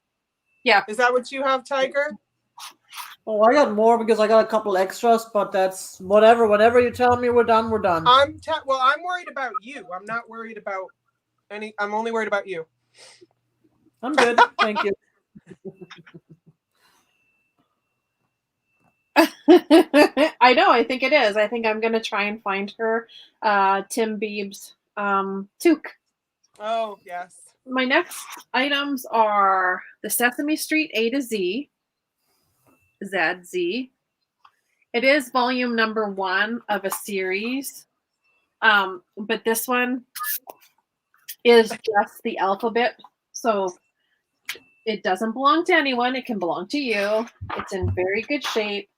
Yeah.
Is that what you have, Tiger?
Oh, I got more because I got a couple extras, but that's whatever. Whenever you tell me we're done, we're done.
I'm worried about you. I'm not worried about I'm only worried about you.
I'm good. Thank you.
I know. I think it is. I think I'm going to try and find her Tim Bieb's toque.
Oh, yes.
My next items are the Sesame Street A to Z. ZZ. It is volume number 1 of a series. But this one is just the alphabet. So it doesn't belong to anyone. It can belong to you. It's in very good shape.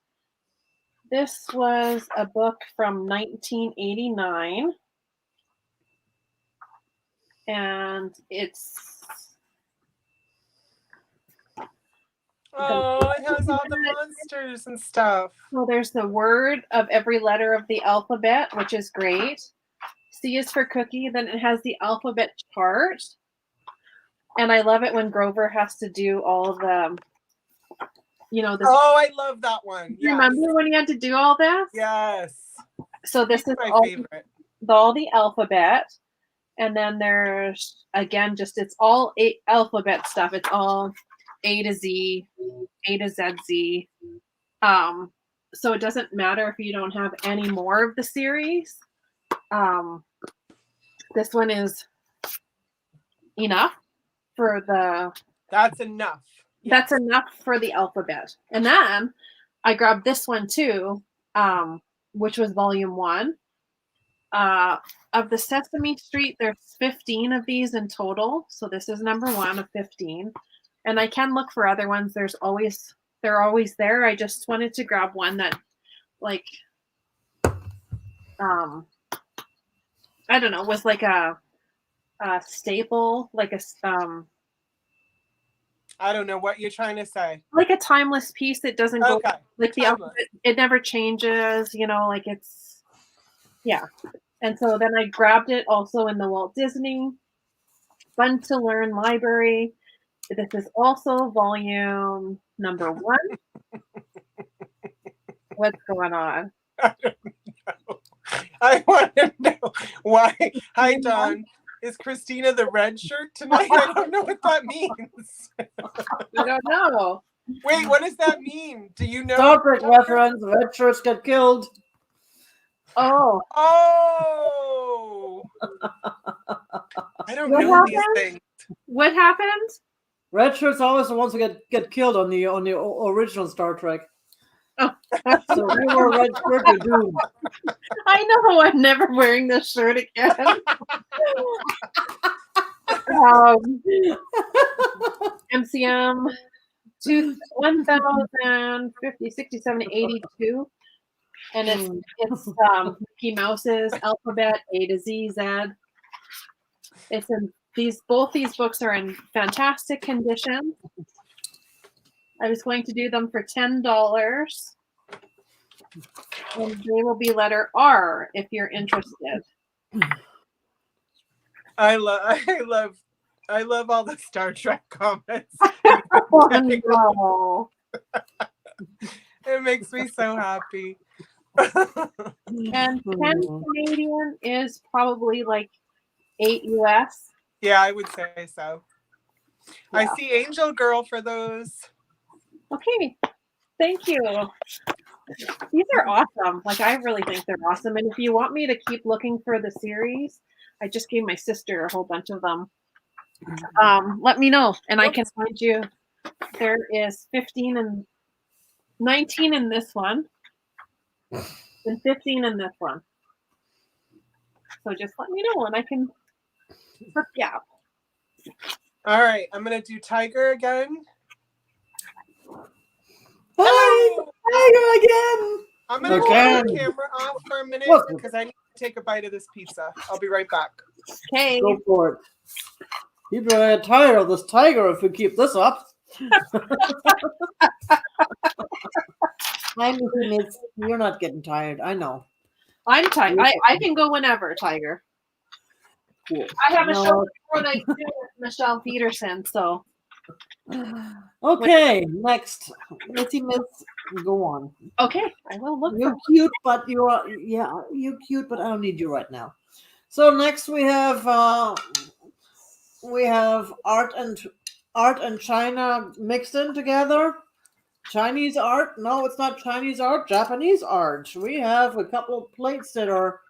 This was a book from 1989. And it's...
Oh, it has all the monsters and stuff.
Well, there's the word of every letter of the alphabet, which is great. C is for cookie. Then it has the alphabet chart. And I love it when Grover has to do all the,
Oh, I love that one. Yes.
Remember when he had to do all this?
Yes.
So this is
my favorite.
All the alphabet. And then there's, again, it's all alphabet stuff. It's all A to Z, A to ZZ. So it doesn't matter if you don't have any more of the series. This one is enough for the...
That's enough. Yes.
That's enough for the alphabet. And then I grabbed this one too, which was volume 1. Of the Sesame Street, there's 15 of these in total. So this is number 1 of 15. And I can look for other ones. They're always there. I just wanted to grab one that, like, I don't know, was like a staple, like a
I don't know what you're trying to say.
Like a timeless piece that doesn't go like the alphabet, it never changes, like it's, yeah. And so then I grabbed it also in the Walt Disney Fun to Learn library. This is also volume number 1. What's going on?
I don't know. I want to know why. Hi, Don. Is Christina the red shirt tonight? I don't know what that means.
I don't know.
Wait, what does that mean? Do you know?
Star Trek reference. Red shirts get killed.
Oh.
Oh. I don't know these things.
What happened?
Red shirts always the ones who get killed on the original Star Trek.
Oh.
So we were red shirt, you're doomed.
I know. I'm never wearing this shirt again. MCM 1000, 50, 60, 70, 82. And it's Mickey Mouse's alphabet, A to Z, Z. It's in both these books are in fantastic condition. I was going to do them for $10. And they will be letter R if you're interested.
I love all the Star Trek comments.
Oh, no.
It makes me so happy.
And 10 Canadian is probably like 8 US.
Yeah, I would say so.
Yeah.
I see Angel Girl for those.
Okay. Thank you. These are awesome. Like, I really think they're awesome. And if you want me to keep looking for the series, I just gave my sister a whole bunch of them. Let me know, and I can find you. There is 15 and 19 in this one, and 15 in this one. So just let me know, and I can hook you up.
All right, I'm gonna do Tiger again.
Hi, Tiger again.
I'm gonna turn the camera off for a minute because I need to take a bite of this pizza. I'll be right back.
Okay.
Go for it. You're gonna get tired of this tiger if we keep this up. You're not getting tired. I know.
I'm tired. I can go whenever, Tiger.
Cool.
I have a show before they do with Michelle Peterson, so.
Okay, next. Missy Miss, go on.
Okay, I will look.
You're cute, but you're cute, but I don't need you right now. So next we have art and China mixed in together. Chinese art? No, it's not Chinese art. Japanese art. We have a couple of plates that are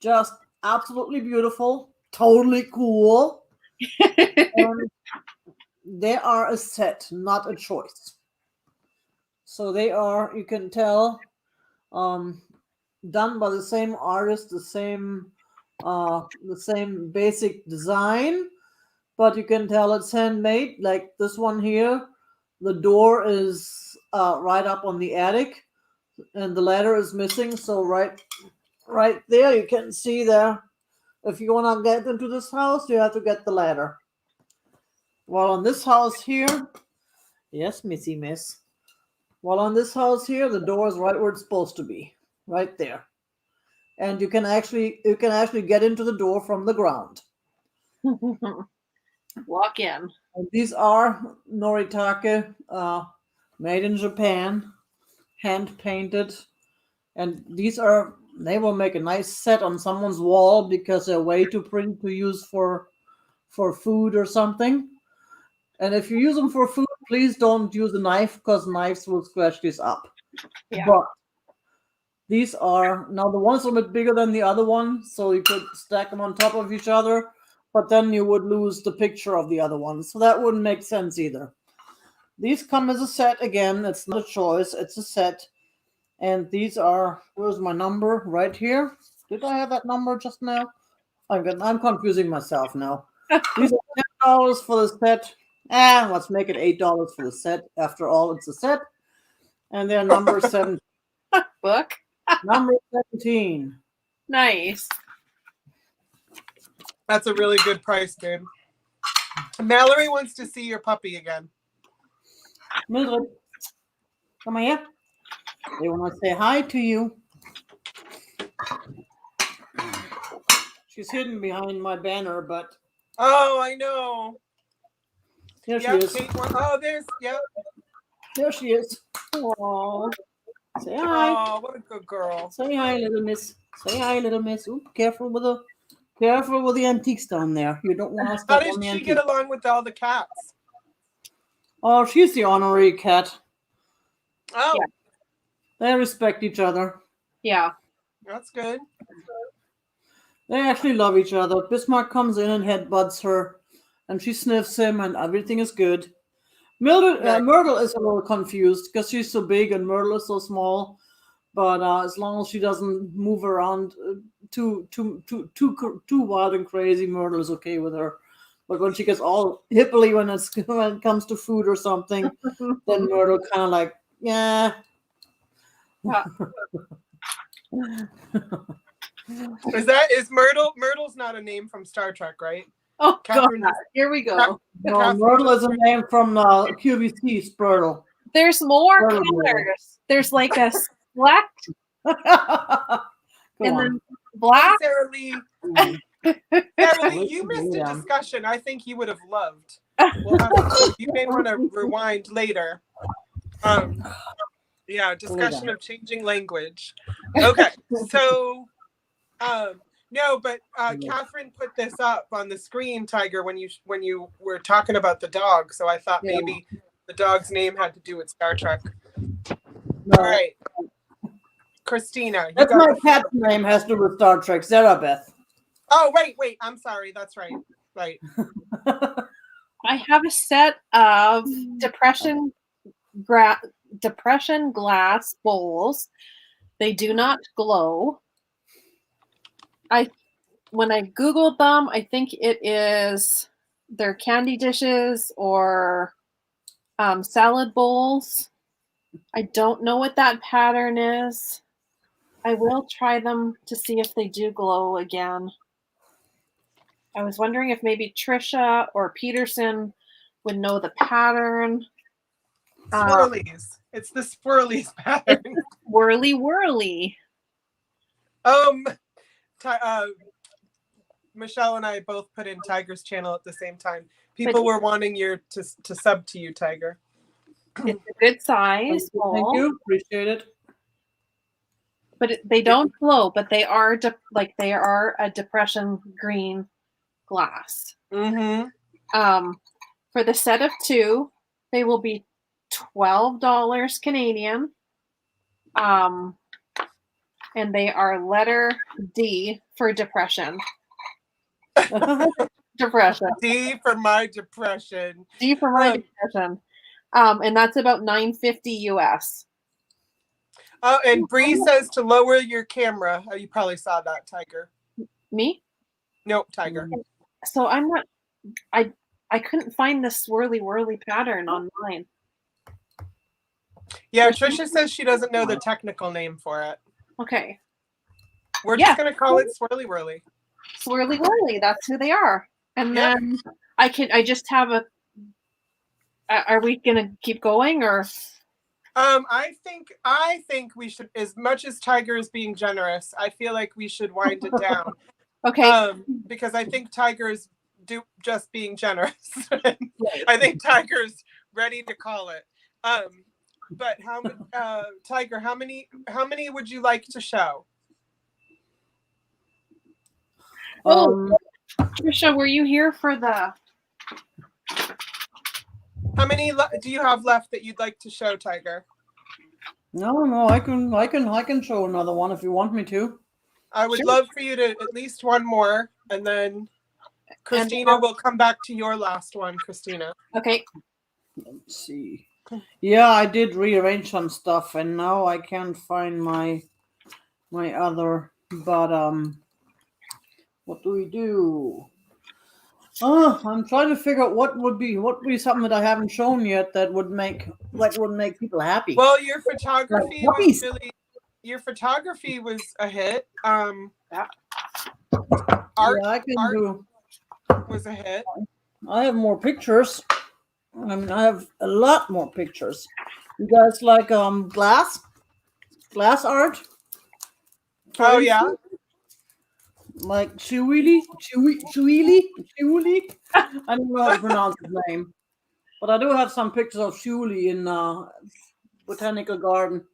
just absolutely beautiful, totally cool. And they are a set, not a choice. So they are, you can tell, done by the same artist, the same basic design, but you can tell it's handmade. Like this one here, the door is right up on the attic, and the ladder is missing. So right there, you can see there. If you want to get into this house, you have to get the ladder. While on this house here, yes, Missy Miss. While on this house here, the door is right where it's supposed to be, right there. And you can actually get into the door from the ground.
Walk in.
And these are Noritake, made in Japan, hand painted, and they will make a nice set on someone's wall because they're way too pretty to use for food or something. And if you use them for food, please don't use a knife because knives will scratch these up.
Yeah.
But these are, now the one's a little bit bigger than the other one, so you could stack them on top of each other, but then you would lose the picture of the other one. So that wouldn't make sense either. These come as a set again. It's not a choice. It's a set. And these are, where's my number? Right here. Did I have that number just now? I'm confusing myself now. These are $10 for the set. Let's make it $8 for the set. After all, it's a set. And they're number 7.
Book.
Number 17.
Nice.
That's a really good price, dude. Mallory wants to see your puppy again.
Mildred, come here. They want to say hi to you. She's hidden behind my banner, but...
Oh, I know.
Here she is. There she is.
Aww.
Say hi.
Oh, what a good girl.
Say hi, little miss. Say hi, little miss. Ooh, careful with the antiques down there. You don't want to step on the antiques.
How did she get along with all the cats?
Oh, she's the honorary cat.
Oh.
Yeah.
They respect each other.
Yeah.
That's good.
They actually love each other. Bismarck comes in and headbutts her, and she sniffs him, and everything is good. Myrtle is a little confused because she's so big and Myrtle is so small. But as long as she doesn't move around too wild and crazy, Myrtle is okay with her. But when she gets all hippily when it comes to food or something, then Myrtle kind of like, yeah.
Is Myrtle's not a name from Star Trek, right?
Oh, Catherine, God. Here we go.
No, Myrtle is a name from QVC, Spurtle.
There's more colors. There's like a black and then black.
Beverly, you missed a discussion I think you would have loved. We'll have you may want to rewind later. Yeah, discussion of changing language. Okay, so no, but Catherine put this up on the screen, Tiger, when you were talking about the dog. So I thought maybe the dog's name had to do with Star Trek. No. All right, Christina.
That's my cat's name has to do with Star Trek. Sarah Beth.
Oh wait. I'm sorry. That's right. Right.
I have a set of depression glass bowls. They do not glow. When I Googled them, I think they're candy dishes or salad bowls. I don't know what that pattern is. I will try them to see if they do glow again. I was wondering if maybe Trisha or Peterson would know the pattern.
Swirlies. It's the swirlies pattern.
Whirly.
Michelle and I both put in Tiger's channel at the same time. People were wanting to sub to you, Tiger.
It's a good size.
Thank you. Appreciate it.
But they don't glow, but they are they are a depression green glass.
Mm-hmm.
For the set of 2, they will be $12 Canadian. And they are letter D for depression. Depression.
D for my depression.
D for my depression. And that's about $9.50 US.
Oh, and Bree says to lower your camera. Oh, you probably saw that, Tiger.
Me?
Nope, Tiger.
So I'm not. I couldn't find the swirly pattern online.
Yeah, Trisha says she doesn't know the technical name for it.
Okay.
We're just gonna call it swirly whirly.
Swirly whirly. That's who they are. And then I just have a. Are we gonna keep going or?
I think we should, as much as Tiger is being generous, I feel like we should wind it down.
Okay.
Because I think Tiger's just being generous. I think Tiger's ready to call it. But Tiger, how many would you like to show?
Trisha, were you here for the?
How many do you have left that you'd like to show, Tiger?
No, I can show another one if you want me to.
I would love for you to at least one more, and then Christina will come back to your last one, Christina.
Okay.
Let's see. Yeah, I did rearrange some stuff, and now I can't find my other. But what do we do? I'm trying to figure out what would be something that I haven't shown yet that would make people happy.
Well, your photography was a hit. Art was a hit.
I have more pictures. I mean, I have a lot more pictures. You guys like glass art?
Oh yeah.
Like Chiwili. I don't know how to pronounce his name, but I do have some pictures of Chiwili in Botanical Garden.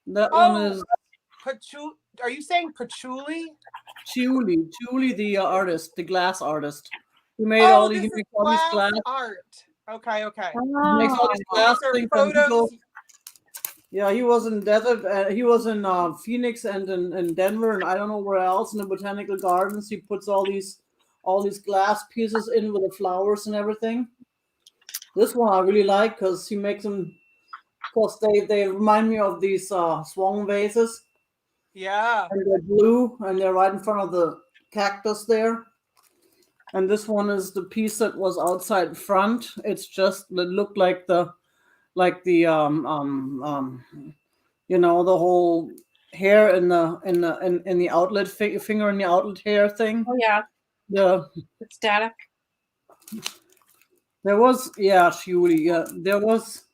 That one is.
Are you saying patchouli?
Chiwili, the artist, the glass artist. He made all these glass
art. Okay.
He makes all these glass things. Yeah, he was in desert. He was in Phoenix and in Denver, and I don't know where else in the botanical gardens. He puts all these glass pieces in with the flowers and everything. This one I really like because he makes them. Of course, they remind me of these swan vases.
Yeah.
And they're blue, and they're right in front of the cactus there. And this one is the piece that was outside front. It's just it looked like the the whole hair in the outlet finger in the outlet hair thing.
Oh yeah.
The
static.
There was Shuli. Yeah, there was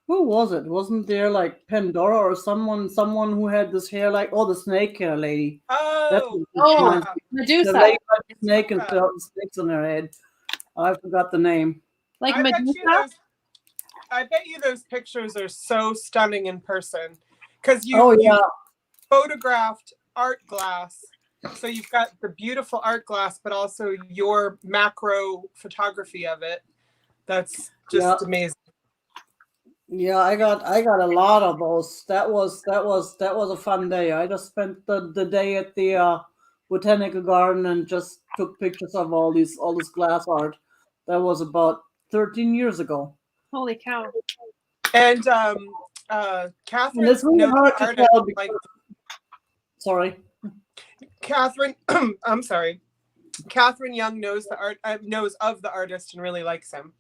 Who was it? Wasn't there like Pandora or someone who had this hair like the snake hair lady? That's
Oh,
Oh,
yeah.
Medusa.
the lady with snake and
Medusa.
snakes on her head. I forgot the name.
Like
I bet
Medusa?
you those. I bet you those pictures are so stunning in person, because you photographed art glass. So you've got the beautiful art glass, but also your macro photography of it. That's just amazing.
Yeah, I got a lot of those. That was a fun day. I just spent the day at the botanical garden and just took pictures of all this glass art. That was about 13 years ago.
Holy cow.
And
And
Catherine
it's really
knows
hard
the
to
artist.
tell because, sorry.
Catherine, I'm sorry. Catherine Young knows knows of the artist and really likes him.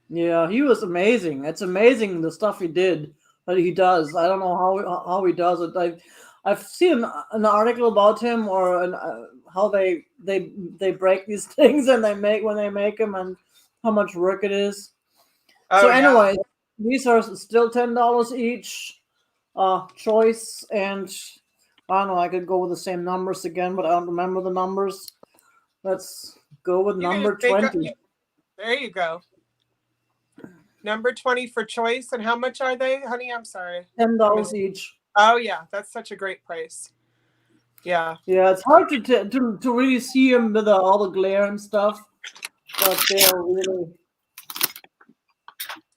Yeah, he was amazing. It's amazing the stuff he does. I don't know how he does it. I've seen an article about him or how they break these things and when they make them and how much work it is.
Oh,
So anyway, these are still $10 each choice, and I don't know. I could go with the same numbers again, but I don't remember the numbers. Let's go with number 20.
There you go. Number 20 for choice. And how much are they, honey? I'm sorry.
$10 each.
Oh, yeah. That's such a great price. Yeah.
Yeah, it's hard to really see them with all the glare and stuff, but they're really.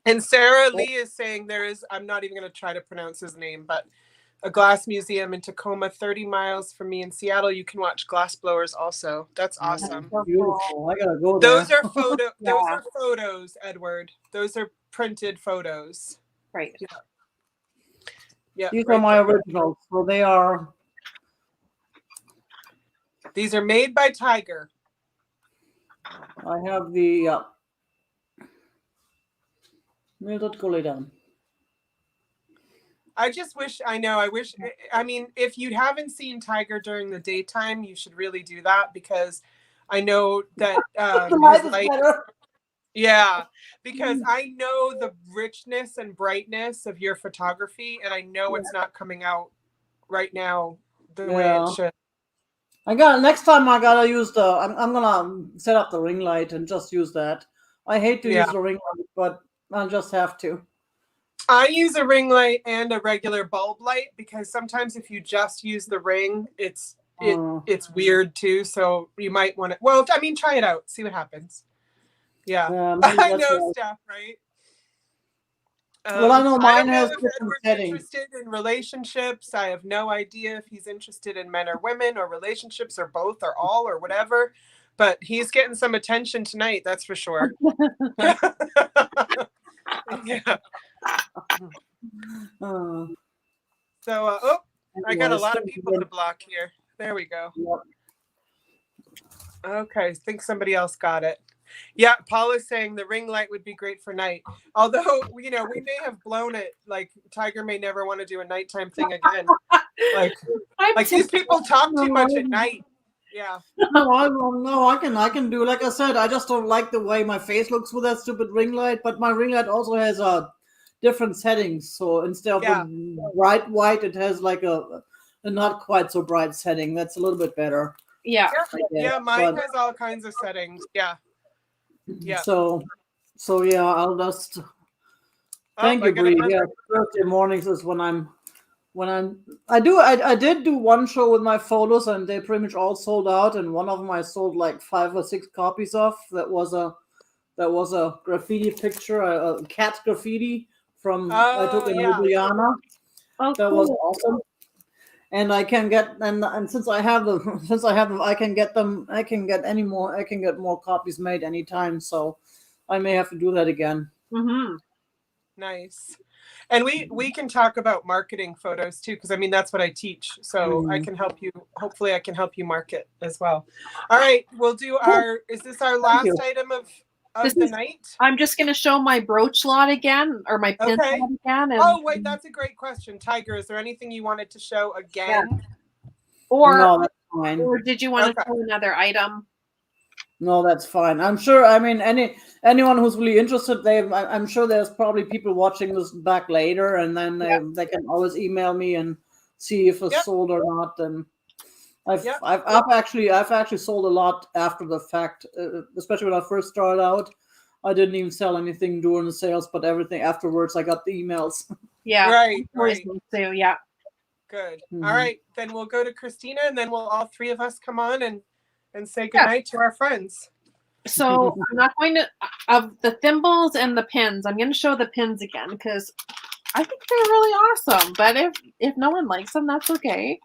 And Sarah Lee is saying I'm not even going to try to pronounce his name, but a glass museum in Tacoma, 30 miles from me in Seattle. You can watch glass blowers also. That's awesome.
That's beautiful. I gotta go there.
Those are Those are photos, Edward. Those are printed photos.
Right.
Yeah. Yeah.
These are my originals. So they are.
These are made by Tiger.
I have the. Myrtlewood.
I just wish, I mean, if you haven't seen Tiger during the daytime, you should really do that, because I know that because I know the richness and brightness of your photography, and I know it's not coming out right now the way it should.
Next time I gotta use I'm gonna set up the ring light and just use that. I hate to use the ring light, but I'll just have to.
I use a ring light and a regular bulb light, because sometimes if you just use the ring, it's weird too. So you might want to. Well, I mean, try it out, see what happens. Yeah, I know stuff, right?
Well, I know mine has different settings.
Interested in relationships. I have no idea if he's interested in men or women or relationships or both or all or whatever. But he's getting some attention tonight, that's for sure. Yeah. So, I got a lot of people to block here. There we go. Okay, I think somebody else got it. Yeah, Paul is saying the ring light would be great for night. Although, we may have blown it. Like, Tiger may never want to do a nighttime thing again. Like these people talk too much at night. Yeah.
No, I can do, like I said, I just don't like the way my face looks with that stupid ring light, but my ring light also has different settings. So instead of the bright white, it has like a not quite so bright setting. That's a little bit better.
Yeah.
Yeah, mine has all kinds of settings. Yeah. Yeah.
So yeah, I'll just thank you, Bree. Yeah, Thursday mornings is when I did do one show with my photos, and they pretty much all sold out, and one of them I sold like 5 or 6 copies of. That was a graffiti picture, a cat graffiti from I took in Ljubljana.
Oh,
that was awesome. And I can get and since I have them, I can get them. I can get more copies made anytime. So I may have to do that again.
Mm-hmm.
Nice. And we can talk about marketing photos too, because I mean that's what I teach. So I can help you. Hopefully, I can help you market as well. All right, we'll do Is this our last item of the night?
I'm just going to show my brooch lot again, or my pin lot again.
And, wait, that's a great question, Tiger. Is there anything you wanted to show again?
Or
no, that's fine.
Or did you want to show another item?
No, that's fine. I'm sure. I mean, anyone who's really interested, I'm sure there's probably people watching this back later, and then they can always email me and see if it's sold or not. And I've actually sold a lot after the fact, especially when I first started out. I didn't even sell anything during the sales, but everything afterwards, I got the emails.
Yeah,
right.
Too. Yeah.
Good. All right, then we'll go to Christina, and then we'll all three of us come on and say goodnight to our friends.
So I'm not going to of the thimbles and the pins. I'm going to show the pins again because I think they're really awesome. But if no one likes them, that's okay.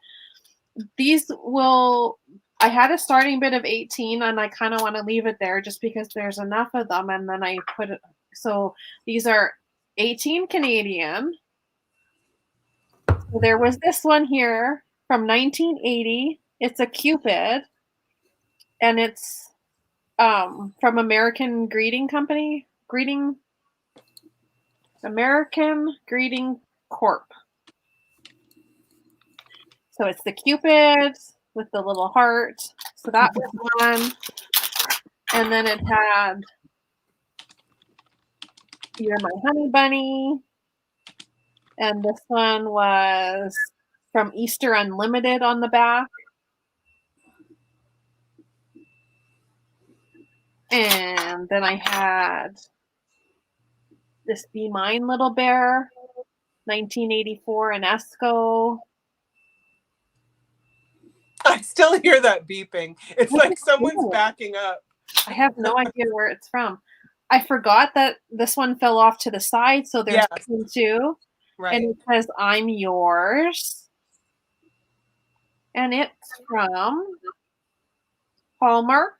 These will. I had a starting bid of 18, and I kind of want to leave it there just because there's enough of them. And then I put it. So these are 18 Canadian. So there was this one here from 1980. It's a Cupid, and it's from American Greeting Corp. So it's the Cupid with the little heart. So that was one. And then it had You're My Honey Bunny. And this one was from Easter Unlimited on the back. And then I had this Be Mine Little Bear, 1984 in Esco.
I still hear that beeping. It's like someone's backing up.
I have no idea where it's from. I forgot that this one fell off to the side, so there's two.
Right.
And it says, I'm yours. And it's from Hallmark.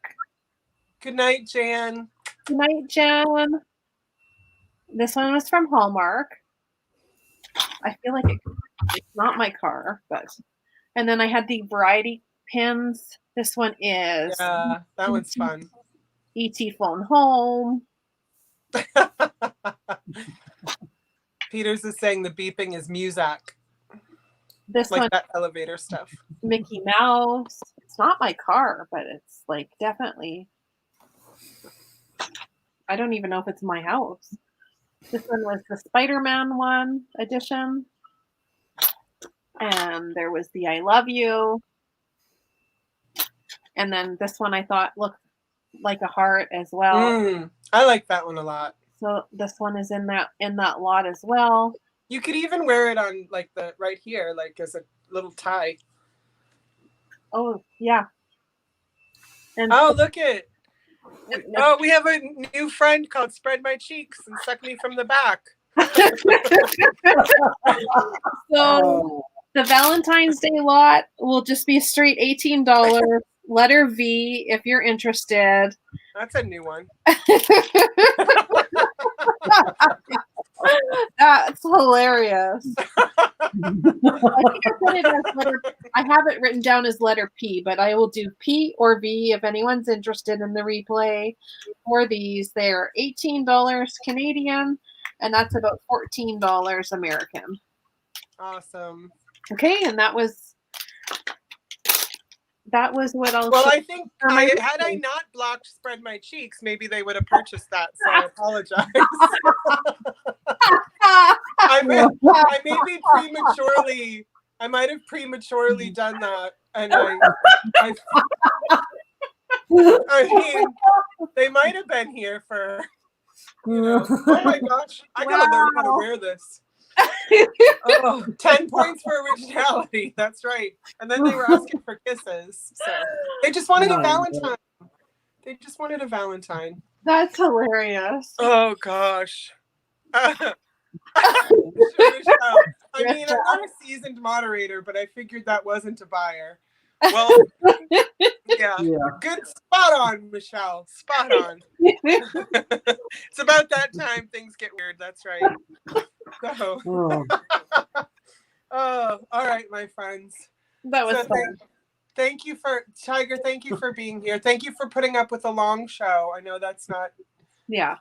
Good night, Jan.
Good night, Jan. This one was from Hallmark. I feel like it's not my car, but... And then I had the variety pins. This one is...
Yeah, that one's fun.
E.T. Phone Home.
Peters is saying the beeping is Muzak.
This
like
one,
that elevator stuff.
Mickey Mouse. It's not my car, but it's like definitely... I don't even know if it's my house. This one was the Spider-Man one edition. And there was the I Love You. And then this one I thought looked like a heart as well.
I like that one a lot.
So this one is in that lot as well.
You could even wear it on like the right here, like as a little tie.
Oh yeah. And
oh, look it. Oh, we have a new friend called Spread My Cheeks and Suck Me from the Back.
So the Valentine's Day lot will just be straight $18. Letter V if you're interested.
That's a new one.
That's hilarious. I have it written down as letter P, but I will do P or V if anyone's interested in the replay for these. They're $18 Canadian, and that's about $14 American.
Awesome.
Okay, and that was what I'll...
Well, I think had I not blocked Spread My Cheeks, maybe they would have purchased that, so I apologize. I might have prematurely done that, and I mean, they might have been here for, oh my gosh, I gotta learn how to wear this. 10 points for originality. That's right. And then they were asking for kisses. So they just wanted a Valentine.
That's hilarious.
Oh gosh. I mean, I'm not a seasoned moderator, but I figured that wasn't a buyer. Well, yeah. Good. Spot on, Michelle. Spot on. It's about that time things get weird. That's right. So. Oh, all right, my friends.
That was fun.
Thank you for Tiger. Thank you for being here. Thank you for putting up with a long show. I know that's not.
Yeah.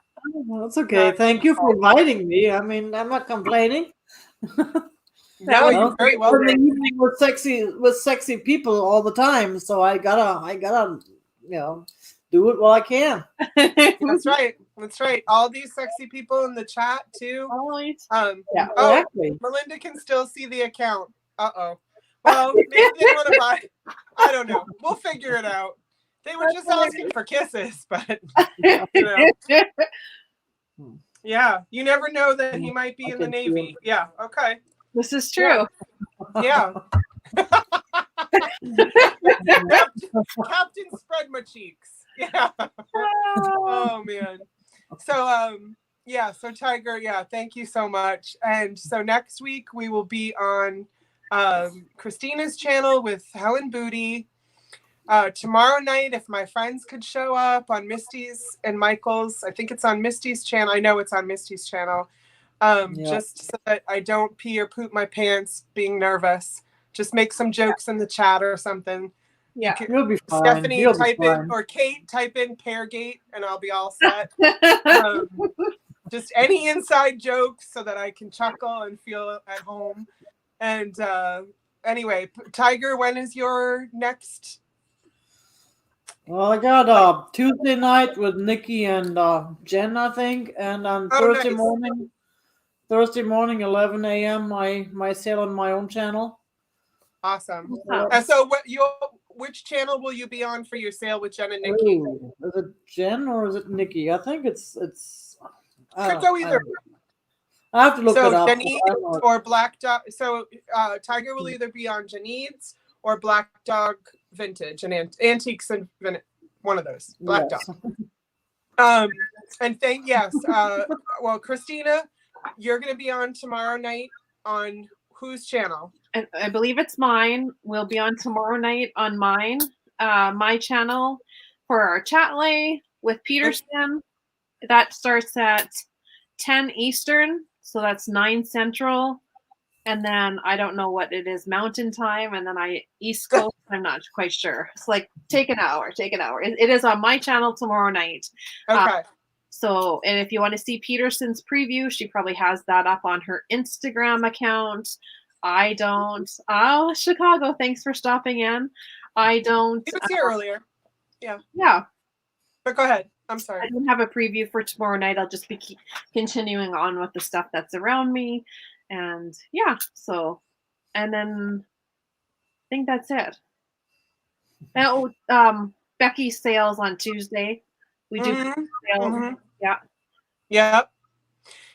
That's okay. Thank you for inviting me. I mean, I'm not complaining.
No, you're very welcome.
With sexy people all the time, so I gotta, do it while I can.
That's right. That's right. All these sexy people in the chat too.
Always.
Yeah,
Oh,
exactly.
Melinda can still see the account. Uh-oh. Well, maybe they want to buy. I don't know. We'll figure it out. They were just asking for kisses, but you know. Yeah, you never know that he might be in the Navy. Yeah, okay.
This is true.
Yeah. Captain spread my cheeks. Yeah. Oh man. So yeah, so Tiger, yeah, thank you so much. And so next week we will be on Christina's channel with Helen Booty. Tomorrow night, if my friends could show up on Misty's and Michael's, I think it's on Misty's channel. I know it's on Misty's channel. Just so that I don't pee or poop my pants being nervous. Just make some jokes in the chat or something.
Yeah,
you'll be fine.
Stephanie,
You'll
type
be fine.
in, or Kate, type in Peargate, and I'll be all set. Just any inside jokes so that I can chuckle and feel at home. And anyway, Tiger, when is your next?
Well, I got Tuesday night with Nikki and Jen, I think, and on Thursday morning, 11 a.m. my sale on my own channel.
Awesome. And so, which channel will you be on for your sale with Jen and Nikki?
Ooh, is it Jen or is it Nikki? I think it's.
Could go either.
I have to look it up.
Janine or Black Dog. So Tiger will either be on Janine's or Black Dog Vintage and Antiques and Vintage. One of those. Black Dog. And well, Christina, you're going to be on tomorrow night on whose channel?
I believe it's mine. We'll be on tomorrow night on mine, my channel for our chat lay with Peterson. That starts at 10 Eastern, so that's 9 Central. And then I don't know what it is, Mountain Time, and then East Coast. I'm not quite sure. It's like take an hour. It is on my channel tomorrow night.
Okay.
So, and if you want to see Peterson's preview, she probably has that up on her Instagram account. I don't. Oh, Chicago, thanks for stopping in. I don't.
He was here earlier. Yeah.
Yeah.
But go ahead. I'm sorry.
I don't have a preview for tomorrow night. I'll just be continuing on with the stuff that's around me. And yeah, so, and then I think that's it. Now, Becky's sales on Tuesday. We do sales.
Mm-hmm.
Yeah.
Yep.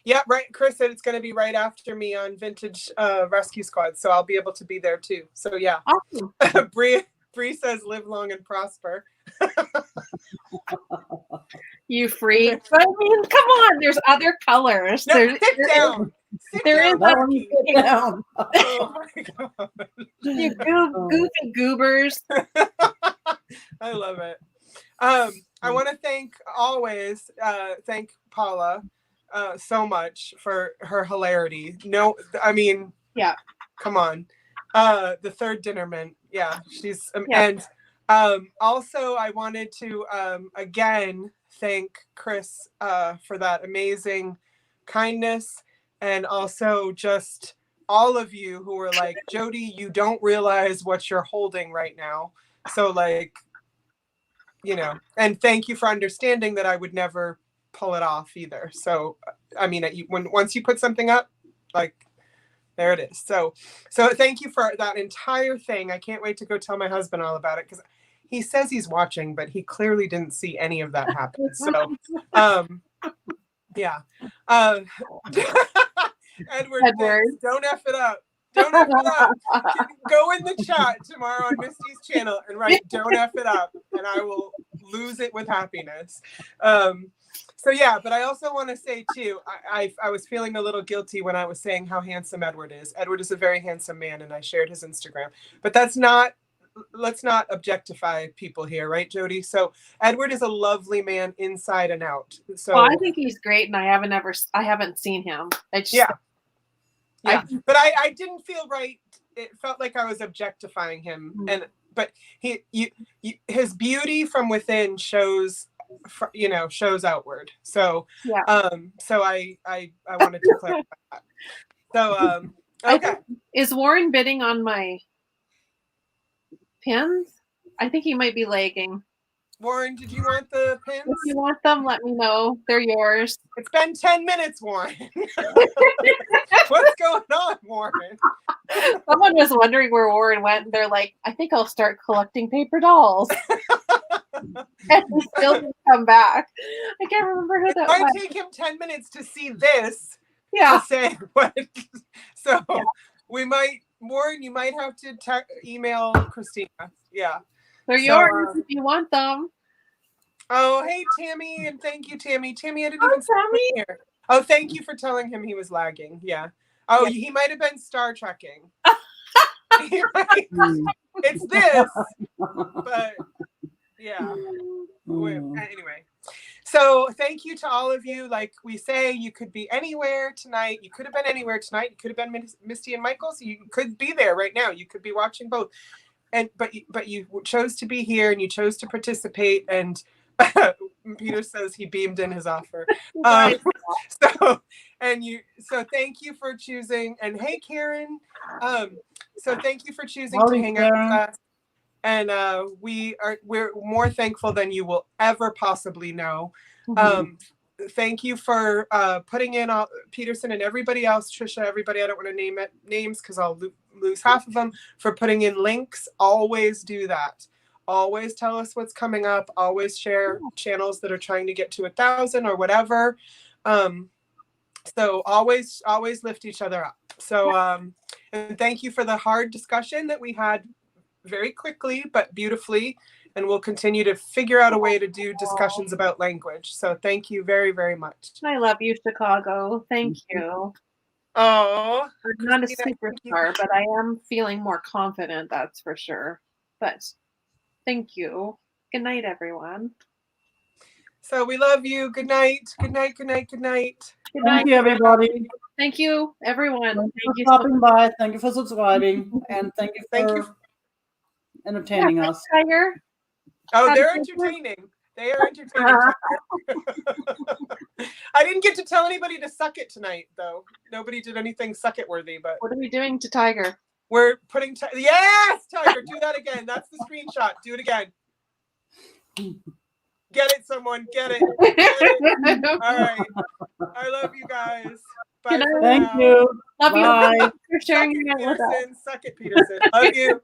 Yeah, right. Chris said it's going to be right after me on Vintage Rescue Squad, so I'll be able to be there too. So yeah.
Awesome.
Bree says live long and prosper.
You freak. But I mean, come on, there's other colors.
No, sit down.
There is
Sit down.
Oh my God.
You goofy goobers.
I love it. I want to thank Paula so much for her hilarity. No, I mean,
yeah.
Come on. The third dinner mint. Yeah, she's and also I wanted to again thank Chris for that amazing kindness, and also just all of you who were like, Jody, you don't realize what you're holding right now. So like, you know, and thank you for understanding that I would never pull it off either. So I mean, once you put something up, like, there it is. So thank you for that entire thing. I can't wait to go tell my husband all about it, because he says he's watching, but he clearly didn't see any of that happen. So yeah. Edward, don't F it up. Don't F it up. Go in the chat tomorrow on Misty's channel and write "Don't F it up," and I will lose it with happiness. So yeah, but I also want to say too, I was feeling a little guilty when I was saying how handsome Edward is. Edward is a very handsome man, and I shared his Instagram. But let's not objectify people here, right, Jody? So Edward is a lovely man inside and out. So
I think he's great, and I haven't seen him.
Yeah, but I didn't feel right. It felt like I was objectifying him, but his beauty from within shows outward. So so I wanted to clarify that. So okay,
is Warren bidding on my pins? I think he might be lagging.
Warren, did you want the pins?
If you want them, let me know. They're yours.
It's been 10 minutes, Warren. What's going on, Warren?
Someone was wondering where Warren went, and they're like, I think I'll start collecting paper dolls. And he still didn't come back. I can't remember who that
It might
was.
take him 10 minutes to see this.
Yeah.
To say what. So we might, Warren, you might have to email Christina. Yeah.
They're yours if you want them.
Oh, hey, Tammy, and thank you, Tammy. Tammy, I didn't
Oh,
even see
Tammy.
you here. Oh, thank you for telling him he was lagging. Yeah. Oh, he might have been Star Trekking. It's this, but yeah. Anyway, so thank you to all of you. Like we say, you could be anywhere tonight. You could have been anywhere tonight. You could have been Misty and Michael. So you could be there right now. You could be watching both. But you chose to be here and you chose to participate. And Peter says he beamed in his offer. So thank you for choosing. And hey, Karen. So thank you for choosing to hang out with us. And we're more thankful than you will ever possibly know. Thank you for putting in Peterson and everybody else, Trisha, everybody. I don't want to name names because I'll lose half of them, for putting in links. Always do that. Always tell us what's coming up. Always share channels that are trying to get to 1,000 or whatever. So always lift each other up. So and thank you for the hard discussion that we had very quickly but beautifully, and we'll continue to figure out a way to do discussions about language. So thank you very, very much.
I love you, Chicago. Thank you.
Oh,
I'm not a superstar, but I am feeling more confident, that's for sure. But thank you. Good night, everyone.
So we love you. Good night. Good night. Good night. Good night.
Good night.
Thank you, everybody.
Thank you, everyone.
Thank you for stopping by. Thank you for subscribing. And thank you for entertaining us.
Tiger.
Oh, they're entertaining. They are entertaining. I didn't get to tell anybody to suck it tonight, though. Nobody did anything suck it worthy. But
what are we doing to Tiger?
We're putting yes, Tiger. Do that again. That's the screenshot. Do it again. Get it, someone. Get it. All right. I love you guys. Bye.
Thank you.
Love
Bye.
you. For sharing your night with us.
Suck it, Peterson. Love you.